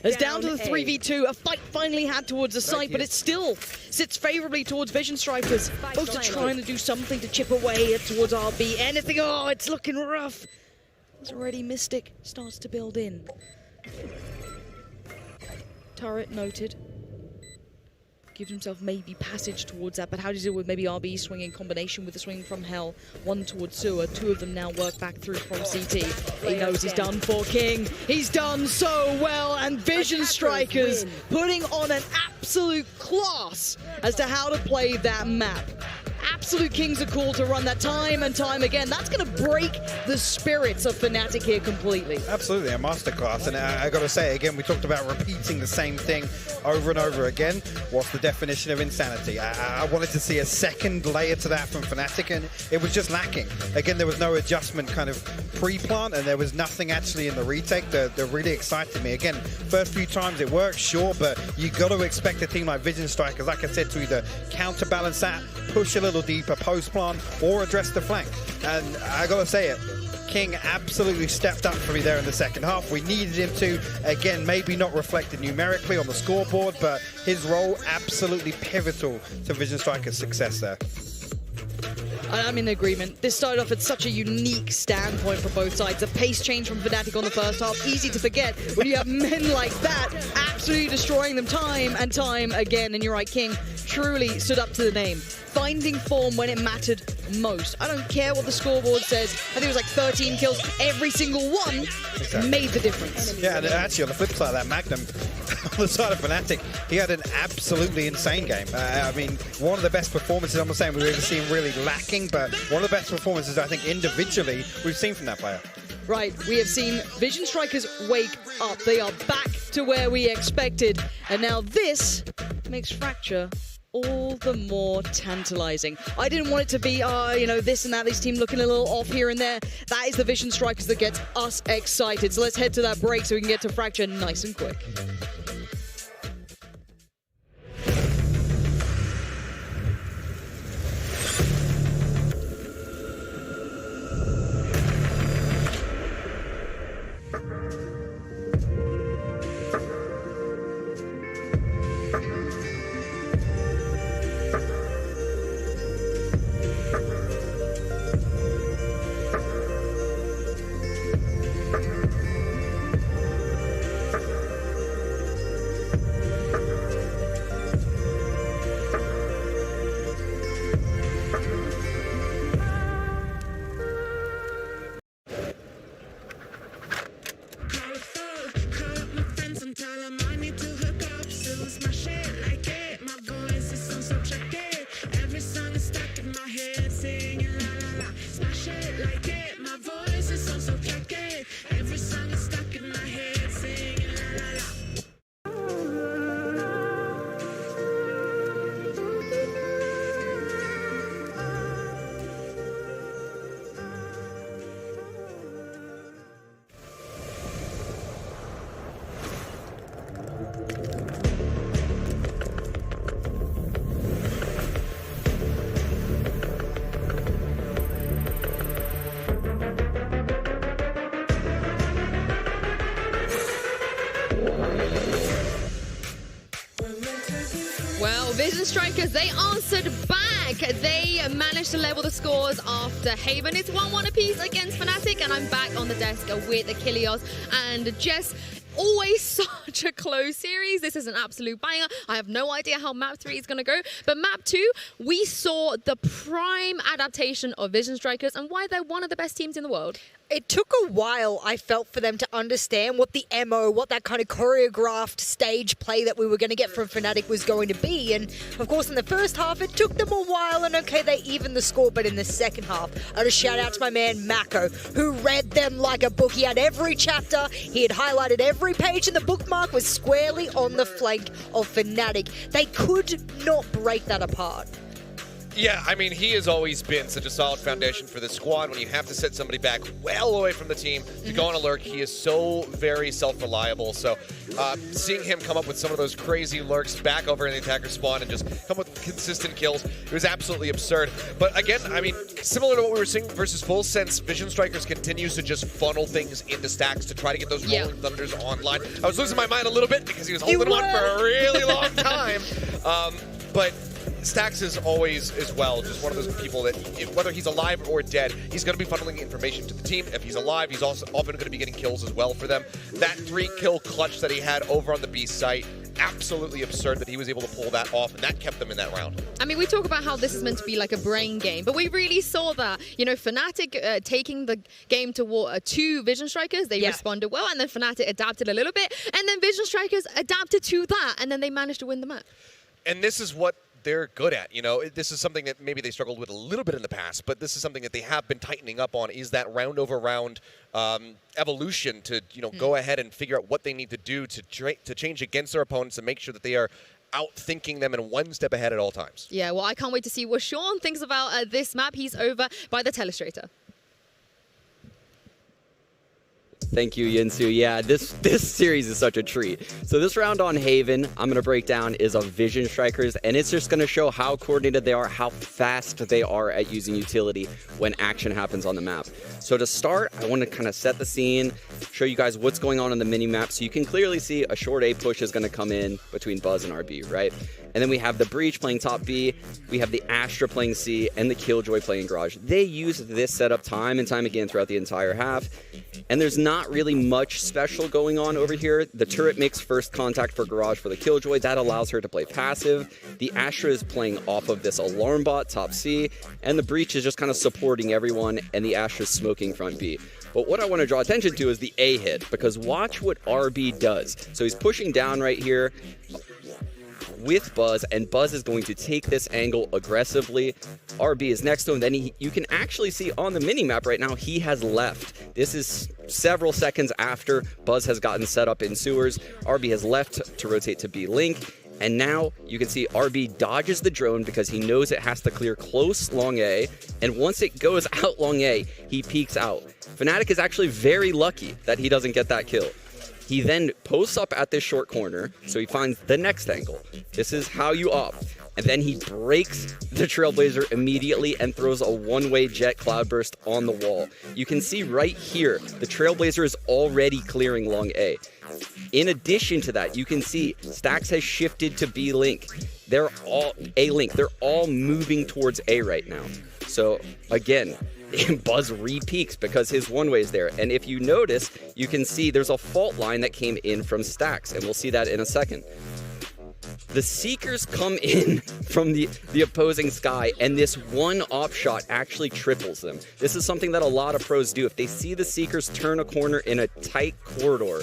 As down to the 3v2, a fight finally had towards the site, but it still sits favorably towards Vision Strikers. Both are trying to do something to chip away towards RB. Anything, oh, it's looking rough. As already Mystic starts to build in. Turret noted. Gives himself maybe passage towards that, but how does he deal with maybe RB swing in combination with the swing from Hell? One towards Sewer, two of them now work back through from CT. He knows he's done for King. He's done so well, and Vision Strikers putting on an absolute class as to how to play that map. Absolute Kings are cool to run that time and time again. That's going to break the spirits of Fnatic here completely. Absolutely, a masterclass. And I got to say, again, we talked about repeating the same thing over and over again. What's the definition of insanity? I wanted to see a second layer to that from Fnatic, and it was just lacking. Again, there was no adjustment kind of pre-plant, and there was nothing actually in the retake that really excited me. Again, first few times it worked, sure, but you got to expect a team like Vision Strikers, like I said, to either counterbalance that, push a little deeper post-plant, or address the flank. And I got to say it, King absolutely stepped up for me there in the second half. We needed him to. Again, maybe not reflected numerically on the scoreboard, but his role absolutely pivotal to Vision Strikers' success there. I'm in agreement. This started off at such a unique standpoint for both sides. The pace change from Fnatic on the first half, easy to forget when you have men like that absolutely destroying them time and time again. And you're right, King truly stood up to the name, finding form when it mattered most. I don't care what the scoreboard says. I think it was like 13 kills. Every single one made the difference. Yeah, and actually on the flip side of that, Magnum, on the side of Fnatic, he had an absolutely insane game. I mean, one of the best performances, I'm not saying we've ever seen really lacking, but one of the best performances I think individually we've seen from that player. Right, we have seen Vision Strikers wake up. They are back to where we expected. And now this makes Fracture all the more tantalizing. I didn't want it to be, you know, this and that, this team looking a little off here and there. That is the Vision Strikers that gets us excited. So let's head to that break so we can get to Fracture nice and quick. Vision Strikers, they answered back. They managed to level the scores after Haven. It's 1-1 apiece against Fnatic, and I'm back on the desk with Achilles and Jess. Always such a close series. This is an absolute banger. I have no idea how map 3 is going to go, but map 2, we saw the prime adaptation of Vision Strikers and why they're one of the best teams in the world. It took a while, I felt, for them to understand what the MO, what that kind of choreographed stage play that we were going to get from Fnatic was going to be. And, of course, in the first half, it took them a while, and, okay, they evened the score. But in the second half, I had a shout-out to my man, Mako, who read them like a book. He had every chapter. He had highlighted every page, and the bookmark was squarely on the flank of Fnatic. They could not break that apart. Yeah, I mean, he has always been such a solid foundation for the squad. When you have to set somebody back well away from the team to go on a lurk, he is so very self-reliable. So seeing him come up with some of those crazy lurks back over in the attacker spawn and just come with consistent kills, it was absolutely absurd. But again, I mean, similar to what we were seeing versus Full Sense, Vision Strikers continues to just funnel things into Stacks to try to get those Rolling Thunders online. I was losing my mind a little bit because he was holding one for a really long time. But Stacks is always, as well, just one of those people that, whether he's alive or dead, he's going to be funneling information to the team. If he's alive, he's also often going to be getting kills as well for them. That 3-kill clutch that he had over on the B site, absolutely absurd that he was able to pull that off, and that kept them in that round. I mean, we talk about how this is meant to be like a brain game, but we really saw that. You know, Fnatic taking the game to two Vision Strikers, they responded well, and then Fnatic adapted a little bit, and then Vision Strikers adapted to that, and then they managed to win the match. And this is what they're good at. You know, this is something that maybe they struggled with a little bit in the past, but this is something that they have been tightening up on, is that round over round evolution to, you know, go ahead and figure out what they need to do to change against their opponents and make sure that they are outthinking them and one step ahead at all times. Yeah, well, I can't wait to see what Sean thinks about this map. He's over by the telestrator. Thank you, Yinsu. Yeah, this series is such a treat. So this round on Haven, I'm going to break down, is of Vision Strikers, and it's just going to show how coordinated they are, how fast they are at using utility when action happens on the map. So to start, I want to kind of set the scene, show you guys what's going on the mini-map, so you can clearly see a short A push is going to come in between Buzz and RB, right? And then we have the Breach playing top B, we have the Astra playing C, and the Killjoy playing Garage. They use this setup time and time again throughout the entire half, and there's not really much special going on over here. The turret makes first contact for Garage for the Killjoy. That allows her to play passive. The Astra is playing off of this alarm bot, top C, and the Breach is just kind of supporting everyone, and the Astra is smoking front B. But what I want to draw attention to is the A hit, because watch what RB does. So he's pushing down right here with Buzz, and Buzz is going to take this angle aggressively. RB is next to him. Then you can actually see on the mini-map right now, he has left. This is several seconds after Buzz has gotten set up in sewers. RB has left to rotate to B Link. And now you can see RB dodges the drone because he knows it has to clear close long A. And once it goes out long A, he peeks out. Fnatic is actually very lucky that he doesn't get that kill. He then posts up at this short corner, so he finds the next angle. This is how you op. And then he breaks the Trailblazer immediately and throws a one-way jet cloudburst on the wall. You can see right here, the Trailblazer is already clearing long A. In addition to that, you can see Stacks has shifted to B Link. They're all A Link. They're all moving towards A right now. So again, Buzz re-peaks because his one-way is there. And if you notice, you can see there's a fault line that came in from Stacks, and we'll see that in a second. The Seekers come in from the opposing sky, and this one op shot actually triples them. This is something that a lot of pros do. If they see the Seekers turn a corner in a tight corridor,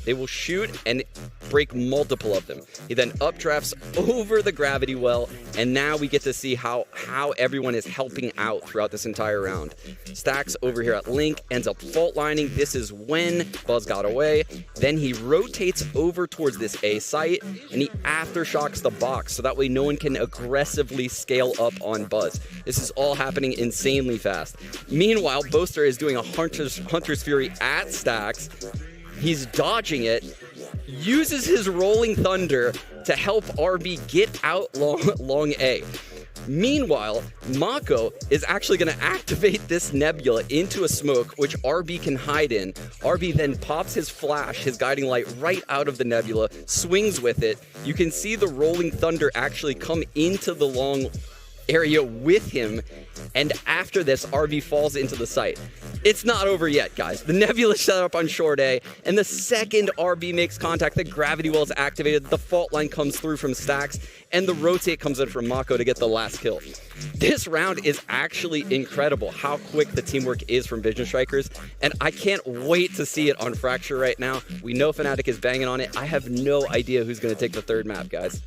they will shoot and break multiple of them. He then updrafts over the gravity well, and now we get to see how everyone is helping out throughout this entire round. Stacks over here at Link ends up fault lining. This is when Buzz got away. Then he rotates over towards this A site, and he aftershocks the box, so that way no one can aggressively scale up on Buzz. This is all happening insanely fast. Meanwhile, Boaster is doing a Hunter's Fury at Stacks. He's dodging it, uses his Rolling Thunder to help RB get out long A. Meanwhile, Mako is actually going to activate this nebula into a smoke, which RB can hide in. RB then pops his flash, his guiding light, right out of the nebula, swings with it. You can see the Rolling Thunder actually come into the long area with him, and after this, RB falls into the site. It's not over yet, guys. The nebula is set up on short A, and the second RB makes contact, the gravity well is activated, the fault line comes through from Stacks, and the rotate comes in from Mako to get the last kill. This round is actually incredible, how quick the teamwork is from Vision Strikers, and I can't wait to see it on Fracture right now. We know Fnatic is banging on it. I have no idea who's going to take the third map, guys.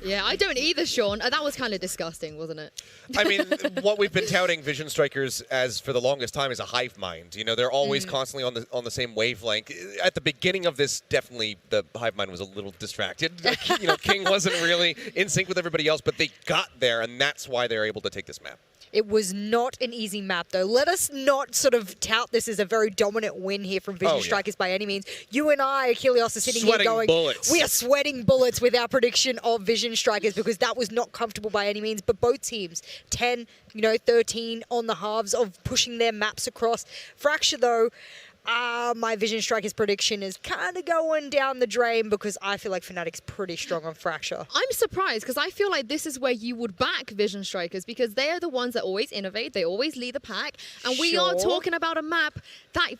Yeah, I don't either, Sean. That was kind of disgusting, wasn't it? I mean, what we've been touting Vision Strikers as for the longest time is a hive mind. You know, they're always constantly on the same wavelength. At the beginning of this, definitely the hive mind was a little distracted. You know, King wasn't really in sync with everybody else, but they got there, and that's why they're able to take this map. It was not an easy map, though. Let us not sort of tout this as a very dominant win here from Vision Strikers by any means. You and I, Achilles, are sitting here going, bullets. We are sweating bullets with our prediction of Vision Strikers because that was not comfortable by any means. But both teams, 10, 13 on the halves of pushing their maps across. Fracture, though, my Vision Strikers prediction is kind of going down the drain because I feel like Fnatic's pretty strong on Fracture. I'm surprised because I feel like this is where you would back Vision Strikers because they are the ones that always innovate, they always lead the pack, and we are talking about a map that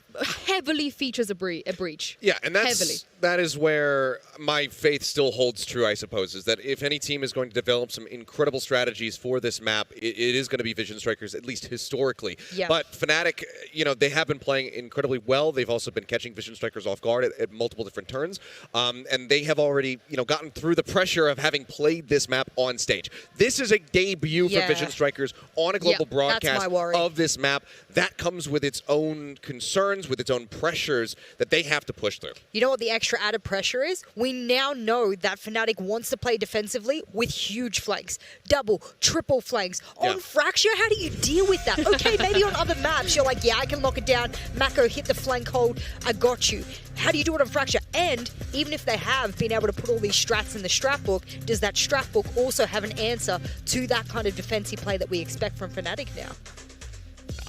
heavily features a breach. Yeah, and that is where my faith still holds true, I suppose, is that if any team is going to develop some incredible strategies for this map, it is going to be Vision Strikers, at least historically. Yeah. But Fnatic, they have been playing incredibly well. They've also been catching Vision Strikers off guard at multiple different turns, and they have already, gotten through the pressure of having played this map on stage. This is a debut for Vision Strikers on a global broadcast of this map. That comes with its own concerns, with its own pressures that they have to push through. You know what the extra added pressure is? We now know that Fnatic wants to play defensively with huge flanks, double, triple flanks. On Fracture, how do you deal with that? Okay, maybe on other maps, you're like, yeah, I can lock it down. Mako, hit the flank hold, I got you. How do you do it on Fracture? And even if they have been able to put all these strats in the strat book, does that strat book also have an answer to that kind of defensive play that we expect from Fnatic now?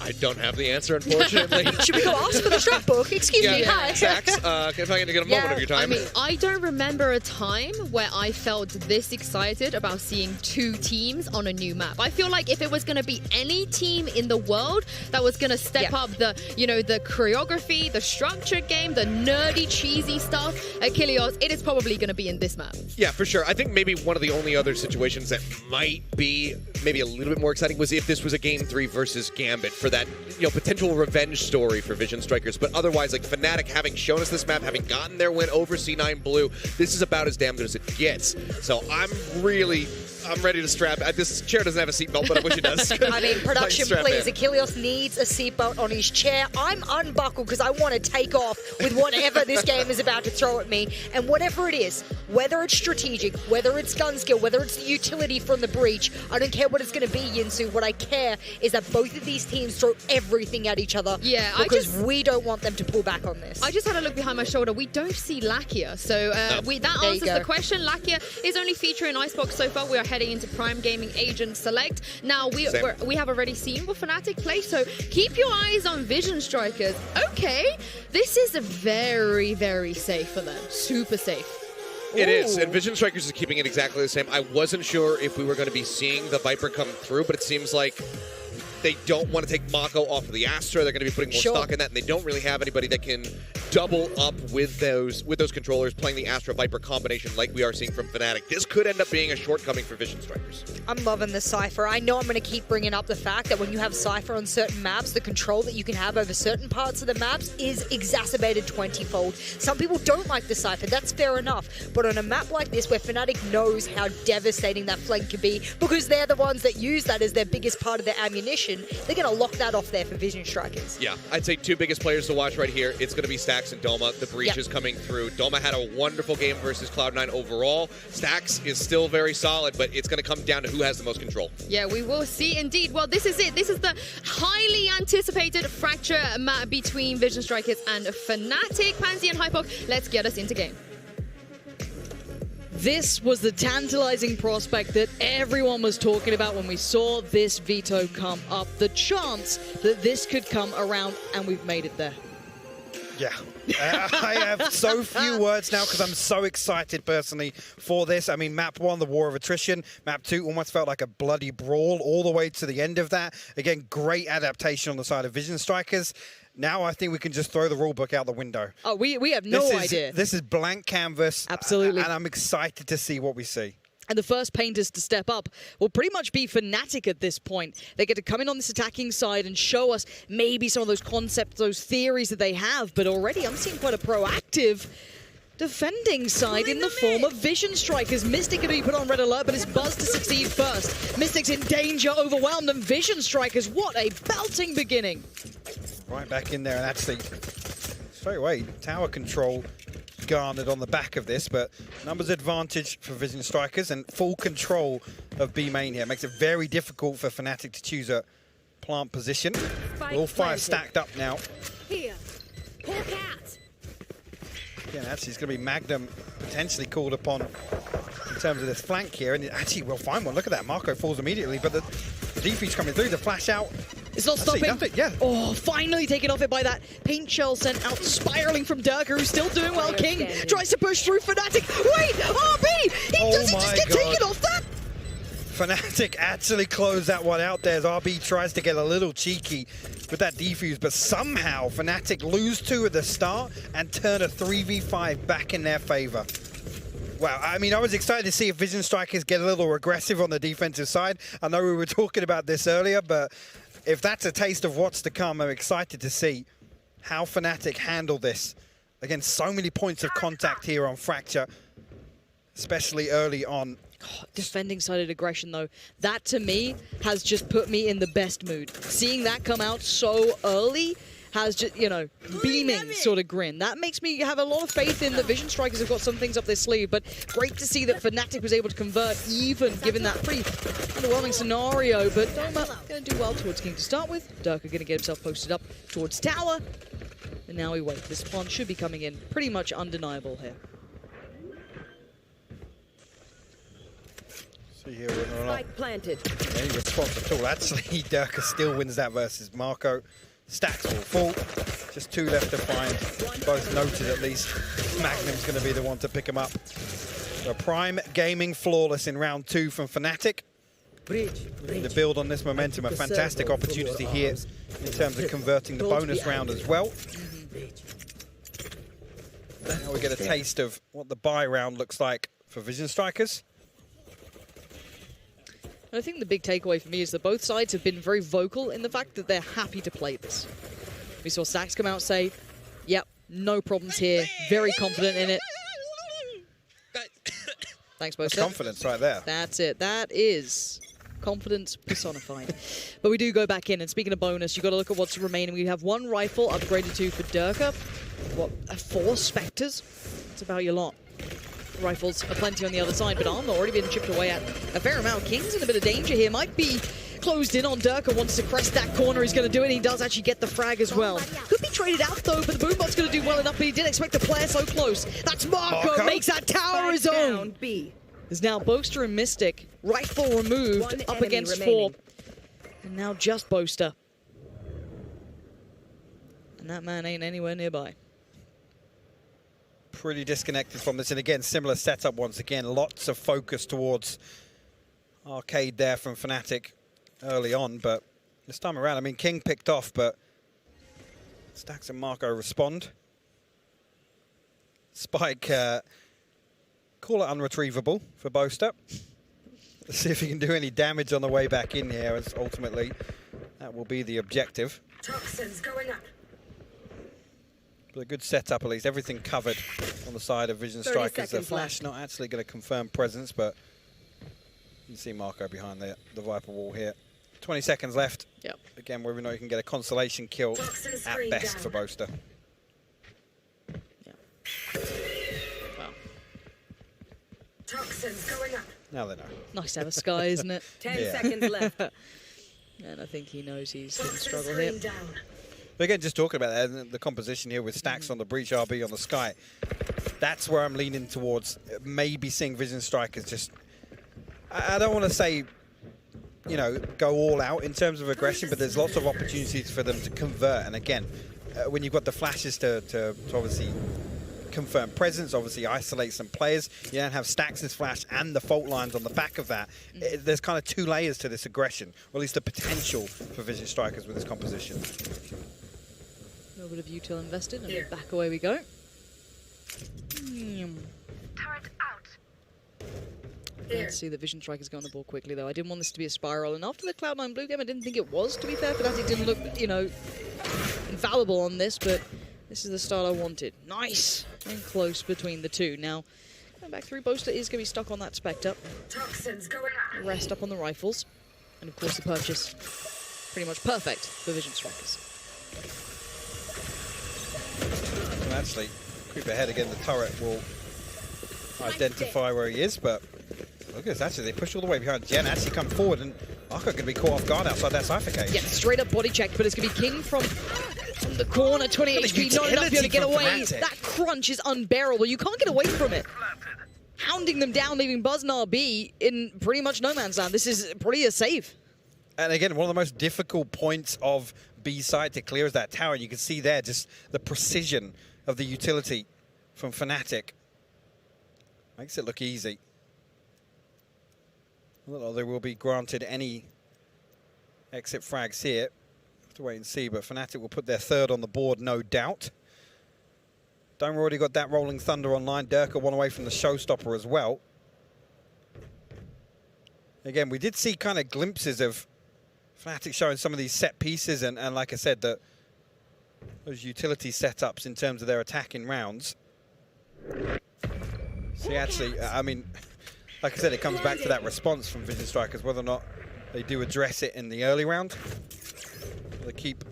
I don't have the answer, unfortunately. Should we go ask for the strat book? Excuse me, hi. Sax, if I can get a moment of your time. I mean, I don't remember a time where I felt this excited about seeing two teams on a new map. I feel like if it was going to be any team in the world that was going to step up the, the choreography, the structured game, the nerdy, cheesy stuff, Achilles, it is probably going to be in this map. Yeah, for sure. I think maybe one of the only other situations that might be maybe a little bit more exciting was if this was a Game 3 versus Gambit for that potential revenge story for Vision Strikers. But otherwise, like Fnatic having shown us this map, having gotten their win over C9 Blue, this is about as damn good as it gets. So I'm ready to strap. This chair doesn't have a seatbelt, but I wish it does. I mean, production, please. Achilles needs a seatbelt on his chair. I'm unbuckled because I want to take off with whatever this game is about to throw at me. And whatever it is, whether it's strategic, whether it's gun skill, whether it's the utility from the breach, I don't care what it's going to be, Yinsu. What I care is that both of these teams throw everything at each other. Yeah, because we don't want them to pull back on this. I just had a look behind my shoulder. We don't see Lakia. So that answers the question. Lakia is only featuring Icebox so far. We are heading into Prime Gaming Agent Select. Now, we have already seen what Fnatic play, so keep your eyes on Vision Strikers. Okay, this is very, very safe for them. Super safe. It is, and Vision Strikers is keeping it exactly the same. I wasn't sure if we were going to be seeing the Viper come through, but it seems like they don't want to take Mako off of the Astra. They're going to be putting more stock in that, and they don't really have anybody that can double up with those controllers playing the Astra Viper combination like we are seeing from Fnatic. This could end up being a shortcoming for Vision Strikers. I'm loving the Cypher. I know I'm going to keep bringing up the fact that when you have Cypher on certain maps, the control that you can have over certain parts of the maps is exacerbated 20-fold. Some people don't like the Cypher. That's fair enough. But on a map like this where Fnatic knows how devastating that flank can be because they're the ones that use that as their biggest part of their ammunition, they're going to lock that off there for Vision Strikers. Yeah, I'd say two biggest players to watch right here. It's going to be Stax and Doma. The breach is coming through. Doma had a wonderful game versus Cloud9 overall. Stax is still very solid, but it's going to come down to who has the most control. Yeah, we will see indeed. Well, this is it. This is the highly anticipated Fracture map between Vision Strikers and Fnatic. Pansy and Hypok, let's get us into game. This was the tantalizing prospect that everyone was talking about when we saw this veto come up. The chance that this could come around, and we've made it there. Yeah. I have so few words now because I'm so excited personally for this. I mean, map 1, the war of attrition. Map 2 almost felt like a bloody brawl all the way to the end of that. Again, great adaptation on the side of Vision Strikers. Now I think we can just throw the rulebook out the window. Oh, we have no idea. This is blank canvas. Absolutely. And I'm excited to see what we see. And the first painters to step up will pretty much be Fnatic at this point. They get to come in on this attacking side and show us maybe some of those concepts, those theories that they have. But already I'm seeing quite a proactive defending side in the form of Vision Strikers. Mystic going to be put on red alert, but it's Buzz to succeed first. Mystic's in danger, overwhelmed, and Vision Strikers, what a belting beginning. Right back in there, and actually, straight away, tower control garnered on the back of this, but numbers advantage for Vision Strikers and full control of B main here. Makes it very difficult for Fnatic to choose a plant position. All five stacked up now. Here. Hawk out. Yeah, actually, it's going to be Magnum potentially called upon in terms of this flank here, and actually we'll find one. Look at that, Marco falls immediately, but the defense coming through, the flash out. It's not stopping. Yeah. Oh, finally taken off it by that paint shell sent out, spiraling from Durka, who's still doing well. King tries to push through Fnatic. Wait, RB! Does he just get taken off that? Fnatic actually closed that one out there as RB tries to get a little cheeky with that defuse, but somehow Fnatic lose 2 at the start and turn a 3v5 back in their favor. Wow, I mean, I was excited to see if Vision Strikers get a little aggressive on the defensive side. I know we were talking about this earlier, but if that's a taste of what's to come, I'm excited to see how Fnatic handle this. Again, so many points of contact here on Fracture, especially early on. Defending sided aggression, though, that to me has just put me in the best mood. Seeing that come out so early has just, you know, beaming sort of grin. That makes me have a lot of faith in the Vision Strikers have got some things up their sleeve, but great to see that Fnatic was able to convert even given that pretty underwhelming scenario, but Doma going to do well towards King to start with. Durka going to get himself posted up towards tower, and now we wait. This spawn should be coming in pretty much undeniable here. See here whether or not Spike planted. any response at all. Actually, Durka still wins that versus Marco. Stacks will fall. Just 2 left to find. Both noted at least. Magnum's going to be the one to pick him up. So Prime Gaming flawless in round 2 from Fnatic. To build on this momentum, a fantastic opportunity here in terms of converting the bonus round as well. Now we get a taste of what the buy round looks like for Vision Strikers. I think the big takeaway for me is that both sides have been very vocal in the fact that they're happy to play this. We saw Stax come out say, yep, no problems here, very confident in it. Thanks, both. That's confidence right there. That's it. That is confidence personified. But we do go back in, and speaking of bonus, you've got to look at what's remaining. We have 1 rifle upgraded to for Durka. What, 4 Spectres? That's about your lot. Rifles are plenty on the other side, but armor already been chipped away at a fair amount. King's in a bit of danger here. Might be closed in on Durka. Wants to crest that corner. He's going to do it. He does actually get the frag as well. Could be traded out, though, but the Boombot's going to do well enough, but he didn't expect the player so close. That's Marco. Makes that tower his own. There's now Boaster and Mystic. Rifle removed up against 4. And now just Boaster. And that man ain't anywhere nearby. Pretty disconnected from this, and again, similar setup once again. Lots of focus towards Arcade there from Fnatic early on, but this time around, I mean, King picked off, but Stax and Marco respond. Spike, call it unretrievable for Boaster. Let's see if he can do any damage on the way back in here, as ultimately that will be the objective. Toxins going up. But a good setup at least, everything covered on the side of Vision Strikers. The flash not actually going to confirm presence, but you can see Marco behind the Viper wall here. 20 seconds left. Yep. Again, whether or not you can get a consolation kill at best for Boaster. Yeah. Wow. Toxins going up. Now they know. Nice to have a sky, isn't it? 10 seconds left. And I think he knows he's going to struggle here. But again, just talking about that, the composition here with Stax on the breach, RB on the sky. That's where I'm leaning towards. Maybe seeing Vision Strikers just... I don't want to say, you know, go all out in terms of aggression, but there's lots of opportunities for them to convert. And again, when you've got the flashes to obviously confirm presence, obviously isolate some players, you don't have Stax's flash and the fault lines on the back of that. There's kind of 2 layers to this aggression, or at least the potential for Vision Strikers with this composition. A little bit of util invested, and back away we go. Turret out. Let's see the Vision Strikers go on the ball quickly, though. I didn't want this to be a spiral, and after the Cloud9 Blue game, I didn't think it was, to be fair. Fnatic didn't look, you know, infallible on this, but This is the start I wanted. Nice and close between the two. Now, going back through, Boaster is going to be stuck on that Spectre. Toxins going out. Rest up on the rifles. And of course the purchase, pretty much perfect for Vision Strikers. Well, actually, creep ahead again. The turret will identify where he is, but look at this. Actually, they push all the way behind. Jen actually come forward, and Arco going to be caught off guard outside that Cypher cage. Yeah, straight up body check, but it's going to be King from the corner. 20 HP, not enough here to get away. That crunch is unbearable. You can't get away from it. Hounding them down, leaving Buzz and RB in pretty much no man's land. This is pretty a save. And again, one of the most difficult points of B side to clear is that tower. You can see there just the precision of the utility from Fnatic. Makes it look easy. Well, they will be granted any exit frags here. Have to wait and see, but Fnatic will put their third on the board, no doubt. Dome already got that Rolling Thunder online. Durka one away from the showstopper as well. Again, we did see kind of glimpses of Fnatic showing some of these set pieces and like I said, those utility setups in terms of their attacking rounds. See, actually, I mean, like I said, it comes back to that response from Vision Strikers, whether or not they do address it in the early round. They keep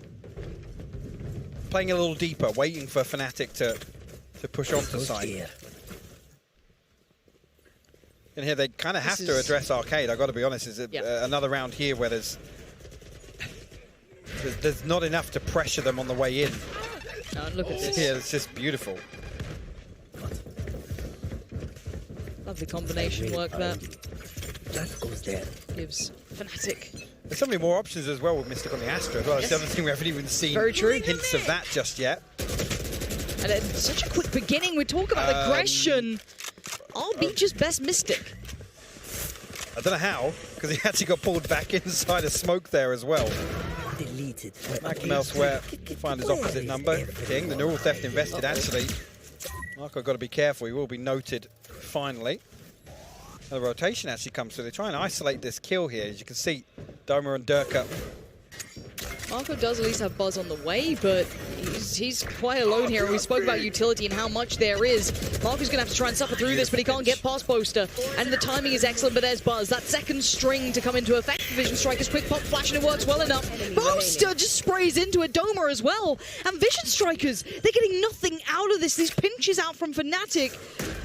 playing a little deeper, waiting for Fnatic to push onto side. And here they kind of have to address Arcade, I've got to be honest. Is another round here where there's not enough to pressure them on the way in. Oh, look at this. Yeah, it's just beautiful. Lovely combination work there. Gives Fnatic. There's so many more options as well with Mystic on the Astra as well. That's the other thing we haven't even seen hints of that just yet. And it's such a quick beginning. We talk about aggression. RB just best Mystic. I don't know how, because he actually got pulled back inside a smoke there as well. Deleted. Magnum elsewhere, find his opposite number. King, the neural theft invested actually. Marco got to be careful, he will be noted finally. The rotation actually comes through. They try and isolate this kill here. As you can see, Doma and Durka. Marco does at least have Buzz on the way, but he's quite alone here. We spoke about utility and how much there is. Marco's going to have to try and suffer through this, but he can't get past Boaster. And the timing is excellent, but there's Buzz. That second string to come into effect. Vision Strikers quick pop flash, and it works well enough. Boaster just sprays into a Doma as well. And Vision Strikers, they're getting nothing out of this. These pinches out from Fnatic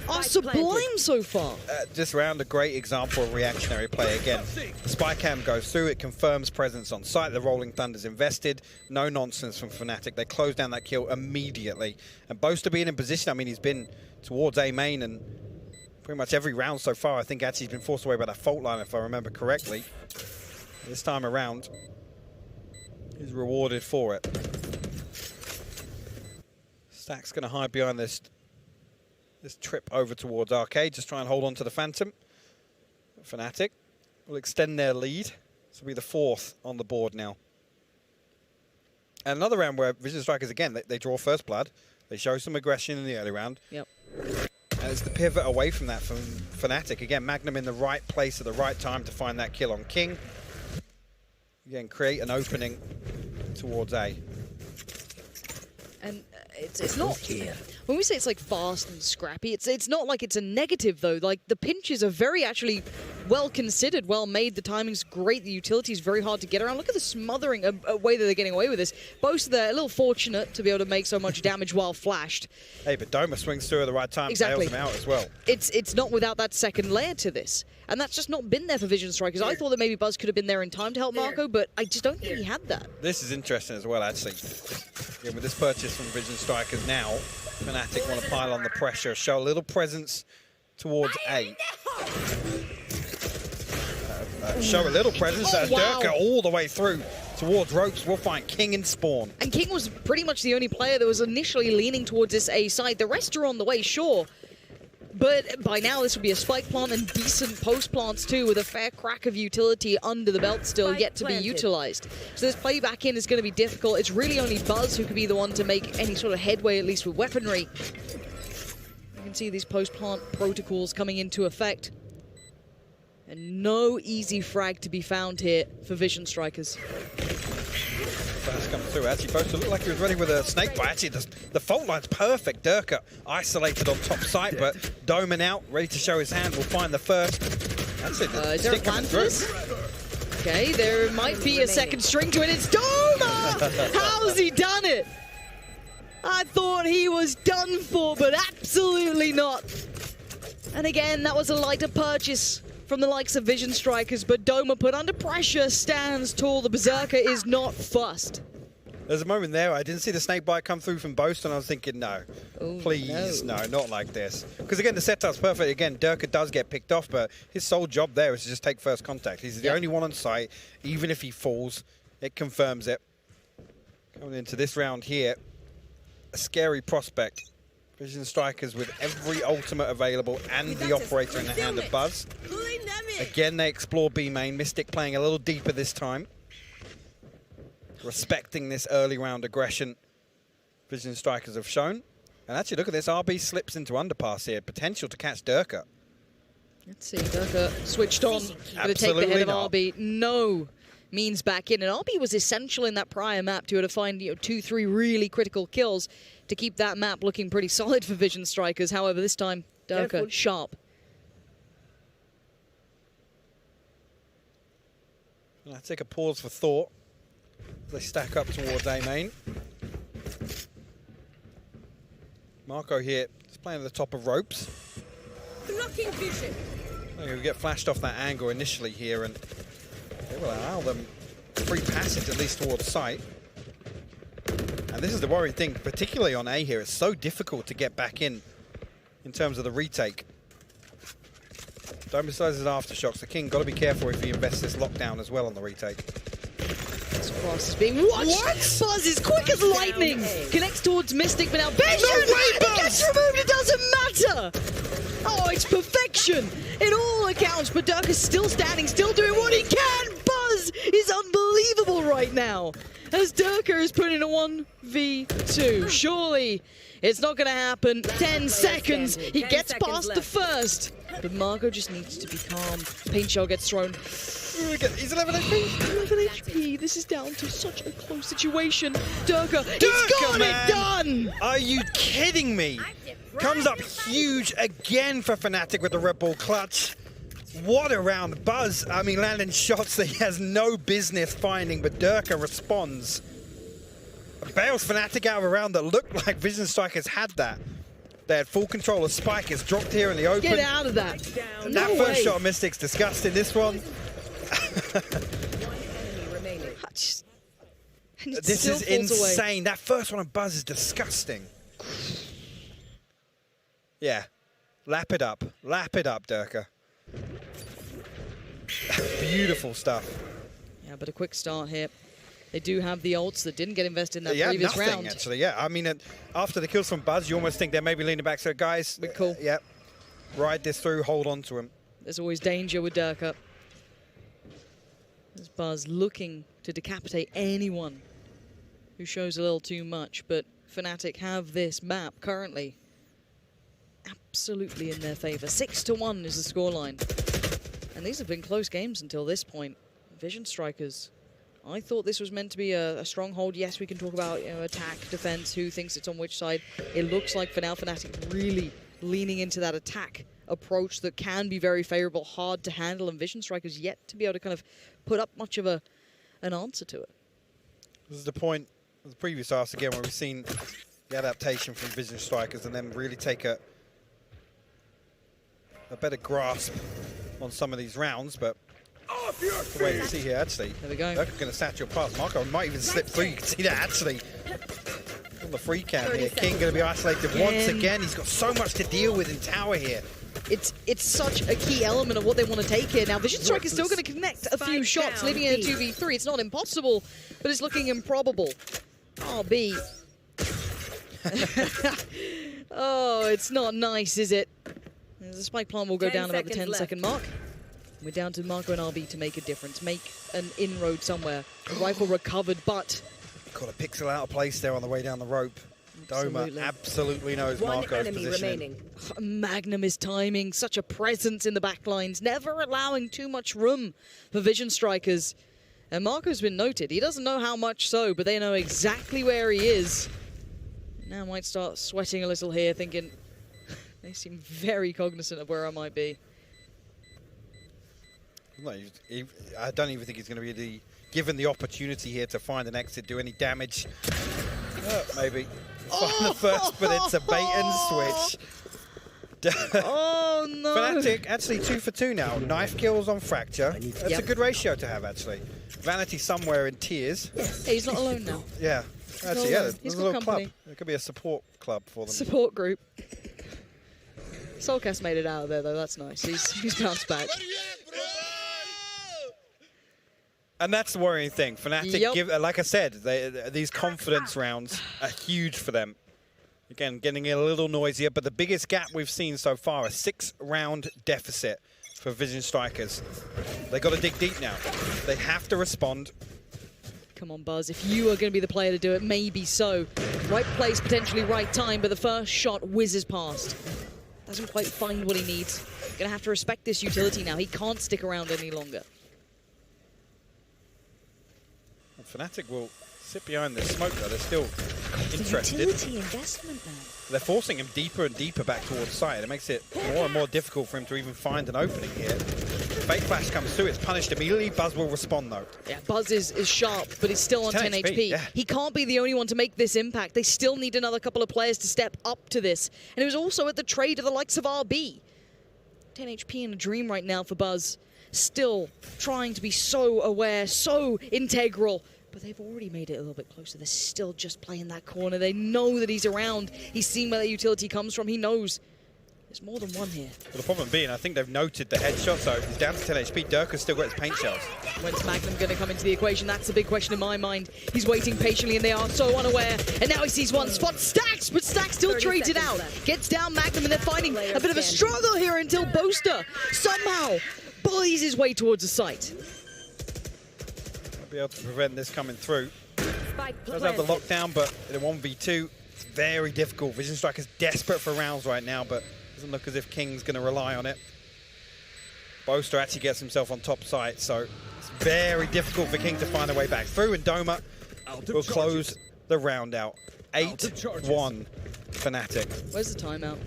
are sublime so far. This round, a great example of reactionary play again. The spy cam goes through, it confirms presence on site. The Rolling Thunder's invested. No nonsense from Fnatic. They close down that kill immediately. And Boaster being in position, I mean, he's been towards A main and pretty much every round so far, I think actually he's been forced away by that fault line, if I remember correctly. This time around, he's rewarded for it. Stack's going to hide behind this trip over towards Arcade, just try and hold on to the Phantom. Fnatic will extend their lead. This will be the fourth on the board now. And another round where Vision Strikers, again, they draw first blood. They show some aggression in the early round. Yep. And it's the pivot away from that from Fnatic. Again, Magnum in the right place at the right time to find that kill on King. Again, create an opening towards A. And it's not, when we say it's like fast and scrappy, it's not like it's a negative though. Like the pinches are very actually well considered, well made. The timing's great. The utility's very hard to get around. Look at the smothering way that they're getting away with this. Both they're a little fortunate to be able to make so much damage while flashed. Hey, but Doma swings through at the right time, Exactly. bails him out as well. It's not without that second layer to this. And that's just not been there for Vision Strikers. I thought that maybe Buzz could have been there in time to help Marco, but I just don't think he had that. This is interesting as well, actually. Yeah, with this purchase from Vision Strikers now, Fnatic want to pile on the pressure, show a little presence towards A. Show a little presence. Durka all the way through towards ropes. We'll find King and Spawn. And King was pretty much the only player that was initially leaning towards this A side. The rest are on the way, sure. But by now, this would be a spike plant and decent post plants too, with a fair crack of utility under the belt still yet to be utilized. So this play back in is going to be difficult. It's really only Buzz who could be the one to make any sort of headway, at least with weaponry. You can see these post plant protocols coming into effect. And no easy frag to be found here for Vision Strikers. First come through. Actually, supposed to look like he was ready with a snake bite. Actually, the fault line's perfect. Durka isolated on top site, but Doman out, ready to show his hand. Will find the first. That's it. Is there a plan for this? Okay, there might be a second string to it. It's Doma! How's he done it? I thought he was done for, but absolutely not. And again, that was a lighter purchase from the likes of Vision Strikers, but Doma put under pressure, stands tall. The Berserker is not fussed. There's a moment there, I didn't see the snake bite come through from Boast, and I was thinking, no, please, no, not like this. Because again, the setup's perfect. Again, Durka does get picked off, but his sole job there is to just take first contact. He's the only one on site. Even if he falls, it confirms it. Coming into this round here, a scary prospect. Vision Strikers with every ultimate available and the operator in the hand of Buzz. Again, they explore B main. Mystic playing a little deeper this time. Respecting this early round aggression Vision Strikers have shown. And actually, look at this. RB slips into underpass here. Potential to catch Durka. Let's see. Durka switched on. Going to take the head of RB. No means back in. And RB was essential in that prior map to find 2-3 really critical kills to keep that map looking pretty solid for Vision Strikers. However, this time, Durka sharp. Let's take a pause for thought. They stack up towards A main. Marco here is playing at the top of ropes. Blocking vision. They get flashed off that angle initially here, and they will allow them free passage at least towards site. And this is the worrying thing, particularly on A here. It's so difficult to get back in terms of the retake. Don't besides his aftershocks. The King got to be careful if he invests this lockdown as well on the retake. This cross is being watched. What? Buzz is quick as lightning. Connects towards Mystic, but now Vision! No way, Buzz! Gets removed, it doesn't matter! Oh, it's perfection in all accounts, but Durk is still standing, still doing what he can. Buzz is unbelievable right now. As Durka is put in a 1v2. Surely it's not going to happen. 10 seconds. He gets past the first. But Marco just needs to be calm. Paint shell gets thrown. He's 11 HP. 11 HP. This is down to such a close situation. Durka, he's got it done! Are you kidding me? Comes up huge again for Fnatic with the Red Bull clutch. What a round. Buzz, I mean, landing shots that he has no business finding, but Durka responds. Bails Fnatic out of a round that looked like Vision Strikers had that. They had full control of Spike. It's dropped here in the open. Get out of that. That first shot of Mystic's disgusting. This one. This is insane. That first one of Buzz is disgusting. Yeah. Lap it up. Lap it up, Durka. Beautiful stuff. Yeah, but a quick start here. They do have the ults that didn't get invested in that previous nothing, round. Actually, yeah. I mean, after the kills from Buzz, you almost think they may be leaning back. So, guys, cool. Yeah, ride this through, hold on to him. There's always danger with Durka. There's Buzz looking to decapitate anyone who shows a little too much, but Fnatic have this map currently absolutely in their favor. 6-1 is the scoreline. And these have been close games until this point. Vision Strikers, I thought this was meant to be a stronghold. Yes, we can talk about attack, defense, who thinks it's on which side. It looks like for now Fnatic really leaning into that attack approach that can be very favorable, hard to handle, and Vision Strikers yet to be able to kind of put up much of an answer to it. This is the point of the previous ask again where we've seen the adaptation from Vision Strikers and then really take a better grasp on some of these rounds, but the way you see here, actually, there we go. They're going to satchel past. Marco might even slip through. You can see that actually on the free cam here. King going to be isolated once again. He's got so much to deal with in tower here. It's such a key element of what they want to take here. Now, Vision Strike is still going to connect a few shots, leaving it a 2v3. It's not impossible, but it's looking improbable. RB. Oh, it's not nice, is it? The spike plant will go down about the 10-second mark. We're down to Marco and RB to make a difference, make an inroad somewhere. Rifle recovered, but... Got a pixel out of place there on the way down the rope. Doma absolutely knows Marco's positioning. Magnum is timing, such a presence in the backlines, never allowing too much room for Vision Strikers. And Marco's been noted. He doesn't know how much so, but they know exactly where he is. Now might start sweating a little here, thinking they seem very cognizant of where I might be. I don't even think he's going to be given the opportunity here to find an exit, do any damage. Maybe find the first, but it's a bait and switch. Oh no! Fnatic actually 2 for 2 now. Knife kills on Fracture. That's a good ratio to have actually. Vanity somewhere in tears. Hey, he's not alone now. Yeah, actually, yeah. He's There's a got little company. club. It could be a support club for them. Support group. Soulcast made it out of there though. That's nice. He's bounced back. And that's the worrying thing. Fnatic, like I said, these confidence rounds are huge for them. Again, getting a little noisier, but the biggest gap we've seen so far, a 6-round deficit for Vision Strikers. They got to dig deep now. They have to respond. Come on, Buzz. If you are going to be the player to do it, maybe so. Right place, potentially right time, but the first shot whizzes past. Doesn't quite find what he needs. Going to have to respect this utility now. He can't stick around any longer. Fnatic will sit behind the smoke though. They're still interested. Utility investment now. They're forcing him deeper and deeper back towards site. It makes it more and more difficult for him to even find an opening here. Fake Flash comes through. It's punished immediately. Buzz will respond though. Yeah, Buzz is sharp, but he's still on 10 HP. Yeah. He can't be the only one to make this impact. They still need another couple of players to step up to this. And it was also at the trade of the likes of RB. 10 HP in a dream right now for Buzz. Still trying to be so aware, so integral. But they've already made it a little bit closer. They're still just playing that corner. They know that he's around. He's seen where the utility comes from. He knows there's more than one here. Well, the problem being, I think they've noted the headshot, so he's down to 10 HP. Durka's still got his paint shells. When's Magnum going to come into the equation? That's the big question in my mind. He's waiting patiently, and they are so unaware. And now he sees one spot. Stacks, but Stacks still trades it out. Gets down Magnum, and they're finding a bit of a struggle here until Boaster somehow bullies his way towards the site. Be able to prevent this coming through. Does have the lockdown, but in a 1v2, it's very difficult. Vision Striker's desperate for rounds right now, but doesn't look as if King's going to rely on it. Boaster actually gets himself on top site, so it's very difficult for King to find a way back through, and Doma will close the round out. 8-1 Fnatic. Where's the timeout?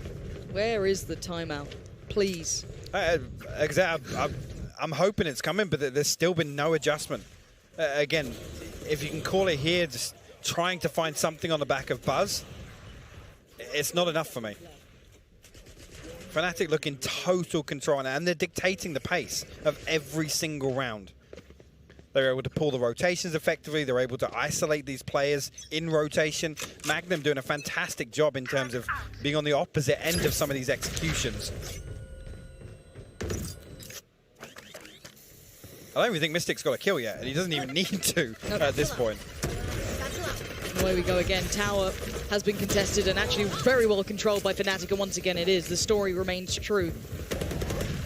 Where is the timeout? Please. I'm hoping it's coming, but there's still been no adjustment. Again, if you can call it here, just trying to find something on the back of Buzz, it's not enough for me. Fnatic look in total control now, and they're dictating the pace of every single round. They're able to pull the rotations effectively. They're able to isolate these players in rotation. Magnum doing a fantastic job in terms of being on the opposite end of some of these executions. I don't even think Mystic's got a kill yet, and he doesn't even need to at this point. Away we go again. Tower has been contested and actually very well controlled by Fnatic, and once again it is. The story remains true.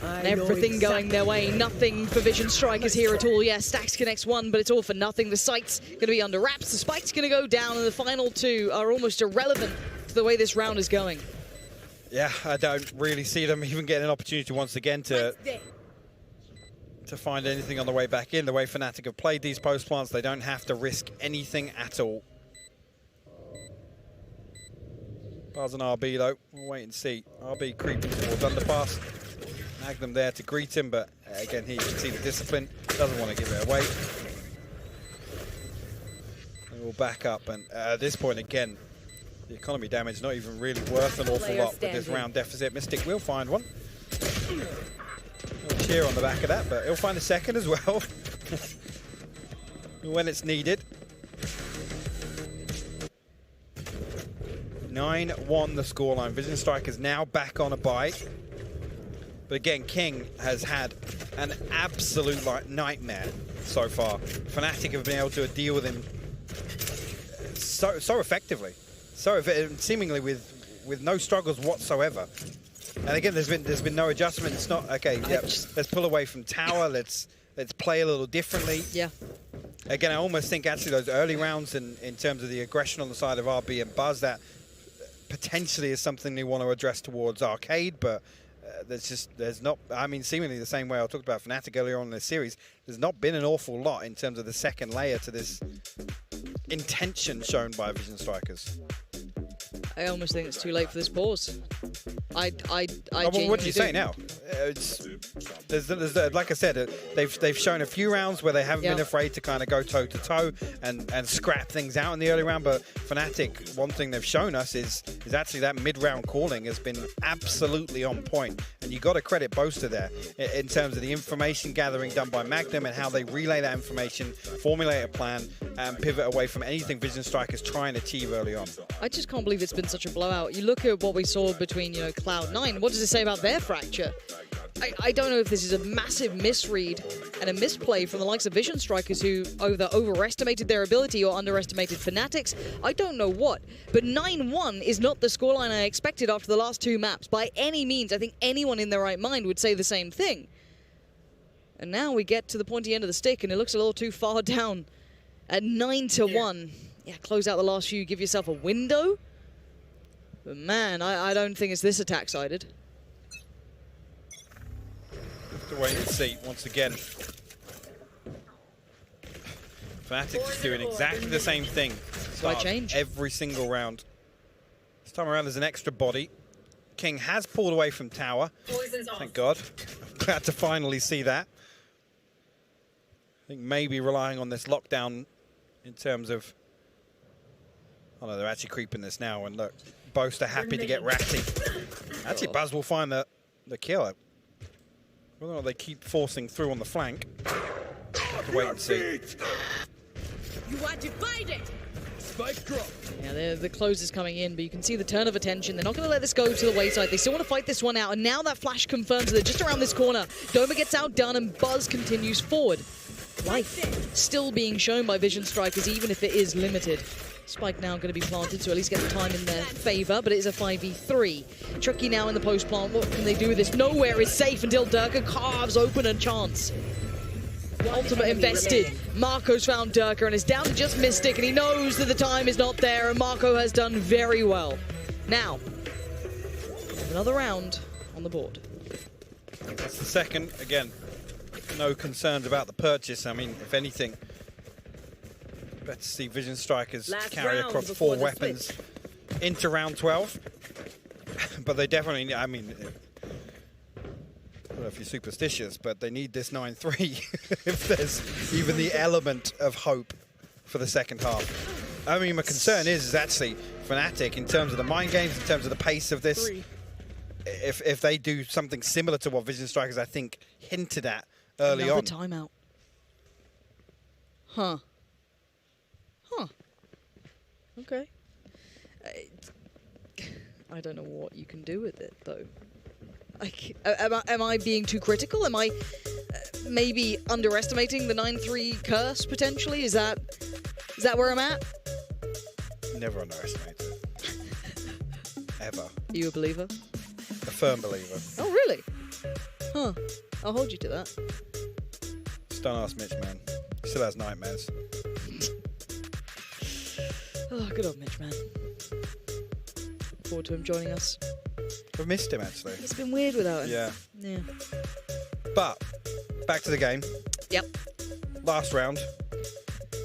And everything going their way. Nothing for Vision Strikers here at all. Yeah, Stacks connects one, but it's all for nothing. The site's going to be under wraps. The spike's going to go down, and the final two are almost irrelevant to the way this round is going. Yeah, I don't really see them even getting an opportunity once again to find anything on the way back in. The way Fnatic have played these post plants, they don't have to risk anything at all. Buzz and RB though, we'll wait and see. RB creeping towards underpass. Magnum there to greet him, but again, here you can see the discipline. Doesn't want to give it away. They will back up, and at this point again, the economy damage not even really worth an awful lot with this round deficit. Mystic will find one. A cheer on the back of that, but he'll find a second as well when it's needed. 9-1 the scoreline. Vision Strikers now back on a bye. But again, King has had an absolute nightmare so far. Fnatic have been able to deal with him so effectively. Seemingly with no struggles whatsoever. And again, there's been no adjustment. It's not okay. Yep, let's pull away from tower. Let's play a little differently. Yeah. Again, I almost think actually those early rounds in terms of the aggression on the side of RB and Buzz, that potentially is something they want to address towards Arcade, but there's not, I mean, seemingly the same way I talked about Fnatic earlier on in this series, there's not been an awful lot in terms of the second layer to this intention shown by Vision Strikers. I almost think it's too late for this pause. I well, what do you say now? There's like I said, they've shown a few rounds where they haven't been afraid to kind of go toe to toe and scrap things out in the early round. But Fnatic, one thing they've shown us is actually that mid-round calling has been absolutely on point. And you got to credit Boaster there in terms of the information gathering done by Magnum and how they relay that information, formulate a plan, and pivot away from anything Vision Strikers try and achieve early on. I just can't believe it's been such a blowout. You look at what we saw between, Cloud9. What does it say about their fracture? I don't know if this is a massive misread and a misplay from the likes of Vision Strikers who either overestimated their ability or underestimated Fnatic's. I don't know what. But 9-1 is not the scoreline I expected after the last two maps. By any means, I think anyone in their right mind would say the same thing. And now we get to the pointy end of the stick and it looks a little too far down at 9-1. Yeah, close out the last few, give yourself a window. But man, I don't think it's this attack-sided. To wait and see once again. Fnatic is doing exactly the same thing. Why change? Every single round. This time around there's an extra body. King has pulled away from tower. Thank God. Glad to finally see that. I think maybe relying on this lockdown in terms of... Oh no, they're actually creeping this now, and look, Boaster happy to get ratty. Actually, Baz will find the kill. Whether or not they keep forcing through on the flank, have to wait and see. You are divided. Spike drop. Yeah, the close is coming in, but you can see the turn of attention. They're not going to let this go to the wayside. They still want to fight this one out, and now that flash confirms that they're just around this corner. Doma gets outdone, and Buzz continues forward. Life still being shown by Vision Strikers, even if it is limited. Spike now going to be planted, so at least get the time in their favor, but it is a 5v3. Tricky now in the post plant. What can they do with this? Nowhere is safe until Durka carves open a chance. Ultimate invested. Marco's found Durka and is down to just Mystic, and he knows that the time is not there, and Marco has done very well. Now, another round on the board. That's the second. Again, no concerns about the purchase. I mean, if anything, better see Vision Strikers carry across 4 weapons into round 12. But they definitely, I mean, I don't know if you're superstitious, but they need this 9-3 if there's even the element of hope for the second half. I mean, my concern is actually Fnatic in terms of the mind games, in terms of the pace of this. If they do something similar to what Vision Strikers, I think, hinted at early on. Another timeout. Huh. Okay. I don't know what you can do with it, though. Am I being too critical? Am I maybe underestimating the 9-3 curse, potentially? Is that where I'm at? Never underestimate it. Ever. Are you a believer? A firm believer. Oh, really? Huh. I'll hold you to that. Just don't ask Mitch, man. He still has nightmares. Oh, good old Mitch, man. Look forward to him joining us. We've missed him, actually. It's been weird without him. Yeah. Yeah. But, back to the game. Yep. Last round.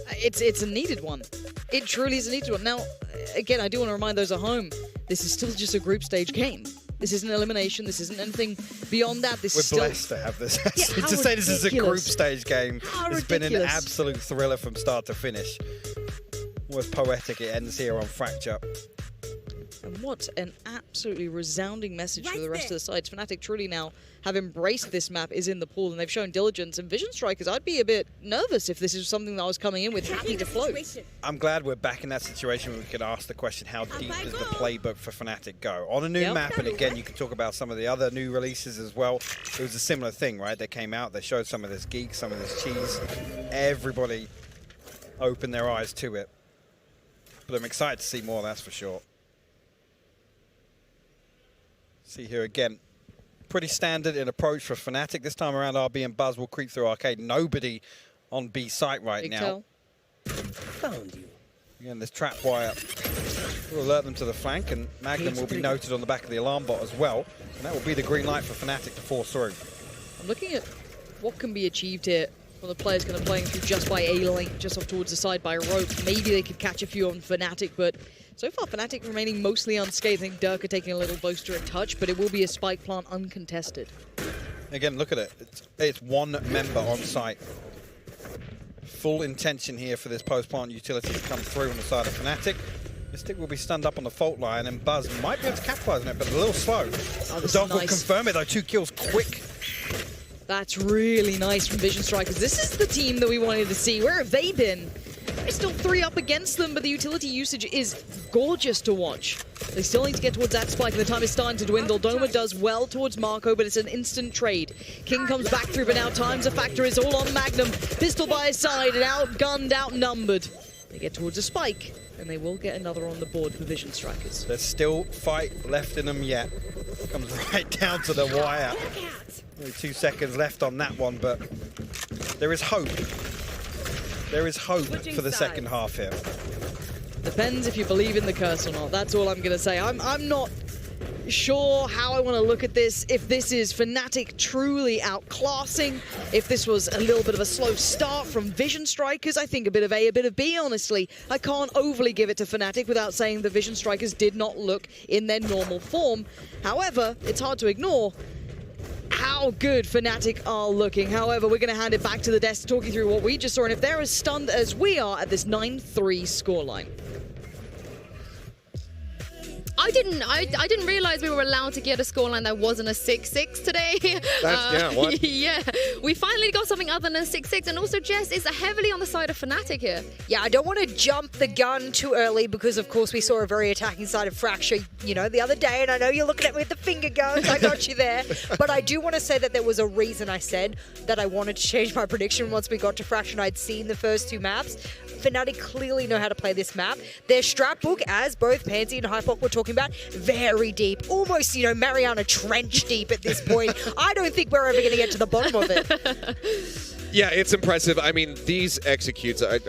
It's a needed one. It truly is a needed one. Now, again, I do want to remind those at home, this is still just a group stage game. This isn't elimination. This isn't anything beyond that. This is still... We're blessed to have this. Yeah, to say this is a group stage game. How It's been an ridiculous. absolute thriller from start to finish. Was poetic. It ends here on Fracture. And what an absolutely resounding message for the rest of the sides. Fnatic truly now have embraced this map, is in the pool, and they've shown diligence. And Vision Strikers, I'd be a bit nervous if this is something that I was coming in with, happy to float. I'm glad we're back in that situation where we can ask the question, how deep does the playbook for Fnatic go? On a new map, and again, you can talk about some of the other new releases as well. It was a similar thing, right? They came out, they showed some of this geek, some of this cheese. Everybody opened their eyes to it. But I'm excited to see more, that's for sure. See here again. Pretty standard in approach for Fnatic. This time around, RB and Buzz will creep through Arcade. Nobody on B site right now. Found you. Again, this trap wire will alert them to the flank, and Magnum will be noted on the back of the alarm bot as well. And that will be the green light for Fnatic to force through. I'm looking at what can be achieved here. Well, the player's going to play through just by A-Link, just off towards the side by rope. Maybe they could catch a few on Fnatic, but so far Fnatic remaining mostly unscathed. I think Durka taking a little closer to a touch, but it will be a spike plant uncontested. Again, look at it. It's one member on site. Full intention here for this post-plant utility to come through on the side of Fnatic. Mystic will be stunned up on the fault line, and Buzz might be able to capitalize on it, but a little slow. The dog will confirm it, though. 2 kills quick. That's really nice from Vision Strikers. This is the team that we wanted to see. Where have they been? There's still 3 up against them, but the utility usage is gorgeous to watch. They still need to get towards that spike, and the time is starting to dwindle. Doma does well towards Marco, but it's an instant trade. King comes back through, but now time's a factor. It's all on Magnum. Pistol by his side, and outgunned, outnumbered. They get towards a spike, and they will get another on the board for Vision Strikers. There's still fight left in them yet. Comes right down to the wire. Only 2 seconds left on that one, but there is hope. There is hope for the second half here. Depends if you believe in the curse or not. That's all I'm going to say. I'm not sure how I want to look at this. If this is Fnatic truly outclassing, if this was a little bit of a slow start from Vision Strikers, I think a bit of A, a bit of B, honestly. I can't overly give it to Fnatic without saying the Vision Strikers did not look in their normal form. However, it's hard to ignore how good Fnatic are looking. However, we're going to hand it back to the desk to talk you through what we just saw, and if they're as stunned as we are at this 9-3 scoreline. I didn't realize we were allowed to get a scoreline that wasn't a 6-6 today. Yeah, what? Yeah, we finally got something other than a 6-6, and also Jess is heavily on the side of Fnatic here. Yeah, I don't want to jump the gun too early because, of course, we saw a very attacking side of Fracture, the other day, and I know you're looking at me with the finger guns. I got you there. But I do want to say that there was a reason I said that I wanted to change my prediction once we got to Fracture and I'd seen the first 2 maps. Fnatic clearly know how to play this map. Their strat book, as both Pansy and Hypok were talking about, very deep. Almost, Mariana Trench deep at this point. I don't think we're ever going to get to the bottom of it. Yeah, it's impressive. I mean, these executes, I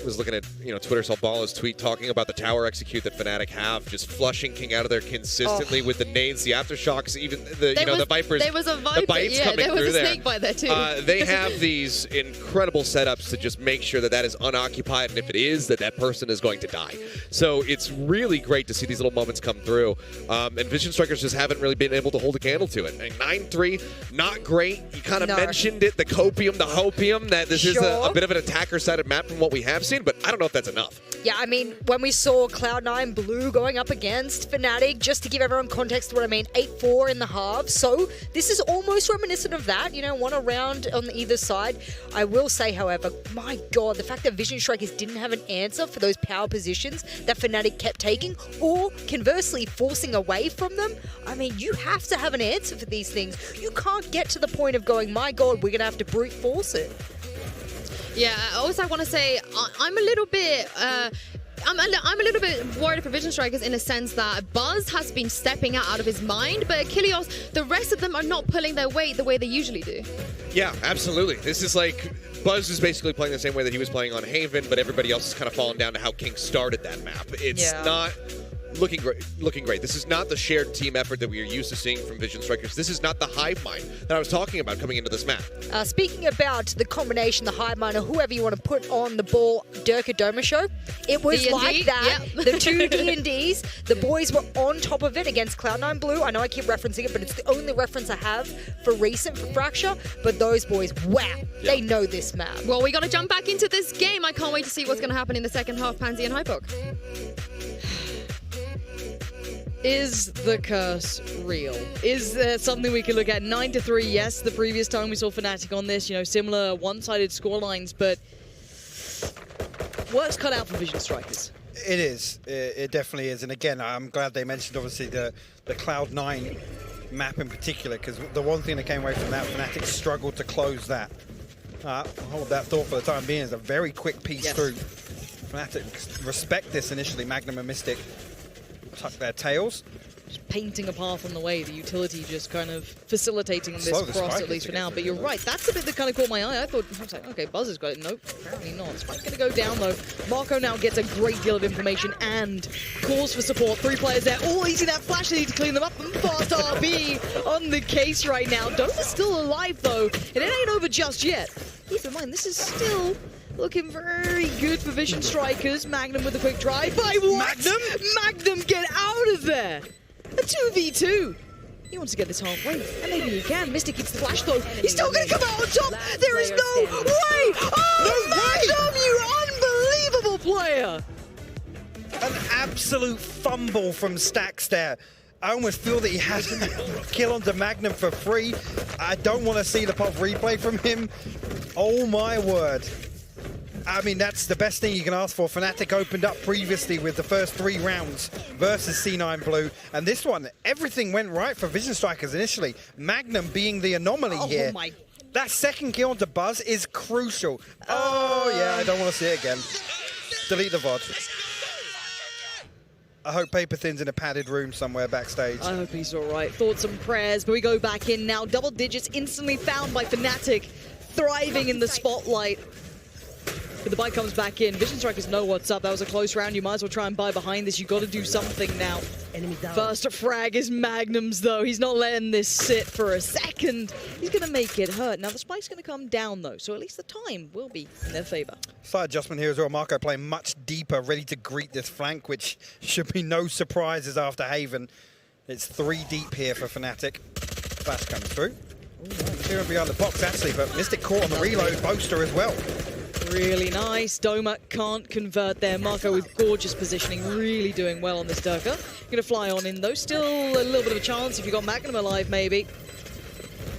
was looking at, Twitter saw Bala's tweet talking about the tower execute that Fnatic have, just flushing King out of there consistently with the nades, the aftershocks, even the Vipers. There was a Viper, the bites coming there was through a snake bite there too. They have these incredible setups to just make sure that is unoccupied, and if it is, that person is going to die. So it's really great to see these little moments come through, and Vision Strikers just haven't really been able to hold a candle to it. 9-3, not great. You kind of mentioned it, the copium, the hopium, that this is a bit of an attacker-sided map from what we have seen, but I don't know if that's enough. Yeah, I mean, when we saw Cloud9 Blue going up against Fnatic, just to give everyone context to what I mean, 8-4 in the half. So this is almost reminiscent of that, 1 round on either side. I will say, however, my God, the fact that Vision Strikers didn't have an answer for those power positions that Fnatic kept taking, or conversely forcing away from them. I mean, you have to have an answer for these things. You can't get to the point of going, my God, we're going to have to brute force it. Yeah, also I want to say I'm a little bit I'm a little bit worried for Vision Strikers in a sense that Buzz has been stepping out of his mind, but Achilles, the rest of them are not pulling their weight the way they usually do. Yeah, absolutely. This is like Buzz is basically playing the same way that he was playing on Haven, but everybody else is kind of falling down to how King started that map. It's not looking great. This is not the shared team effort that we are used to seeing from Vision Strikers. This is not the hive mind that I was talking about coming into this map. Speaking about the combination, the hive mind, or whoever you want to put on the ball, Durka Doma show, it was D&D, like that. yep. The 2 D&Ds, the boys were on top of it against Cloud9 Blue. I know I keep referencing it, but it's the only reference I have for recent for Fracture. But those boys, wow, they know this map. Well, we got to jump back into this game. I can't wait to see what's going to happen in the second half, Pansy and Hypok. Is the curse real? Is there something we can look at? 9-3, yes, the previous time we saw Fnatic on this, similar one-sided scorelines, but work's cut out for Vision Strikers. It is. It definitely is. And again, I'm glad they mentioned, obviously, the Cloud9 map in particular, because the one thing that came away from that, Fnatic struggled to close that. Hold that thought for the time being. It's a very quick piece through. Fnatic respect this initially. Magnum and Mystic tuck their tails. just painting a path on the way. The utility just kind of facilitating this Slow the cross, spike at least to for get now. through, But you're though. right. That's the bit that kind of caught my eye. I thought, I was like, okay, Buzz has got it. Nope, apparently not. Spike's going to go down, though. Marco now gets a great deal of information and calls for support. 3 players there. Oh, easy that flash. They need to clean them up. And fast RB on the case right now. Doma's still alive, though. And it ain't over just yet. Keep in mind, this is still looking very good for Vision Strikers. Magnum with a quick drive. By what? Magnum, get out of there! A 2v2. He wants to get this halfway, and maybe he can. Mystic gets the flash, though. He's still going to come out on top. There is no way! Oh, Magnum, you unbelievable player! An absolute fumble from Stacks there. I almost feel that he has a kill onto Magnum for free. I don't want to see the pop replay from him. Oh my word. I mean, that's the best thing you can ask for. Fnatic opened up previously with the first 3 rounds versus C9 Blue. And this one, everything went right for Vision Strikers initially. Magnum being the anomaly here. That second kill onto Buzz is crucial. Oh, yeah, I don't want to see it again. Delete the VOD. I hope Paper Thin's in a padded room somewhere backstage. I hope he's all right. Thoughts and prayers, but we go back in now. Double digits instantly found by Fnatic, thriving in the spotlight. But the bite comes back in. Vision Strikers know what's up. That was a close round. You might as well try and buy behind this. You got to do something now. First frag is Magnum's, though. He's not letting this sit for a second. He's going to make it hurt. Now, the spike's going to come down, though, so at least the time will be in their favor. Slight adjustment here as well. Marco playing much deeper, ready to greet this flank, which should be no surprises after Haven. It's 3 deep here for Fnatic. Flash comes through. Clearing behind the box, actually, but Mystic caught on the reload. Boaster as well. Really nice. Doma can't convert there. Marco with gorgeous positioning, really doing well on this Durka. Going to fly on in, though. Still a little bit of a chance if you got Magnum alive, maybe.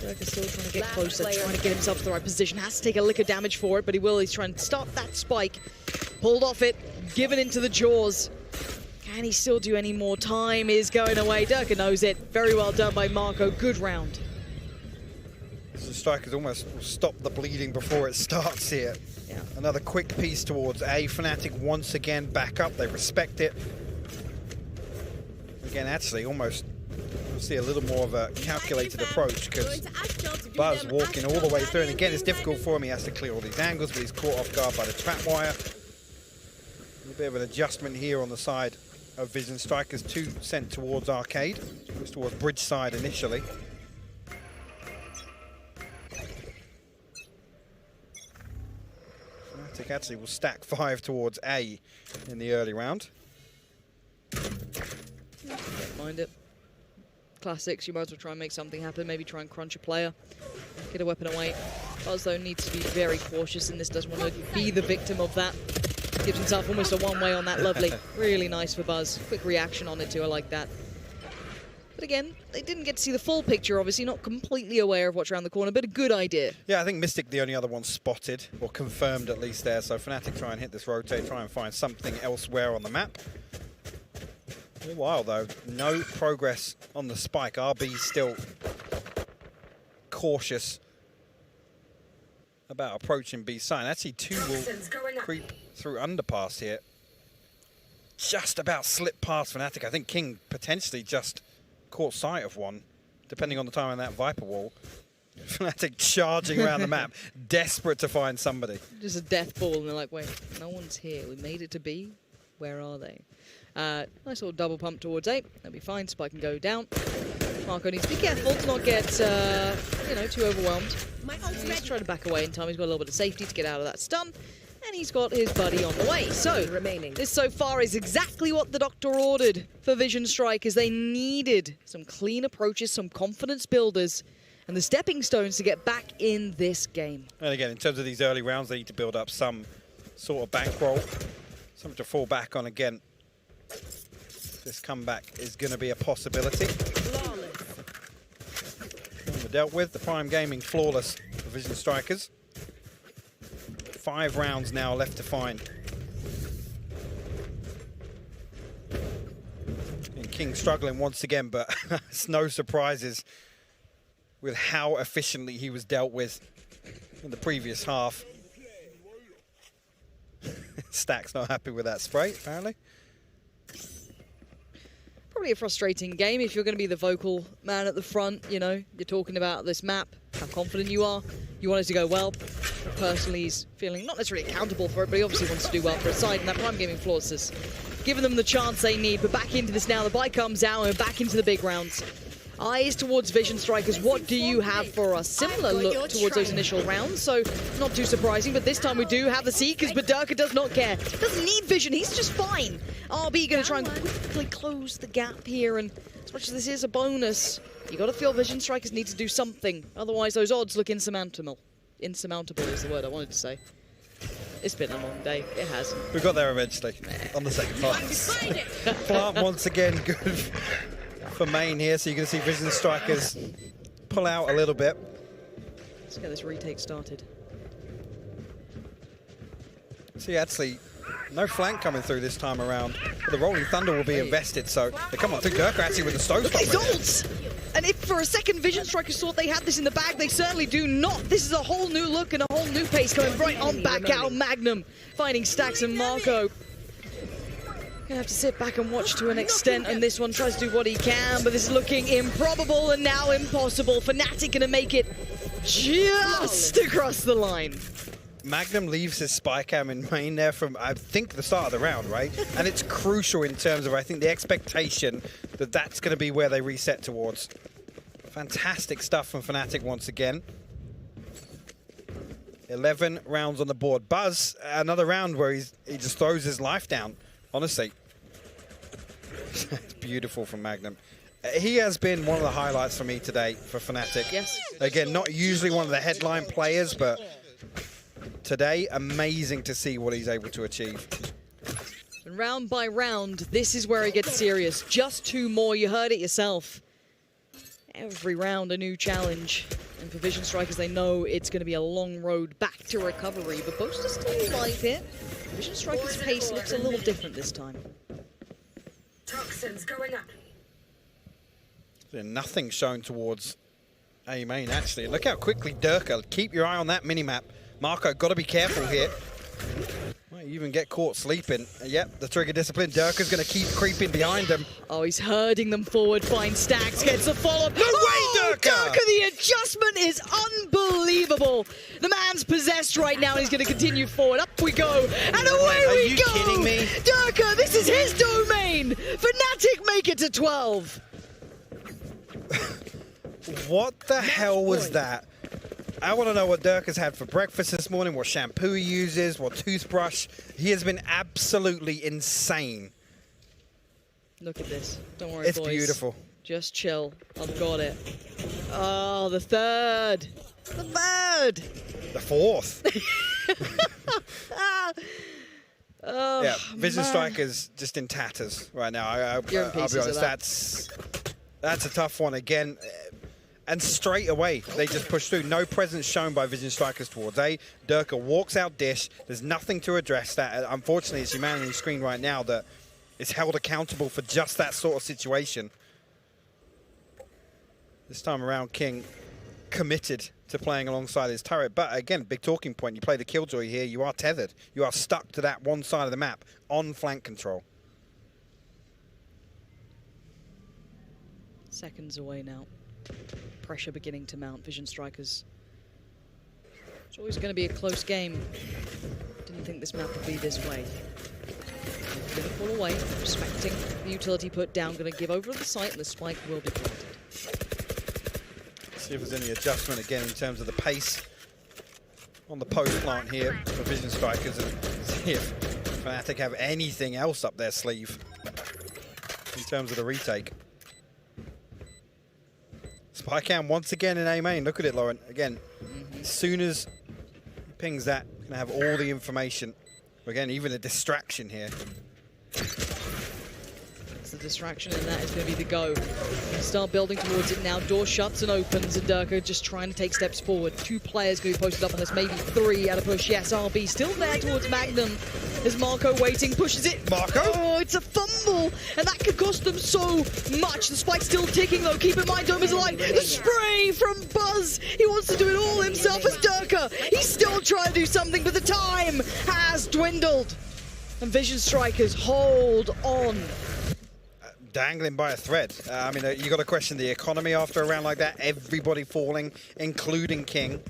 Durka's still trying to get closer, trying to get himself to the right position. Has to take a lick of damage for it, but he will. He's trying to stop that spike. Pulled off it, given into the jaws. Can he still do any more? Time is going away. Durka knows it. Very well done by Marco. Good round. The strikers almost stop the bleeding before it starts here. Yeah. Another quick piece towards A. Fnatic once again back up. They respect it. Again, actually, almost see a little more of a calculated approach because Buzz walking all the way through. And again, it's difficult for him. He has to clear all these angles, but he's caught off guard by the trap wire. A little bit of an adjustment here on the side of Vision Strikers. 2 sent towards Arcade. Goes towards Bridge side initially. Fnatic actually will stack 5 towards A in the early round. Don't mind it. Classics, you might as well try and make something happen. Maybe try and crunch a player. Get a weapon away. Buzz, though, needs to be very cautious in this. Doesn't want to be the victim of that. Gives himself almost a one-way on that. Lovely. Really nice for Buzz. Quick reaction on it, too. I like that. But again, they didn't get to see the full picture, obviously. Not completely aware of what's around the corner, but a good idea. Yeah, I think Mystic the only other one spotted, or confirmed at least there. So Fnatic try and hit this rotate, try and find something elsewhere on the map. For a while, though, no progress on the spike. RB still cautious about approaching B side. Actually, 2 will creep through underpass here. Just about slipped past Fnatic. I think King potentially just caught sight of one, depending on the time on that Viper wall. Fnatic charging around the map, desperate to find somebody. Just a death ball, and they're like, wait, no one's here. We made it to B. Where are they? Nice little double pump towards A. That'll be fine. Spike can go down. Marco needs to be careful to not get, you know, too overwhelmed. He's trying to back away in time. He's got a little bit of safety to get out of that stun. And he's got his buddy on the way. So, this so far is exactly what the doctor ordered for Vision Strikers. They needed some clean approaches, some confidence builders, and the stepping stones to get back in this game. And again, in terms of these early rounds, they need to build up some sort of bankroll, something to fall back on again. This comeback is going to be a possibility. We're dealt with. The Prime Gaming flawless for Vision Strikers. 5 rounds now left to find. And King struggling once again, but it's no surprises with how efficiently he was dealt with in the previous half. Stack's not happy with that spray, apparently. to be a frustrating game if you're going to be the vocal man at the front. You know, you're talking about this map, how confident you are. You want it to go well. Personally, he's feeling not necessarily accountable for it, but he obviously wants to do well for his side, and that Prime Gaming Flawless has given them the chance they need. But back into this now, the bike comes out, and back into the big rounds. Eyes towards Vision Strikers. What do you have for us? Similar look towards those initial rounds, so not too surprising. But this time we do have the Seekers, but Durka does not care. Doesn't need Vision, he's just fine. RB going to try and quickly close the gap here, and as much as this is a bonus, you got to feel Vision Strikers need to do something. Otherwise, those odds look insurmountable. Insurmountable is the word I wanted to say. It's been a long day. It has. We got there eventually on the second pass. Plant once again good for main here, so you can see Vision Strikers pull out a little bit. Let's get this retake started. See, actually, no flank coming through this time around. But the Rolling Thunder will be invested, so they come on through. Durka actually with the stone. Look at his ults! And if for a second Vision Strikers thought they had this in the bag, they certainly do not. This is a whole new look and a whole new pace going right on back out. Magnum finding Stacks and Marco. Gonna have to sit back and watch to an extent, and this one tries to do what he can, but this is looking improbable and now impossible. Fnatic gonna make it just across the line. Magnum leaves his spy cam in main there from, I think, the start of the round, right? And it's crucial in terms of, I think, the expectation that that's going to be where they reset towards. Fantastic stuff from Fnatic once again. 11 rounds on the board. Buzz, another round where he just throws his life down, honestly. It's beautiful from Magnum. He has been one of the highlights for me today for Fnatic. Yes. Again, not usually one of the headline players, but today, amazing to see what he's able to achieve. And round by round, this is where it gets serious. Just 2 more, you heard it yourself. Every round a new challenge. And for Vision Strikers, they know it's going to be a long road back to recovery. But Boaster's still alive here. Vision Strikers' pace looks a little different this time. Toxins going up. There's nothing shown towards A main, actually. Look how quickly Durka, keep your eye on that minimap. Marco, got to be careful here. Might even get caught sleeping. Yep, the trigger discipline. Durka's going to keep creeping behind him. Oh, he's herding them forward. Finds Stacks, gets a follow-up. No way, Durka! Durka, the adjustment is unbelievable. The man's possessed right now. He's going to continue forward. Up we go, and away we go. Are you kidding me? Durka, this is his domain. Fnatic make it to 12. What the hell was that? I want to know what Durka's had for breakfast this morning, what shampoo he uses, what toothbrush. He has been absolutely insane. Look at this. Don't worry, it's boys. It's beautiful. Just chill. I've got it. Oh, the third. The third. The fourth. Oh, yeah, Vision man. Strikers just in tatters right now. I'll be honest, that's a tough one again. And straight away, they just push through. No presence shown by Vision Strikers towards A. Durka walks out dish. There's nothing to address that. Unfortunately, it's your man on your screen right now that is held accountable for just that sort of situation. This time around, King committed to playing alongside his turret. But again, big talking point. You play the Killjoy here, you are tethered. You are stuck to that one side of the map on flank control. Seconds away now. Pressure beginning to mount. Vision Strikers. It's always going to be a close game. Didn't think this map would be this way. Going to pull away, respecting the utility put down. Going to give over the site, and the spike will be planted. See if there's any adjustment again in terms of the pace on the post plant here for Vision Strikers, and see if Fnatic have anything else up their sleeve in terms of the retake. Spy cam once again in A main. Look at it, Lauren. Again, as soon as he pings that, gonna have all the information. Again, even a distraction here. It's the distraction, and that is going to be the go. Start building towards it now. Door shuts and opens, and Durka just trying to take steps forward. 2 players going to be posted up on this, maybe 3 at a push. Yes, RB still there towards Magnum. Is Marco waiting, pushes it. Marco? Oh, it's a fumble, and that could cost them so much. The spike's still ticking, though. Keep in mind, Dome is alive. The spray from Buzz. He wants to do it all himself as Durka. He's still trying to do something, but the time has dwindled. And Vision Strikers hold on. dangling by a thread. I mean, you got to question the economy after a round like that. Everybody falling, including King.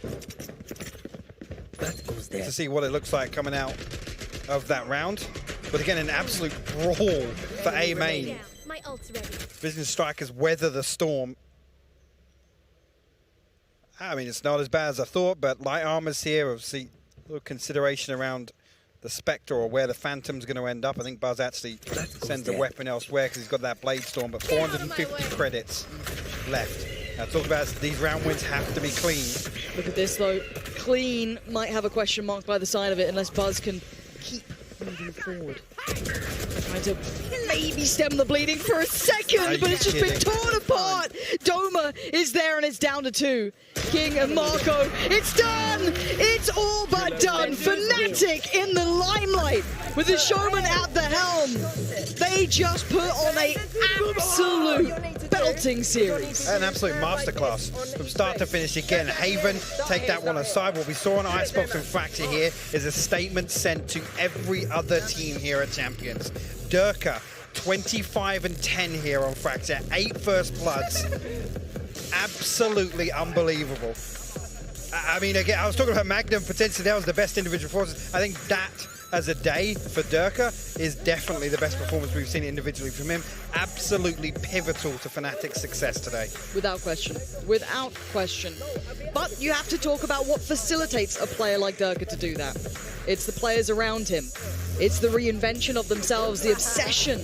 To see what it looks like coming out of that round. But again, an absolute brawl for A main. My ult's ready. Vision Strikers weather the storm. I mean, it's not as bad as I thought, but light armor's here. Obviously, a little consideration around the Spectre or where the Phantom's going to end up. I think Buzz actually sends a weapon elsewhere because he's got that Blade Storm, but 450 credits left. Now, talk about these round wins have to be clean. Look at this, though. Clean might have a question mark by the side of it unless Buzz can keep moving forward. Trying to maybe stem the bleeding for a second, but it's just been torn apart. Doma is there and it's down to 2. King and Marco, it's done! It's all but done. Fnatic in the limelight with the showman at the helm. They just put on an absolute belting series. An absolute masterclass from start to finish. Again, Haven, take that one aside. What we saw on Icebox and Fracture here is a statement sent to every other team here at Champions. Durka, 25-10 here on Fracture, 8 first bloods. Absolutely unbelievable. I mean, again, I was talking about Magnum, potentially that was the best individual performance. I think that as a day for Durka is definitely the best performance we've seen individually from him. Absolutely pivotal to Fnatic's success today. Without question. Without question. But you have to talk about what facilitates a player like Durka to do that. It's the players around him. It's the reinvention of themselves, the obsession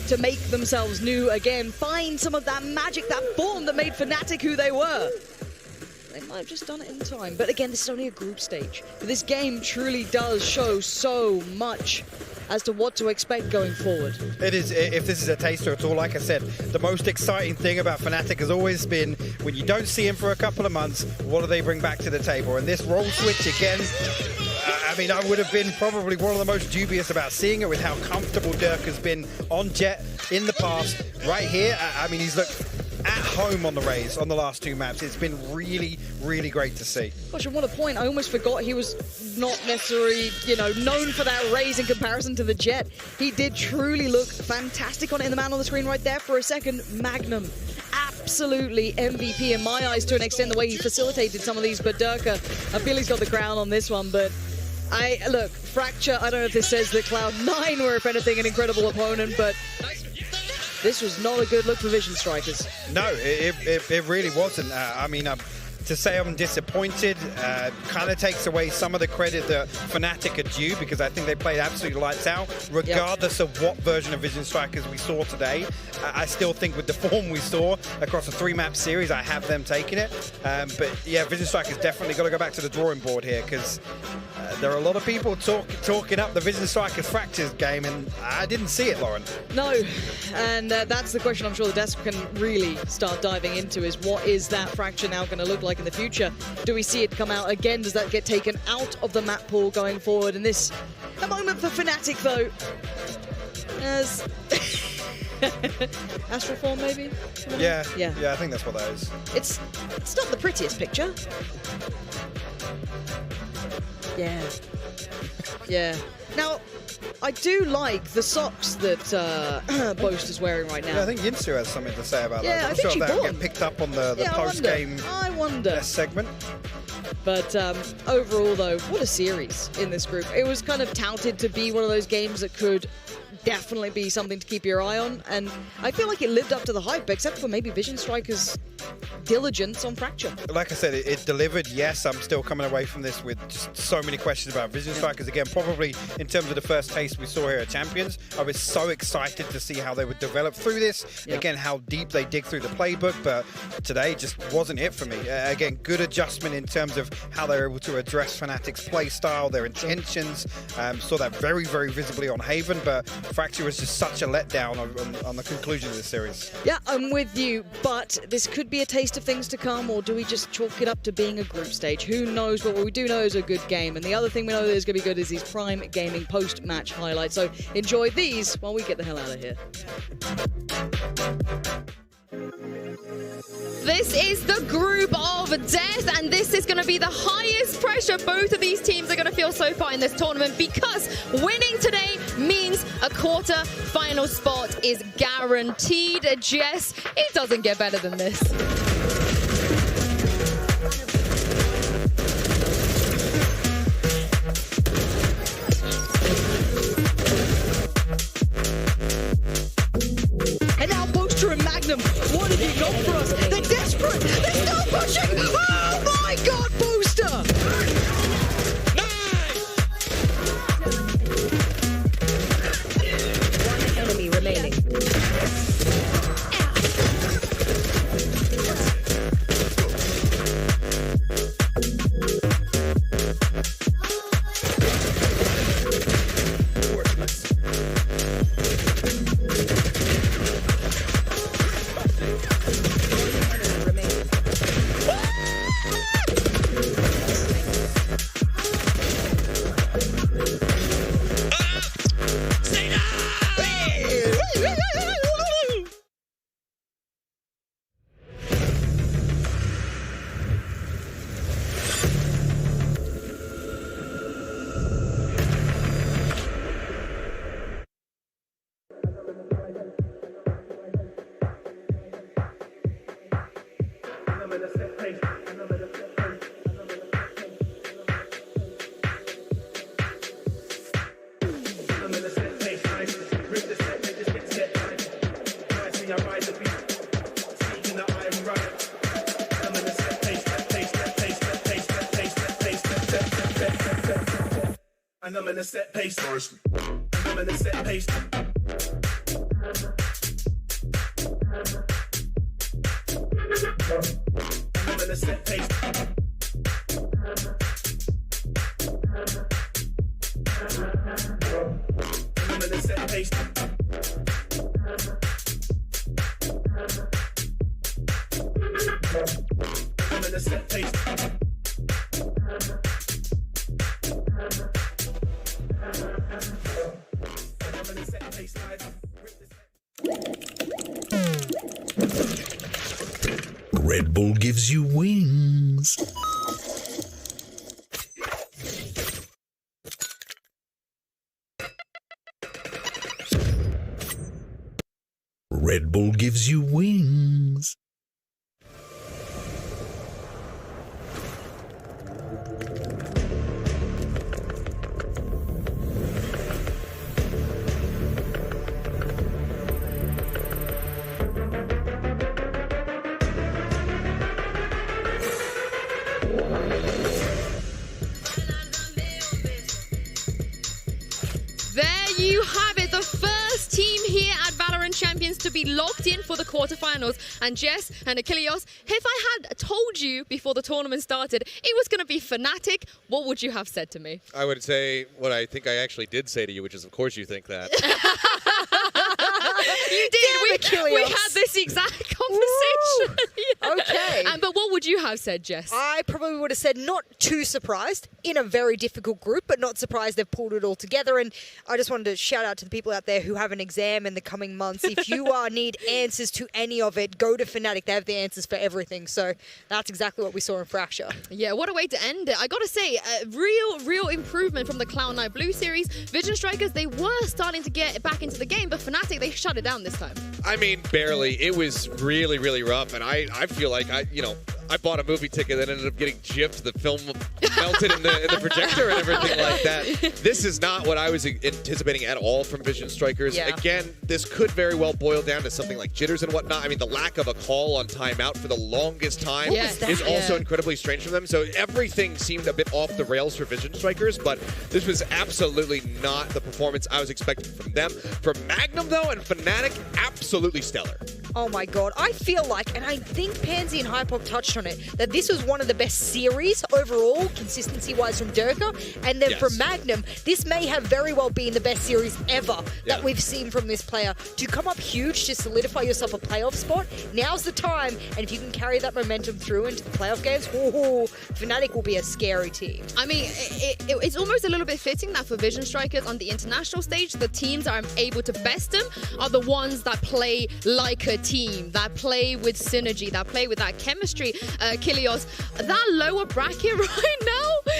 to make themselves new again, find some of that magic, that form that made Fnatic who they were. They might have just done it in time. But again, this is only a group stage. But this game truly does show so much as to what to expect going forward. It is, if this is a taster at all, like I said, the most exciting thing about Fnatic has always been when you don't see him for a couple of months, what do they bring back to the table? And this role switch again, I mean, I would have been probably one of the most dubious about seeing it with how comfortable Dirk has been on Jet in the past. Right here, I mean, he's looked at home on the Rays on the last 2 maps. It's been really, really great to see. Gosh, and what a point. I almost forgot he was not necessarily, known for that Rays in comparison to the Jet. He did truly look fantastic on it. And the man on the screen right there for a second, Magnum. Absolutely MVP in my eyes to an extent, the way he facilitated some of these. But Durka, I feel he's got the crown on this one, but look, Fracture, I don't know if this says that Cloud9 were, if anything, an incredible opponent, but this was not a good look for Vision Strikers. No, it really wasn't. I mean, to say I'm disappointed kind of takes away some of the credit that Fnatic are due, because I think they played absolutely lights out, regardless of what version of Vision Strikers we saw today. I still think with the form we saw across a 3-map series, I have them taking it. But yeah, Vision Strikers definitely got to go back to the drawing board here, because there are a lot of people talking up the Vision Strikers Fractures game, and I didn't see it, Lauren. No, and that's the question I'm sure the desk can really start diving into, is what is that Fracture now going to look like in the future? Do we see it come out again? Does that get taken out of the map pool going forward? And this, a moment for Fnatic though, as Astroform maybe? Yeah, I think that's what that is. It's not the prettiest picture. Yeah. Now, I do like the socks that Boast is wearing right now. Yeah, I think Yinsu has something to say about that. I think she that'll won. get picked up on the post-game segment. But overall, though, what a series in this group. It was kind of touted to be one of those games that could definitely be something to keep your eye on, and I feel like it lived up to the hype, except for maybe Vision Strikers' diligence on Fracture. Like I said, it delivered. Yes, I'm still coming away from this with just so many questions about Vision Strikers. Again, probably in terms of the first taste we saw here at Champions, I was so excited to see how they would develop through this. Again, how deep they dig through the playbook, but today just wasn't it for me. Again, good adjustment in terms of how they were able to address Fnatic's play style, their intentions. Saw that very, very visibly on Haven, but Fracture was just such a letdown on the conclusion of this series. Yeah, I'm with you, but this could be a taste of things to come, or do we just chalk it up to being a group stage? Who knows? But what we do know is a good game, and the other thing we know that is going to be good is these Prime Gaming post-match highlights. So enjoy these while we get the hell out of here. This is the group of death, and this is going to be the highest pressure both of these teams are going to feel so far in this tournament, because winning today means a quarter-final spot is guaranteed. Jess, it doesn't get better than this. And now Booster and Magnum, what have you got for us? They're desperate! They're still pushing! Oh my god, Booster! One enemy remaining. And I'm in a set pace. I'm in a set pace. I'm in a set pace. I'm in a set pace. I'm in a set pace. Red Bull gives you wings. Red Bull gives you wings. There you have it, the first team here at Valorant Champions to be locked in for the quarterfinals. And Jess and Achilles, if I had told you before the tournament started it was going to be Fnatic, what would you have said to me? I would say what I think I actually did say to you, which is, of course, you think that. You did. We had this exact conversation. Yeah. Okay. But what would you have said, Jess? I probably would have said not too surprised, in a very difficult group, but not surprised they've pulled it all together. And I just wanted to shout out to the people out there who have an exam in the coming months. If you need answers to any of it, go to Fnatic. They have the answers for everything. So that's exactly what we saw in Fracture. Yeah, what a way to end it. I gotta say, real improvement from the Cloud9 Blue series. Vision Strikers, they were starting to get back into the game, but Fnatic, they shut it down this time. I mean, barely. It was really, really rough, and I feel like I bought a movie ticket that ended up getting gypped. The film melted in the projector and everything like that. This is not what I was anticipating at all from Vision Strikers. Yeah. Again, this could very well boil down to something like jitters and whatnot. I mean, the lack of a call on timeout for the longest time is also incredibly strange for them. So everything seemed a bit off the rails for Vision Strikers, but this was absolutely not the performance I was expecting from them. From Magnum, though, and Fnatic, absolutely stellar. Oh my god, I feel like, and I think Pansy and Hypok touched on it, that this was one of the best series overall, consistency-wise from Durka, and then from Magnum, this may have very well been the best series ever that we've seen from this player. To come up huge, to solidify yourself a playoff spot, now's the time, and if you can carry that momentum through into the playoff games, Fnatic will be a scary team. I mean, it's almost a little bit fitting that for Vision Strikers on the international stage, the teams that are able to best them are the ones that play like a team that play with synergy, that play with that chemistry, Kilios, that lower bracket right now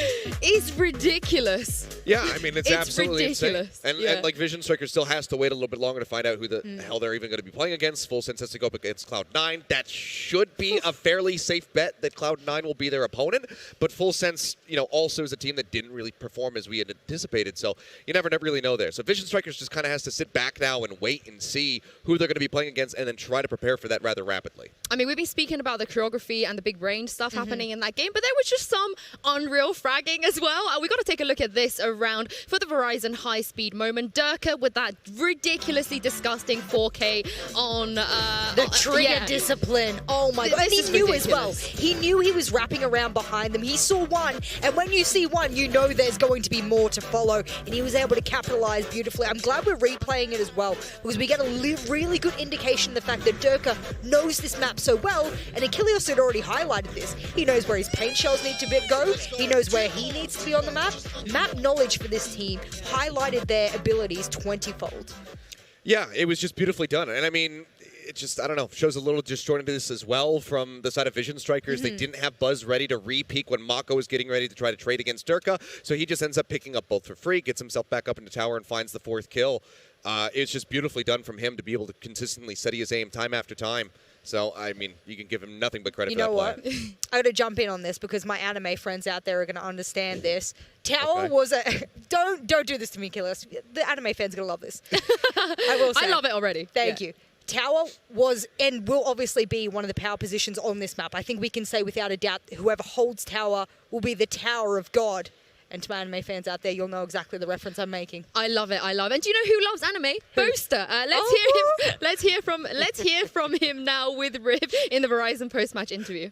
is ridiculous. Yeah, I mean, it's absolutely ridiculous. insane. And like Vision Striker still has to wait a little bit longer to find out who the hell they're even going to be playing against. Full Sense has to go up against Cloud9. That should be a fairly safe bet that Cloud9 will be their opponent. But Full Sense, also is a team that didn't really perform as we had anticipated. So you never really know there. So Vision Strikers just kind of has to sit back now and wait and see who they're going to be playing against and then try to prepare for that rather rapidly. I mean, we've been speaking about the choreography and the big brain stuff happening in that game, but there was just some unreal fragging as well. We got to take a look at this around for the Verizon high-speed moment. Durka with that ridiculously disgusting 4K on the trigger discipline. Oh my god! And he knew as well. He knew he was wrapping around behind them. He saw one, and when you see one, you know there's going to be more to follow. And he was able to capitalize beautifully. I'm glad we're replaying it as well because we get a really good indication of the fact that Durka knows this map so well, and Achilles had already highlighted this. He knows where his paint shells need to go. He knows where he needs to be on the map. Map knowledge for this team highlighted their abilities 20-fold. Yeah, it was just beautifully done. And I mean, it just, I don't know, shows a little disjointedness as well from the side of Vision Strikers. They didn't have Buzz ready to re-peek when Mako was getting ready to try to trade against Durka. So he just ends up picking up both for free, gets himself back up into tower and finds the 4th kill. It's just beautifully done from him to be able to consistently steady his aim time after time. So, I mean, you can give him nothing but credit for that play. You know what? I got to jump in on this because my anime friends out there are going to understand this. Tower was a... Don't do this to me, Killers. The anime fans are going to love this. I will say. I love it already. Thank you. Tower was and will obviously be one of the power positions on this map. I think we can say without a doubt whoever holds tower will be the Tower of God. And to my anime fans out there, you'll know exactly the reference I'm making. I love it. I love it. And do you know who loves anime? Boaster. Let's hear from him now with Riv in the Verizon post-match interview.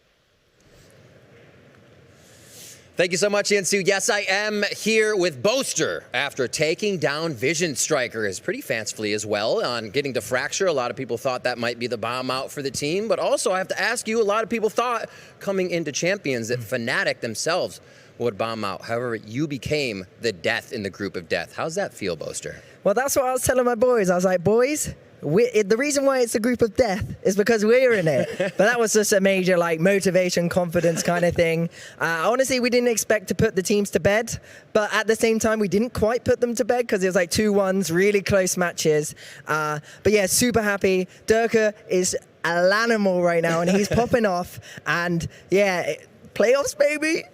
Thank you so much, Yansu. Yes, I am here with Boaster after taking down Vision Strikers pretty fancifully as well on getting to Fracture. A lot of people thought that might be the bomb out for the team. But also, I have to ask you, a lot of people thought coming into Champions that Fnatic themselves would bomb out. However, you became the death in the group of death. How's that feel, Boaster? Well, that's what I was telling my boys. I was like, boys, the reason why it's a group of death is because we're in it. But that was just a major motivation, confidence kind of thing. Honestly, we didn't expect to put the teams to bed, but at the same time, we didn't quite put them to bed because it was 2-1s, really close matches. But yeah, super happy. Durka is an animal right now, and he's popping off. And yeah, playoffs, baby.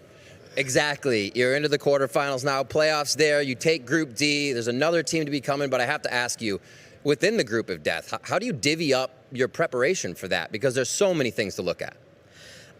Exactly. You're into the quarterfinals now. Playoffs there. You take Group D. There's another team to be coming, but I have to ask you, within the group of death, how do you divvy up your preparation for that? Because there's so many things to look at.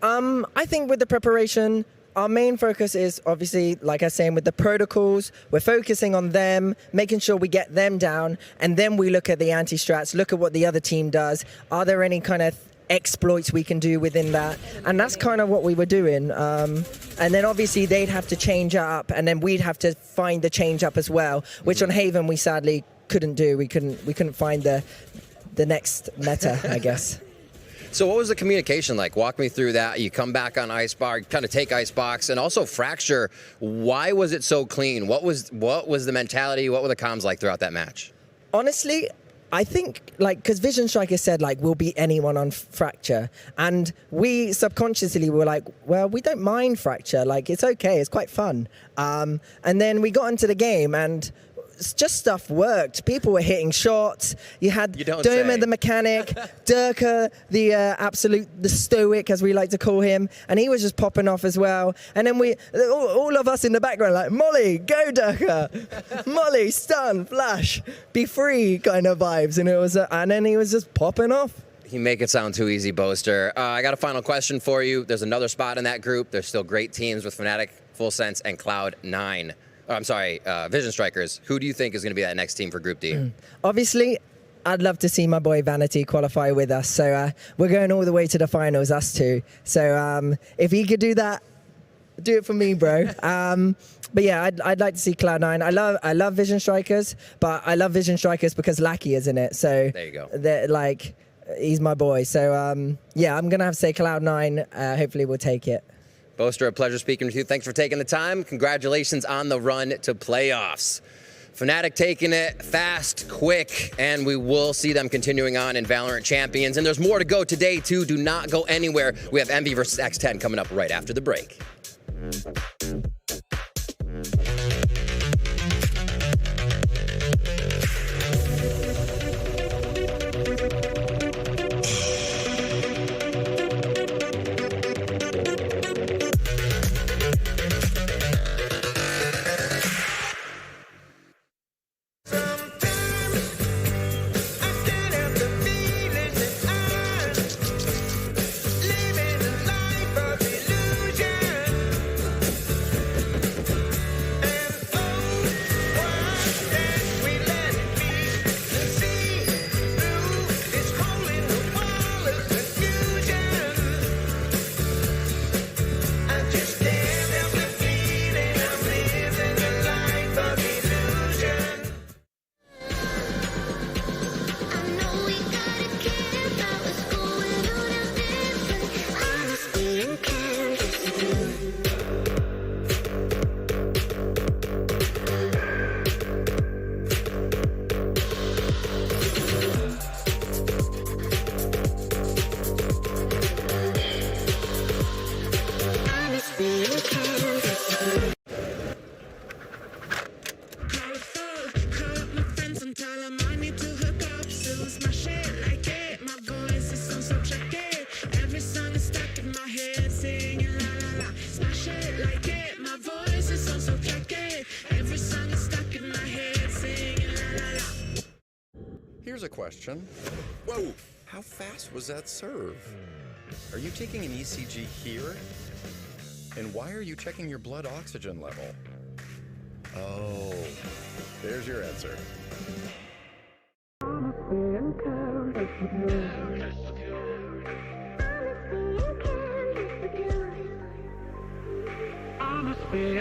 I think with the preparation, our main focus is obviously, like I was saying, with the protocols, we're focusing on them, making sure we get them down, and then we look at the anti-strats, look at what the other team does. Are there any kind of exploits we can do within that? And that's kind of what we were doing. And then obviously they'd have to change up, and then we'd have to find the change up as well, which on Haven we sadly couldn't do. We couldn't find the next meta, I guess. So what was the communication like? Walk me through that. You come back on Icebar, kind of take Icebox, and also Fracture. Why was it so clean? What was the mentality? What were the comms like throughout that match? Honestly, I think, because Vision Striker said, we'll beat anyone on Fracture. And we subconsciously were like, well, we don't mind Fracture. It's okay. It's quite fun. And then we got into the game, and just stuff worked. People were hitting shots. You had Doma the mechanic, Durka the stoic, as we like to call him, and he was just popping off as well. And then all of us in the background Molly, go Durka, Molly, stun, flash, be free kind of vibes. And it was, and then he was just popping off. You make it sound too easy, Boaster. I got a final question for you. There's another spot in that group. There's still great teams with Fnatic, Full Sense, and Cloud9. I'm sorry, Vision Strikers. Who do you think is going to be that next team for Group D? Obviously, I'd love to see my boy Vanity qualify with us. So we're going all the way to the finals, us two. So if he could do that, do it for me, bro. But yeah, I'd like to see Cloud9. I love Vision Strikers, but I love Vision Strikers because Lackey is in it. So there you go. He's my boy. So yeah, I'm gonna have to say Cloud9. Hopefully, we'll take it. Boaster, a pleasure speaking with you. Thanks for taking the time. Congratulations on the run to playoffs. Fnatic taking it fast, quick, and we will see them continuing on in Valorant Champions. And there's more to go today, too. Do not go anywhere. We have Envy versus X10 coming up right after the break. Here's a question. Whoa, how fast was that serve? Are you taking an ECG here? And why are you checking your blood oxygen level? Oh, there's your answer. Honestly,